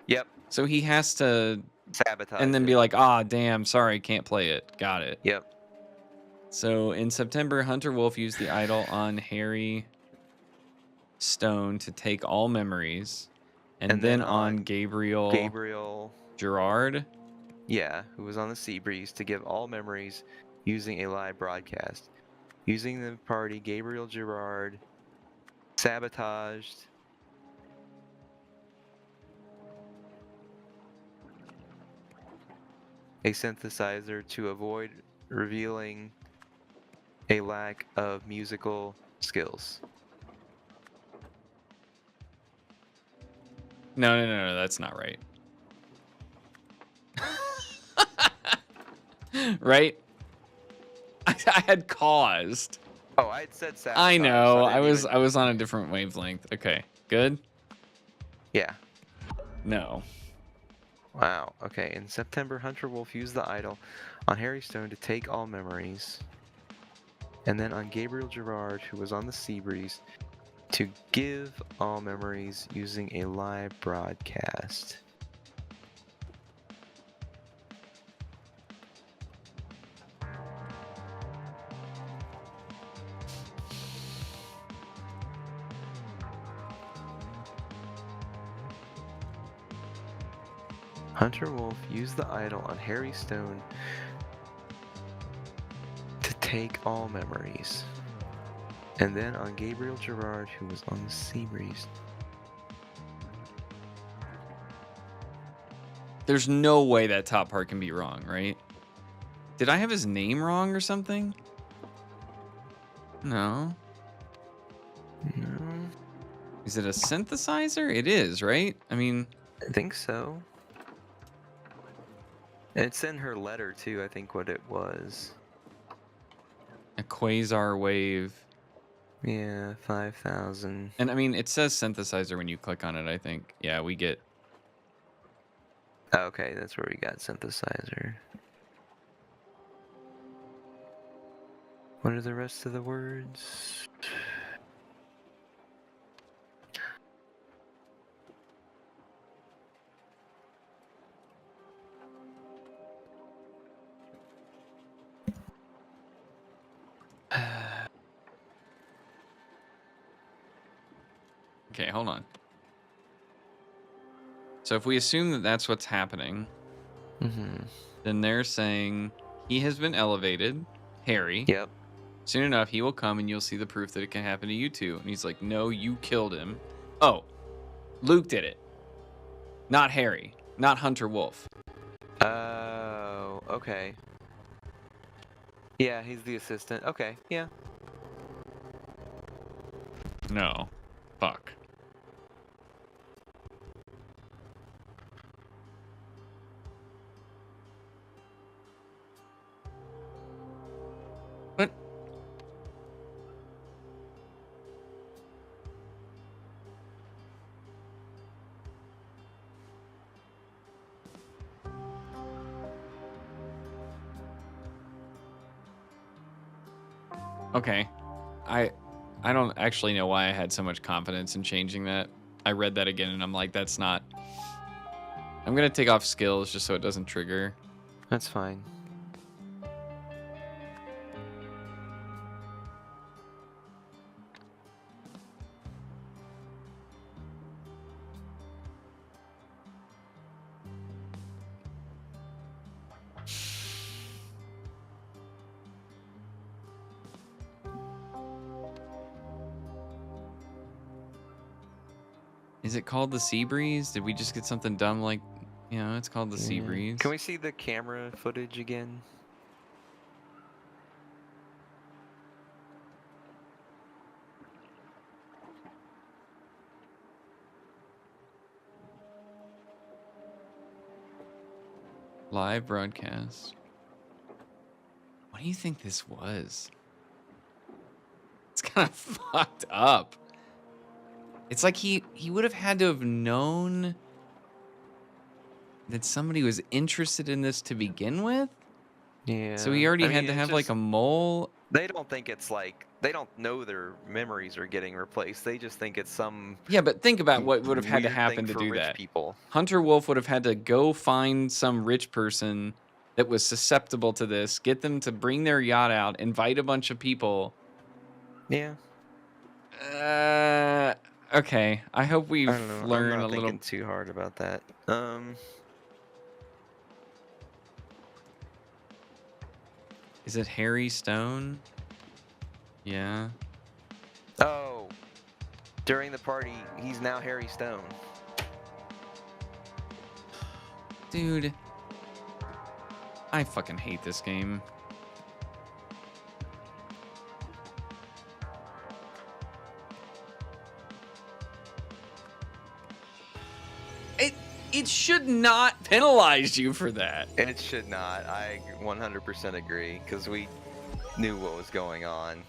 Yep. So he has to, Sabotage. and then it. be like, ah, damn, sorry, can't play it. Got it. Yep. So in September, Hunter Wolf used the idol on Harry Stone to take all memories. And then on Gabriel Gerard. Yeah, who was on the Sea Breeze to give all memories using a live broadcast. Using the party, Gabriel Gerard sabotaged a synthesizer to avoid revealing a lack of musical skills. No, that's not right. Right? I had caused. Oh, I had said sabotage. I know. so I was even- on a different wavelength. Okay. Good? Yeah. No. Wow. Okay. In September, Hunter Wolf used the idol on Harry Stone to take all memories. And then on Gabriel Gerard, who was on the Sea Breeze, to give all memories using a live broadcast. Hunter Wolf used the idol on Harry Stone to take all memories. And then on Gabriel Gerard, who was on the Sea Breeze. There's no way that top part can be wrong, right? Did I have his name wrong or something? No. No, Is it a synthesizer? It is, right? I mean, I think so. And it's in her letter too, I think what it was. a quasar wave. Yeah, 5,000. And I mean, it says synthesizer when you click on it, I think. Yeah, we get Okay, that's where we got synthesizer. What are the rest of the words? Okay, hold on. So if we assume that that's what's happening, Mm-hmm. then they're saying he has been elevated, Harry. Yep. Soon enough, he will come and you'll see the proof that it can happen to you too. And he's like, no, you killed him. Oh, Luke did it. Not Harry. Not Hunter Wolf. Oh, okay. Yeah, he's the assistant. Okay, yeah. No. Fuck. But okay. I don't actually know why I had so much confidence in changing that. I read that again and I'm like, that's not. I'm gonna take off skills just so it doesn't trigger. That's fine. Is it called the Sea Breeze? Did we just get something dumb like, it's called the Sea Breeze? Can we see the camera footage again? Live broadcast. What do you think this was? It's kind of fucked up. It's like he would have had to have known that somebody was interested in this to begin with. Yeah. So he already had to have like a mole. They don't think it's like they don't know their memories are getting replaced. They just think it's some. Yeah, but think about what would have had to weird happen thing to for do rich that. people. Hunter Wolf would have had to go find some rich person that was susceptible to this, get them to bring their yacht out, invite a bunch of people. Yeah. Okay. I hope we've I don't know. learned I'm a not little. thinking too hard about that. Is it Harry Stone? Yeah. Oh. During the party, he's now Harry Stone. Dude. I fucking hate this game. It should not penalize you for that. It should not. I 100% agree because we knew what was going on.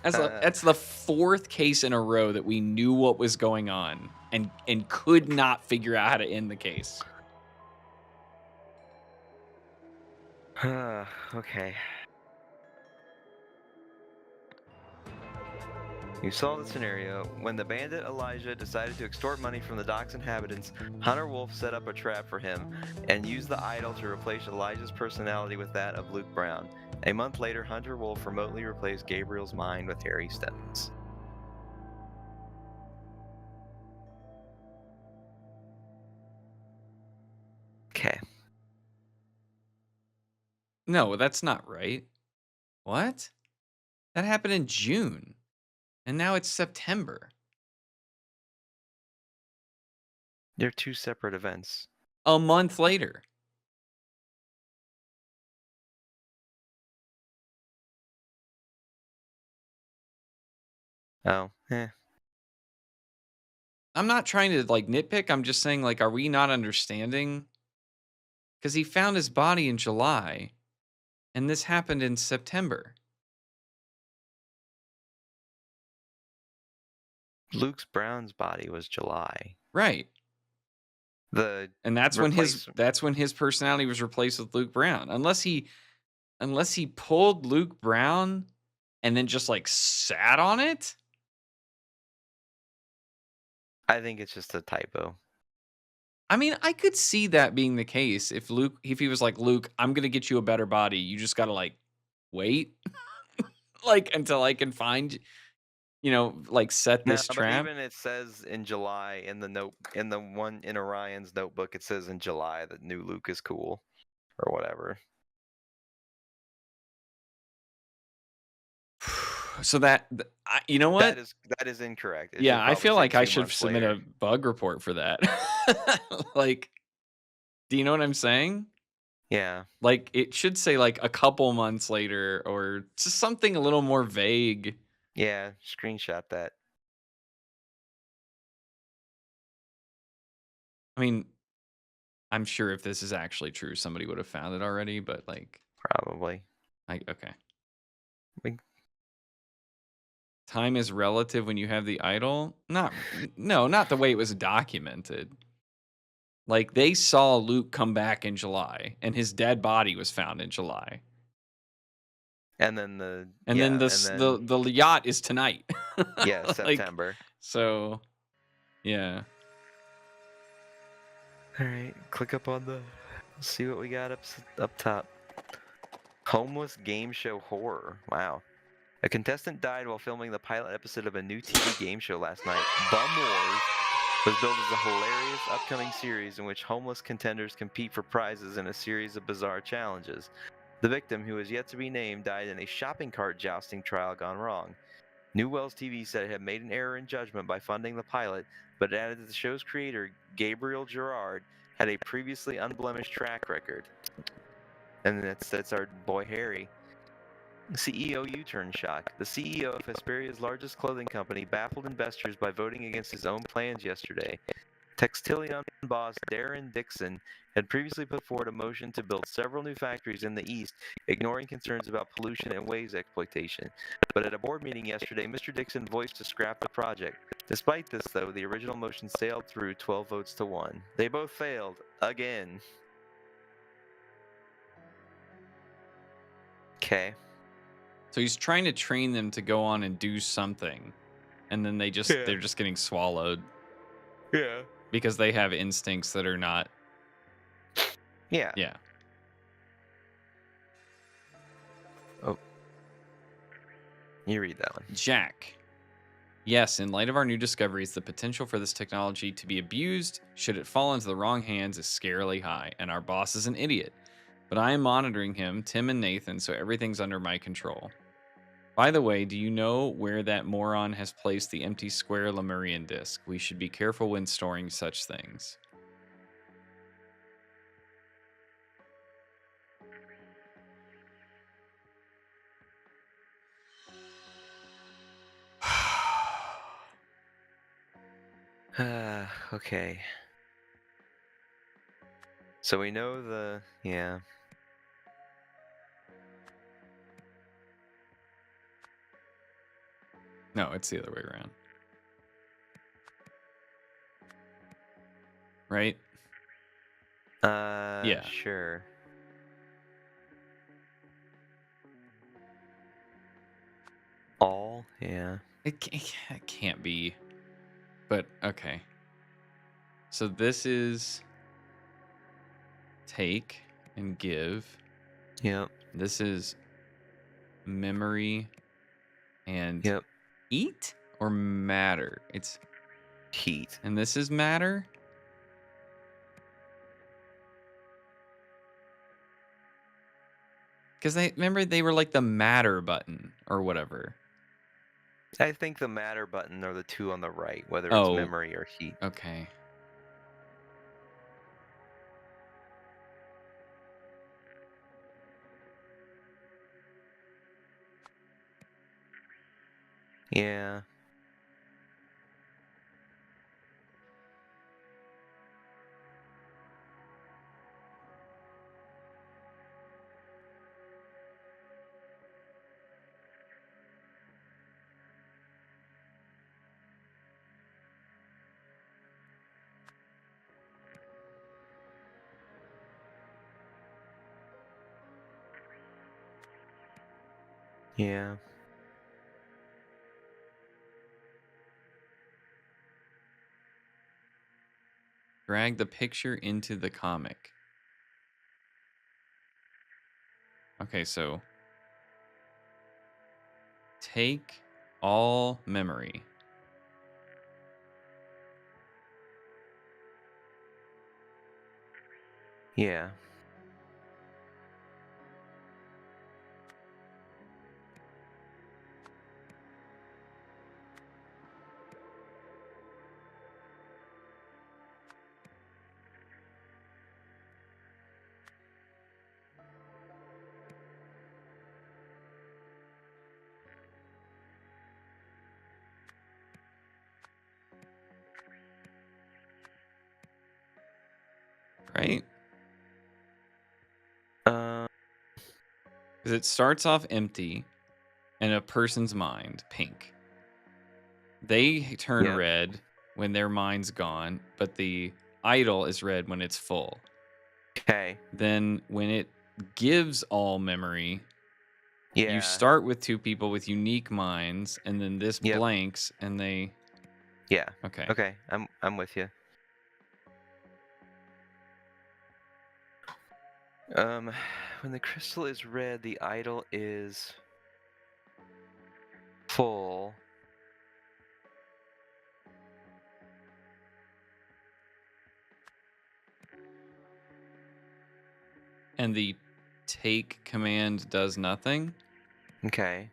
That's the fourth case in a row that we knew what was going on and could not figure out how to end the case. Okay. You saw the scenario. When the bandit Elijah decided to extort money from the dock's inhabitants, Hunter Wolf set up a trap for him and used the idol to replace Elijah's personality with that of Luke Brown. A month later, Hunter Wolf remotely replaced Gabriel's mind with Harry Stone's. Okay. No, that's not right. What? That happened in June. And now it's September. They're two separate events. A month later. Oh, I'm not trying to like nitpick. I'm just saying, like, are we not understanding? Because he found his body in July, and this happened in September. Luke's Brown's body was July. Right. And that's when his replacement. personality was replaced with Luke Brown. Unless he pulled Luke Brown and then just like sat on it. I think it's just a typo. I mean, I could see that being the case if he was like, Luke, I'm gonna get you a better body. You just gotta like wait, like until I can find, like set No, this but trap. even it says in July in the one in Orion's notebook, it says in July that new Luke is cool or whatever. So you know what? That is incorrect. It Yeah, should I probably feel say like I 2 should months submit later. a bug report for that. Like, do you know what I'm saying? Yeah. Like, it should say like a couple months later or just something a little more vague. Yeah, screenshot that. I mean, I'm sure if this is actually true, somebody would have found it already, but like, Probably. okay. We- Time is relative when you have the idol? No, not the way it was documented. Like, they saw Luke come back in July, and his dead body was found in July. And then And then the yacht is tonight. yeah, Like, September. so, yeah. All right, click up on see what we got up top. Homeless game show horror. Wow. A contestant died while filming the pilot episode of a new TV game show last night. Bum Wars was billed as a hilarious upcoming series in which homeless contenders compete for prizes in a series of bizarre challenges. The victim, who is yet to be named, died in a shopping cart jousting trial gone wrong. New Wells TV said it had made an error in judgment by funding the pilot, but it added that the show's creator, Gabriel Gerard, had a previously unblemished track record. And that's our boy Harry. CEO U-turn shock. The CEO of Hesperia's largest clothing company baffled investors by voting against his own plans yesterday. Textilion boss Darren Dixon had previously put forward a motion to build several new factories in the East, ignoring concerns about pollution and waste exploitation. But at a board meeting yesterday, Mr. Dixon voiced to scrap the project. Despite this, though, the original motion sailed through 12 votes to 1. They both failed. Again. Okay. So he's trying to train them to go on and do something. And then they're just getting swallowed. Yeah. Because they have instincts that are not. Yeah. Yeah. Oh. You read that one. Jack. Yes, in light of our new discoveries, the potential for this technology to be abused, should it fall into the wrong hands, is scarily high, and our boss is an idiot. But I am monitoring him, Tim and Nathan, so everything's under my control. By the way, do you know where that moron has placed the empty square Lemurian disk? We should be careful when storing such things. Okay. So we know yeah. No, it's the other way around. Right? Yeah. Sure. All? Yeah. It can't be. But, okay. So this is take and give. Yep. This is memory and Yep. eat or matter. It's Heat. and this is matter. Because they were like the matter button or whatever. I think the matter button are the two on the right, whether it's memory or heat. Okay. Yeah. Yeah. Drag the picture into the comic. Okay, so take all memory. Yeah. Right? Uh, Because it starts off empty and a person's mind, pink. They turn Yep. red when their mind's gone, but the idol is red when it's full. Okay. Then when it gives all memory, Yeah. you start with two people with unique minds, and then this Yep. blanks, and they. Yeah. Okay. Okay. I'm with you. When the crystal is red, the idol is full. And the take command does nothing. Okay.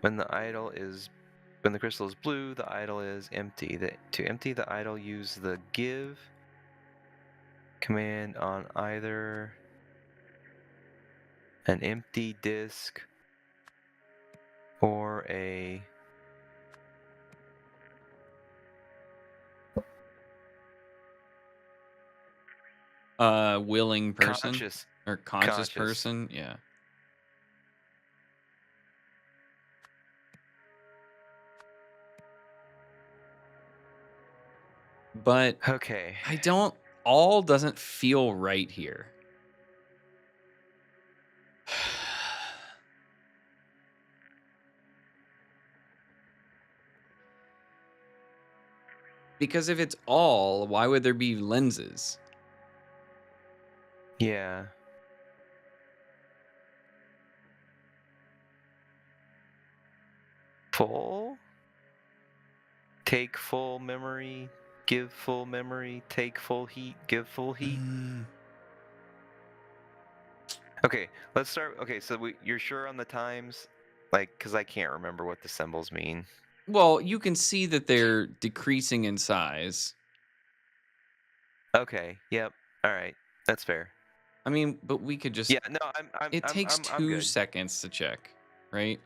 When the crystal is blue, the idol is empty. To empty the idol, use the give command on either an empty disk or a Willing person conscious. or conscious Conscious. person. Yeah. But Okay. all doesn't feel right here. Because if it's all, why would there be lenses? Yeah. Full? Take full memory, give full memory, take full heat, give full heat. Okay, let's start. Okay, so you're sure on the times? Like, because I can't remember what the symbols mean. Well, you can see that they're decreasing in size. Okay, yep. All right, that's fair. I mean, but we could just. Yeah, no, It takes I'm 2 good. seconds to check, right?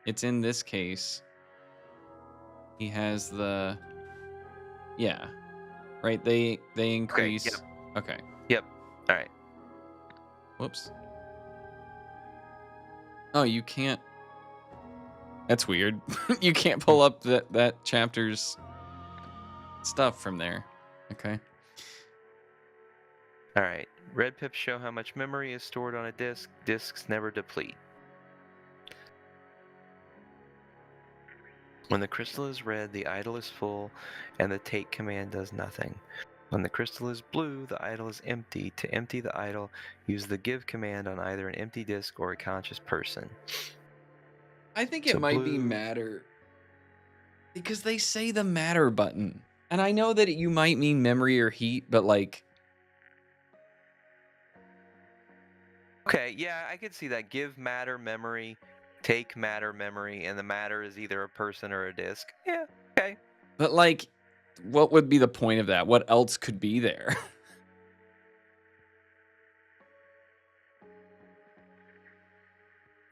It's in this case. He has the. Yeah, right. They increase. Yep. Okay. Yep. All right. Whoops. Oh, you can't. That's weird. You can't pull up that chapter's stuff from there. Okay. All right. Red pips show how much memory is stored on a disk. Disks never deplete. When the crystal is red, the idol is full, and the take command does nothing. When the crystal is blue, the idol is empty. To empty the idol, use the give command on either an empty disk or a conscious person. I think it So might be blue- matter because they say the matter button. And I know that you might mean memory or heat, but like Okay, yeah, I could see that. Give matter memory, take matter memory, and the matter is either a person or a disk. Yeah, okay. but like what would be the point of that? What else could be there?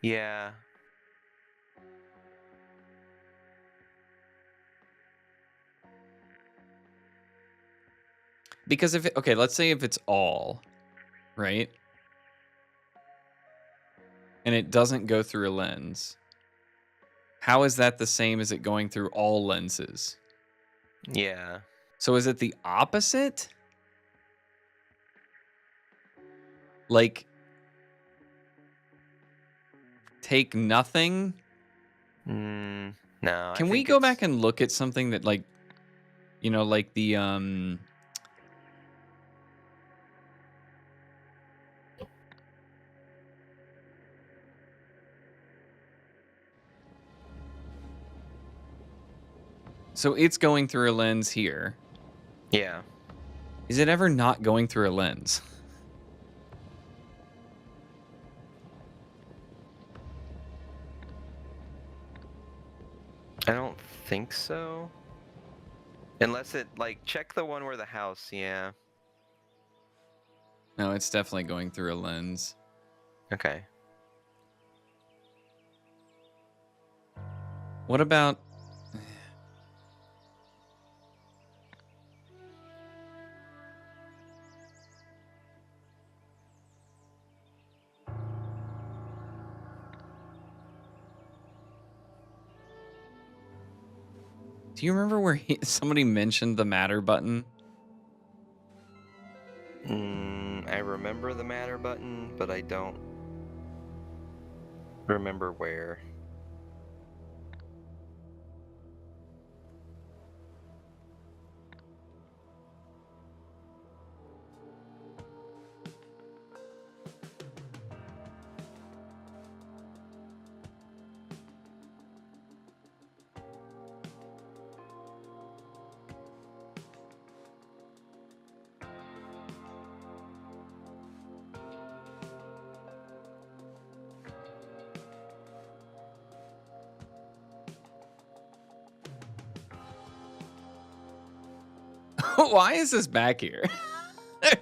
Yeah. Because okay, let's say if it's all, right? And it doesn't go through a lens. How is that the same as it going through all lenses? Yeah. So is it the opposite? Like take nothing. No, I Can we think go it's back and look at something that like, like the so it's going through a lens here. yeah. Is it ever not going through a lens? I don't think so. Unless it like check the one where the house, yeah. No, it's definitely going through a lens. Okay. What about do you remember where somebody mentioned the matter button? I remember the matter button, but I don't remember where. Why is this back here?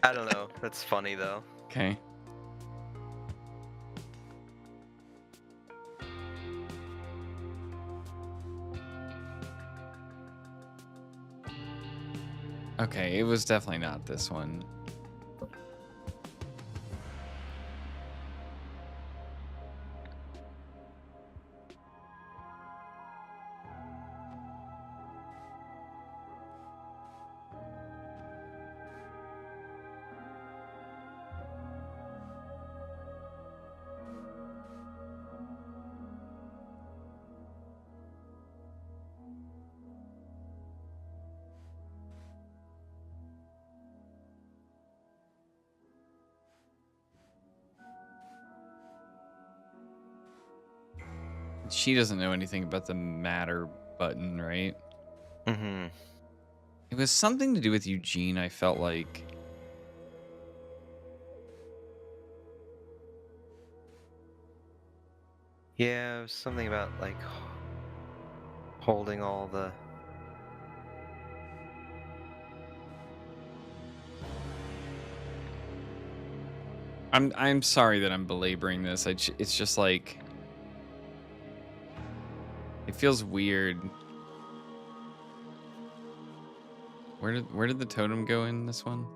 I don't know. That's funny though. Okay. Okay, it was definitely not this one. She doesn't know anything about the matter button, right? Mm-hmm. It was something to do with Eugene, I felt like. Yeah, it was something about like holding all the. I'm sorry that I'm belaboring this. It's just like it feels weird. Where did the totem go in this one?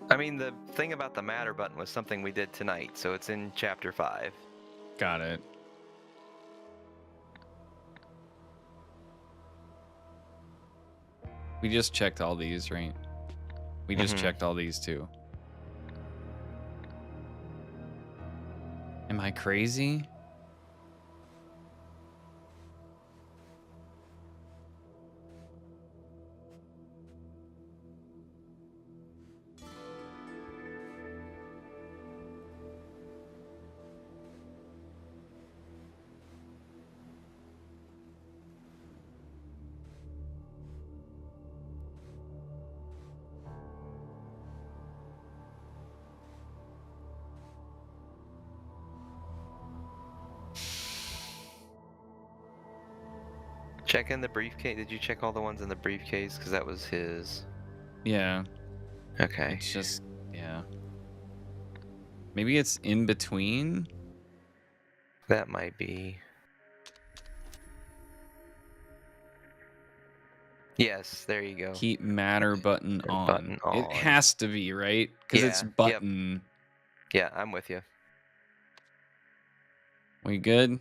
I mean, the thing about the matter button was something we did tonight, so it's in chapter 5. Got it. We just checked all these, right? We just Mhm. checked all these too. Am I crazy? Check in the briefcase. Did you check all the ones in the briefcase? Because that was his. Yeah. Okay. It's just, yeah. Maybe it's in between. That might be. Yes, there you go. Keep matter button on. Button It on. has to be, right? Because it's Yeah, yep. button. Yeah, I'm with you. We good?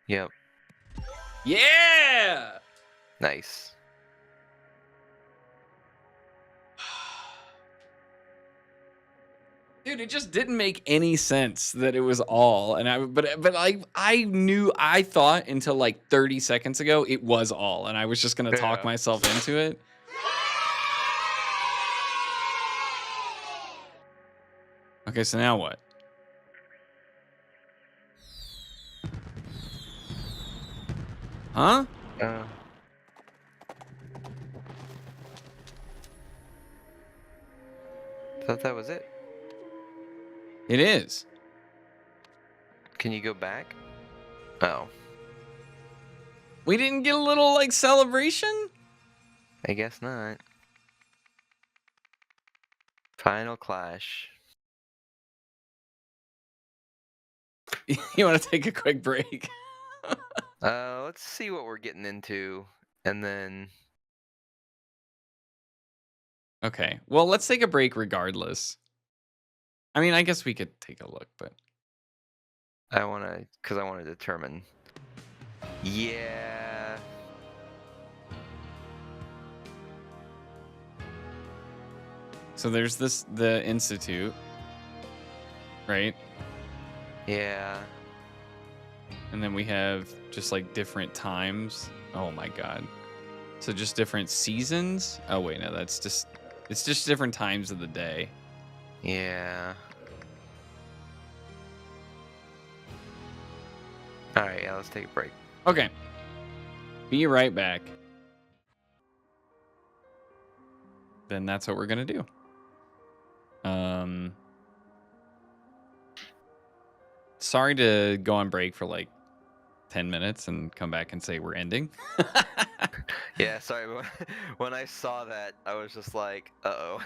Yep. Yeah! Nice. Dude, it just didn't make any sense that it was all. And I thought until like 30 seconds ago it was all, and I was just gonna talk Yeah. myself into it. Okay, so now what? Huh? Thought that was it. It is. Can you go back? Oh, We didn't get a little like celebration? I guess not. Final Clash. You want to take a quick break? Let's see what we're getting into, and then Okay. Well, let's take a break regardless. I mean, I guess we could take a look, but I want to determine. Yeah. so there's the institute, right? Yeah. And then we have just like different times. Oh my god. So just different seasons? Oh wait, no, it's just different times of the day. Yeah. All right. Yeah. Let's take a break. Okay. Be right back. Then that's what we're gonna do. Sorry to go on break for like 10 minutes and come back and say we're ending. Yeah. Sorry. When I saw that, I was just like, uh-oh.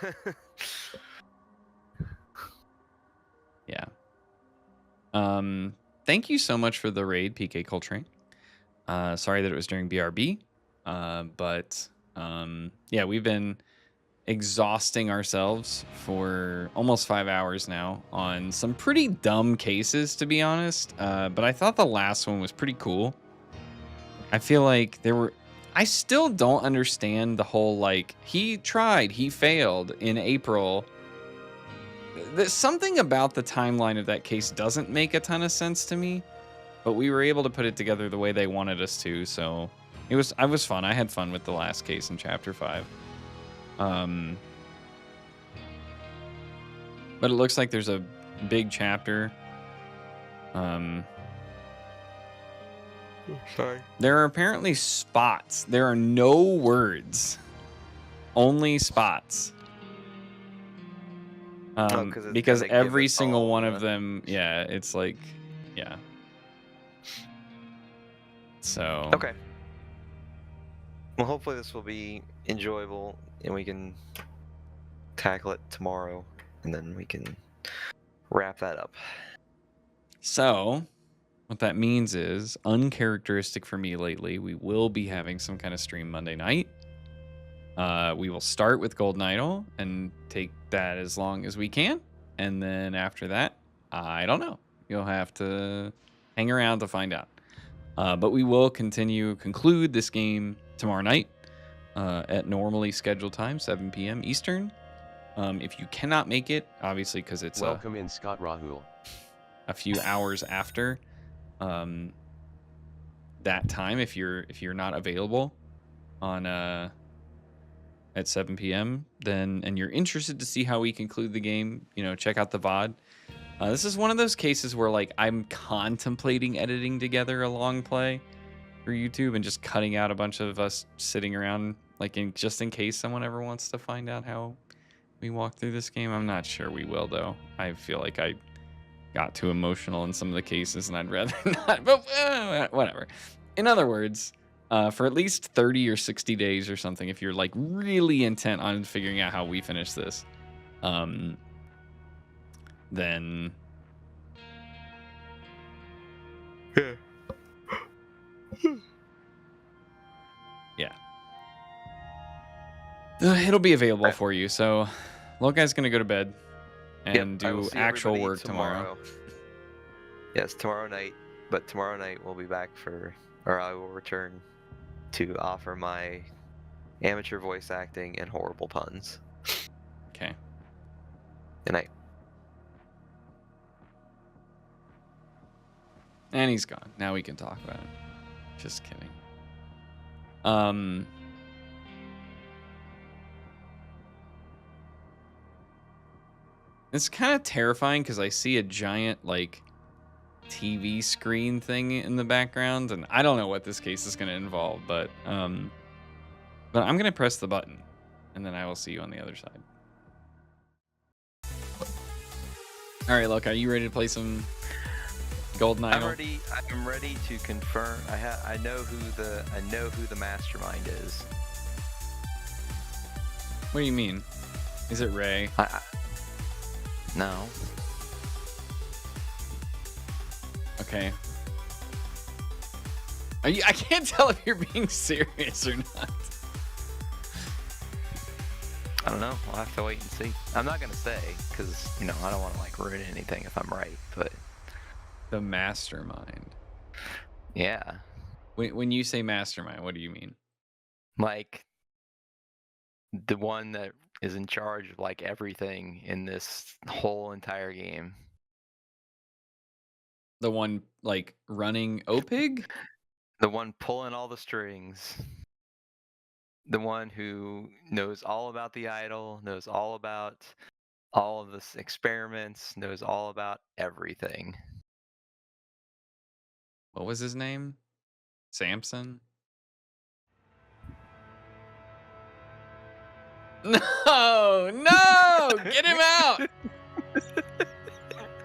Yeah. Thank you so much for the raid, PK Coltrane. Sorry that it was during BRB. But yeah, we've been exhausting ourselves for almost 5 hours now on some pretty dumb cases, to be honest. But I thought the last one was pretty cool. I feel like I still don't understand the whole like he tried, he failed in April. There's something about the timeline of that case doesn't make a ton of sense to me, but we were able to put it together the way they wanted us to, so I was fun. I had fun with the last case in chapter 5. But it looks like there's a big chapter. Sorry. There are apparently spots. There are no words. Only spots. 'Cause it's Because gonna give every us single all one of the- them, yeah, it's like, yeah. So. Okay. Well, hopefully this will be enjoyable, and we can tackle it tomorrow, and then we can wrap that up. So, what that means is, uncharacteristic for me lately, we will be having some kind of stream Monday night. We will start with Golden Idol and take that as long as we can. And then after that, I don't know. You'll have to hang around to find out. But we will conclude this game tomorrow night at normally scheduled time, 7 p.m. Eastern. If you cannot make it, obviously, because it's Welcome in Scott Rahul. a few hours after that time, if you're not available on at 7 p.m. then and you're interested to see how we conclude the game, check out the VOD. This is one of those cases where like I'm contemplating editing together a long play for YouTube and just cutting out a bunch of us sitting around, like just in case someone ever wants to find out how we walk through this game. I'm not sure we will though. I feel like I got too emotional in some of the cases and I'd rather not, but whatever. In other words, for at least 30 or 60 days or something, if you're like really intent on figuring out how we finish this, then yeah, it'll be available for you. So Lokai's gonna go to bed and I will do see actual everybody work tomorrow. Yes, tomorrow night. But tomorrow night we'll be back or I will return to offer my amateur voice acting and horrible puns. Okay. Good night. And he's gone. Now we can talk about it. Just kidding. It's kind of terrifying because I see a giant like TV screen thing in the background, and I don't know what this case is going to involve, but I'm going to press the button, and then I will see you on the other side. All right, look, are you ready to play some Golden Idol? I'm ready to confirm. I know who the mastermind is. What do you mean? Is it Ray? No. Okay. I can't tell if you're being serious or not. I don't know. We'll have to wait and see. I'm not gonna say because I don't want to like ruin anything if I'm right. But The mastermind. yeah, When you say mastermind, what do you mean? like the one that is in charge of like everything in this whole entire game. The one like running OPIG? The one pulling all the strings. The one who knows all about the idol, knows all about all of this experiments, knows all about everything. What was his name? Samson? No, get him out.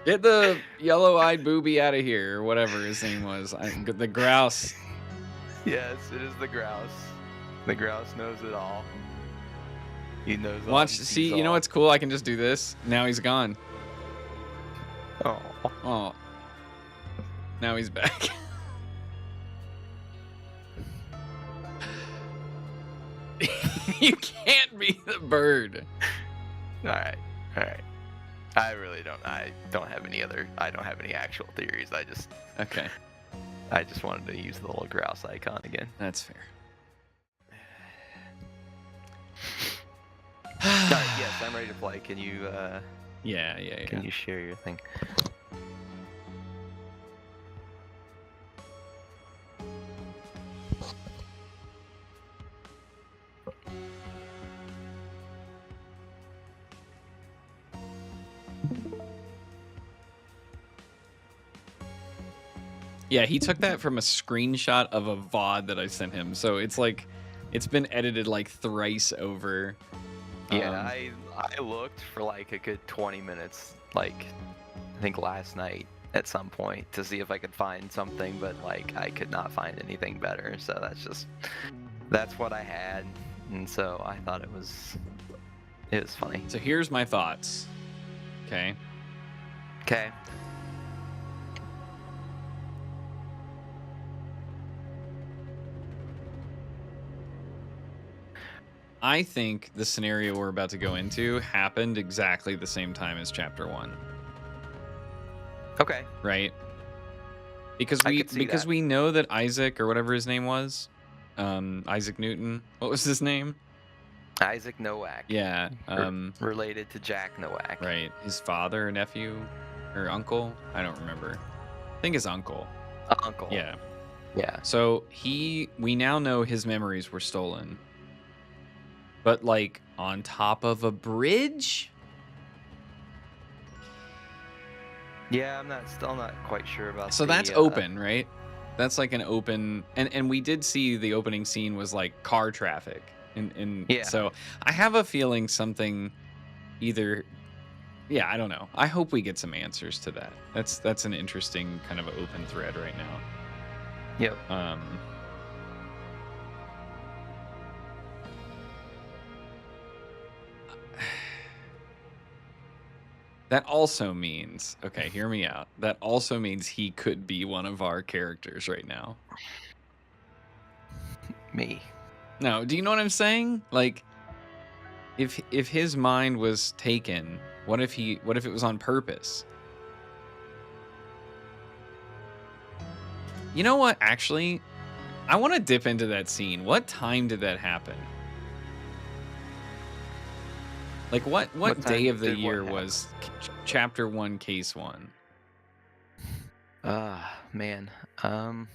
Get the yellow-eyed booby out of here, or whatever his name was. The grouse. Yes, it is the grouse. The grouse knows it all. He knows all. Watch, He sees see, you know all. what's cool? I can just do this. Now he's gone. Oh. Oh. Now he's back. You can't be the bird. All right. I really don't. I don't have any actual theories. Okay, I just wanted to use the little grouse icon again. that's fair. All right, yes, I'm ready to play. Can you? Yeah. Can you share your thing? Yeah, he took that from a screenshot of a VOD that I sent him. So it's like, it's been edited like thrice over. Yeah, I looked for like a good 20 minutes, like I think last night at some point to see if I could find something, but like I could not find anything better. So that's what I had, and so I thought it was funny. So here's my thoughts. Okay. Okay. I think the scenario we're about to go into happened exactly the same time as chapter 1. Okay. Right? Because I could see that. we know that Isaac, or whatever his name was, Isaac Newton. What was his name? Isaac Nowak. Yeah. Related to Jack Nowak. Right. His father or nephew or uncle? I don't remember. I think his uncle. Uncle. Yeah. Yeah. So we now know his memories were stolen. But like on top of a bridge? Yeah, I'm still not quite sure about. So that's open, right? That's like an open, and we did see the opening scene was like car traffic, and Yeah. So I have a feeling something, either, yeah, I don't know. I hope we get some answers to that. That's an interesting kind of open thread right now. Yep. That also means, okay, hear me out. That also means he could be one of our characters right now. Me. No, do you know what I'm saying? Like, if his mind was taken, what if it was on purpose? You know what? Actually, I want to dip into that scene. What time did that happen? Like, what day of the year was chapter 1, case 1? Man. I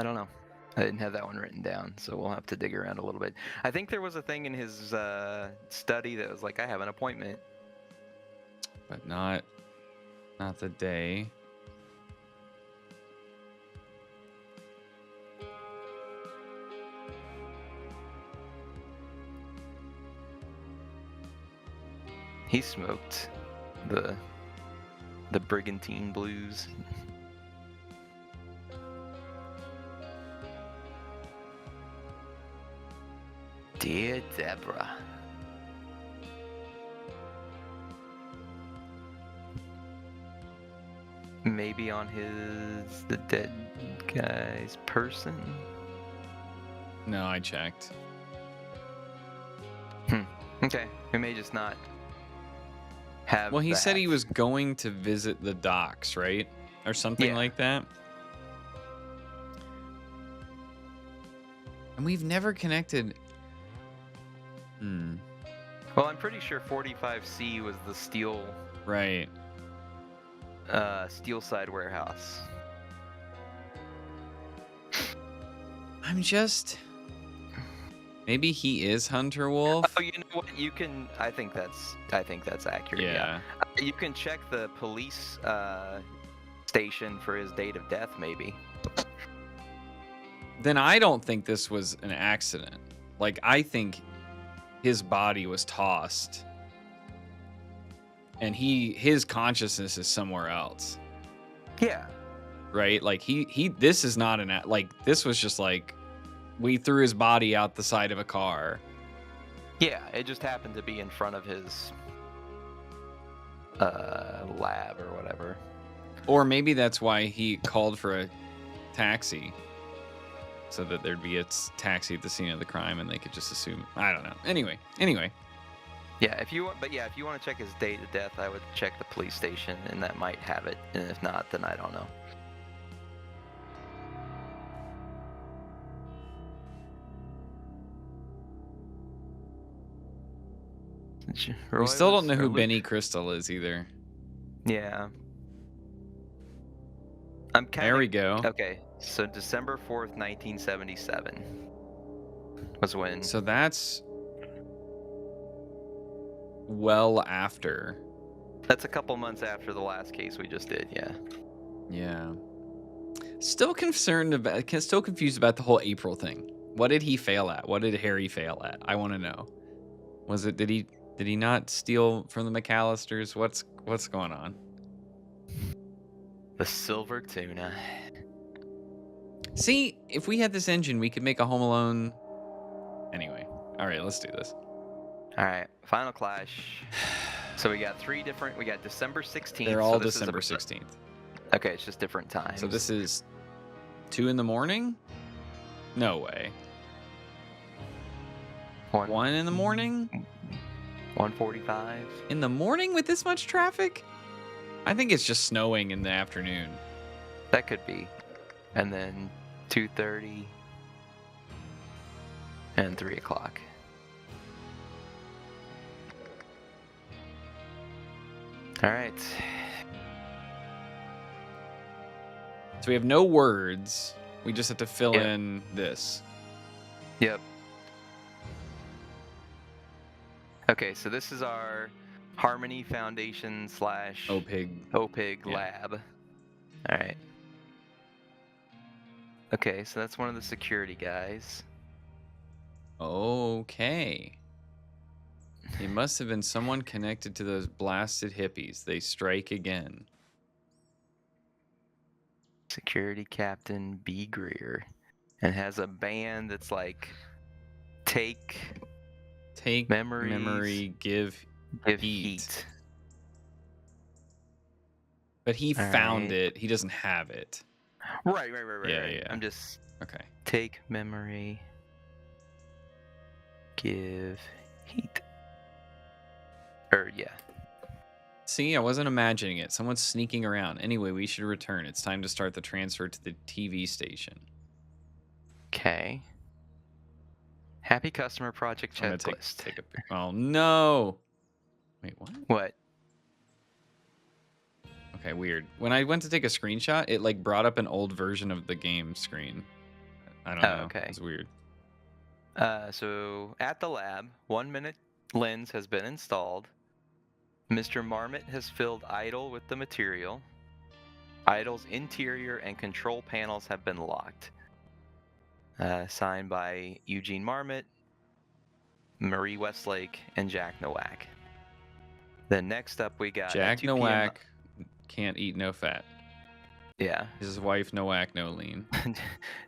don't know. I didn't have that one written down, so we'll have to dig around a little bit. I think there was a thing in his study that was like, I have an appointment. But not the day. He smoked the Brigantine Blues. Dear Deborah. Maybe on the dead guy's person? No, I checked. Okay, we may just not have. Well, he said he that. was going to visit the docks, right? Or something Yeah. like that. And we've never connected. Well, I'm pretty sure 45C was the steel Right. steel side warehouse. I'm just. Maybe he is Hunter Wolf. Oh, you know what? You can. I think that's accurate. Yeah. You can check the police station for his date of death, maybe. Then I don't think this was an accident. Like, I think his body was tossed. And his consciousness is somewhere else. Yeah. Right? Like this is not this was just like we threw his body out the side of a car. Yeah. It just happened to be in front of his lab or whatever. Or maybe that's why he called for a taxi. So that there'd be a taxi at the scene of the crime and they could just assume. I don't know. Anyway. Yeah, if you want to check his date of death, I would check the police station, and that might have it. And if not, then I don't know. We still don't know who Benny Crystal is either. Yeah. There we go. Okay, so December 4th, 1977 was when. So that's well after. That's a couple months after the last case we just did, yeah. Yeah. Still confused about the whole April thing. What did he fail at? What did Harry fail at? I want to know. Did he not steal from the McAllisters? What's going on? The silver tuna. See, if we had this engine, we could make a Home Alone. Anyway, all right, let's do this. All right, Final Clash. So we got we got December 16th. They're all December 16th. Okay, it's just different times. So this is 2 in the morning? No way. 1 in the morning? 1:45. In the morning with this much traffic? I think it's just snowing in the afternoon. That could be. And then 2:30 and 3 o'clock. All right. So we have no words. We just have to fill in this. Yep. Okay, so this is our Harmony Foundation / OPIG lab. All right. Okay, so that's one of the security guys. Okay. He must have been someone connected to those blasted hippies. They strike again. Security Captain B. Greer. And has a band that's like Take memory, give heat. But he found it. He doesn't have it. Right. Yeah. I'm just okay. Take memory, give heat. Yeah. See, I wasn't imagining it. Someone's sneaking around. Anyway, we should return. It's time to start the transfer to the TV station. Okay. Happy customer project checklist. Take a oh no. Wait, what? What? Okay, weird. When I went to take a screenshot, it like brought up an old version of the game screen. I don't Oh, know. okay. It's weird. So at the lab, 1 minute lens has been installed. Mr. Marmot has filled Idle with the material. Idle's interior and control panels have been locked. Signed by Eugene Marmot, Marie Westlake, and Jack Nowak. Then next up we got Jack 2 p.m. Nowak can't eat no fat. Yeah. His wife Nowak no lean.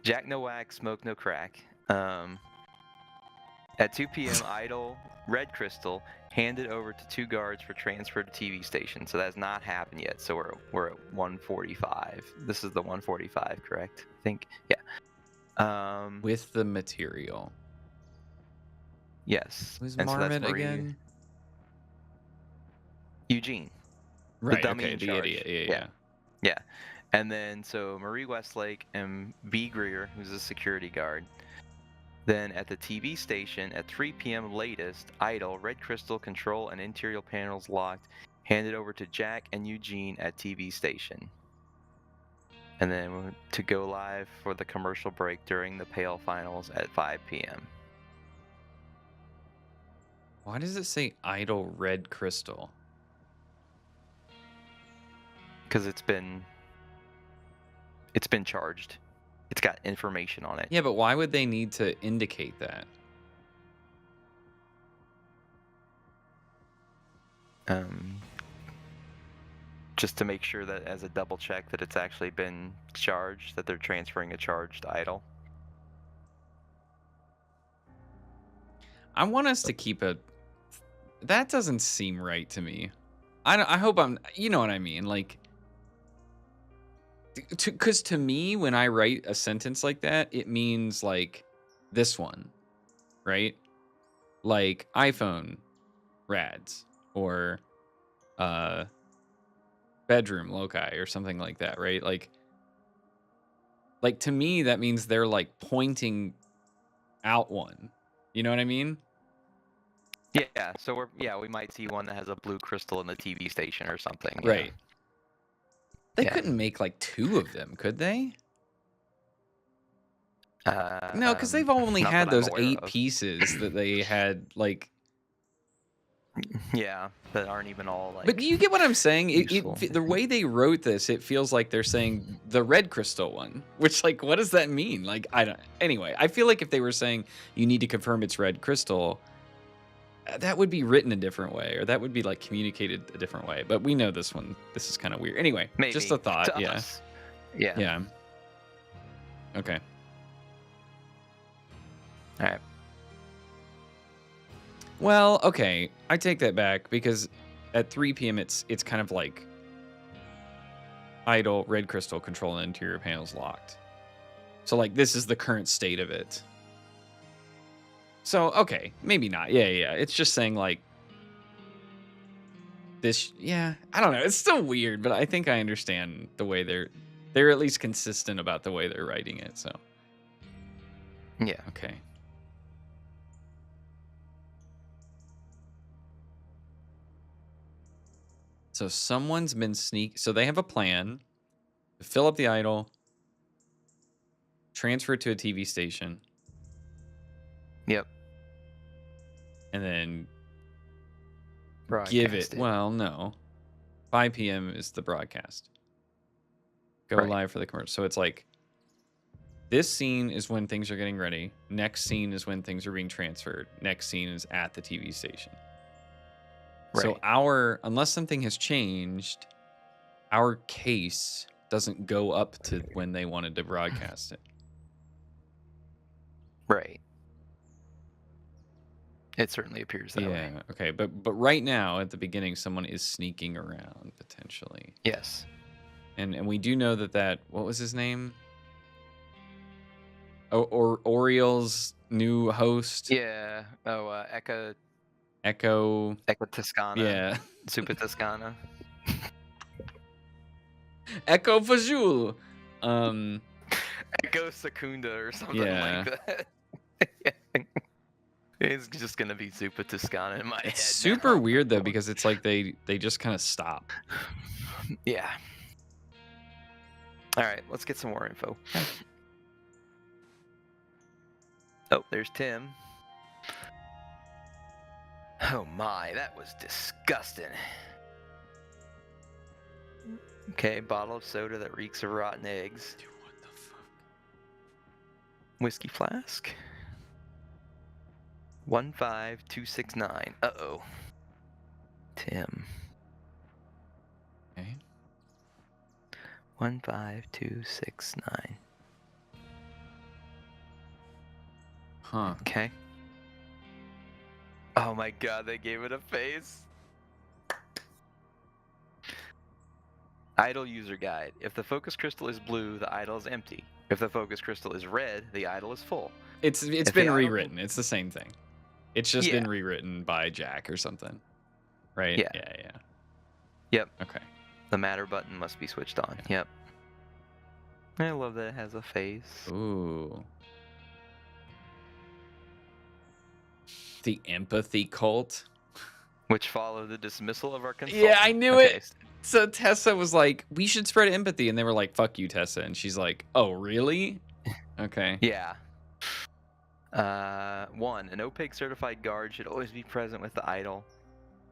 Jack Nowak, smoke no crack. At 2 p.m., Idle, Red Crystal, handed over to 2 guards for transfer to TV station. So that's not happened yet. So we're at 1:45. This is the 1:45, correct? I think. Yeah. With the material. Yes. Who's And so that's Marmot Marie- again? Eugene. Right. dummy Okay. in The charge. idiot. Yeah. Yeah. Yeah. And then so Marie Westlake and B. Greer, who's a security guard. Then at the TV station at 3 p.m. latest, Idle, Red Crystal, control and interior panels locked, handed over to Jack and Eugene at TV station. And then to go live for the commercial break during the Pale Finals at 5 p.m. Why does it say Idle Red Crystal? Because it's been charged. It's got information on it. Yeah, but why would they need to indicate that? Just to make sure that as a double check that it's actually been charged, that they're transferring a charged idol. I want us to keep a. That doesn't seem right to me. I hope I'm. You know what I mean? Like, because to me, when I write a sentence like that, it means like this one, right? Like iPhone, rads, or bedroom Lokai or something like that, right? Like to me, that means they're like pointing out one. You know what I mean? Yeah, so we might see one that has a blue crystal in the TV station or something. Yeah. Right. They Yeah. couldn't make like 2 of them, could they? No, because they've only not had that I'm those aware 8 of. pieces that they had like. Yeah, that aren't even all like. But do you get what I'm saying? useful. The way they wrote this, it feels like they're saying the red crystal one, which like, what does that mean? Like, I don't. Anyway, I feel like if they were saying you need to confirm it's red crystal, that would be written a different way, or that would be like communicated a different way. But we know this one. This is kind of weird. Anyway, Maybe just a thought. to Yeah. us. Yeah. Yeah. Okay. All right. Well, okay, I take that back because at 3 p.m. it's kind of like idle red crystal control and interior panels locked. So like this is the current state of it. So okay, maybe not. Yeah. It's just saying like this. Yeah, I don't know. It's still weird, but I think I understand the way they're at least consistent about the way they're writing it. So Yeah. okay. So someone's been so they have a plan to fill up the idol, transfer it to a TV station, Yep. and then Broadcast give it. Well, no. 5 p.m. is the broadcast. Go Right. live for the commercial. So it's like this scene is when things are getting ready. Next scene is when things are being transferred. Next scene is at the TV station. So Right. unless something has changed, our case doesn't go up to when they wanted to broadcast it. Right. It certainly appears that way. Yeah. Okay. But right now, at the beginning, someone is sneaking around potentially, Yes. and we do know that what was his name? Or Oriel's new host. Yeah. Oh, Echo. Toscana. Yeah. Super Toscana. Echo Fajul. Echo Secunda or something Yeah. like that. It's just gonna be Super Toscana in my head. It's super now. weird though because it's like they just kind of stop. Yeah. All right, let's get some more info. Oh, there's Tim. Oh my, that was disgusting. Okay, bottle of soda that reeks of rotten eggs. Dude, what the fuck? Whiskey flask. 15269. Uh-oh. Tim. Okay. 15269. Huh. Okay. Oh my god, they gave it a face. Idol user guide. If the focus crystal is blue, the idol is empty. If the focus crystal is red, the idol is full. It's If been the idol- rewritten. It's the same thing. It's just been Yeah. rewritten by Jack or something. Right? Yeah. Yeah. Yep. Okay. The matter button must be switched on. Yep. I love that it has a face. Ooh. The empathy cult. Which followed the dismissal of our consultant. Yeah, I knew Okay, it. So Tessa was like, we should spread empathy. And they were like, fuck you, Tessa. And she's like, oh, really? Okay. Yeah. 1. An opaque certified guard should always be present with the idol.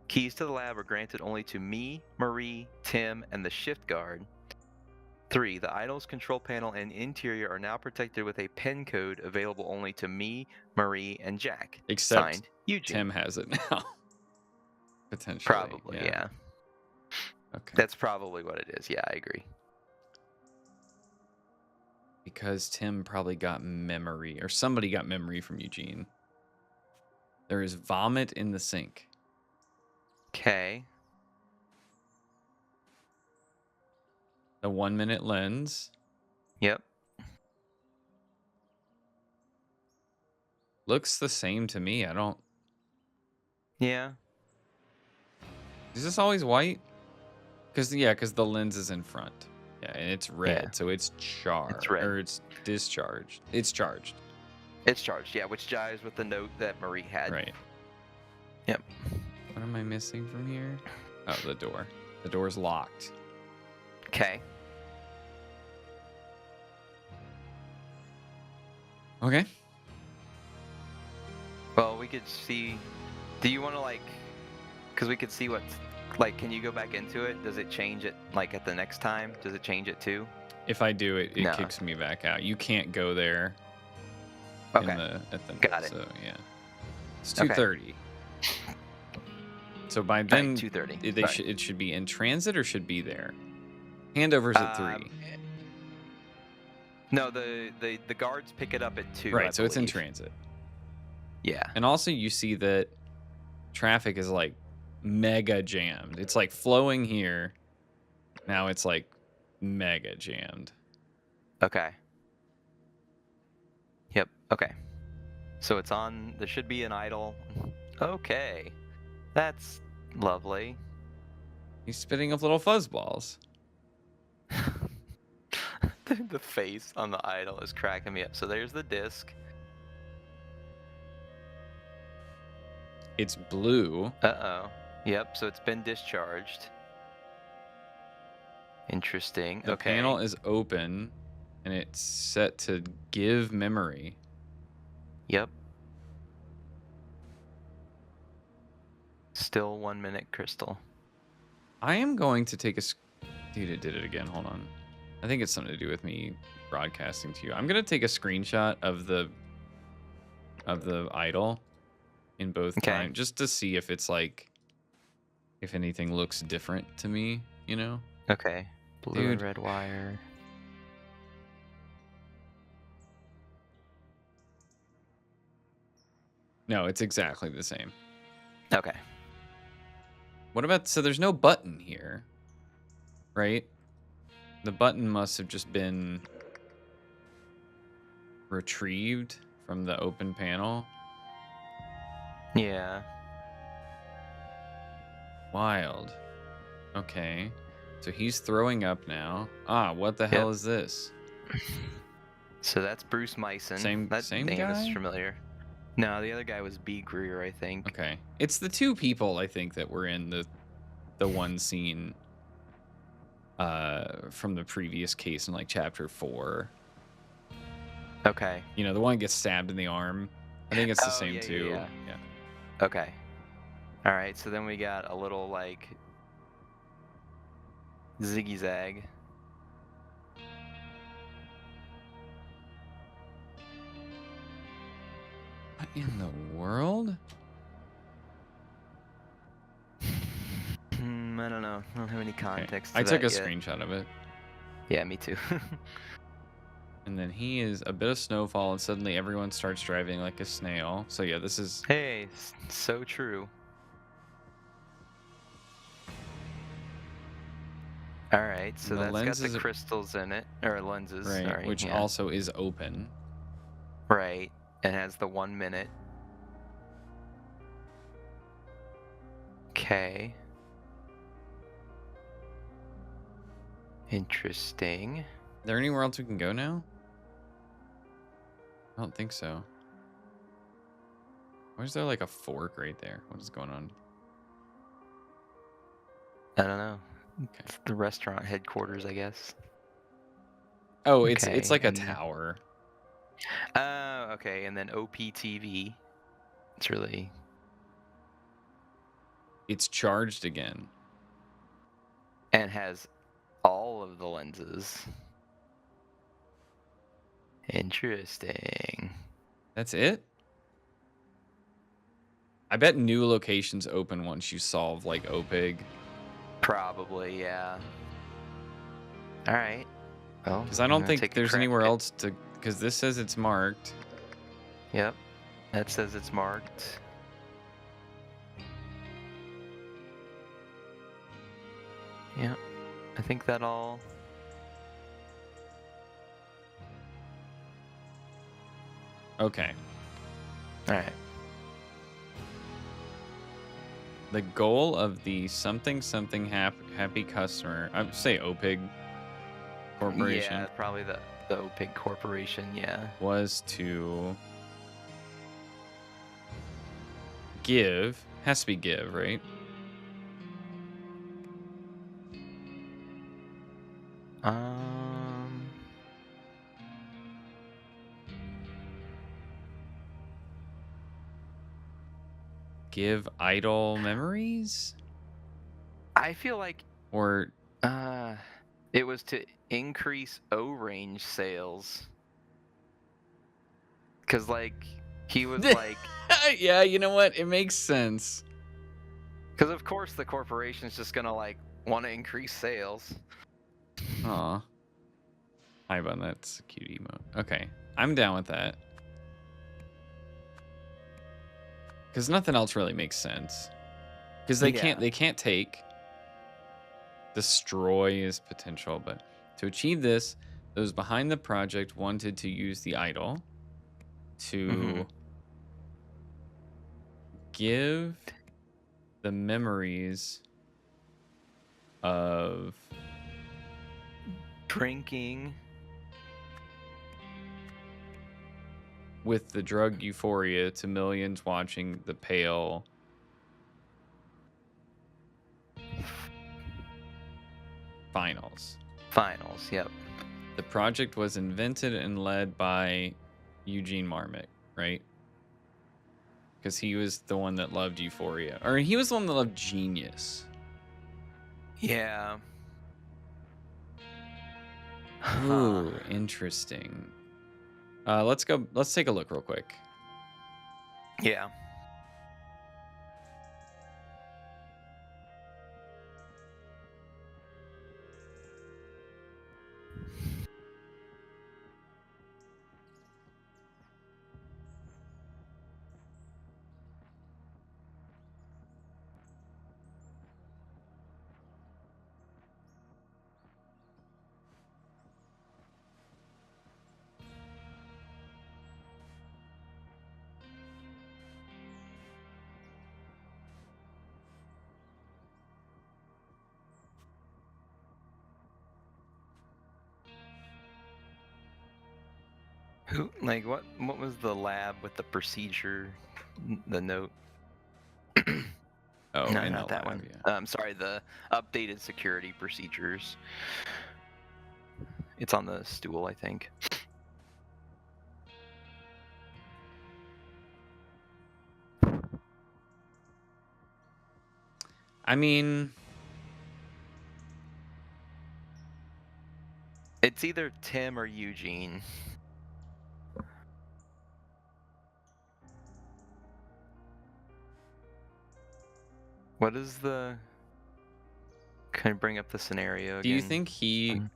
Keys to the lab are granted only to me, Marie, Tim, and the shift guard. 3. The idol's control panel and interior are now protected with a pen code available only to me, Marie, and Jack. Except Signed, Eugene. Tim has it now. Potentially. Probably, yeah. Okay. That's probably what it is. Yeah, I agree. Because Tim probably got memory, or somebody got memory from Eugene. There is vomit in the sink. Okay. The 1 minute lens. Yep. Looks the same to me. I don't. Yeah. Is this always white? Because the lens is in front. Yeah, and it's red, Yeah. so it's charged. It's red. Or it's discharged. It's charged. It's charged, yeah, which jives with the note that Marie had. Right. Yep. What am I missing from here? Oh, the door. The door's locked. Okay. Okay. Well, we could see. Do you want to because we could see what's can you go back into it? Does it change it at the next time? Does it change it too? If I do it, it No. kicks me back out. You can't go there. Okay. At the Got it. So yeah, it's Okay. 2:30. So by All right, then, 2:30. it should be in transit or should be there. Handovers at 3. No, the guards pick it up at 2. Right, I so it's in believe. transit. Yeah. And also you see that traffic is mega jammed. It's flowing here. Now it's mega jammed. Okay. Yep. Okay. So it's on. There should be an idol. Okay. That's lovely. He's spitting up little fuzzballs. The face on the idol is cracking me up. So there's the disc. It's blue. Uh-oh. Yep, so it's been discharged. Interesting. The Okay. panel is open and it's set to give memory. Yep. Still 1 minute crystal. I am going to take a... Dude, it did it again. Hold on. I think it's something to do with me broadcasting to you. I'm going to take a screenshot of the idol in both Okay. times just to see if it's if anything looks different to me, you know? Okay. Blue and Dude. red wire. No, it's exactly the same. Okay. What about... So there's no button here, right? The button must have just been retrieved from the open panel. Yeah. Wild. Okay. So he's throwing up now. Ah, what the hell is this? So that's Bruce Myson. That Same name is guy? familiar. No, the other guy was B. Greer, I think. Okay. It's the two people I think that were in the one scene from the previous case in like chapter 4. Okay. You know, the one gets stabbed in the arm. I think it's the Oh, same yeah, too. yeah. Yeah. Okay. All right. So then we got a little like ziggy zag. What in the world? I don't know. I don't have any Okay. context I to took that a yet. screenshot of it. Yeah, me too. And then he is a bit of snowfall, and suddenly everyone starts driving like a snail. So yeah, this is Hey, so true. All right, so the that's got the lenses, crystals in it, or lenses, right, sorry. which Yeah. also is open. Right, and has the 1 minute. Okay. Interesting. Is there anywhere else we can go now? I don't think so. Why is there like a fork right there? What is going on? I don't know. Okay. It's the restaurant headquarters, I guess. Oh, it's Okay, like a and then- tower. Oh, okay, and then OPTV. It's really It's charged again. and has all of the lenses. Interesting. That's it? I bet new locations open once you solve like OPIG. Probably, yeah. All right. Well, Because I I'm don't gonna think take a there's crack anywhere at- else to. Because this says it's marked. Yep, that says it's marked. Yep, I think that all. Okay. All right. The goal of the something something happy customer. I would say OPIG Corporation Yeah, probably the OPIG Corporation. Yeah. was to give. Has to be give, right? Um. Give idle memories? I feel like Or it was to increase O-range sales. Cause like he was like, yeah, you know what? It makes sense. cause of course the corporation's just gonna like want to increase sales. Aw. Hi, bun. That's a cute emote. Okay, I'm down with that. Because nothing else really makes sense. Because they Yeah. can't take. Destroy is potential, but to achieve this, those behind the project wanted to use the idol to give the memories of Drinking. with the drug euphoria to millions watching the pale finals. Finals. Yep. The project was invented and led by Eugene Marmot, right? Because he was the one that loved Euphoria. Or he was the one that loved Genius. Yeah. Ooh, interesting. Let's take a look real quick. Yeah. Who like what was the lab with the procedure the note? Oh, No, in the not that lab, one. yeah. Sorry, the updated security procedures. It's on the stool, I think. I mean, It's either Tim or Eugene. What is the... Can I bring up the scenario do you again? think he Mhm.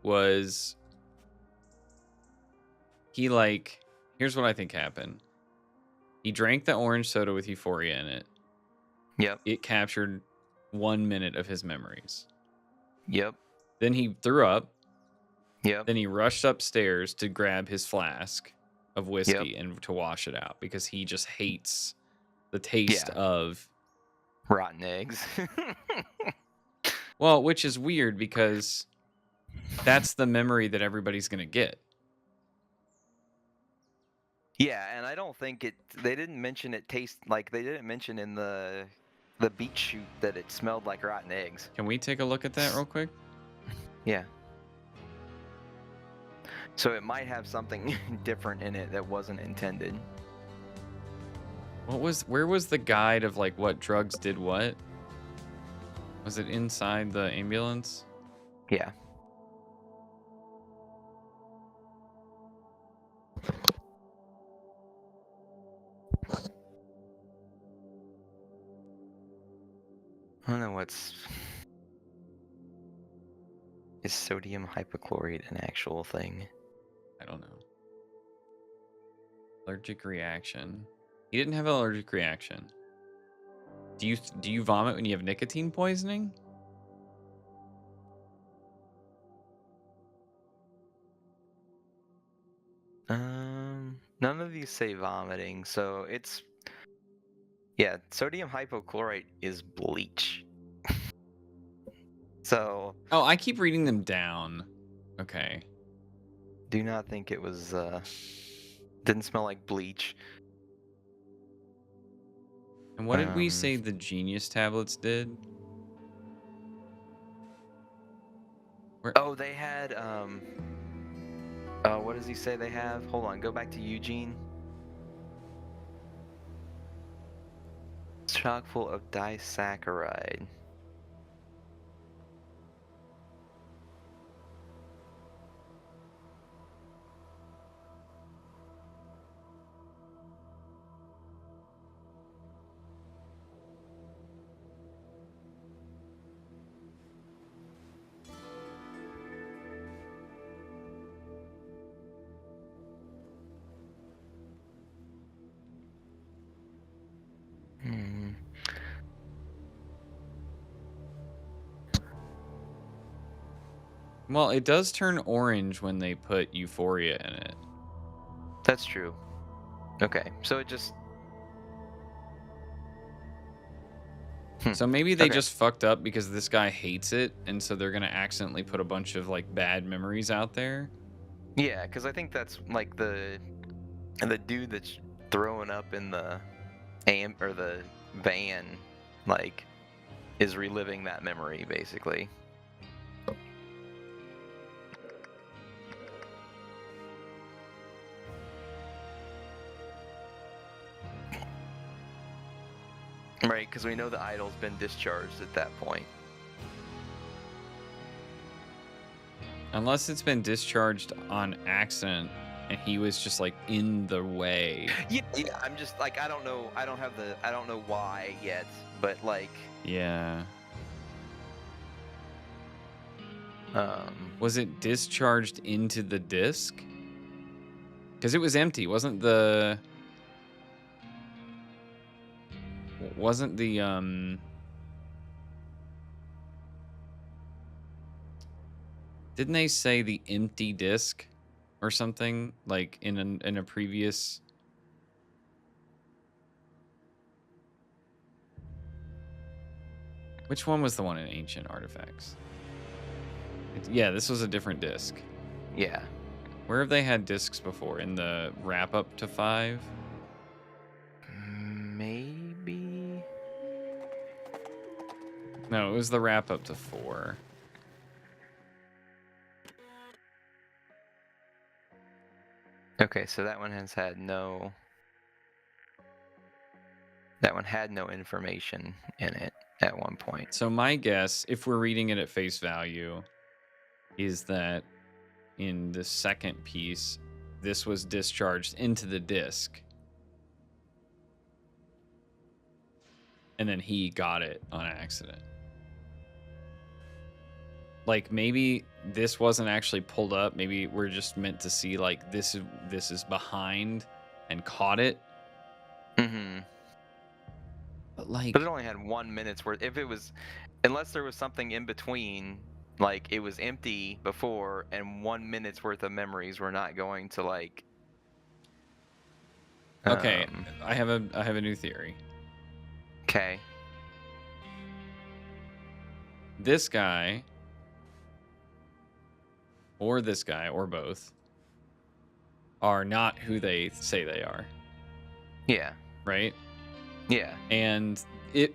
was he like here's what I think happened. He drank the orange soda with euphoria in it. Yep. It captured 1 minute of his memories. Yep. Then he threw up. Yep. Then he rushed upstairs to grab his flask of Yep. whiskey and to wash it out because he just hates the taste Yeah. of, Rotten eggs. well, which is weird because that's the memory that everybody's going to get. Yeah, and I don't think it. They didn't mention it taste like they didn't mention in the beet shoot that it smelled like rotten eggs. Can we take a look at that real quick? Yeah. So it might have something different in it that wasn't intended. Where was the guide of like what drugs did what? Was it inside the ambulance? Yeah. I don't know what's... Is sodium hypochlorite an actual thing? I don't know. Allergic reaction. He didn't have an allergic reaction. Do you vomit when you have nicotine poisoning? None of these say vomiting, so it's... Yeah, sodium hypochlorite is bleach. So, Oh, I keep reading them down. Okay. do not think it was, didn't smell like bleach. And what did we say the genius tablets did? Oh, they had, oh, what does he say they have? Hold on, go back to Eugene. It's chock full of disaccharide. Hmm. Well, it does turn orange when they put euphoria in it. That's true. Okay, so it just... So maybe they Okay. just fucked up because this guy hates it, and so they're gonna accidentally put a bunch of like bad memories out there. Yeah, because I think that's like the dude that's throwing up in the or the van, like, is reliving that memory basically. Right, because we know the idol's been discharged at that point. Unless it's been discharged on accident and he was just like in the way. Yeah, I'm just like, I don't know why yet, but like, Yeah. um, Was it discharged into the disc? Because it was empty, wasn't the didn't they say the empty disc or something like in a previous? Which one was the one in Ancient Artifacts? Yeah, this was a different disc. yeah. Where have they had discs before? In the wrap up to 5? Maybe. No, it was the wrap up to 4. Okay, so that one has had no. That one had no information in it at one point. So my guess, if we're reading it at face value, is that in the second piece, this was discharged into the disc. And then he got it on accident. Like maybe this wasn't actually pulled up. Maybe we're just meant to see like this is behind and caught it. Mm-hmm. But like, But it only had 1 minute's worth. If it was, unless there was something in between, like it was empty before, and 1 minute's worth of memories were not going to like. okay, I have a new theory. Okay. This guy or this guy or both are not who they say they are, Yeah. right? Yeah. And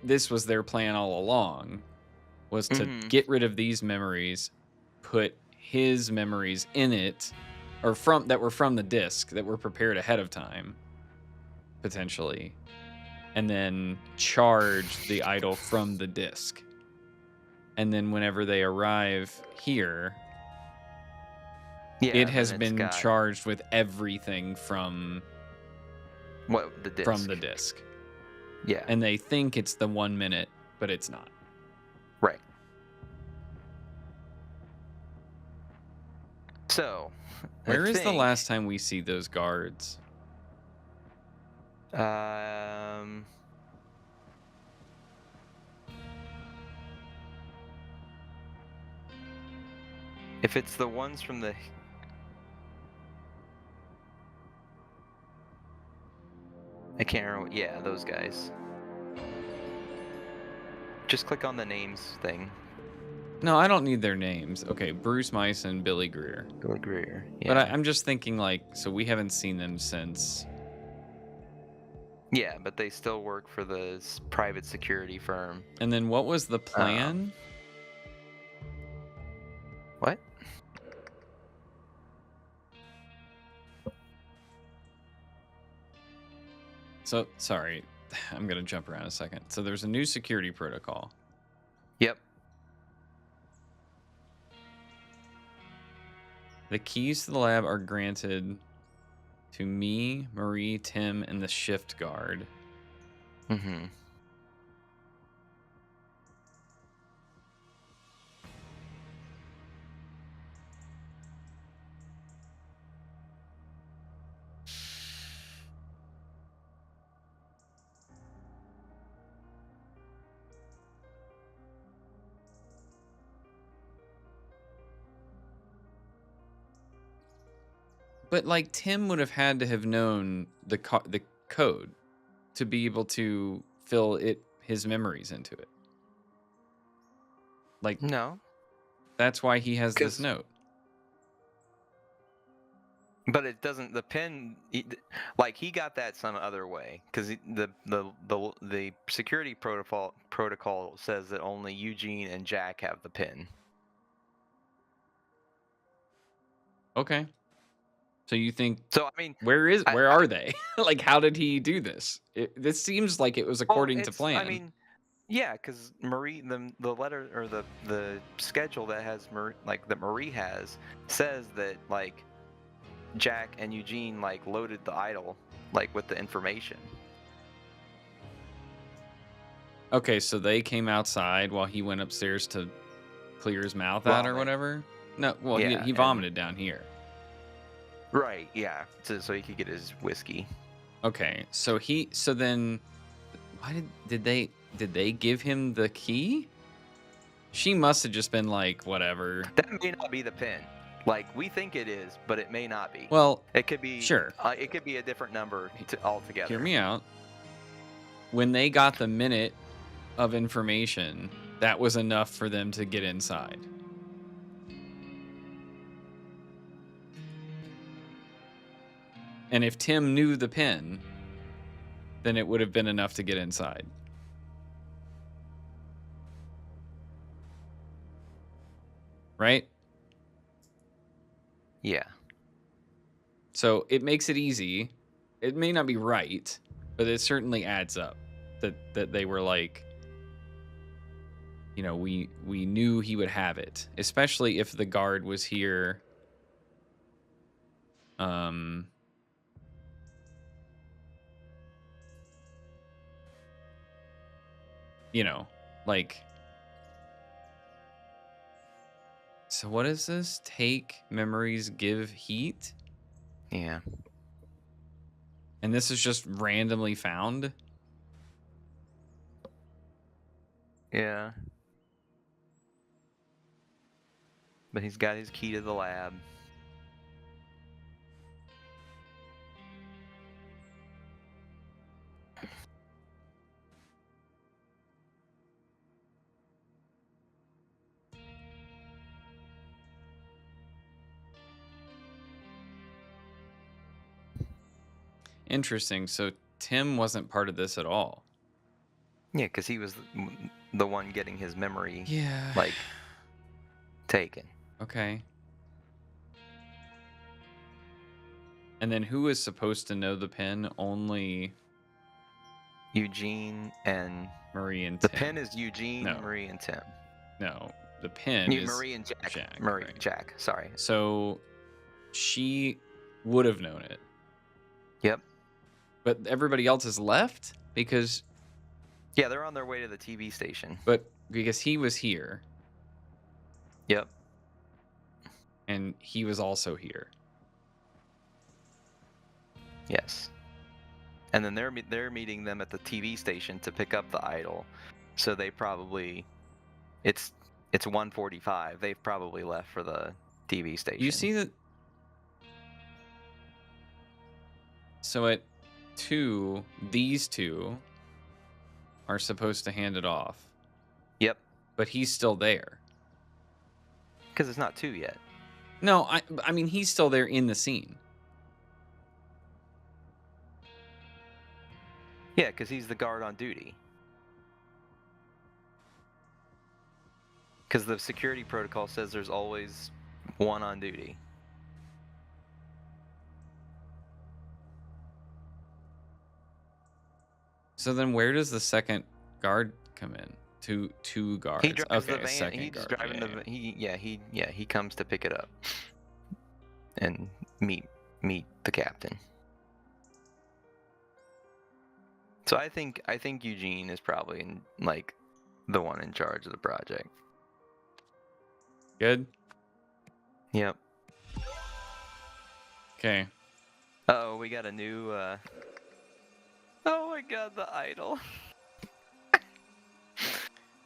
this was their plan all along, was to Mhm. get rid of these memories, put his memories in it, or that were from the disc that were prepared ahead of time, potentially, and then charge the idol from the disc. And then whenever they arrive here, Yeah. it has then it's been got charged with everything from what the disc. from the disc. Yeah. And they think it's the 1 minute, but it's not. Right. So. Where I is the think, last time we see those guards? If it's the ones from the. I can't remember. Yeah, those guys. Just click on the names thing. No, I don't need their names. Okay, Bruce Mice and Billy Greer. Billy Greer. Yeah. But I'm just thinking, like, so we haven't seen them since. Yeah, but they still work for the private security firm. And then what was the plan? What? So, sorry, I'm going to jump around a second. So there's a new security protocol. Yep. The keys to the lab are granted to me, Marie, Tim, and the shift guard. Mm-hmm. But like Tim would have had to have known the code to be able to fill his memories into it. Like No. that's why he has this 'Cause- note. But it doesn't. The pin, like he got that some other way, because the security protocol says that only Eugene and Jack have the pin. Okay. So you think? So I mean, Where are they? Like, how did he do this? This seems like it was according to plan. I mean, yeah, because Marie, the letter or the schedule that has Marie, like that Marie has, says that like Jack and Eugene like loaded the idol like with the information. Okay, so they came outside while he went upstairs to clear his mouth out or Vomit. whatever. No, well, Yeah, he vomited down here. Right. Yeah. So he could get his whiskey. Okay, so then why did they give him the key? She must have just been like, whatever. That may not be the pin. Like we think it is, but it may not be. Well, it could be. sure. It could be a different number altogether. Hear me out. When they got the minute of information, that was enough for them to get inside. And if Tim knew the pin, then it would have been enough to get inside. right? Yeah. So it makes it easy. It may not be right, but it certainly adds up that they were like, you know, we knew he would have it, especially if the guard was here. You know, like, so what is this? Take memories, give heat? Yeah. And this is just randomly found? Yeah. But he's got his key to the lab. Interesting. So Tim wasn't part of this at all. Yeah, because he was the one getting his memory, Yeah. like, taken. Okay. And then who is supposed to know the pin? Only Eugene and... Marie and The Tim. pin is Eugene, No. Marie, and Tim. No, the pin is Marie and Jack. Jack, Marie, right. Jack, sorry. So she would have known it. Yep. But everybody else is left because... Yeah, they're on their way to the TV station. But because he was here. Yep. And he was also here. Yes. And then they're meeting them at the TV station to pick up the idol. So they probably... It's 1:45. They've probably left for the TV station. You see that? So at 2, these two are supposed to hand it off. Yep. But he's still there. Because it's not 2 yet. No, I mean, he's still there in the scene. Yeah, because he's the guard on duty. Because the security protocol says there's always one on duty. So then where does the second guard come in? Two guards. He drives okay, the van. second He's guard. driving he comes to pick it up and meet the captain. So I think Eugene is probably like the one in charge of the project. Good. Yep. Okay. Oh, we got a new. Oh my God, the idol.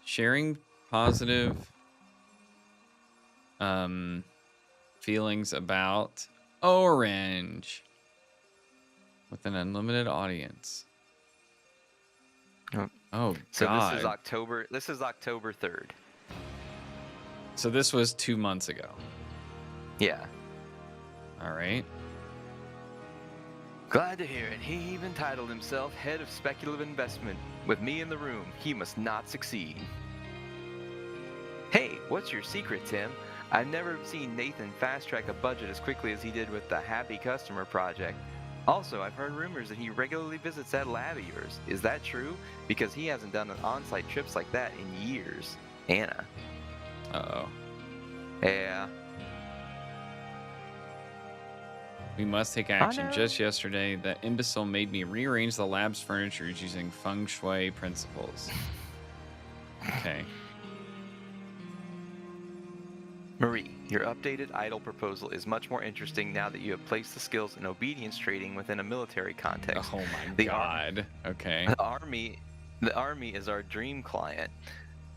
Sharing positive feelings about Orange with an unlimited audience. Oh So God. this is October 3rd. So this was 2 months ago. Yeah. All right. Glad to hear it. He even titled himself Head of Speculative Investment. With me in the room, he must not succeed. Hey, what's your secret, Tim? I've never seen Nathan fast-track a budget as quickly as he did with the Happy Customer project. Also, I've heard rumors that he regularly visits that lab of yours. Is that true? Because he hasn't done an on-site trips like that in years. Anna. Uh-oh. Yeah. We must take action. Just yesterday, that imbecile made me rearrange the lab's furniture using feng shui principles. Okay. Marie, your updated idol proposal is much more interesting now that you have placed the skills in obedience trading within a military context. Oh my The God. Okay. The army is our dream client,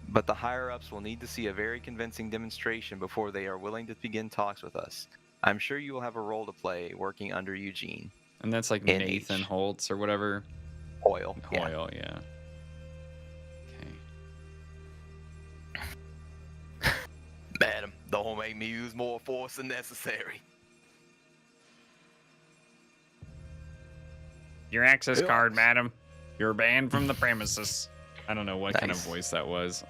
but the higher-ups will need to see a very convincing demonstration before they are willing to begin talks with us. I'm sure you will have a role to play working under Eugene. And that's like NH. Nathan Holtz or whatever. Hoyle. Hoyle, yeah. Okay. Madam, don't make me use more force than necessary. Your access card, madam. You're banned from the premises. I don't know what kind of Nice. voice that was.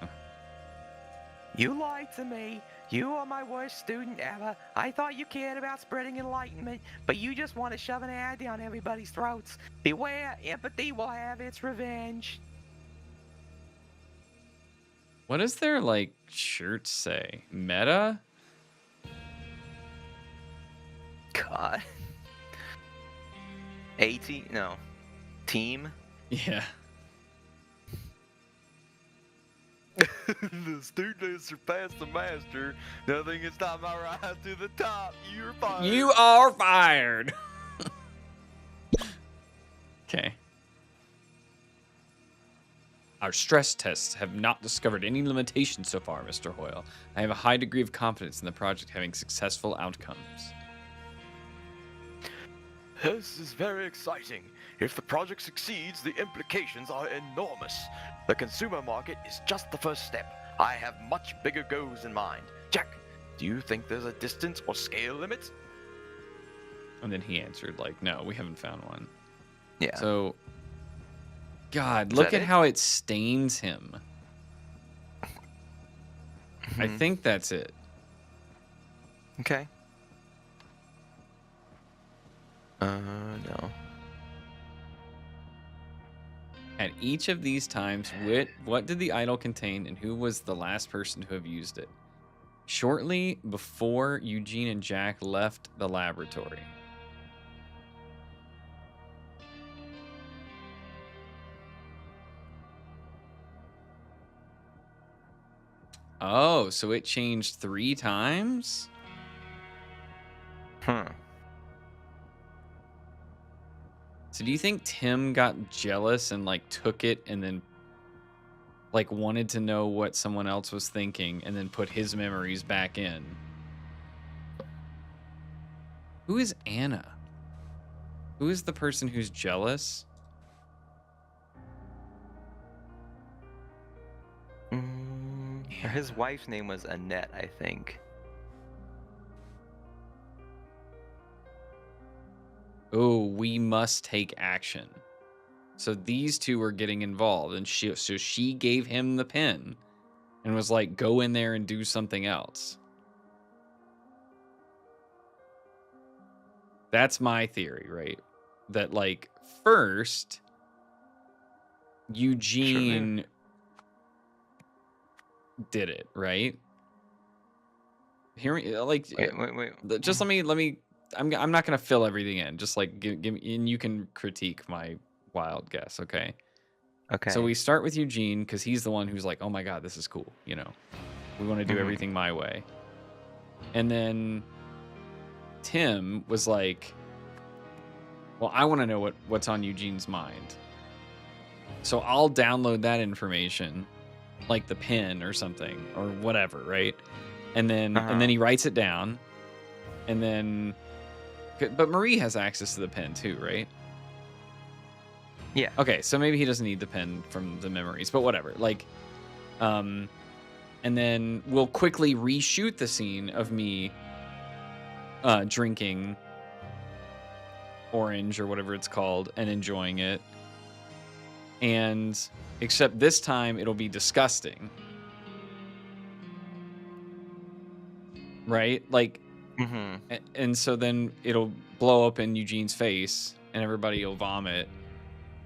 You lied to me. You are my worst student ever. I thought you cared about spreading enlightenment, but you just want to shove an ad down everybody's throats. Beware, empathy will have its revenge. What does their like shirt say? Meta? God. No. Team? Yeah. The student has surpassed the master. Nothing can stop my rise to the top. You're fired. You are fired. Okay. Our stress tests have not discovered any limitations so far, Mr. Hoyle. I have a high degree of confidence in the project having successful outcomes. This is very exciting. If the project succeeds, the implications are enormous. The consumer market is just the first step. I have much bigger goals in mind. Jack, do you think there's a distance or scale limit? And then he answered, like, no, we haven't found one. Yeah. So, God, Is look that at it? how it stains him. I think that's it. Okay. No. At each of these times, what did the idol contain and who was the last person to have used it? Shortly before Eugene and Jack left the laboratory. Oh, so it changed 3 times? So do you think Tim got jealous and like took it and then like wanted to know what someone else was thinking and then put his memories back in? Who is Anna? Who is the person who's jealous? His wife's name was Annette, I think. Oh, we must take action. So these two are getting involved, and so she gave him the pen and was like, go in there and do something else. That's my theory, right? That like first Eugene did it, right? Hear me, like Wait. just let me. I'm not gonna fill everything in. Just like give me, and you can critique my wild guess, okay? Okay. So we start with Eugene because he's the one who's like, oh my god, this is cool. You know, we want to do everything my way. And then Tim was like, well, I want to know what's on Eugene's mind. So I'll download that information, like the pen or something or whatever, right? And then he writes it down, and then, but Marie has access to the pen too, right? Yeah. Okay, so maybe he doesn't need the pen from the memories, but whatever. Like, and then we'll quickly reshoot the scene of me drinking orange or whatever it's called and enjoying it. And except this time it'll be disgusting. Right? Like, and so then it'll blow up in Eugene's face and everybody will vomit.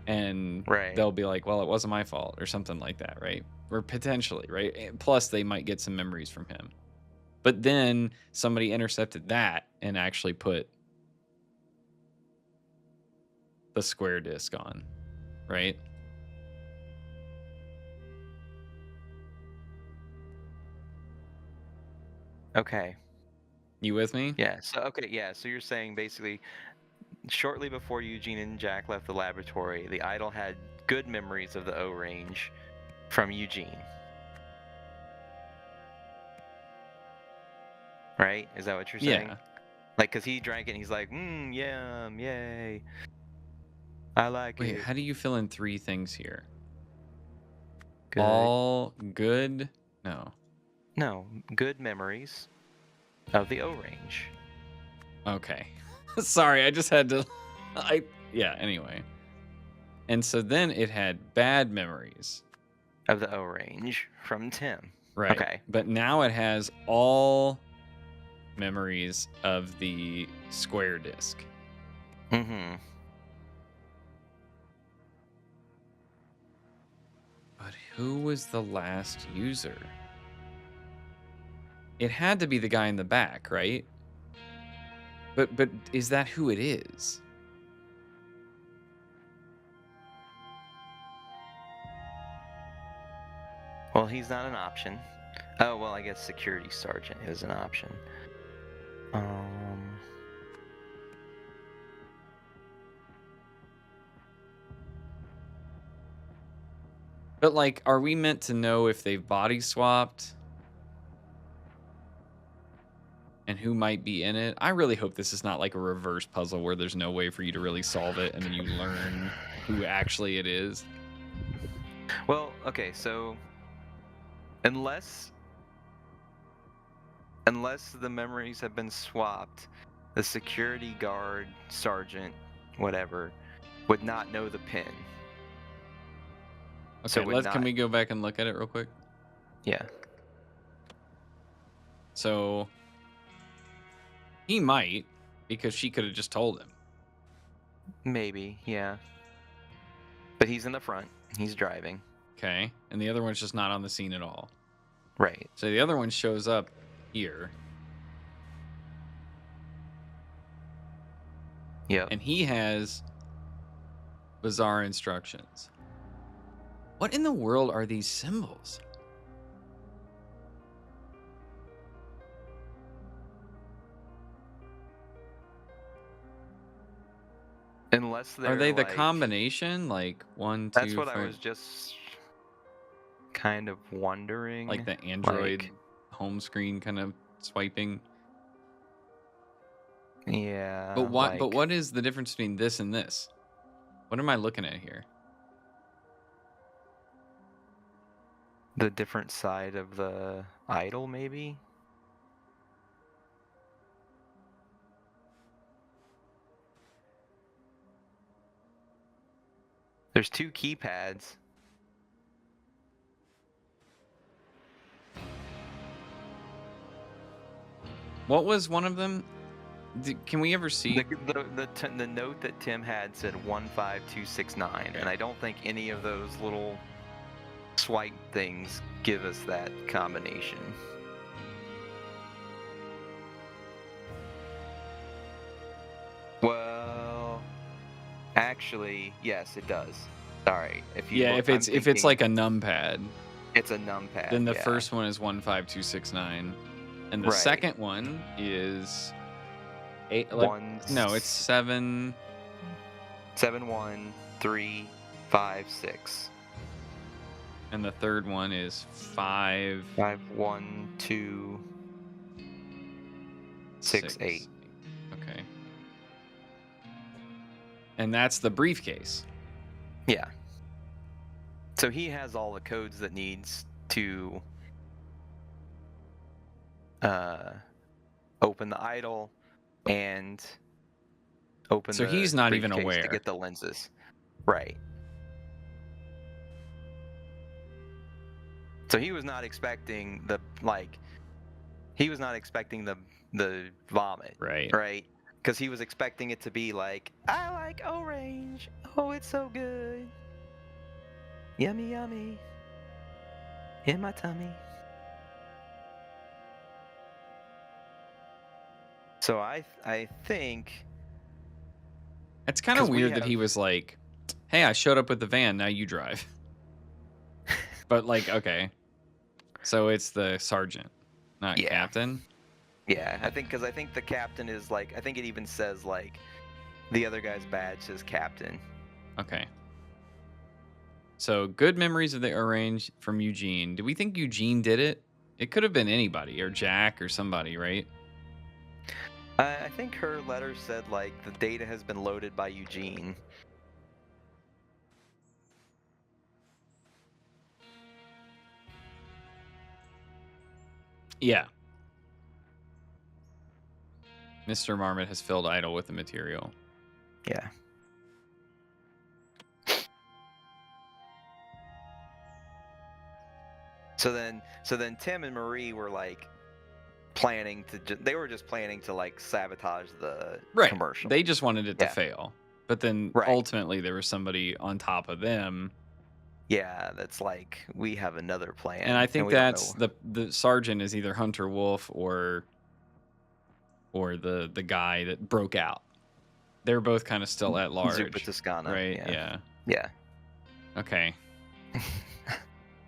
And they'll be like, well, it wasn't my fault or something like that, right? Or potentially, right? And plus, they might get some memories from him. But then somebody intercepted that and actually put the square disc on, right? Okay. You with me? Yeah. So you're saying basically, shortly before Eugene and Jack left the laboratory, the idol had good memories of the O range from Eugene. Right? Is that what you're saying? Yeah. Like, cause he drank it and he's like, yum, yay. I like Wait, it. how do you fill in 3 things here? Good. All good? No, good memories of the O range. Okay. Sorry, I just had to. Yeah. Anyway, and so then it had bad memories of the O range from Tim. Right. Okay. But now it has all memories of the square disk. Mm-hmm. But who was the last user? It had to be the guy in the back, right? But is that who it is? Well, he's not an option. Oh, well, I guess security sergeant is an option. But like, are we meant to know if they've body swapped? And who might be in it? I really hope this is not like a reverse puzzle where there's no way for you to really solve it and then you learn who actually it is. Well, okay, so unless the memories have been swapped, the security guard, sergeant, whatever, would not know the pin. Okay, would can not- we go back and look at it real quick? Yeah. So he might, because she could have just told him. Maybe, yeah. But he's in the front. He's driving. Okay. And the other one's just not on the scene at all. Right. So the other one shows up here. Yep. And he has bizarre instructions. What in the world are these symbols? Unless they're Are they the like, combination? Like 1, 2, That's what I 3, was just kind of wondering. like the Android home screen kind of swiping. Yeah. But what is the difference between this and this? What am I looking at here? The different side of the idol, maybe? There's 2 keypads. What was one of them? Can we ever see? The note that Tim had said 15269, and I don't think any of those little swipe things give us that combination. Well, actually, yes, it does. Sorry, if it's like a numpad, it's a numpad. then the yeah. first one is 15269, and the Right. second one is 8. It's 7. 71356. And the third one is 5. 51268. Okay. And that's the briefcase. Yeah. So he has all the codes that needs to open the idol and open So the he's not even briefcase aware. to get the lenses. Right. So he was not expecting the vomit. Right. Right? Because he was expecting it to be like, I like orange. Oh, it's so good. Yummy, yummy. In my tummy. So I think It's kind of 'cause we weird that have- he was like, "Hey, I showed up with the van. Now you drive." But like, okay, so it's the sergeant, not Yeah. captain. Yeah, I think the captain is like, I think it even says like the other guy's badge says captain. Okay. So good memories of the orange from Eugene. Do we think Eugene did it? It could have been anybody or Jack or somebody, right? I think her letter said like the data has been loaded by Eugene. Yeah. Mr. Marmot has filled idle with the material. Yeah. So then Tim and Marie were like planning to. They were just planning to like sabotage the Right. commercial. They just wanted it to Yeah. fail. But then Right. ultimately there was somebody on top of them. Yeah, that's like we have another plan. And I think we don't that's know. the sergeant is either Hunter Wolf or the guy that broke out. They're both kind of still at large. Zupa Toscana. Right? Yeah. Yeah. Okay.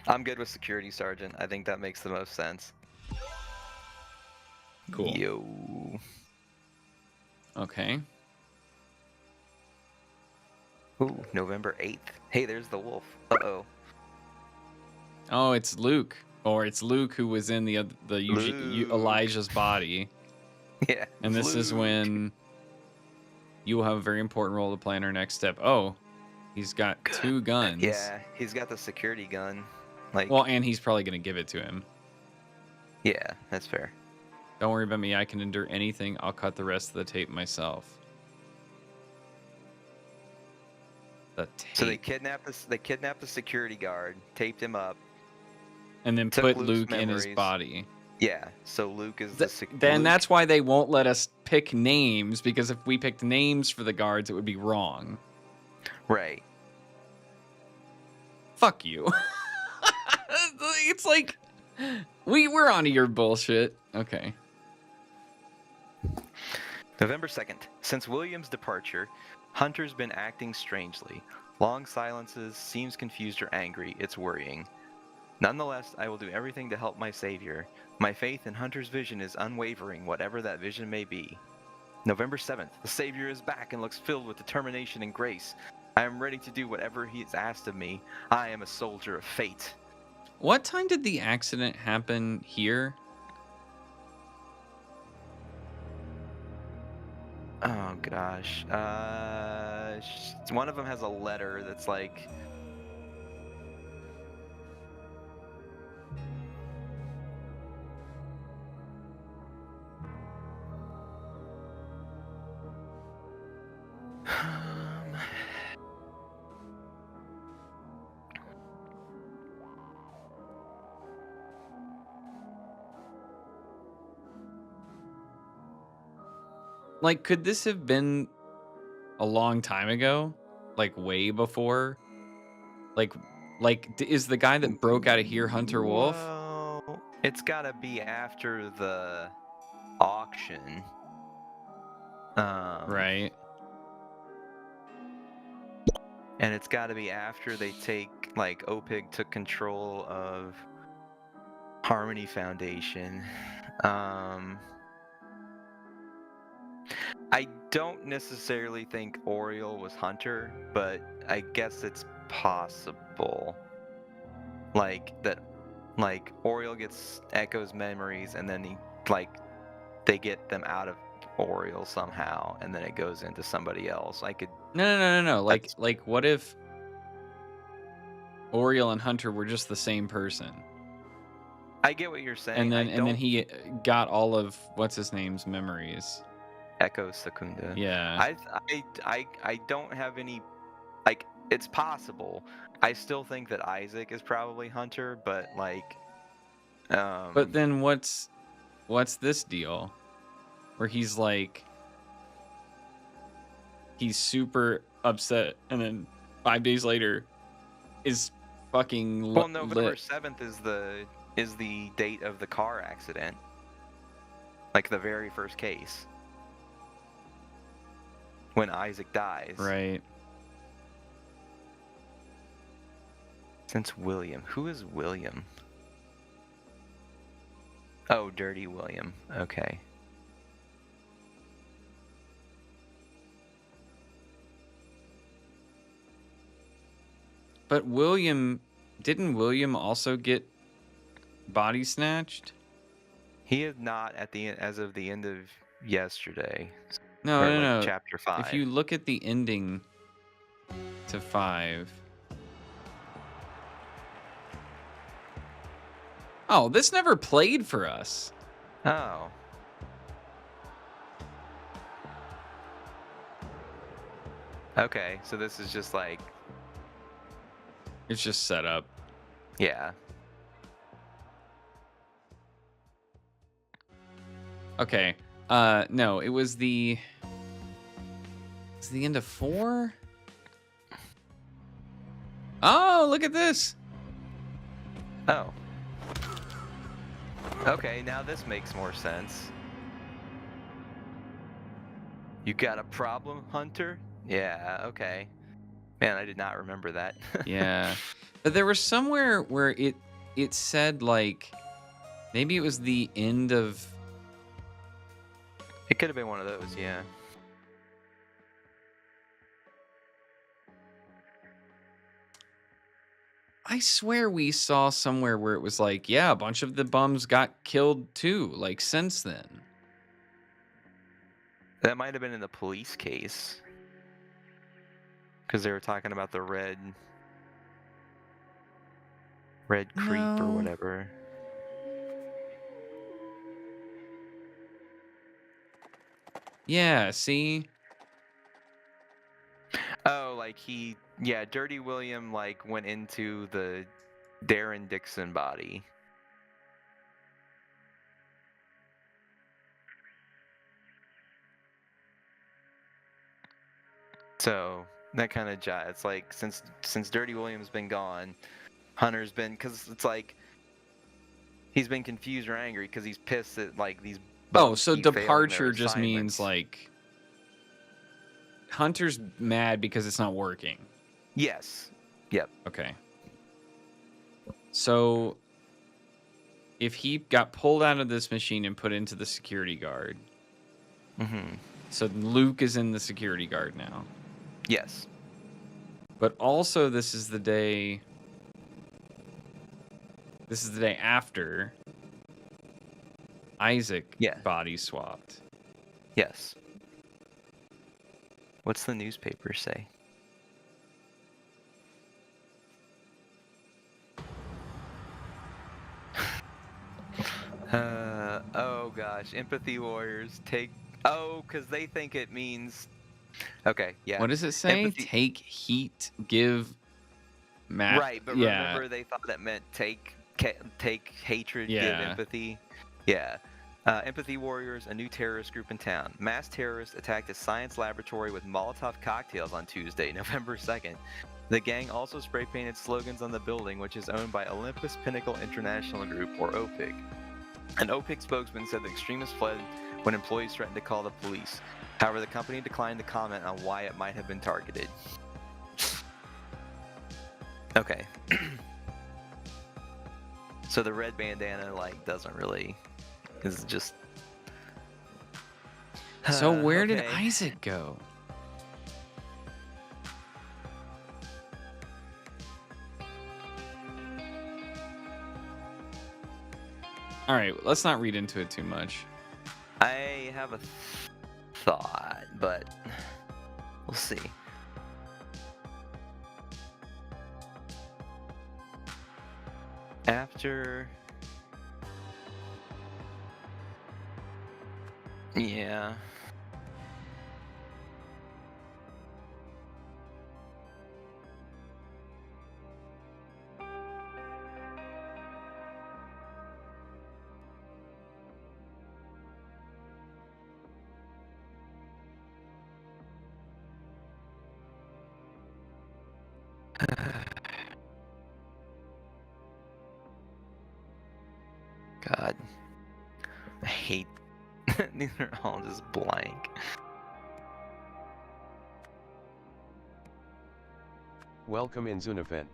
I'm good with security sergeant. I think that makes the most sense. Cool. Yo. Okay. Ooh, November 8th. Hey, there's the wolf. Uh-oh. Oh, it's Luke. Or it's Luke who was in the Luke. Elijah's body. Yeah. And this is when you will have a very important role to play in our next step. Oh, he's got 2 guns. Yeah, he's got the security gun. Like, Well, and he's probably going to give it to him. yeah, that's fair. Don't worry about me. I can endure anything. I'll cut the rest of the tape myself. The tape. So they kidnapped the security guard, taped him up, and then took put Luke's Luke in his memories. body. Yeah, so Luke is the Then Luke- that's why they won't let us pick names, because if we picked names for the guards, it would be wrong. right. Fuck you. It's like we're onto your bullshit. Okay. November 2nd. Since William's departure, Hunter's been acting strangely. Long silences, seems confused or angry. It's worrying. Nonetheless, I will do everything to help my savior. My faith in Hunter's vision is unwavering, whatever that vision may be. November 7th. The savior is back and looks filled with determination and grace. I am ready to do whatever he has asked of me. I am a soldier of fate. What time did the accident happen here? Oh gosh. One of them has a letter that's like. Like, could this have been a long time ago? Like, way before? Is the guy that broke out of here Hunter Wolf? Well, it's gotta be after the auction. Right. And it's gotta be after they like, OPIG took control of Harmony Foundation. I don't necessarily think Oriole was Hunter, but I guess it's possible. Like Oriole gets Echo's memories, and then they get them out of Oriole somehow, and then it goes into somebody else. No. Like, what if Oriole and Hunter were just the same person? I get what you're saying. And then he got all of what's his name's memories. Echo Secunda. Yeah. I don't have any, like, it's possible. I still think that Isaac is probably Hunter, but like But then what's this deal? Where he's like he's super upset, and then 5 days later is fucking well, November lit. 7th is the date of the car accident. Like the very first case. When Isaac dies. Right. Since William. Who is William? Oh, Dirty William. Okay. But didn't William also get body snatched? He is not as of the end of yesterday. No, or no, like no. Chapter 5. If you look at the ending to 5. Oh, this never played for us. Oh. Okay, so this is just like, It's just set up. yeah. Okay. No, it was the end of 4? Oh, look at this. Oh. Okay, now this makes more sense. You got a problem, Hunter? Yeah, okay. Man, I did not remember that. Yeah. But there was somewhere where it said like maybe it was the end of It could have been one of those, yeah. I swear we saw somewhere where it was like, yeah, a bunch of the bums got killed too, like since then. That might have been in the police case. Because they were talking about the red creep or No. whatever. Yeah, see? Oh, like Dirty William like went into the Darren Dixon body. So that kind of it's like since Dirty William's been gone, Hunter's been, because it's like he's been confused or angry because he's pissed that like these Oh, bums so keep failing their departure just means assignments. like Hunter's mad because it's not working. Yes. Yep. Okay. So if he got pulled out of this machine and put into the security guard. Mm-hmm. So Luke is in the security guard now. Yes. But also this is the day after Isaac body swapped. Yes. What's the newspaper say? Oh gosh, empathy warriors take. Oh, because they think it means. Okay, yeah. What does it say? Empathy... Take heat, give. Right, but remember they thought that meant take hatred, give empathy. Yeah. Empathy Warriors, a new terrorist group in town. Mass terrorists attacked a science laboratory with Molotov cocktails on Tuesday, November 2nd. The gang also spray painted slogans on the building, which is owned by Olympus Pinnacle International Group, or OPIG. An OPIG spokesman said the extremists fled when employees threatened to call the police. However, the company declined to comment on why it might have been targeted. Okay. So the red bandana doesn't really, is just. So where did Isaac go? All right, let's not read into it too much. I have a thought, but we'll see. After... Yeah. God. I hate... These are all just blank. Welcome in Zunafen.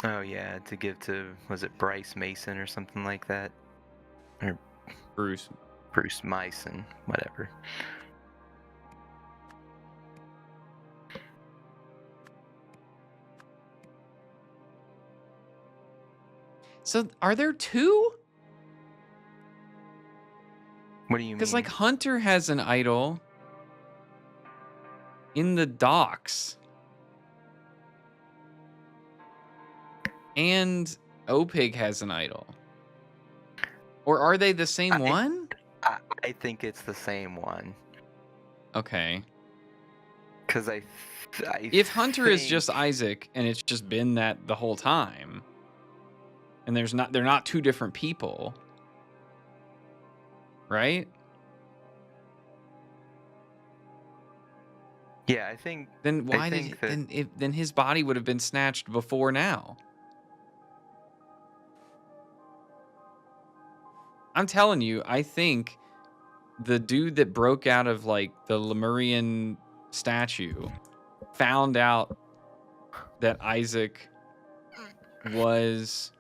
Oh yeah, to give to, was it Bryce Mason or something like that? Or Bruce Mason, whatever. So are there two? What do you mean? Because like Hunter has an idol in the docks. And OPIG has an idol. Or are they the same one? I think it's the same one. Okay. Because If Hunter is just think- Isaac and it's just been that the whole time, and they're not two different people, right? Yeah, I think. Then why did think that- then his body would have been snatched before now? I'm telling you, I think the dude that broke out of like the Lemurian statue found out that Isaac was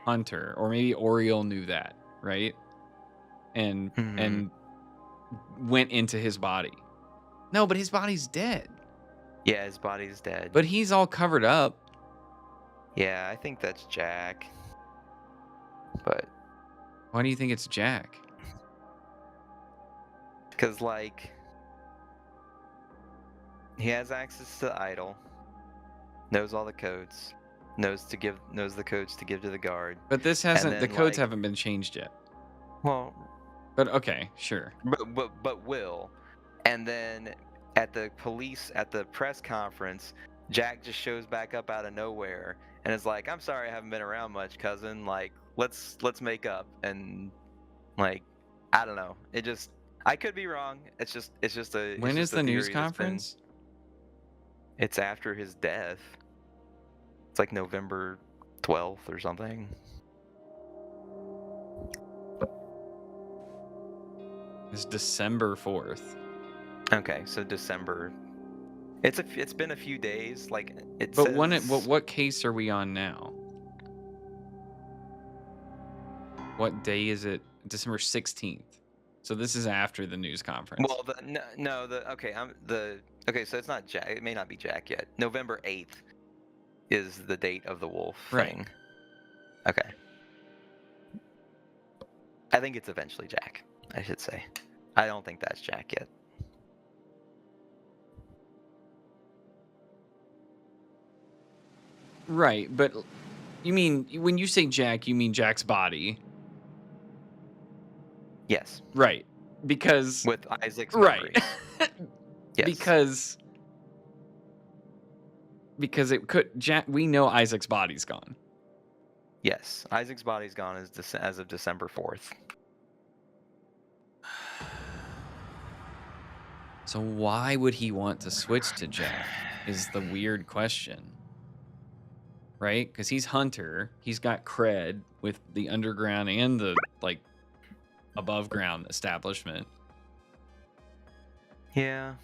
Hunter, or maybe Oriole knew that, right? And Mhm. went into his body. No, but his body's dead. Yeah, his body's dead. But he's all covered up. Yeah, I think that's Jack. But Why do you think it's Jack? because like he has access to the idol, knows all the codes, knows the codes to give to the guard. But this hasn't. The then, codes like- haven't been changed yet. Well, But okay, sure. but will. And then at the press conference, Jack just shows back up out of nowhere and is like, "I'm sorry, I haven't been around much, cousin. Like, let's make up." And like, I don't know. I could be wrong. It's just a. When is it's just a the news theory that's been- conference? It's after his death. It's like November 12th or something. It's December 4th. Okay, so December. It's been a few days. Like it But says. what case are we on now? What day is it? December 16th. So this is after the news conference. Well, okay. So it's not Jack. It may not be Jack yet. November 8th is the date of the wolf Right. thing. Okay. I think it's eventually Jack. I should say. I don't think that's Jack yet. Right, but you mean when you say Jack, you mean Jack's body, Yes, right? Because with Isaac's right, memories. Yes. because it could Jack. We know Isaac's body's gone. Yes, Isaac's body's gone as of December 4th. So why would he want to switch to Jack? Is the weird question. Right? Because he's Hunter. He's got cred with the underground and the like above ground establishment. Yeah.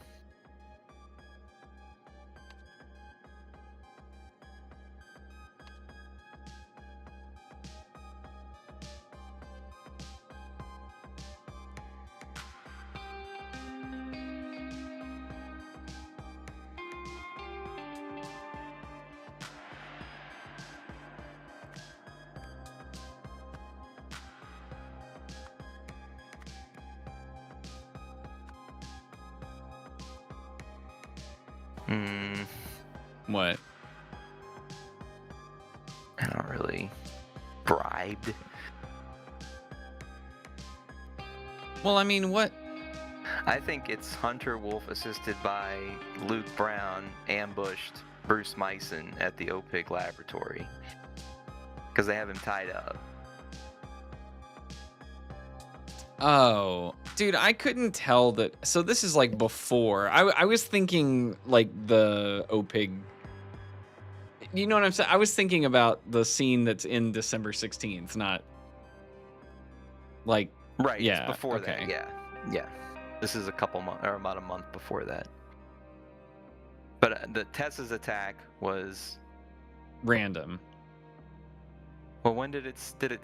What? I don't really bribed. Well, I mean, what? I think it's Hunter Wolf assisted by Luke Brown ambushed Bruce Myson at the OPIG laboratory because they have him tied up. Oh, dude, I couldn't tell that. So this is like before. I was thinking like the OPIG. You know what I'm saying? I was thinking about the scene that's in December 16th, not like Right. Yeah, It's before okay. that. Yeah. Yeah. This is a couple months or about a month before that. But the Tessa's attack was. random. Well, when did it?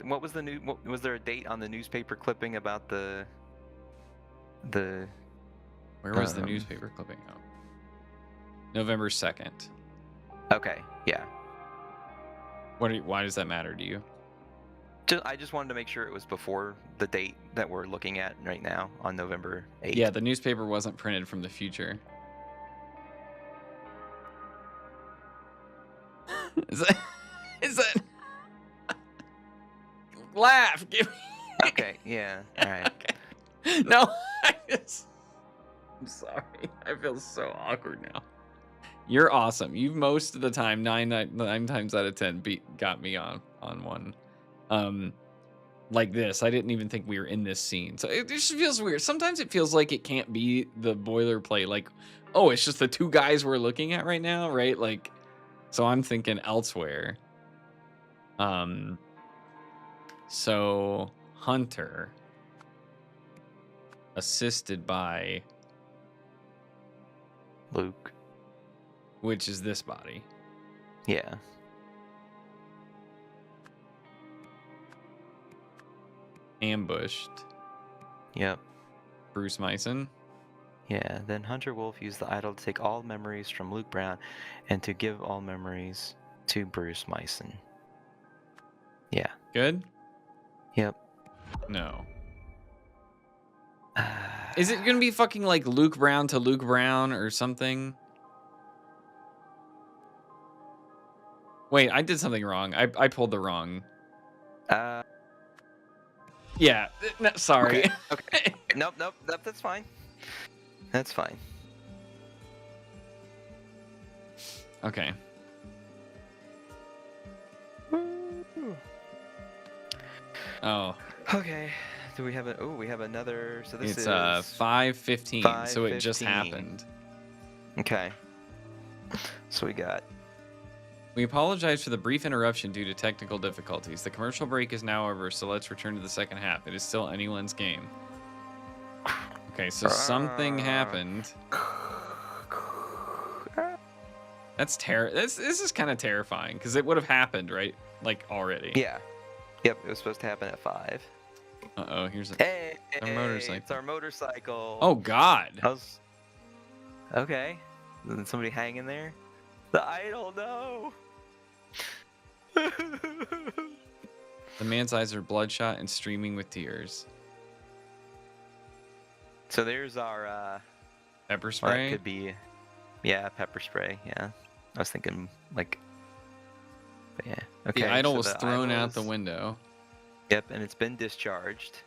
What was the new? Was there a date on the newspaper clipping about the? Where was the Um, newspaper clipping? Oh, November 2nd. Okay. Yeah. Why does that matter to you? I just wanted to make sure it was before the date that we're looking at right now on November 8th. Yeah, the newspaper wasn't printed from the future. Is that laugh? Give me Okay. Yeah. All right. no. I just I'm sorry. I feel so awkward now. You're awesome. You've most of the time, nine times out of 10, got me on one. Like this. I didn't even think we were in this scene. So it just feels weird. Sometimes it feels like it can't be the boilerplate. Like, oh, it's just the two guys we're looking at right now, right? Like, so I'm thinking elsewhere. So Hunter, assisted by Luke. which is this body. Yeah. Ambushed. Yep. Bruce Mason. Yeah. Then Hunter Wolf used the idol to take all memories from Luke Brown and to give all memories to Bruce Mason. Yeah. Good? Yep. No. Is it gonna be fucking like Luke Brown to Luke Brown or something? Wait, I did something wrong. I pulled the wrong. Yeah. No, sorry. Okay. Nope. That's fine. That's fine. Okay. Oh. Okay. Do we have a? Oh, we have another. So this It's is 5:15, so it just 5:15. happened. Okay. So we got. We apologize for the brief interruption due to technical difficulties. The commercial break is now over, so let's return to the second half. It is still anyone's game. Okay, so something happened. That's This is kind of terrifying because it would have happened, right? Like already. Yeah. Yep. It was supposed to happen at 5. Uh-oh, here's a Hey, motorcycle. It's our motorcycle. Oh God. How's... Okay. Is somebody hanging there? The idol, no. The man's eyes are bloodshot and streaming with tears. So there's our Pepper well, spray? that could be, yeah, pepper spray. Yeah, I was thinking like, but yeah. Okay. The idol so was the thrown idol out the is- window. Yep, and it's been discharged.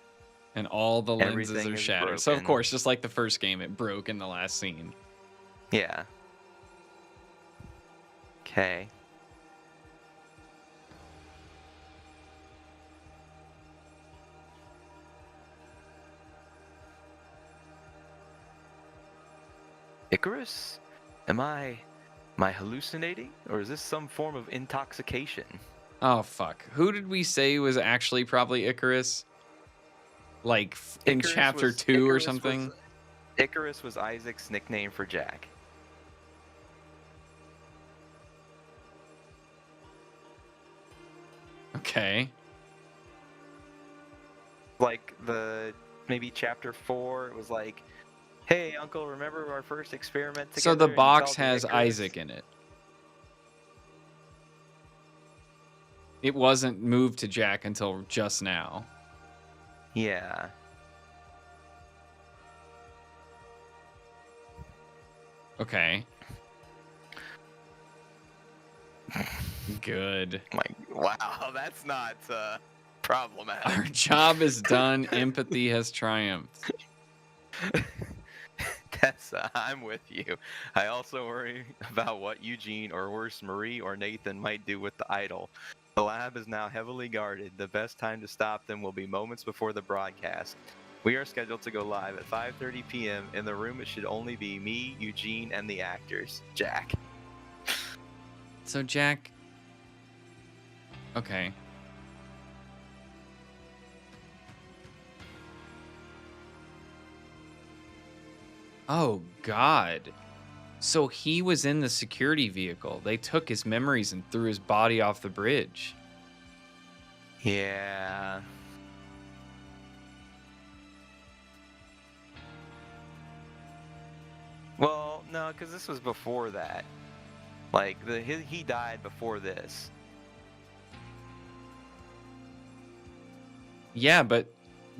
And all the lenses Everything are is shattered. So of broken. course, just like the first game, it broke in the last scene. Yeah. Okay. Icarus? Am I hallucinating, or is this some form of intoxication? Oh fuck. Who did we say was actually probably Icarus? Like in Icarus chapter was- 2 or Icarus something? Icarus was Isaac's nickname for Jack. Okay. Like maybe chapter 4, it was like, hey uncle, remember our first experiment together? So the And you box called me has Icarus?" Isaac in it. It wasn't moved to Jack until just now. Yeah. Okay. Good. Wow, that's not problematic. Our job is done. Empathy has triumphed. That's I'm with you. I also worry about what Eugene, or worse, Marie or Nathan might do with the idol. The lab is now heavily guarded. The best time to stop them will be moments before the broadcast. We are scheduled to go live at 5:30 p.m. In the room, it should only be me, Eugene, and the actors. Jack. So Jack. Okay. Oh God. So he was in the security vehicle. They took his memories and threw his body off the bridge. Yeah. Well, no, because this was before that. Like he died before this. Yeah, but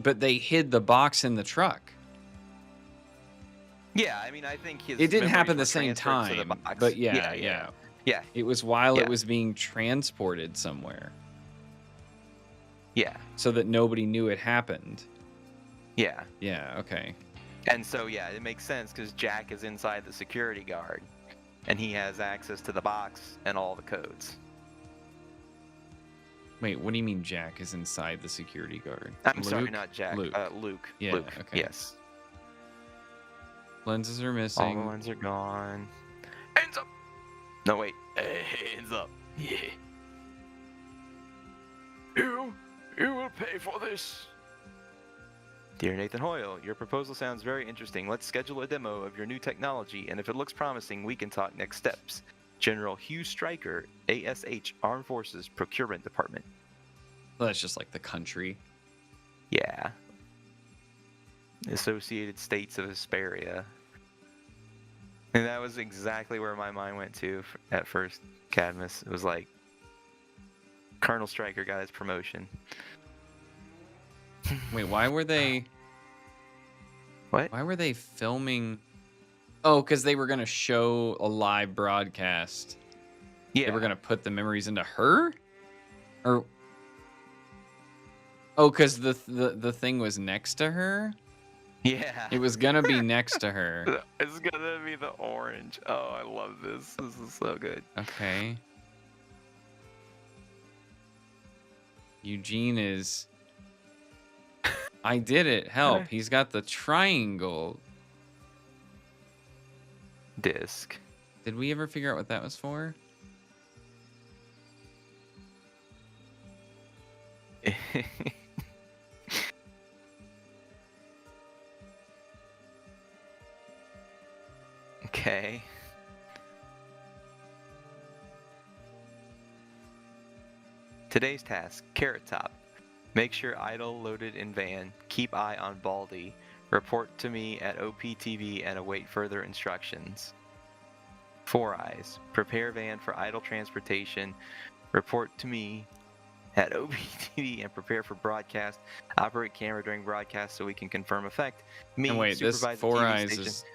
they hid the box in the truck. Yeah, I mean, I think his. It didn't memories happen were the same transferred to the time, box. but yeah. Yeah. It was while Yeah. it was being transported somewhere, Yeah. so that nobody knew it happened. Yeah. Yeah. Okay. And so, yeah, it makes sense because Jack is inside the security guard, and he has access to the box and all the codes. Wait, what do you mean Jack is inside the security guard? I'm sorry, Luke? not Jack. Luke. Luke. Yeah, Luke. okay. Yes. Lenses are All the missing. ones are gone. Hands up! No, wait. Hands up. Yeah. You will pay for this. Dear Nathan Hoyle, your proposal sounds very interesting. Let's schedule a demo of your new technology, and if it looks promising, we can talk next steps. General Hugh Stryker, ASH, Armed Forces Procurement Department. Well, that's just like the country. Yeah. Associated States of Hesperia. And that was exactly where my mind went to at first, Cadmus. It was like, Colonel Stryker got his promotion. Wait, why were they... What? Why were they filming... Oh, because they were going to show a live broadcast. Yeah. They were going to put the memories into her? Or... Oh, because the thing was next to her? Yeah. It was going to be next to her. It's gonna be the orange. Oh, I love this. This is so good. Okay. Eugene is... I did it. Help. He's got the triangle. Disc. Did we ever figure out what that was for? Okay. Today's task, Carrot Top. Make sure idle loaded in van. Keep eye on Baldy. Report to me at OPTV and await further instructions. Four Eyes. Prepare van for idle transportation. Report to me at OPTV and prepare for broadcast. Operate camera during broadcast so we can confirm effect. Me, And wait, this supervise the Four TV Eyes station. is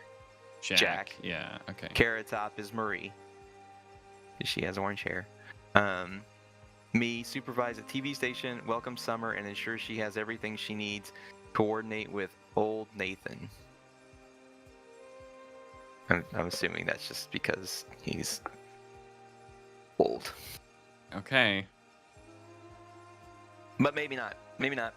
Jack. Jack. Yeah, okay. Carrot Top is Marie. She has orange hair. Me, supervise a TV station, welcome Summer, and ensure she has everything she needs. Coordinate with old Nathan. I'm assuming that's just because he's old. Okay. But maybe not. Maybe not.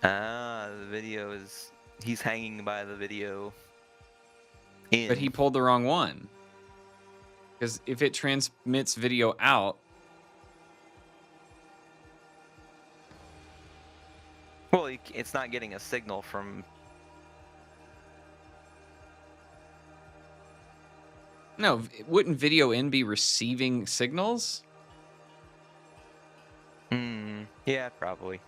The video is... He's hanging by the video. But he pulled the wrong one. Because if it transmits video out... Well, it's not getting a signal from... No, wouldn't video in be receiving signals? Yeah, probably.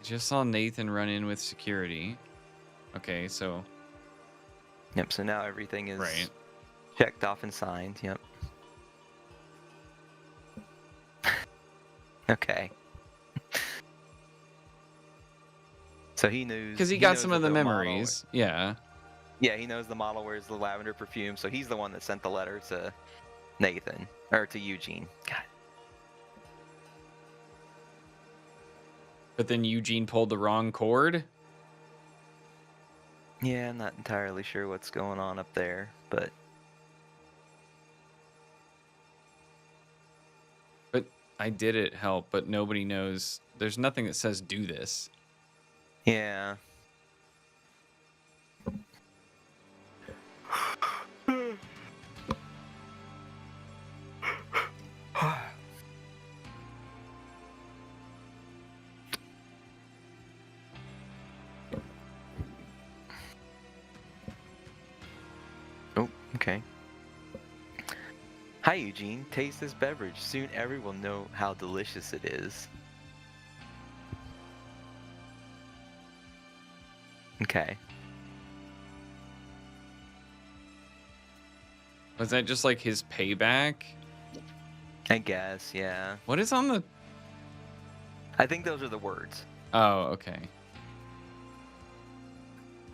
Just saw Nathan run in with security. Okay, so... Yep, so now everything is Right. checked off and signed. Yep. Okay. So he knows... Because he got knows some that of the model- memories. Yeah. Yeah, he knows the model wears the lavender perfume, so he's the one that sent the letter to Nathan. Or to Eugene. God. But then Eugene pulled the wrong cord? Yeah, I'm not entirely sure what's going on up there, but... But I did it help, but nobody knows. There's nothing that says do this. Yeah. Oh, okay. Hi, Eugene. Taste this beverage. Soon everyone will know how delicious it is. Okay. Was that just like his payback? I guess, yeah. What is on the... I think those are the words. Oh, okay.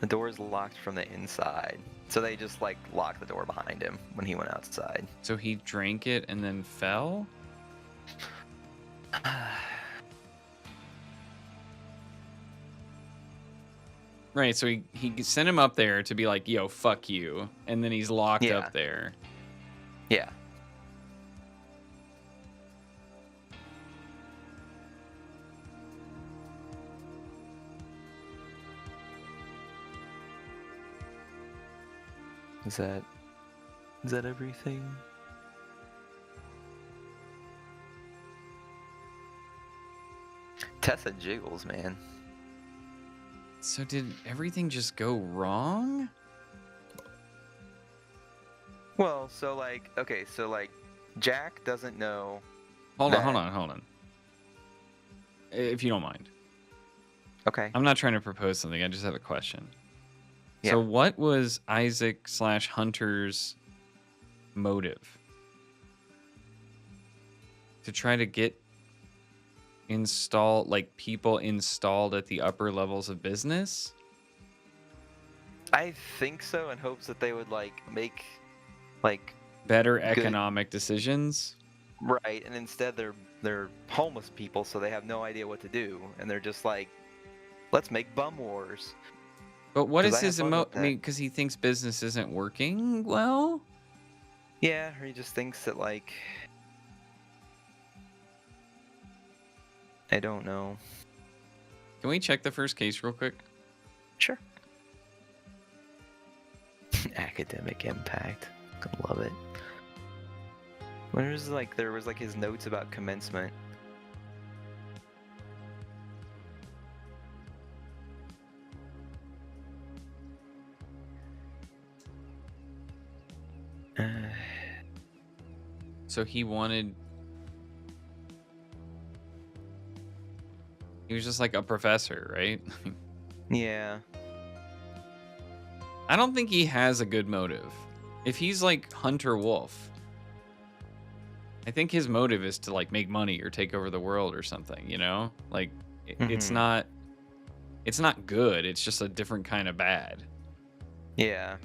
The door is locked from the inside. So they just like locked the door behind him when he went outside. So he drank it and then fell? Right, so he sent him up there to be like, yo, fuck you. And then he's locked Yeah. up there. Yeah. Is that everything? Tessa jiggles, man. So did everything just go wrong? Well, so like, okay, so like, Jack doesn't know. Hold that- on. If you don't mind. Okay. I'm not trying to propose something. I just have a question. Yeah. So what was Isaac/Hunter's motive? To try to get people installed at the upper levels of business? I think so, in hopes that they would like make like Better economic decisions? right, and instead they're homeless people, so they have no idea what to do, and they're just like, let's make bum wars. But what 'Cause is I have his fun with I mean, because he thinks business isn't working well? Yeah, or he just thinks that like, I don't know. Can we check the first case real quick? Sure. Academic impact. I love it. There was like his notes about commencement. So he was just like a professor, right? Yeah. I don't think he has a good motive. If he's like Hunter Wolf, I think his motive is to like make money or take over the world or something, you know? Like it's Mhm. not good. It's just a different kind of bad. Yeah.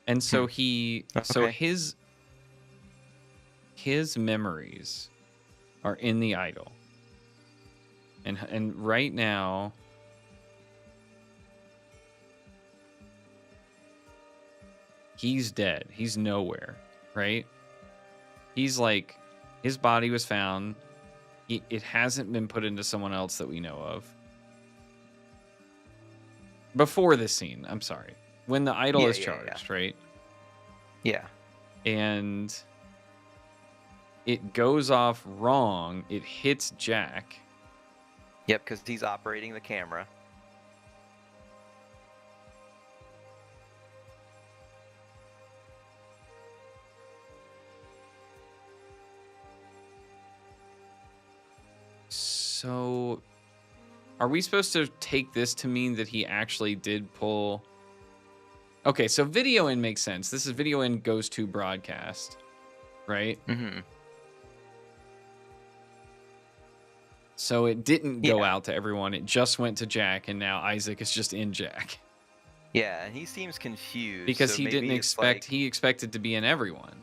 And so Okay. his memories are in the idol. And right now he's dead. He's nowhere, right? He's like his body was found. It hasn't been put into someone else that we know of. Before this scene, I'm sorry. When the idol Yeah, is yeah, yeah. charged, right? Yeah. And it goes off wrong. It hits Jack. Yep, because he's operating the camera. So, are we supposed to take this to mean that he actually did pull? Okay, so video in makes sense. This is video in goes to broadcast, right? Mm-hmm. So it didn't go Yeah. out to everyone. It just went to Jack, and now Isaac is just in Jack Yeah, and he seems confused. because so he maybe didn't it's expect. like- He expected to be in everyone.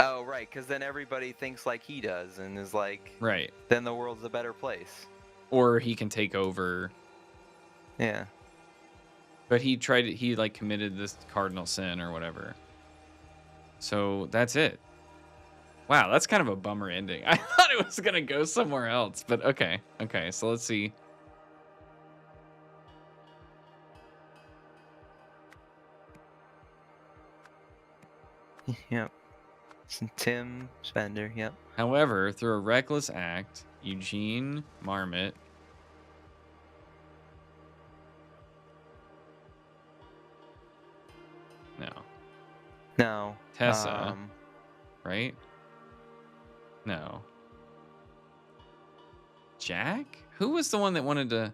Oh, right, because then everybody thinks like he does, and is like, Right. then the world's a better place. Or he can take over. Yeah. But he like committed this cardinal sin or whatever. So that's it. Wow, that's kind of a bummer ending. I thought it was gonna go somewhere else, but okay. Okay, so let's see. Yep. Tim Spender. Yep. However, through a reckless act, Eugene Marmot no. No. Tessa, right? No. Jack? Who was the one that wanted to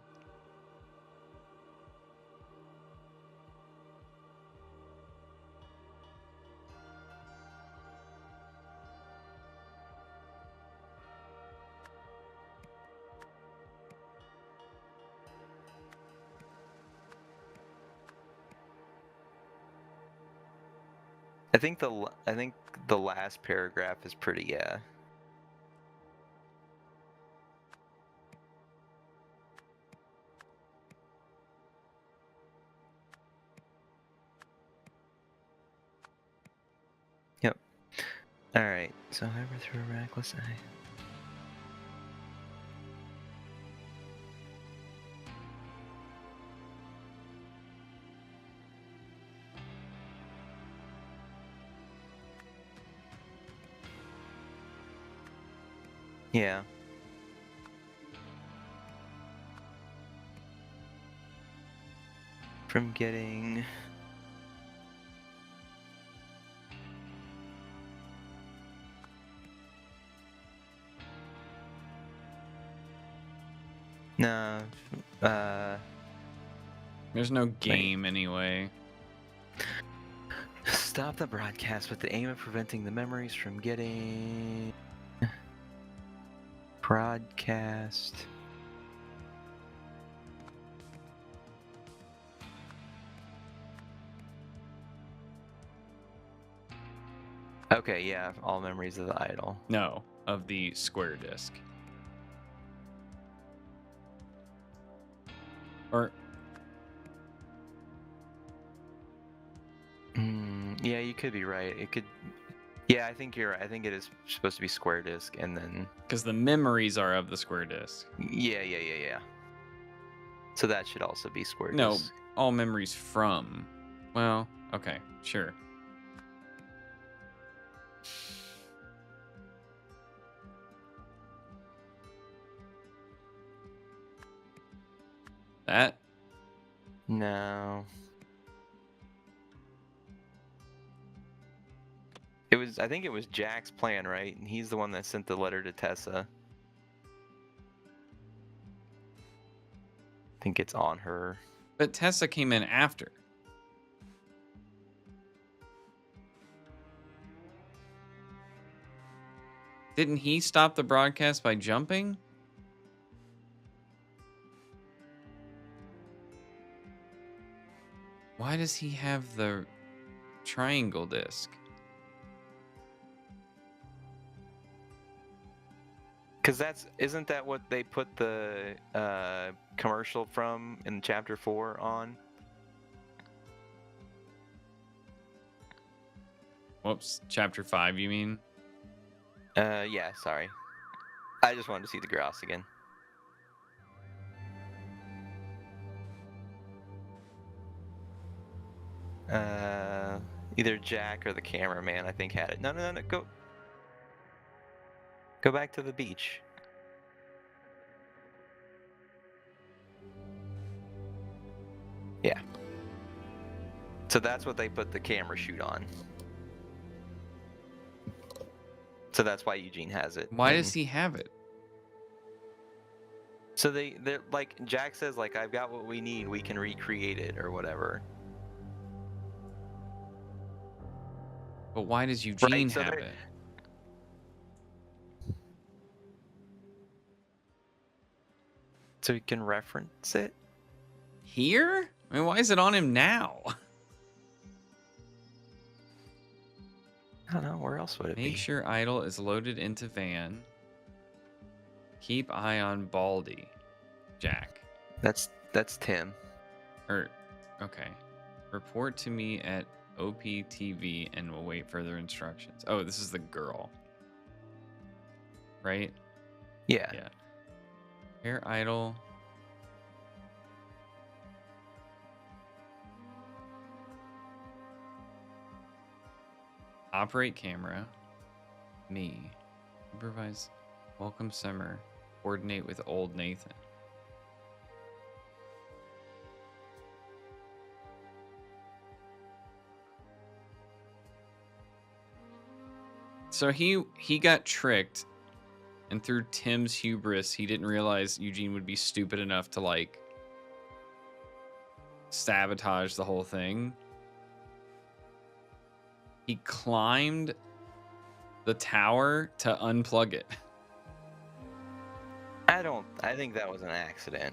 I think the last paragraph is pretty, yeah. Yep. All right. So however through a reckless eye. Yeah. From getting. No. There's no game anyway. Stop the broadcast with the aim of preventing the memories from getting. Broadcast. Okay, yeah, all memories of the idol. No, of the square disc. Or Yeah, you could be right. It could. Yeah, I think you're right. I think it is supposed to be square disc, and then. because the memories are of the square disc. Yeah. So that should also be square No, disc. all memories from. Well, okay, sure. That? No. It was. I think it was Jack's plan, right? And he's the one that sent the letter to Tessa. I think it's on her. But Tessa came in after. Didn't he stop the broadcast by jumping? Why does he have the triangle disc? Because isn't that what they put the commercial from in chapter 4 on? Whoops, chapter 5, you mean? Yeah, sorry. I just wanted to see the grouse again. Either Jack or the cameraman, I think, had it. No, go back to the beach. Yeah. So that's what they put the camera shoot on. So that's why Eugene has it. Why does he have it? So they're like, Jack says, like, I've got what we need, we can recreate it or whatever. But why does Eugene so have they're- it? So he can reference it? Here? I mean, why is it on him now? I don't know, where else would it be? Make sure idol is loaded into van. Keep eye on Baldy. Jack. That's Tim. Okay. Report to me at OPTV and we'll wait further instructions. Oh, this is the girl. Right? Yeah. Yeah. Air idle. Operate camera. Me. Supervise. Welcome Summer. Coordinate with old Nathan. So he got tricked, and through Tim's hubris, he didn't realize Eugene would be stupid enough to like sabotage the whole thing. He climbed the tower to unplug it. I think that was an accident.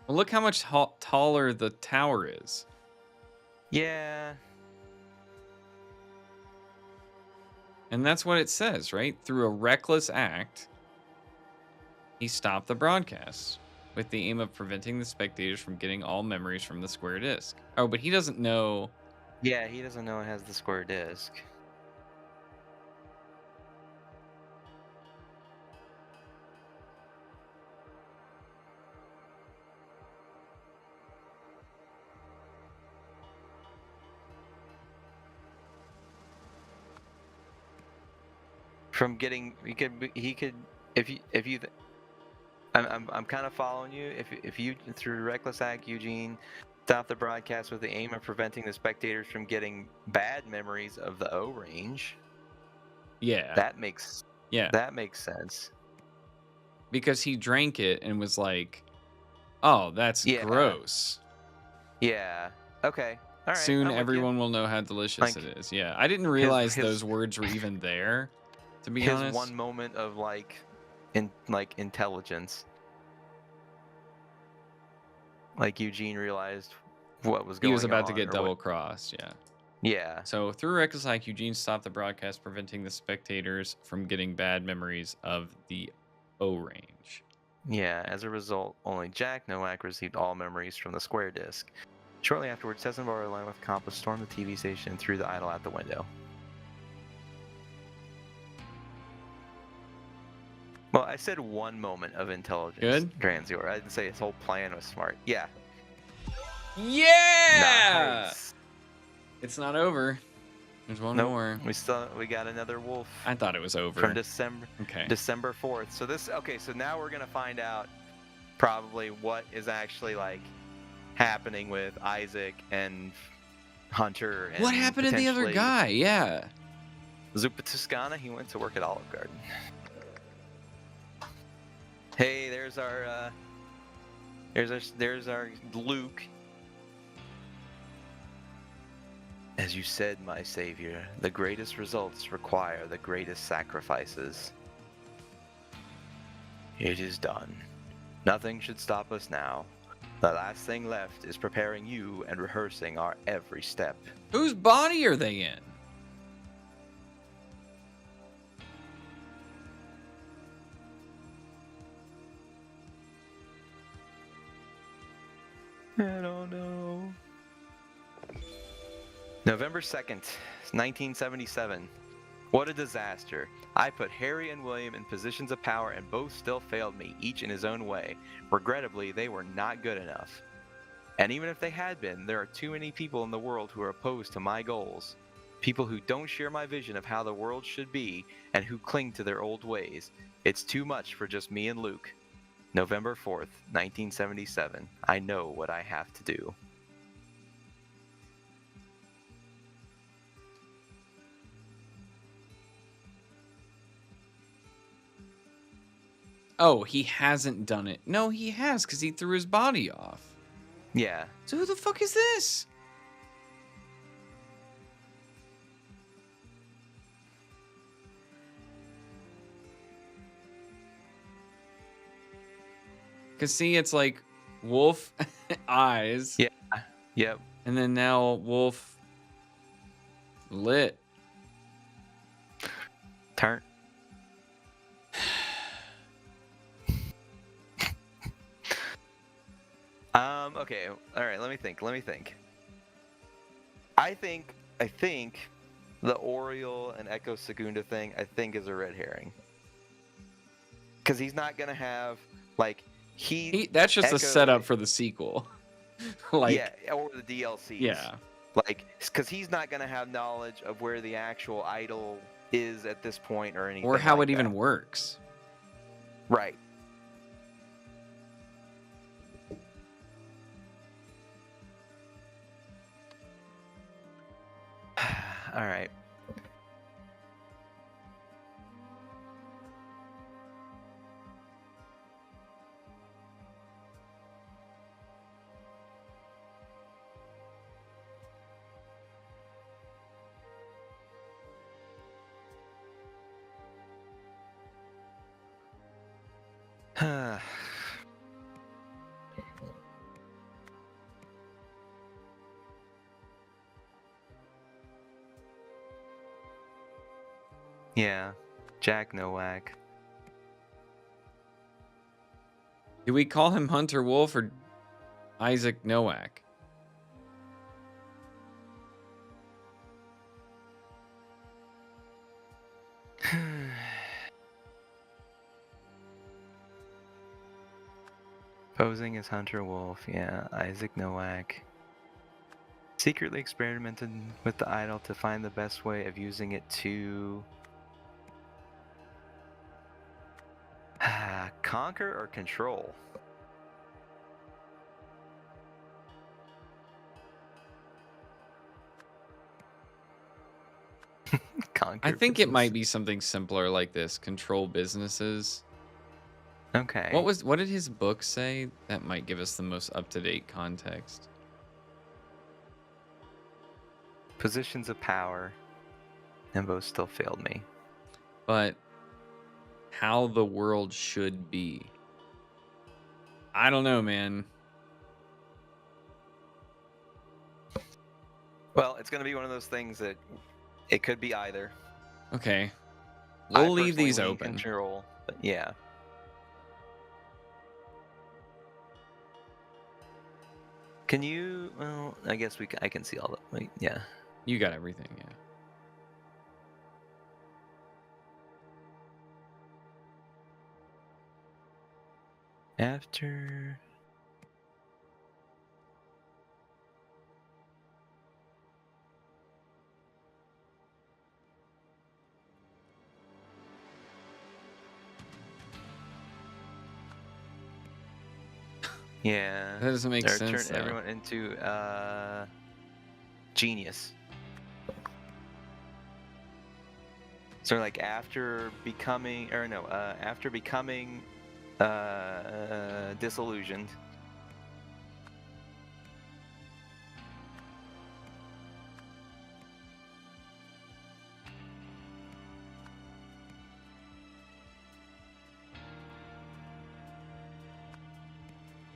Well, look how much taller the tower is. Yeah. And that's what it says, right? Through a reckless act, he stopped the broadcast with the aim of preventing the spectators from getting all memories from the square disc. Oh, but he doesn't know. Yeah, he doesn't know it has the square disc. From getting, he could, if you, I'm kind of following you. If you, through reckless act, Eugene, stop the broadcast with the aim of preventing the spectators from getting bad memories of the O range. Yeah. That makes Yeah. sense. Because he drank it and was like, oh, that's Yeah. gross. Yeah. Okay. All right. Soon I'm with you. everyone will know how delicious Like, it is. Yeah. I didn't realize his- those words were even there, to be His honest. one moment of intelligence. Like Eugene realized what was going on. He was about to get double crossed, yeah. Yeah. So through reckless act, Eugene stopped the broadcast, preventing the spectators from getting bad memories of the O range. Yeah, as a result, only Jack Nowak received all memories from the square disc. Shortly afterwards, Tessenbauer, along with Compass, stormed the TV station and threw the idol out the window. Well, I said one moment of intelligence. Good. Granzior. I didn't say his whole plan was smart. Yeah. Yeah! Nice. It's not over. There's one Nope. more. We got another wolf. I thought it was over. From December. Okay. December 4th. So so now we're gonna find out probably what is actually like happening with Isaac and Hunter. And what happened to the other guy? Yeah. Zupa Toscana, he went to work at Olive Garden. Hey, there's our Luke. As you said, my savior, the greatest results require the greatest sacrifices. It is done. Nothing should stop us now. The last thing left is preparing you and rehearsing our every step. Whose body are they in? I don't know. November 2nd, 1977. What a disaster. I put Harry and William in positions of power and both still failed me, each in his own way. Regrettably, they were not good enough. And even if they had been, there are too many people in the world who are opposed to my goals. People who don't share my vision of how the world should be and who cling to their old ways. It's too much for just me and Luke. November 4th, 1977. I know what I have to do. Oh, he hasn't done it. No, he has, because he threw his body off. Yeah. So who the fuck is this? Because see, it's like wolf eyes. Yeah. Yep. And then now wolf lit. Turn. Okay. All right. Let me think. I think the Oriole and Echo Segunda thing, I think, is a red herring. Because he's not gonna have like that's just Echo, a setup for the sequel. Like, yeah, or the DLCs. yeah. Like, because he's not gonna have knowledge of where the actual idol is at this point or anything. Or how like it even that. works. Right. All right. Yeah, Jack Nowak. Do we call him Hunter Wolf or Isaac Nowak? Posing as Hunter Wolf, yeah, Isaac Nowak. Secretly experimented with the idol to find the best way of using it to conquer or control. Conquer I think it might business. be something simpler like this. Control businesses. Okay. What did his book say? That might give us the most up-to-date context. Positions of power. And both still failed me. But how the world should be. I don't know, man. Well, it's going to be one of those things that it could be either. Okay. I We'll leave personally these lean open. Control, but yeah. Can you? Well, I guess I can see all that. Wait, yeah. You got everything, yeah. After. Yeah. That doesn't make Or sense, turn though. everyone into genius. So like after becoming, or no, after becoming disillusioned.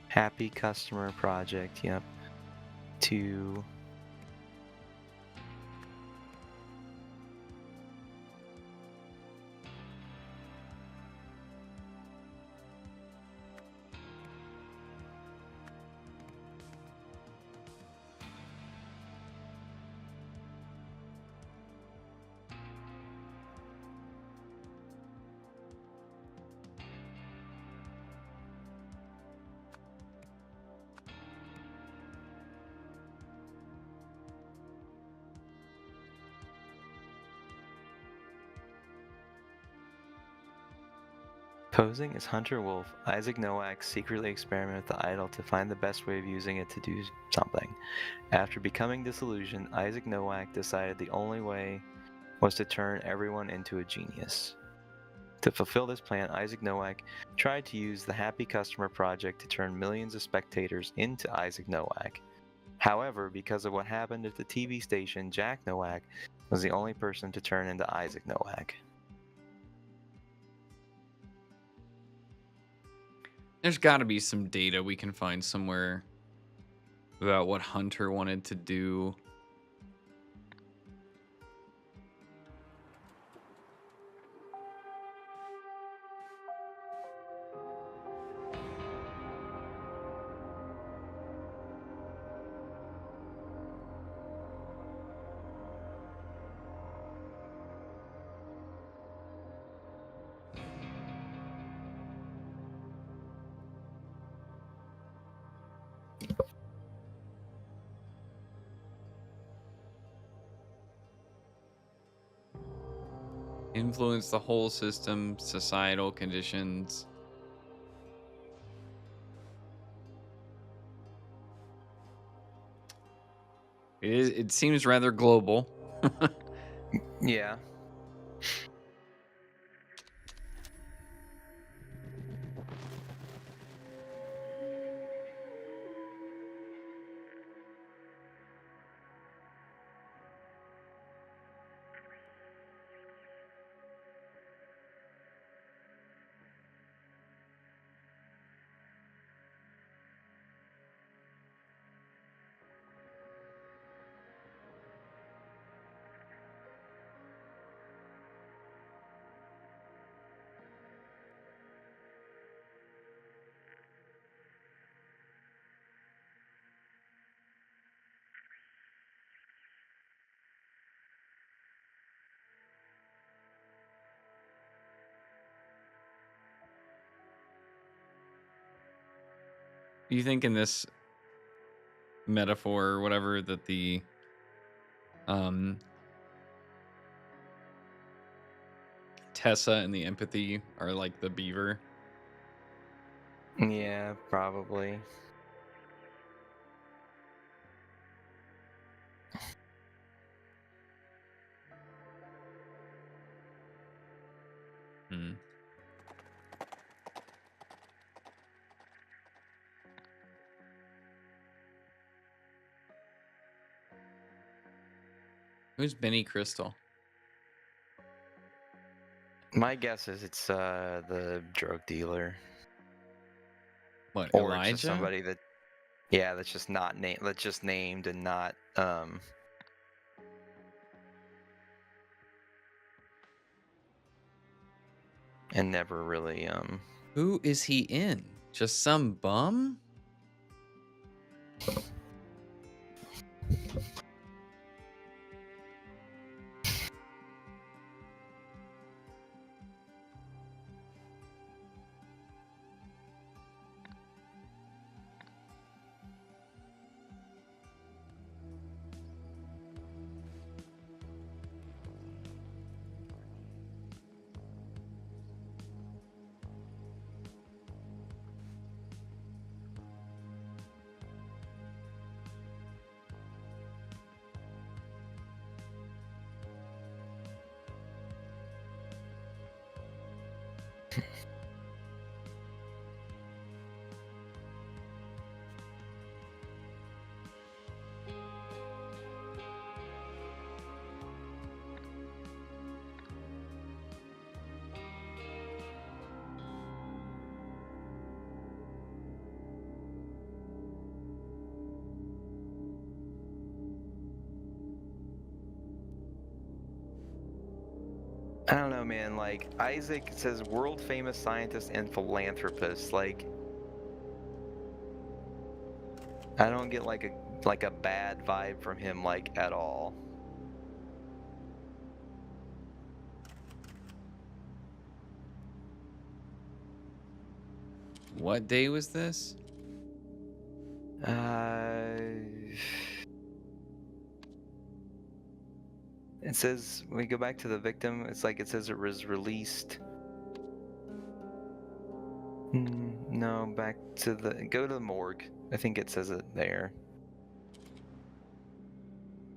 Happy customer project, yep. To posing as Hunter Wolf, Isaac Nowak secretly experimented with the idol to find the best way of using it to do something. After becoming disillusioned, Isaac Nowak decided the only way was to turn everyone into a genius. To fulfill this plan, Isaac Nowak tried to use the Happy Customer Project to turn millions of spectators into Isaac Nowak. However, because of what happened at the TV station, Jack Nowak was the only person to turn into Isaac Nowak. There's got to be some data we can find somewhere about what Hunter wanted to do. Influence the whole system, societal conditions. It seems rather global. Yeah. You think in this metaphor or whatever that the um Tessa and the empathy are like the beaver? Yeah, probably. Hmm. Who's Benny Crystal? My guess is it's the drug dealer, What, or it's just Elijah? somebody that, yeah, that's just not named. That's just named and not and never really Who is he in? Just some bum? I don't know, man. Like Isaac says, world famous scientist and philanthropist. Like I don't get like a bad vibe from him like at all. What day was this? It says when we go back to the victim, it's like it says it was released. No, back to go to the morgue. I think it says it there.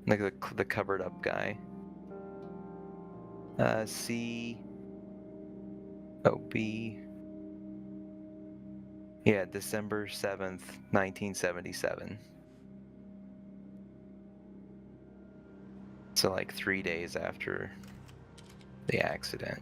Like the covered up guy. C O B. Yeah, December 7th, 1977. So like 3 days after the accident.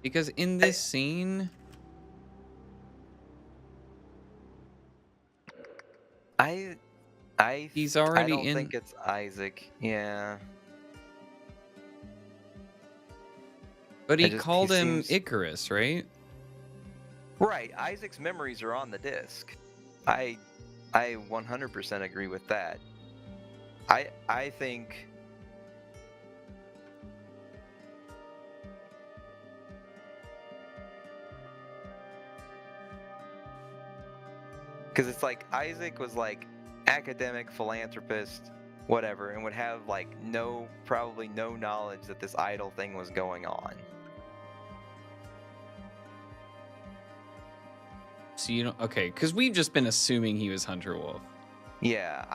Because in this scene, he's I already don't in. think it's Isaac. Yeah. But He he called him seems Icarus, right? right. Isaac's memories are on the disc. I 100% agree with that. I think because it's like Isaac was like academic philanthropist, whatever, and would have like probably no knowledge that this idol thing was going on. So you don't. Okay, because we've just been assuming he was Hunter Wolf. Yeah,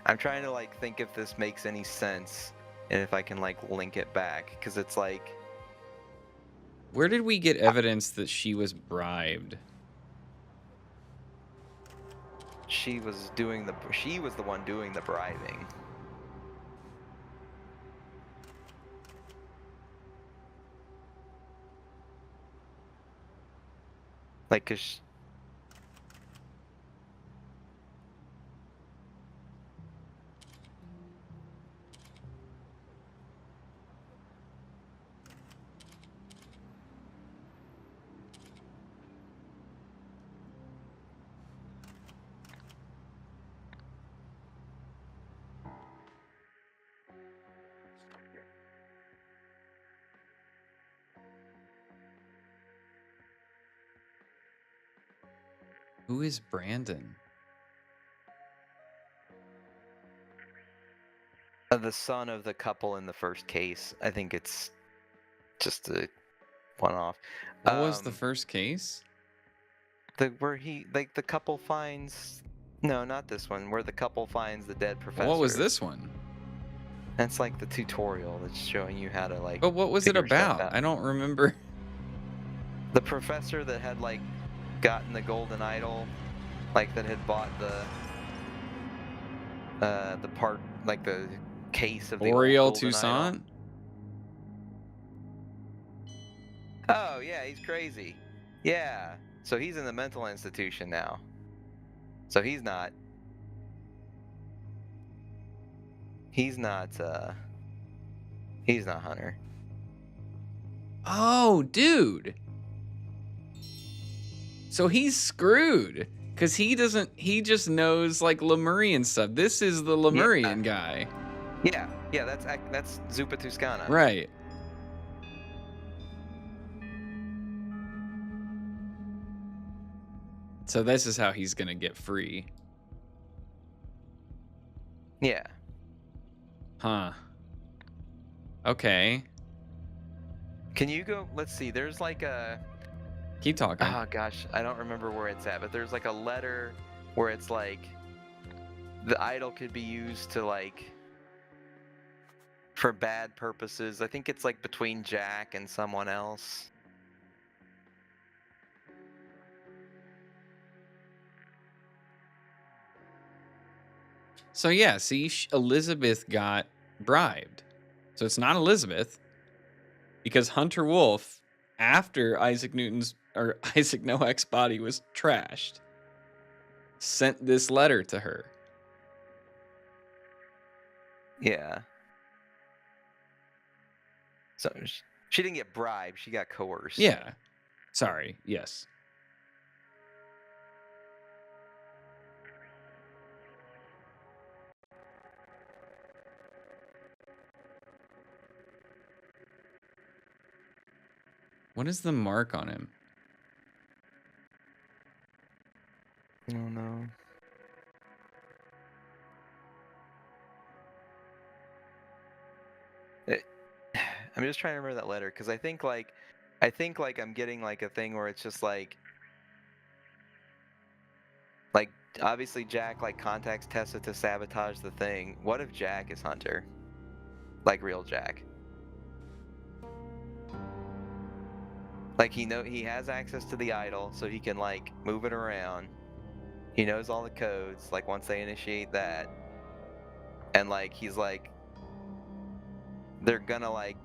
I'm trying to like think if this makes any sense and if I can like link it back because it's like Where did we get evidence that she was bribed? she was the one doing the bribing. Like, 'cause Who is Brandon? the son of the couple in the first case. I think it's just a one-off. What was the first case? Where the couple finds. No, not this one. Where the couple finds the dead professor. What was this one? That's like the tutorial that's showing you how to like. But what was it figure stuff about? out. I don't remember. The professor that had like gotten the golden idol, like that had bought the part, like the case of the old Oriel golden idol. Toussaint? Oh yeah, he's crazy. Yeah, so he's in the mental institution now. So he's not. He's not Hunter. Oh, dude. So he's screwed. Because he just knows like Lemurian stuff. This is the Lemurian guy. Yeah, that's Zupa Tuscana. Right. So this is how he's going to get free. Yeah. Huh. Okay. Can you go? Let's see. There's like a. Keep talking. Oh gosh, I don't remember where it's at, but there's like a letter where it's like the idol could be used to like for bad purposes. I think it's like between Jack and someone else. So yeah, see, Elizabeth got bribed. So it's not Elizabeth because Hunter Wolf, after Isaac Nowak's body was trashed, sent this letter to her. Yeah. So she didn't get bribed, she got coerced. Yeah. Sorry. Yes. What is the mark on him? I don't know. I'm just trying to remember that letter because I think like I'm getting like a thing where it's just like obviously Jack like contacts Tessa to sabotage the thing. What if Jack is Hunter? Like real Jack. Like he has access to the idol, so he can like move it around. He knows all the codes, like once they initiate that. And like he's like they're gonna like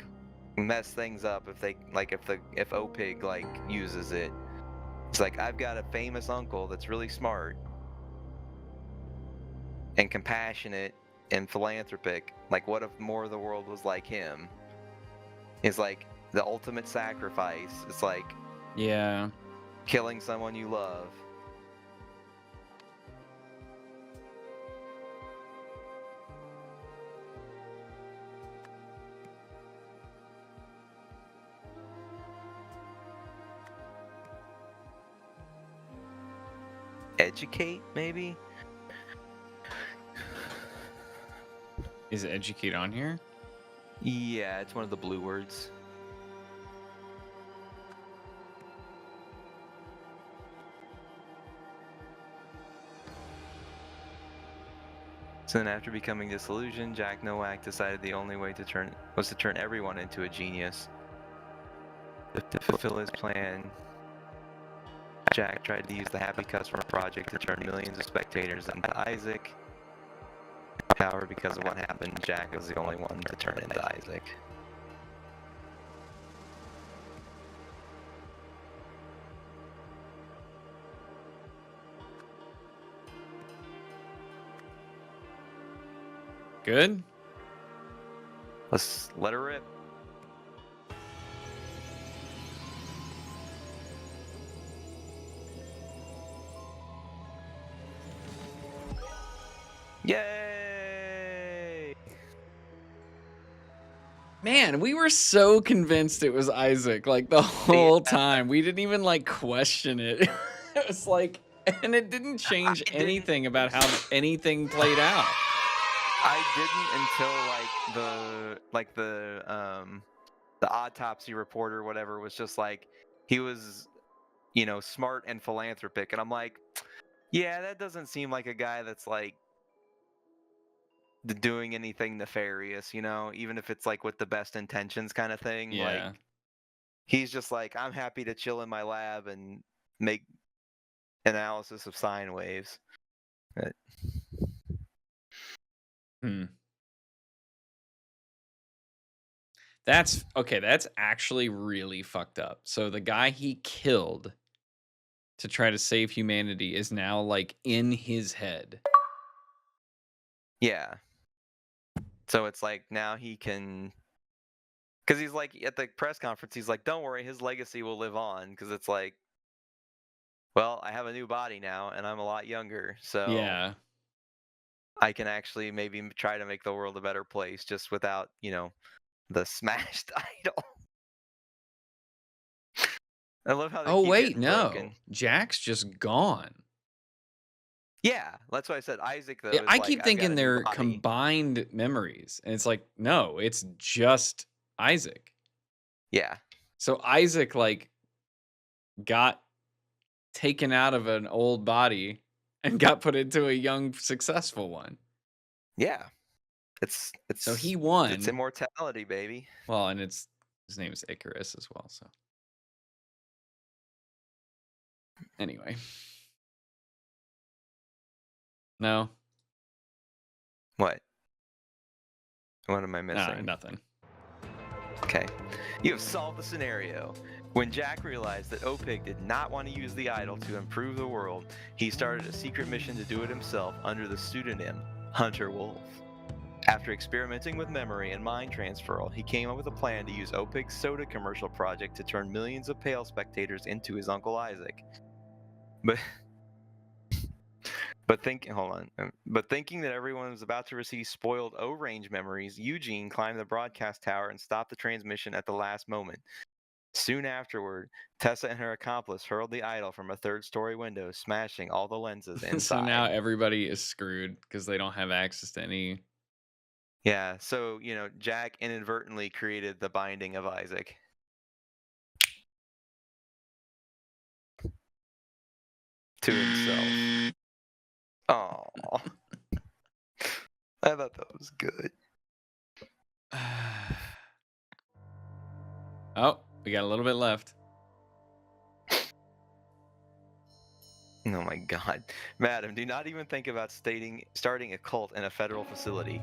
mess things up if they like if OPIG like uses it. It's like I've got a famous uncle that's really smart and compassionate and philanthropic. Like what if more of the world was like him? It's like the ultimate sacrifice. It's like Yeah. killing someone you love. Educate, maybe? Is educate on here? Yeah, it's one of the blue words. So then after becoming disillusioned, Jack Nowak decided the only way to turn everyone into a genius. To fulfill his plan, Jack tried to use the Happy Customer Project to turn millions of spectators into Isaac. However, because of what happened, Jack was the only one to turn into Isaac. Good? Let's let her rip. Yay! Man, we were so convinced it was Isaac like the whole time. We didn't even like question it. It was like, and it didn't change anything about how anything played out. I didn't until like the autopsy report or whatever was just like he was, you know, smart and philanthropic, and I'm like, yeah, that doesn't seem like a guy that's like doing anything nefarious, you know, even if it's like with the best intentions kind of thing. Like Yeah. he's just like, I'm happy to chill in my lab and make analysis of sine waves. But Hmm. That's okay. That's actually really fucked up. So the guy he killed to try to save humanity is now like in his head. yeah, so it's like now he can, because he's like at the press conference, he's like, don't worry, his legacy will live on, because it's like, well, I have a new body now and I'm a lot younger, so Yeah. I can actually maybe try to make the world a better place just without, you know, the smashed idol. I love how they Oh keep wait, getting no. broken. Jack's just gone. Yeah, that's why I said Isaac though is I like, keep I've got thinking a new they're body. combined memories. And it's like, no, it's just Isaac. Yeah. So Isaac like got taken out of an old body and got put into a young successful one. Yeah. It's So he it's won. immortality, baby. Well, and his name is Icarus as well, so anyway. No. What? What am I missing? Nothing. Okay. You have solved the scenario. When Jack realized that Opig did not want to use the idol to improve the world, he started a secret mission to do it himself under the pseudonym Hunter Wolf. After experimenting with memory and mind transfer, he came up with a plan to use Opig's soda commercial project to turn millions of pale spectators into his Uncle Isaac. But thinking that everyone was about to receive spoiled O-range memories, Eugene climbed the broadcast tower and stopped the transmission at the last moment. Soon afterward, Tessa and her accomplice hurled the idol from a third-story window, smashing all the lenses inside. So now everybody is screwed because they don't have access to any. Yeah, so, you know, Jack inadvertently created the binding of Isaac. To himself. Oh. I thought that was good. Oh, we got a little bit left. Oh my god. Madam, do not even think about starting a cult in a federal facility.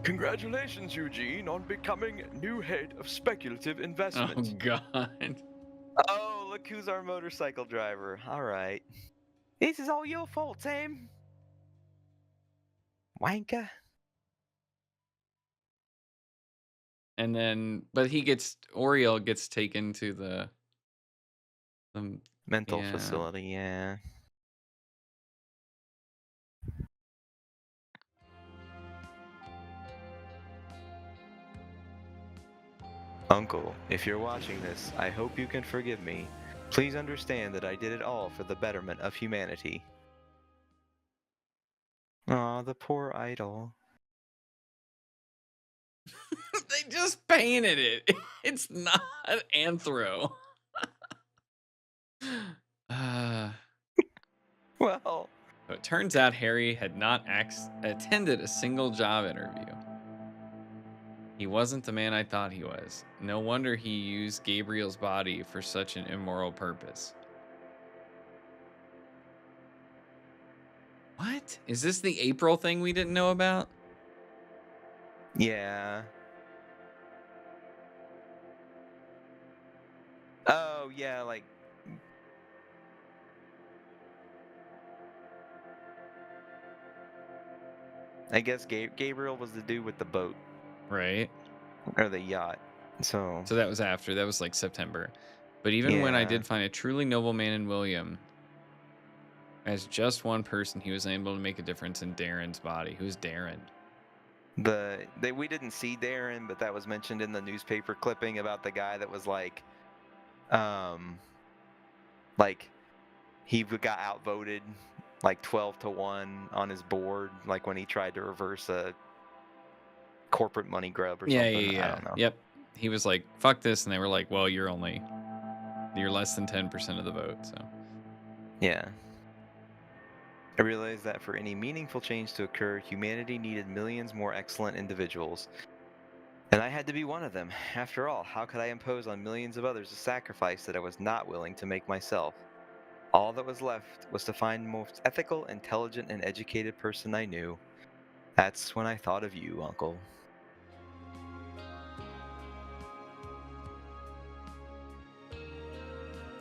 Congratulations, Eugene, on becoming new head of speculative investment. Oh god. Oh, look who's our motorcycle driver. Alright. This is all your fault, Sam. Wanker. And then, but Oriel gets taken to the Mental yeah. facility, yeah. Uncle, if you're watching this, I hope you can forgive me. Please understand that I did it all for the betterment of humanity. Aw, the poor idol. They just painted it. It's not anthro. Well, So it turns out Harry had not attended a single job interview. He wasn't the man I thought he was. No wonder he used Gabriel's body for such an immoral purpose. What? Is this the April thing we didn't know about? yeah. Oh, yeah, like... I guess Gabriel was the dude with the boat right? or the yacht. So So that was after. That was like September. But even when I yeah, did find a truly noble man in William, as just one person, he was able to make a difference in Darren's body. Who's Darren? we didn't see Darren, but that was mentioned in the newspaper clipping about the guy that was like he got outvoted like 12-1 on his board, like when he tried to reverse a corporate money grub or Yeah, something. yeah, I yeah. don't know. Yep. He was like, "Fuck this," and they were like, "Well, you're less than 10% of the vote." So Yeah. I realized that for any meaningful change to occur, humanity needed millions more excellent individuals. And I had to be one of them. After all, how could I impose on millions of others a sacrifice that I was not willing to make myself? All that was left was to find the most ethical, intelligent, and educated person I knew. That's when I thought of you, Uncle.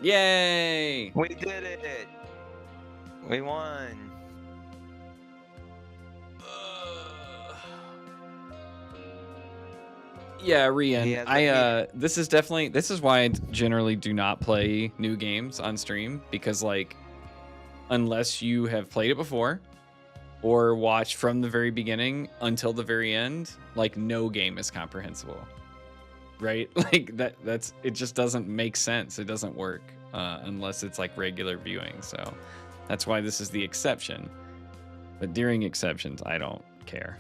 yay! We did it! We won! Yeah, He Rian. has This is why I generally do not play new games on stream, because like unless you have played it before or watched from the very beginning until the very end, like no game is comprehensible. Right? Like that's it just doesn't make sense. It doesn't work unless it's like regular viewing. So that's why this is the exception. But during exceptions, I don't care.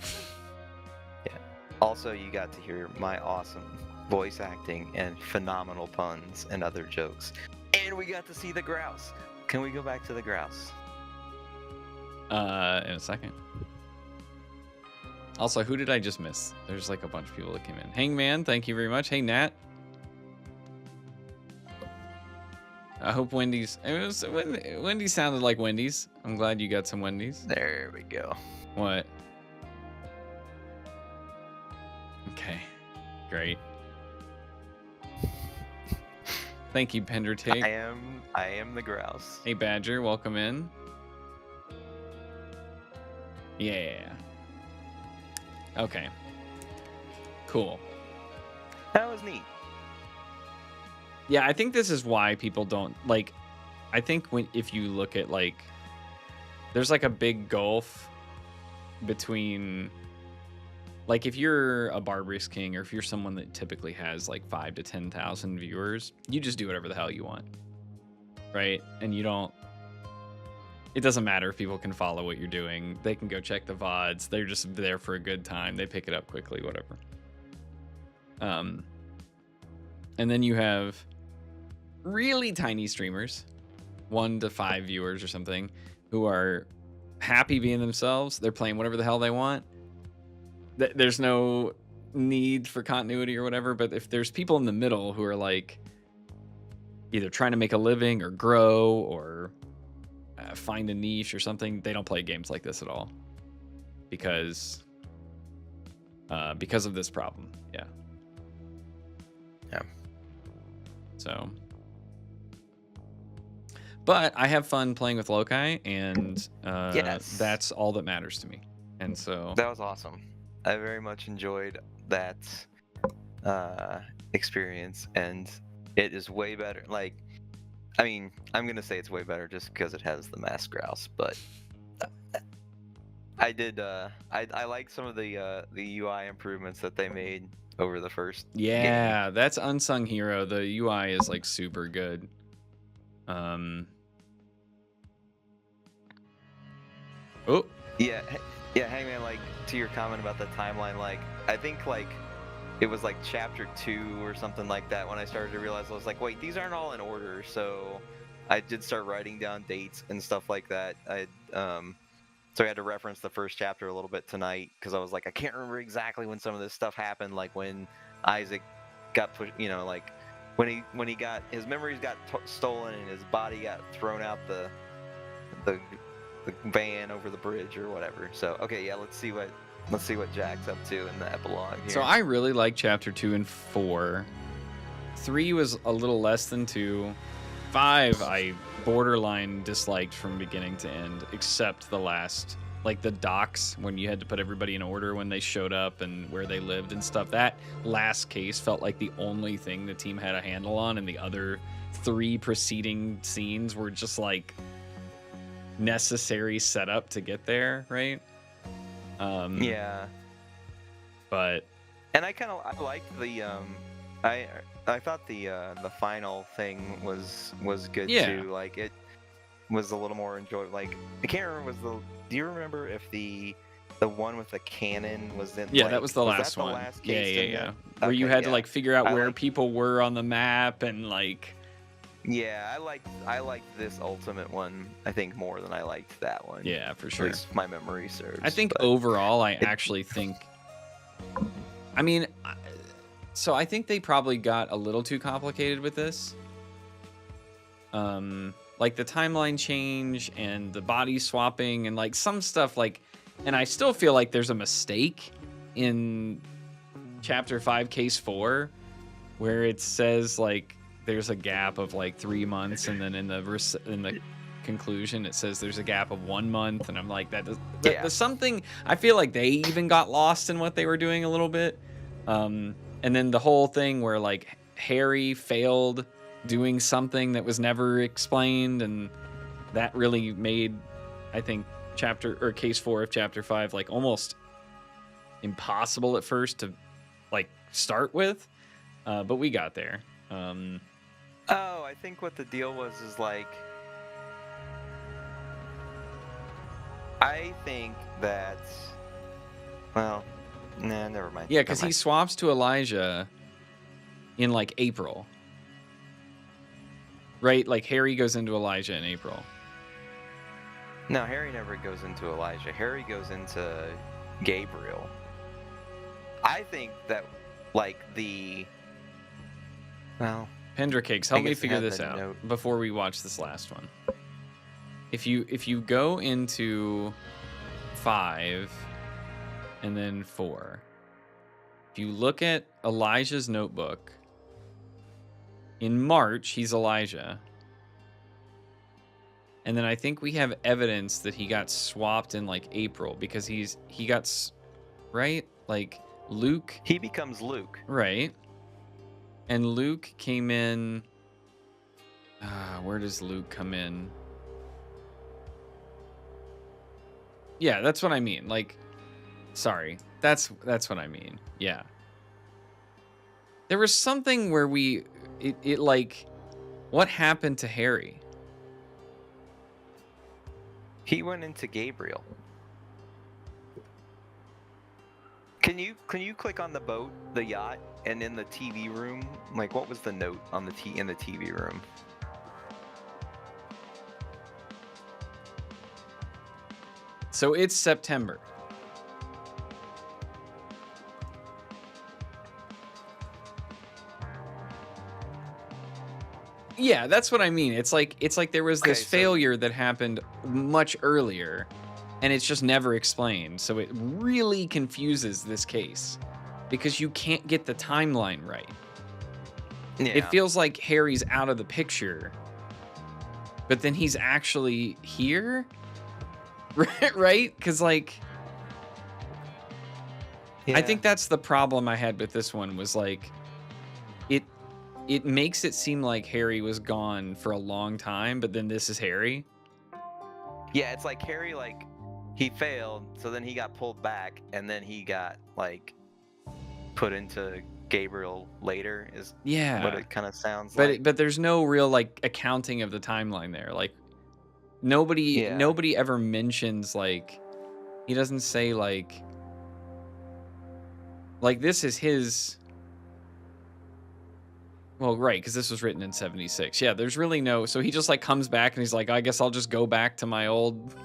Also, you got to hear my awesome voice acting and phenomenal puns and other jokes. And we got to see the grouse. Can we go back to the grouse? In a second. Also, who did I just miss? There's like a bunch of people that came in. Hangman, thank you very much. Hey, Nat. I hope Wendy's. Wendy's sounded like Wendy's. I'm glad you got some Wendy's. There we go. What? Okay, great. Thank you, Pender Take. I am the grouse. Hey, Badger, welcome in. Yeah. Okay. Cool. That was neat. Yeah, I think this is why people don't like. I think if you look at like, there's like a big gulf between, like, if you're a Barbarous King or if you're someone that typically has like 5,000 to 10,000 viewers, you just do whatever the hell you want, right? And you don't. It doesn't matter if people can follow what you're doing. They can go check the VODs. They're just there for a good time. They pick it up quickly, whatever. And then you have really tiny streamers, 1 to 5 viewers or something, who are happy being themselves. They're playing whatever the hell they want. There's no need for continuity or whatever. But if there's people in the middle who are like either trying to make a living or grow or find a niche or something, they don't play games like this at all because of this problem. Yeah. So, but I have fun playing with Lokai, and Yes. that's all that matters to me. And so That was awesome. I very much enjoyed that experience, and it is way better. Like, I mean, I'm gonna say it's way better just because it has the masked grouse, but I did. I like some of the UI improvements that they made over the first. yeah, that's unsung hero. The UI is like super good. Oh, Yeah, Hangman. Like, to your comment about the timeline, like I think like it was like chapter 2 or something like that when I started to realize I was like, wait, these aren't all in order. So I did start writing down dates and stuff like that. So I had to reference the first chapter a little bit tonight because I was like, I can't remember exactly when some of this stuff happened, like when Isaac got pushed, like when he got his memories got stolen and his body got thrown out the van over the bridge or whatever. So okay, yeah, let's see what Jack's up to in the epilogue here. so I really like chapter 2 and 4. 3 was a little less than 2. 5 I borderline disliked from beginning to end, except the last like the docks when you had to put everybody in order when they showed up and where they lived and stuff. That last case felt like the only thing the team had a handle on, and the other 3 preceding scenes were just like necessary setup to get there, right? Yeah. But And I liked the I thought the final thing was good Yeah. too. Like it was a little more enjoyable. Like I can't remember do you remember if the one with the cannon was in? yeah, like, that was the last that the one. last Yeah, case yeah, in yeah. the- Where you Okay, had to yeah. like figure out I where like- people were on the map and like. Yeah, I liked this ultimate one. I think more than I liked that one. Yeah, for At sure. least my memory serves. I think but- overall, I actually think. I mean, so I think they probably got a little too complicated with this. Like the timeline change and the body swapping and like some stuff like, and I still feel like there's a mistake in chapter 5, case 4, where it says like there's a gap of like 3 months, and then in the conclusion it says there's a gap of 1 month, and I'm like there's something. I feel like they even got lost in what they were doing a little bit. And then the whole thing where like Harry failed doing something that was never explained, and that really made, I think, case 4 of chapter 5 like almost impossible at first to like start with, but we got there. Oh, I think what the deal was is like, I think that, well, nah, never mind. Yeah, because Never he mind. swaps to Elijah in like April, right? Like Harry goes into Elijah in April. No, Harry never goes into Elijah. Harry goes into Gabriel. I think that, like, well, Pendricakes, help me guess it figure had this the out note. before we watch this last one. If you go into 5 and then 4, if you look at Elijah's notebook, in March he's Elijah, and then I think we have evidence that he got swapped in like April because he got right, like Luke, he becomes Luke. right? And Luke came in. Where does Luke come in? Yeah, that's what I mean. Like, sorry, that's what I mean. Yeah. There was something where it like, what happened to Harry? He went into Gabriel. Can you click on the boat, the yacht, and in the TV room? Like, what was the note on the in the TV room? So it's September. Yeah, that's what I mean. It's like there was this Okay, so- failure that happened much earlier, and it's just never explained. So it really confuses this case because you can't get the timeline right. Yeah. It feels like Harry's out of the picture, but then he's actually here, right? Because like, I think that's the problem I had with this one was like, it makes it seem like Harry was gone for a long time, but then this is Harry. Yeah, it's like Harry, like, he failed, so then he got pulled back, and then he got, like, put into Gabriel later, is Yeah. what it kind of sounds But like. but there's no real like accounting of the timeline there. Like nobody ever mentions like, he doesn't say like this is his. Well, right, because this was written in 76. Yeah, there's really no. So he just like comes back and he's like, I guess I'll just go back to my old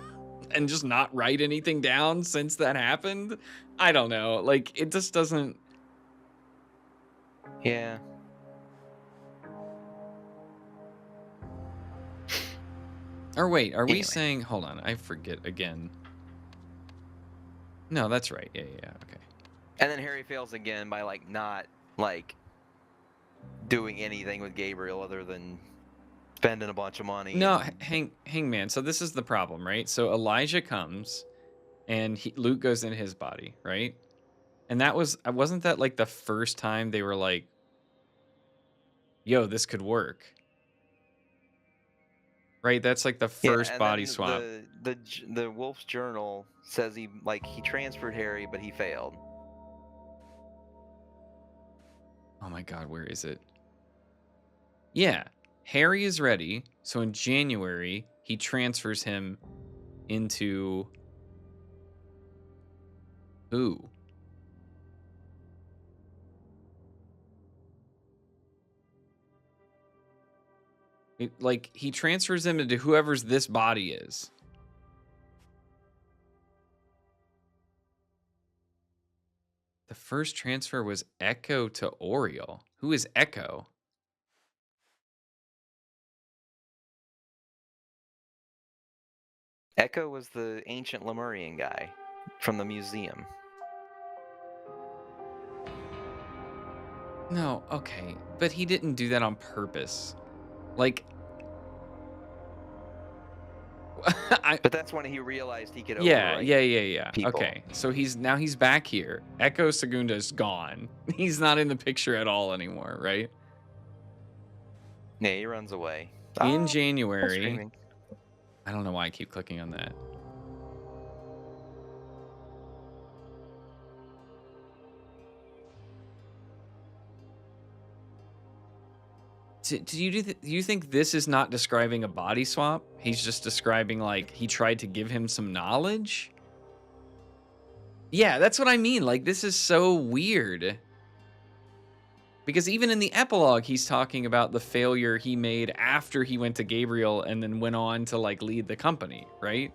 and just not write anything down since that happened. I don't know. Like it just doesn't. Yeah. Or wait, are we Anyway. saying? Hold on, I forget again. No, that's right. Yeah, okay. And then Harry fails again by, like, not, like, doing anything with Gabriel other than spending a bunch of money. No, and- Hangman. So this is the problem, right? So Elijah comes, and Luke goes into his body, right? And wasn't that like the first time they were like, "Yo, this could work." Right? That's like the Yeah, first and body then swap. the Wolf's Journal says he transferred Harry, but he failed. Oh my god, where is it? Yeah, Harry is ready. So in January, he transfers him into who? Like he transfers him into whoever's this body is. The first transfer was Echo to Oriole. Who is Echo? Echo was the ancient Lemurian guy from the museum. No, okay, but he didn't do that on purpose. Like, But that's when he realized he could yeah. overwrite people. Okay, so he's back here. Echo Segunda's gone. He's not in the picture at all anymore, right? Yeah, he runs away. In Oh, January, screaming. I don't know why I keep clicking on that. Do you think this is not describing a body swap? He's just describing like he tried to give him some knowledge? Yeah, that's what I mean. Like this is so weird. Because even in the epilogue, he's talking about the failure he made after he went to Gabriel and then went on to like lead the company, right?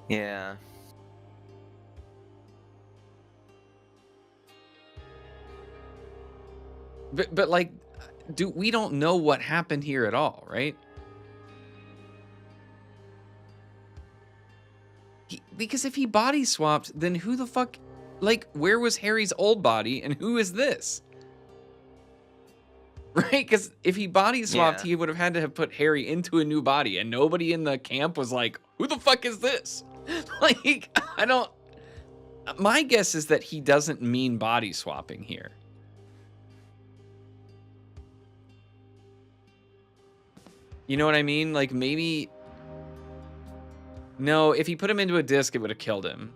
Yeah. But like, we don't know what happened here at all, right? Because if he body swapped, then who the fuck, like, where was Harry's old body and who is this? Right? Because if he body swapped, Yeah. he would have had to have put Harry into a new body, and nobody in the camp was like, who the fuck is this? Like, I don't. My guess is that he doesn't mean body swapping here. You know what I mean? Like, maybe. No, if he put him into a disc, it would have killed him.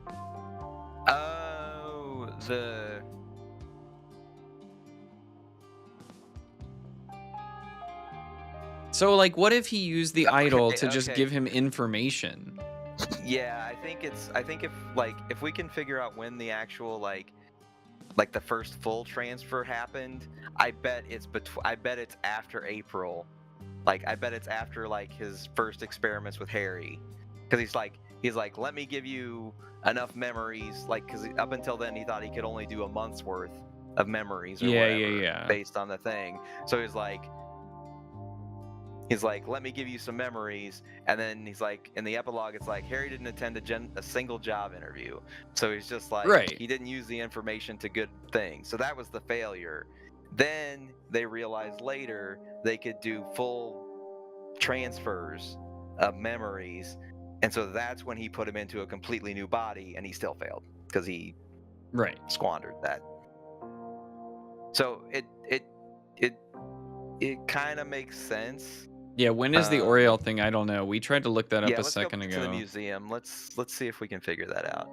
Oh, So, like, what if he used the idol to just okay. give him information? Yeah, I think if we can figure out when the actual like the first full transfer happened, I bet it's after April. Like I bet it's after like his first experiments with Harry, because he's like let me give you enough memories, like because up until then he thought he could only do a month's worth of memories or whatever based on the thing. So he's like, let me give you some memories, and then he's like, in the epilogue, it's like Harry didn't attend a single job interview, so he's just like, right. He didn't use the information to good things, so that was the failure. Then they realized later they could do full transfers of memories, and so that's when he put him into a completely new body, and he still failed because he squandered that. So it kind of makes sense. Yeah, when is the Oriole thing? I don't know. We tried to look that up a second ago. To the museum. Let's see if we can figure that out.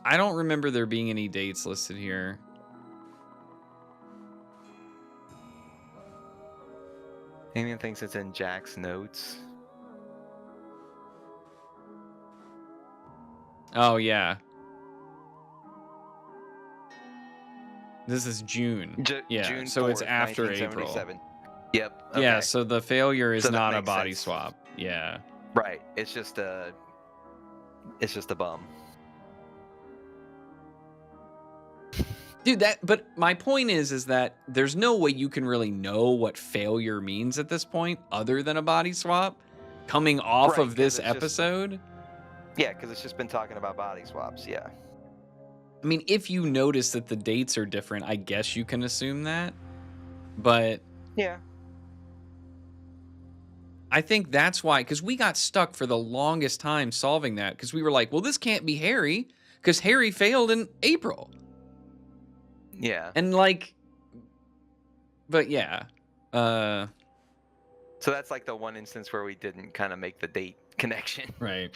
I don't remember there being any dates listed here. Damien thinks it's in Jack's notes. Oh, yeah. This is June. Yeah, June so 4th, it's after April. Yep. Okay. Yeah, so the failure is not a body sense. swap. Yeah. Right. It's just a bum. Dude, but my point is that there's no way you can really know what failure means at this point other than a body swap coming off of this episode. Yeah, because it's just been talking about body swaps, yeah. I mean, if you notice that the dates are different, I guess you can assume that. But Yeah. I think that's why, because we got stuck for the longest time solving that, because we were like, well, this can't be Harry, because Harry failed in April. Yeah. And like, but yeah. So that's like the one instance where we didn't kind of make the date connection. Right.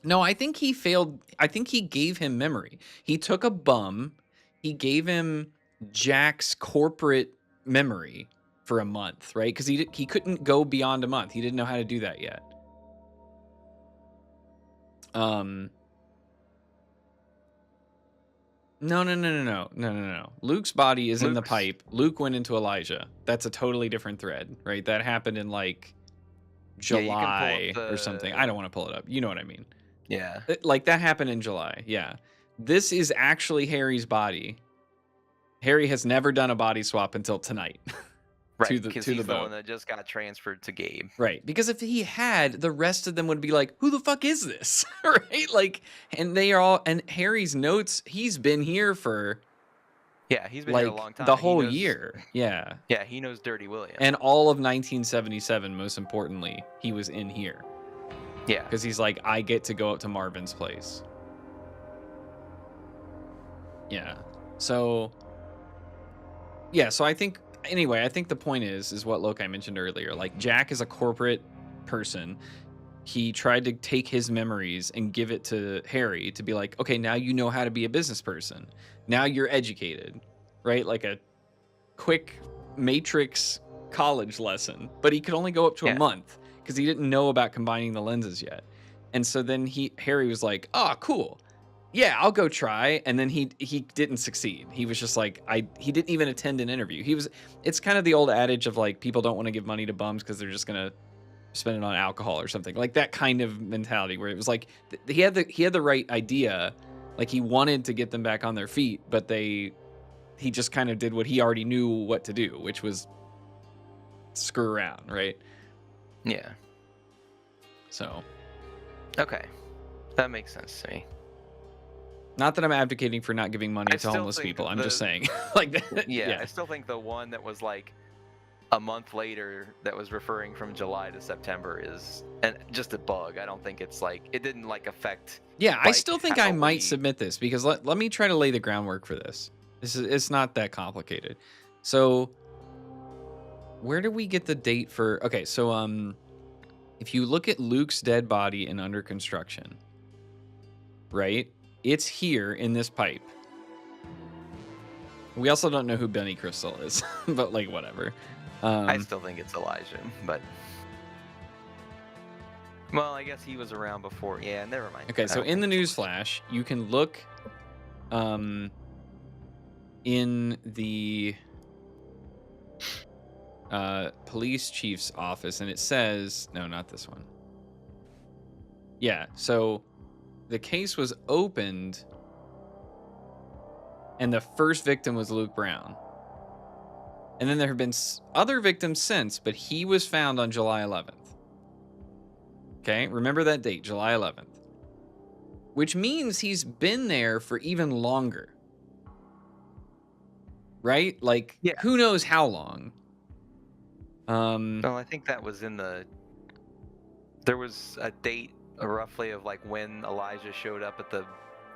No, I think he failed. I think he gave him memory. He took a bum. He gave him Jack's corporate memory for a month, right? Because he couldn't go beyond a month. He didn't know how to do that yet. No. Luke's body is in the Luke's- pipe. Luke went into Elijah. That's a totally different thread, right? That happened in like Yeah, you can pull July up or something. I don't want to pull it up. You know what I mean? Yeah. Like that happened in July. Yeah. This is actually Harry's body. Harry has never done a body swap until tonight. Right, to because the he's the boat. one that just got transferred to Gabe. Right. Because if he had, the rest of them would be like, who the fuck is this? Right? Like, and they are all, and Harry's notes, he's been here for Yeah, he's been here a like long time. the He whole knows- year. Yeah. Yeah, he knows Dirty William. And all of 1977, most importantly, he was in here. Yeah. Because he's like, I get to go up to Marvin's place. Yeah. So, yeah. So I think, anyway, I think the point is what Lokai mentioned earlier. Like, Jack is a corporate person. He tried to take his memories and give it to Harry to be like, okay, now you know how to be a business person. Now you're educated, right? Like a quick Matrix college lesson. But he could only go up to a month because he didn't know about combining the lenses yet. And so then Harry was like, oh, cool. Yeah, I'll go try. And then he didn't succeed. He was just like, he didn't even attend an interview. It's kind of the old adage of like, people don't want to give money to bums because they're just going to spend it on alcohol or something, like that kind of mentality where it was like he had the right idea, like he wanted to get them back on their feet, but he just kind of did what he already knew what to do, which was screw around, right? Yeah. So Okay, that makes sense to me. not that I'm advocating for not giving money I to still homeless think people. I'm the- just saying, like that. Yeah, I still think the one that was like a month later that was referring from July to September is just a bug. I don't think it's like it didn't like affect. Yeah, I like, still think how I might we- submit this because let me try to lay the groundwork for this. It's not that complicated. So where do we get the date for? Okay, so if you look at Luke's dead body in under construction, right? It's here in this pipe. We also don't know who Benny Crystal is, but like whatever. I still think it's Elijah, but well, I guess he was around before. Yeah, never mind. Okay, I so don't in the think it's news flash, you can look in the police chief's office, and it says, no, not this one. Yeah, so the case was opened, and the first victim was Luke Brown. And then there have been other victims since, but he was found on July 11th. Okay, remember that date, July 11th. Which means he's been there for even longer. Right? Like, Yeah. who knows how long? Well, I think that was in the. There was a date roughly of like when Elijah showed up at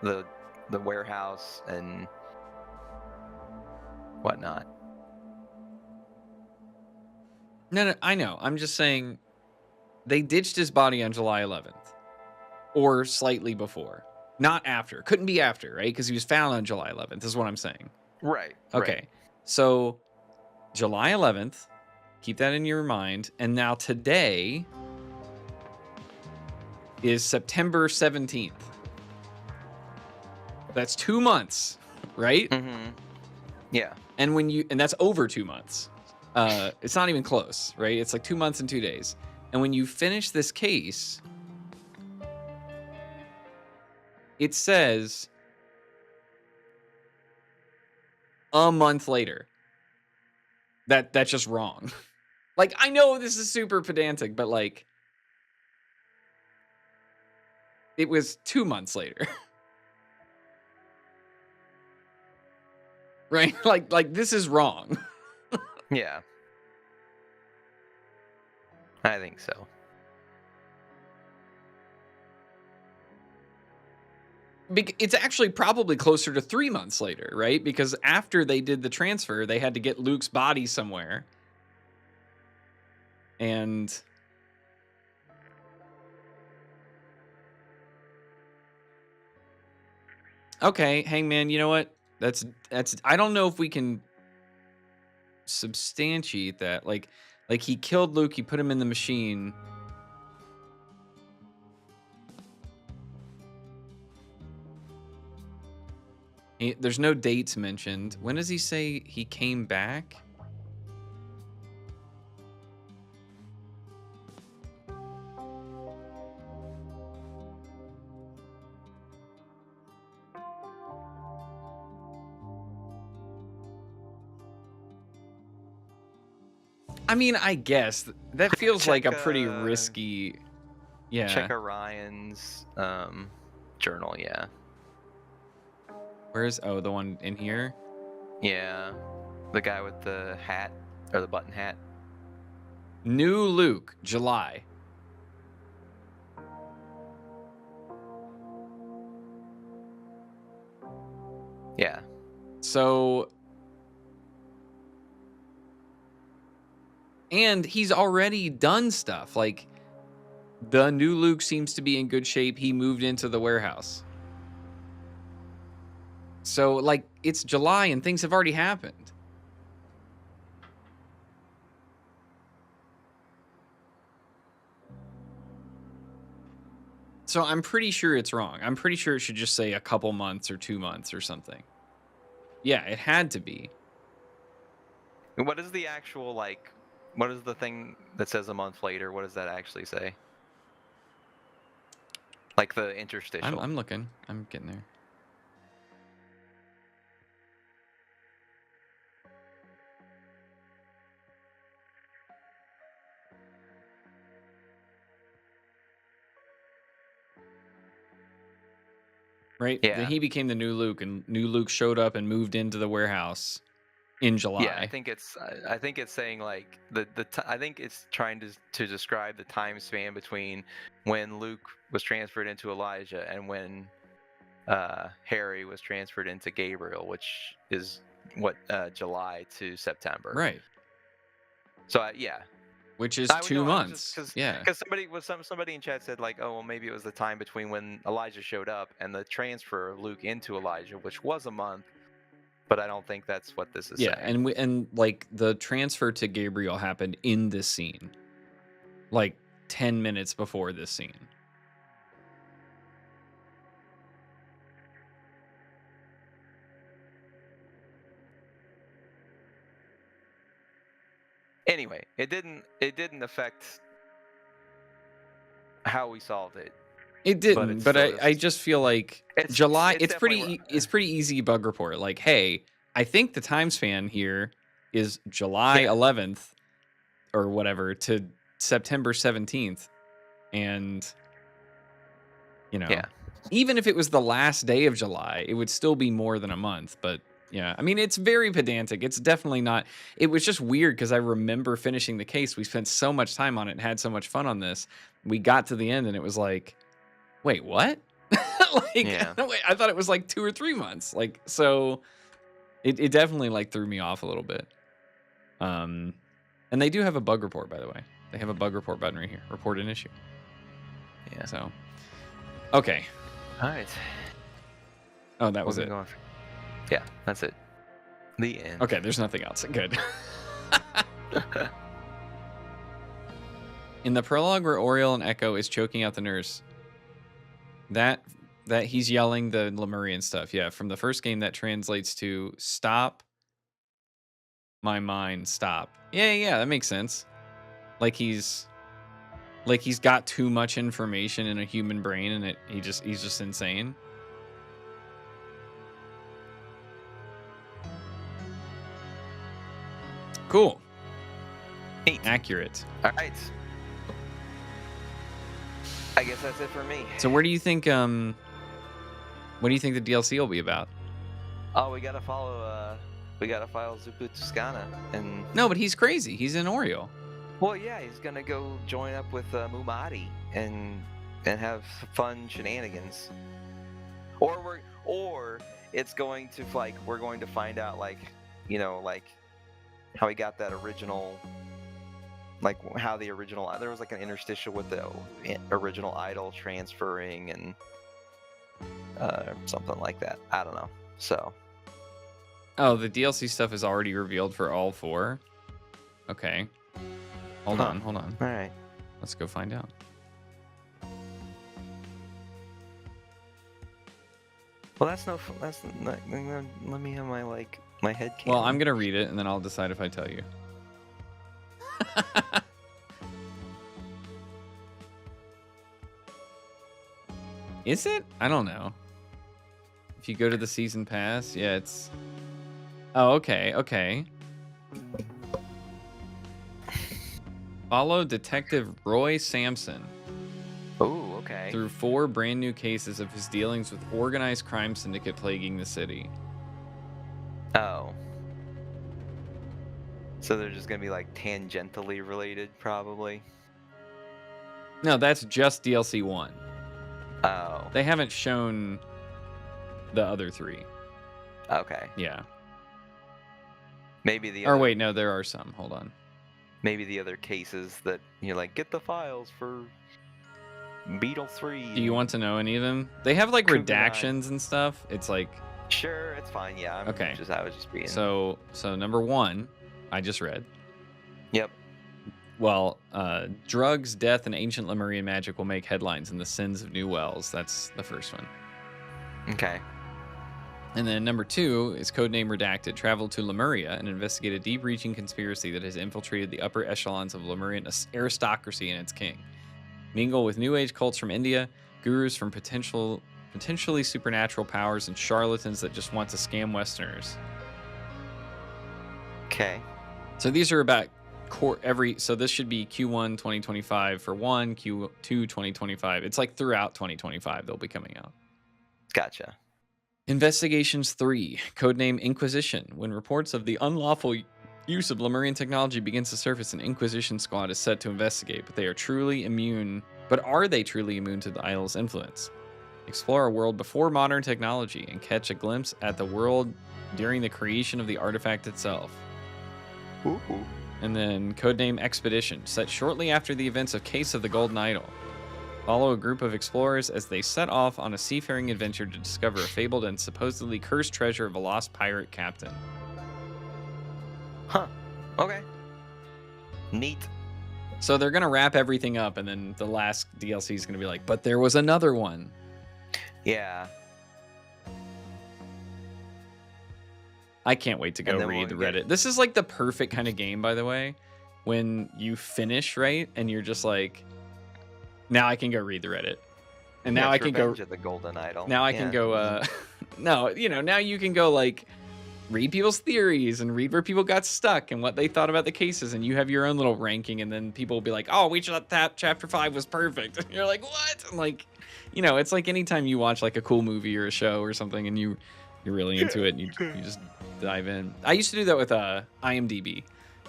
the warehouse and whatnot. No, I know. I'm just saying they ditched his body on July 11th or slightly before. Not after. Couldn't be after, right? Because he was found on July 11th, is what I'm saying. Right. Okay. Right. So July 11th, keep that in your mind. And now today is September 17th. That's 2 months, right? Mm-hmm. Yeah. And that's over 2 months. It's not even close, right? It's like 2 months and 2 days. And when you finish this case, it says a month later. That's just wrong. Like, I know this is super pedantic, but like it was 2 months later. right? Like this is wrong. Yeah. I think so. It's actually probably closer to 3 months later, right? Because after they did the transfer, they had to get Luke's body somewhere. And okay, Hangman, you know what? That's I don't know if we can substantiate that. Like he killed Luke, he put him in the machine. There's no dates mentioned. When does he say he came back? I mean, I guess that feels like a pretty risky. Yeah. Check Orion's journal. Yeah. Where's the one in here? Yeah, the guy with the hat or the button hat. New Luke, July. Yeah. So, and he's already done stuff. Like, the new Luke seems to be in good shape. He moved into the warehouse. So, like, it's July and things have already happened. So I'm pretty sure it's wrong. I'm pretty sure it should just say a couple months or 2 months or something. Yeah, it had to be. What is the actual, like, what is the thing that says a month later? What does that actually say? Like the interstitial. I'm looking. I'm getting there. Right? Yeah. Then he became the new Luke, and new Luke showed up and moved into the warehouse in July. Yeah, I think it's saying like I think it's trying to describe the time span between when Luke was transferred into Elijah and when Harry was transferred into Gabriel, which is what July to September. Right. So yeah. Which is 2 months. Yeah. Because somebody in chat said like, oh well, maybe it was the time between when Elijah showed up and the transfer of Luke into Elijah, which was a month. But I don't think that's what this is saying. And like the transfer to Gabriel happened in this scene, like 10 minutes before this scene. Anyway, it didn't affect how we solved it. It didn't, but I just feel like July. It's pretty easy bug report. Like, hey, I think the time span here is July 11th or whatever to September 17th, and you know, even if it was the last day of July, it would still be more than a month. But yeah, I mean, it's very pedantic. It's definitely not. It was just weird because I remember finishing the case. We spent so much time on it and had so much fun on this. We got to the end and it was like, wait, what? I thought it was like 2 or 3 months. Like, so it definitely like threw me off a little bit. And they do have a bug report, by the way. They have a bug report button right here. Report an issue. Yeah. So, okay. All right. Oh, that was it. Yeah, that's it. The end. Okay, there's nothing else. Good. In the prologue where Oriel and Echo is choking out the nurse, that he's yelling the Lemurian stuff. Yeah, from the first game that translates to stop my mind, stop. Yeah, that makes sense. Like he's got too much information in a human brain and he's just insane. Cool. 8. Accurate. All right. I guess that's it for me. So where do you think what do you think the DLC will be about? Oh, we gotta follow We gotta file Zupu Tuscana, and No, but he's crazy. He's an Oreo. well, yeah, he's gonna go join up with Mumati and have fun shenanigans. Or it's going to like we're going to find out like like how he got that original, like how the original, there was like an interstitial with the original idol transferring and something like that. I don't know. So Oh, the DLC stuff is already revealed for all 4. Okay. Hold on. all right. Let's go find out. Well, that's not. Let me have my head canon. Well, I'm gonna read it and then I'll decide if I tell you. Is it? I don't know. If you go to the season pass, yeah, it's. Oh, okay. Follow Detective Roy Sampson Oh, okay. through 4 brand new cases of his dealings with organized crime syndicate plaguing the city. Oh. So they're just gonna be like tangentially related, probably. No, that's just DLC 1. Oh. They haven't shown the other 3. Okay. Yeah. Maybe the. Or Other, wait, no, there are some. Hold on. Maybe the other cases that you're like, get the files for Beetle 3. Do you want to know any of them? They have like Cougar Nine. redactions and stuff. It's like Sure, it's fine. Yeah. Okay. I was just being. so number 1, I just read. Yep. Well, drugs, death, and ancient Lemurian magic will make headlines in the sins of New Wells. That's the first one. Okay. And then number 2 is Codename Redacted. Travel to Lemuria and investigate a deep-reaching conspiracy that has infiltrated the upper echelons of Lemurian aristocracy and its king. Mingle with New Age cults from India, gurus from potentially supernatural powers, and charlatans that just want to scam Westerners. Okay. So these are about so this should be Q1 2025 for 1, Q2 2025. It's like throughout 2025 they'll be coming out. Gotcha. Investigations 3, codename Inquisition. When reports of the unlawful use of Lemurian technology begins to surface, an Inquisition squad is set to investigate, but are they truly immune to the idol's influence? Explore a world before modern technology and catch a glimpse at the world during the creation of the artifact itself. Ooh. And then codename Expedition, set shortly after the events of Case of the Golden Idol. Follow a group of explorers as they set off on a seafaring adventure to discover a fabled and supposedly cursed treasure of a lost pirate captain. Huh. Okay. Neat. So they're going to wrap everything up, and then the last DLC is going to be like, but there was another one. Yeah. I can't wait to go read Reddit. This is like the perfect kind of game, by the way, when you finish, right? And you're just like, now I can go read the Reddit. And now I can go. Revenge of the Golden Idol. Now I can go, no, now you can go like read people's theories and read where people got stuck and what they thought about the cases. And you have your own little ranking. And then people will be like, oh, we thought that chapter 5 was perfect. And you're like, what? And like, it's like anytime you watch like a cool movie or a show or something and you're really into it and you just dive in. I used to do that with IMDb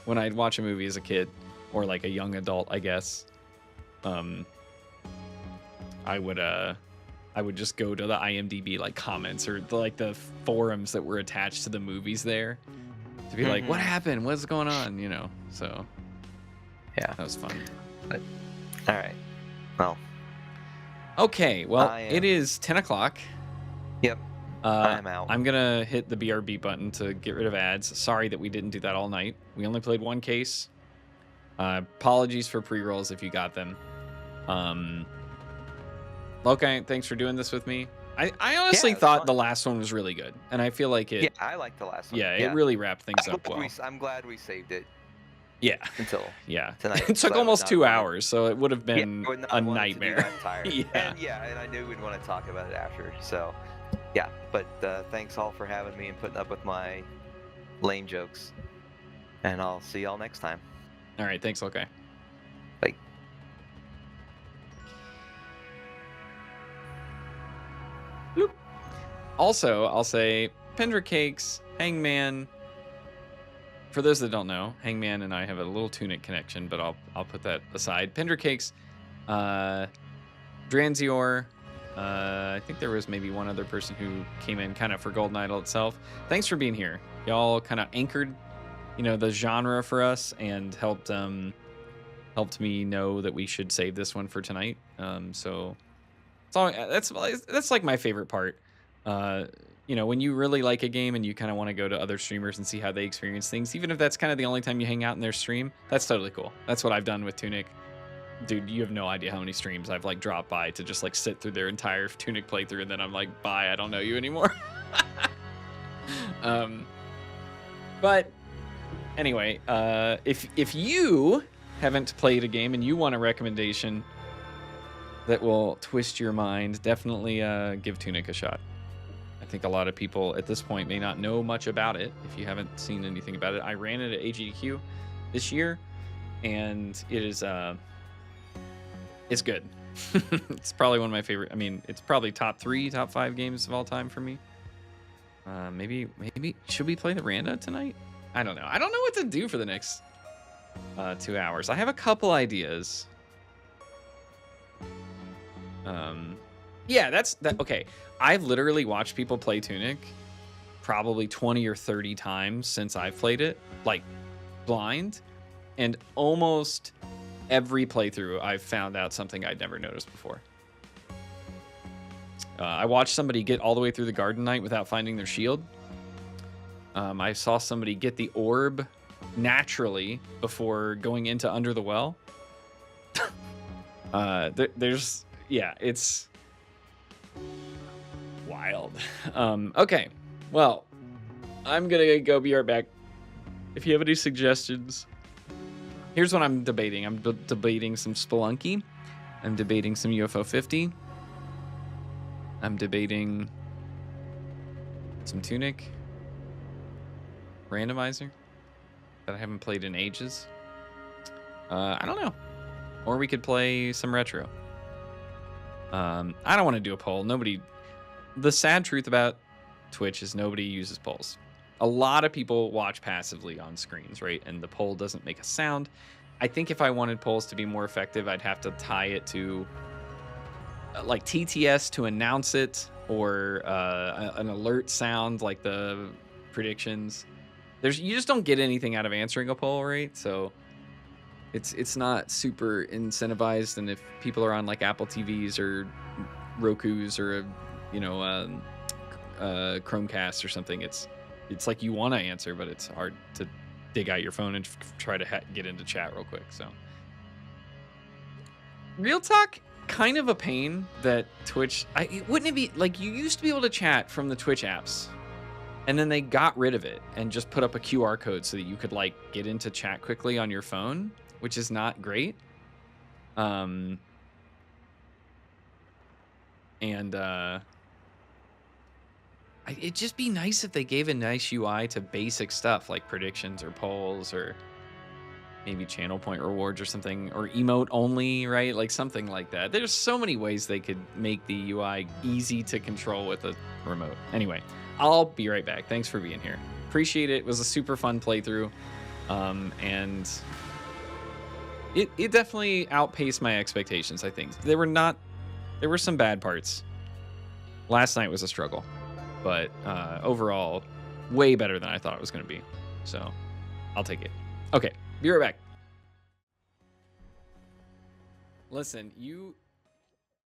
when I'd watch a movie as a kid or like a young adult, I guess. I would just go to the IMDb like comments or the forums that were attached to the movies there to be like, what happened? What's going on? So yeah, that was fun. But, all right. Well. Okay. Well, it is 10 o'clock. Yep. I'm out. I'm gonna hit the BRB button to get rid of ads. Sorry that we didn't do that all night. We only played 1 case. Apologies for pre-rolls if you got them. Lokai, thanks for doing this with me. I honestly thought the last one was really good, and I feel like it. Yeah, I liked the last one. Yeah, it really wrapped things up well. I'm glad we saved it. Yeah. Until tonight. It took almost 2 hours, so it would have been a nightmare. And I knew we'd want to talk about it after. So, yeah. But thanks all for having me and putting up with my lame jokes. And I'll see y'all next time. All right. Thanks, Lokai. Bye. Bloop. Also, I'll say Pendra Cakes, Hangman, for those that don't know, Hangman and I have a little Tunic connection, but I'll put that aside. Pender Cakes, Dranzior, I think there was maybe one other person who came in kind of for Golden Idol itself. Thanks for being here. Y'all kind of anchored, the genre for us and helped me know that we should save this one for tonight. So that's like my favorite part. When you really like a game and you kind of want to go to other streamers and see how they experience things, even if that's kind of the only time you hang out in their stream, that's totally cool. That's what I've done with Tunic. Dude, you have no idea how many streams I've like dropped by to just like sit through their entire Tunic playthrough, and then I'm like, bye, I don't know you anymore. But anyway, if you haven't played a game and you want a recommendation that will twist your mind, definitely give Tunic a shot. I think a lot of people at this point may not know much about it if you haven't seen anything about it. I ran it at AGDQ this year, and it is it's good. It's probably one of my favorite. I mean, it's probably top 3, top 5 games of all time for me. Maybe should we play the Randa tonight? I don't know. I don't know what to do for the next 2 hours. I have a couple ideas. Yeah, that's that. Okay, I've literally watched people play Tunic probably 20 or 30 times since I've played it, like blind, and almost every playthrough I've found out something I'd never noticed before. I watched somebody get all the way through the Garden Knight without finding their shield. I saw somebody get the orb naturally before going into Under the Well. It's wild. Okay, well, I'm gonna go be right back. If you have any suggestions, here's what I'm debating. I'm debating some Spelunky. I'm debating some UFO 50. I'm debating some Tunic randomizer that I haven't played in ages. I don't know. Or we could play some retro. I don't want to do a poll. The sad truth about Twitch is nobody uses polls. A lot of people watch passively on screens, right? And the poll doesn't make a sound. I think if I wanted polls to be more effective, I'd have to tie it to like TTS to announce it, or an alert sound like the predictions. You just don't get anything out of answering a poll, right? So it's not super incentivized. And if people are on like Apple TVs or Roku's or Chromecast or something, it's like you want to answer, but it's hard to dig out your phone and try to get into chat real quick. So real talk, kind of a pain that Twitch. Wouldn't it be like you used to be able to chat from the Twitch apps, and then they got rid of it and just put up a QR code so that you could like get into chat quickly on your phone, which is not great. It'd just be nice if they gave a nice UI to basic stuff like predictions or polls or maybe channel point rewards or something, or emote only, right? Like something like that. There's so many ways they could make the UI easy to control with a remote. Anyway, I'll be right back. Thanks for being here. Appreciate it. It was a super fun playthrough. And it definitely outpaced my expectations, I think. There were some bad parts. Last night was a struggle. But overall, way better than I thought it was going to be. So I'll take it. Okay, be right back. Listen, you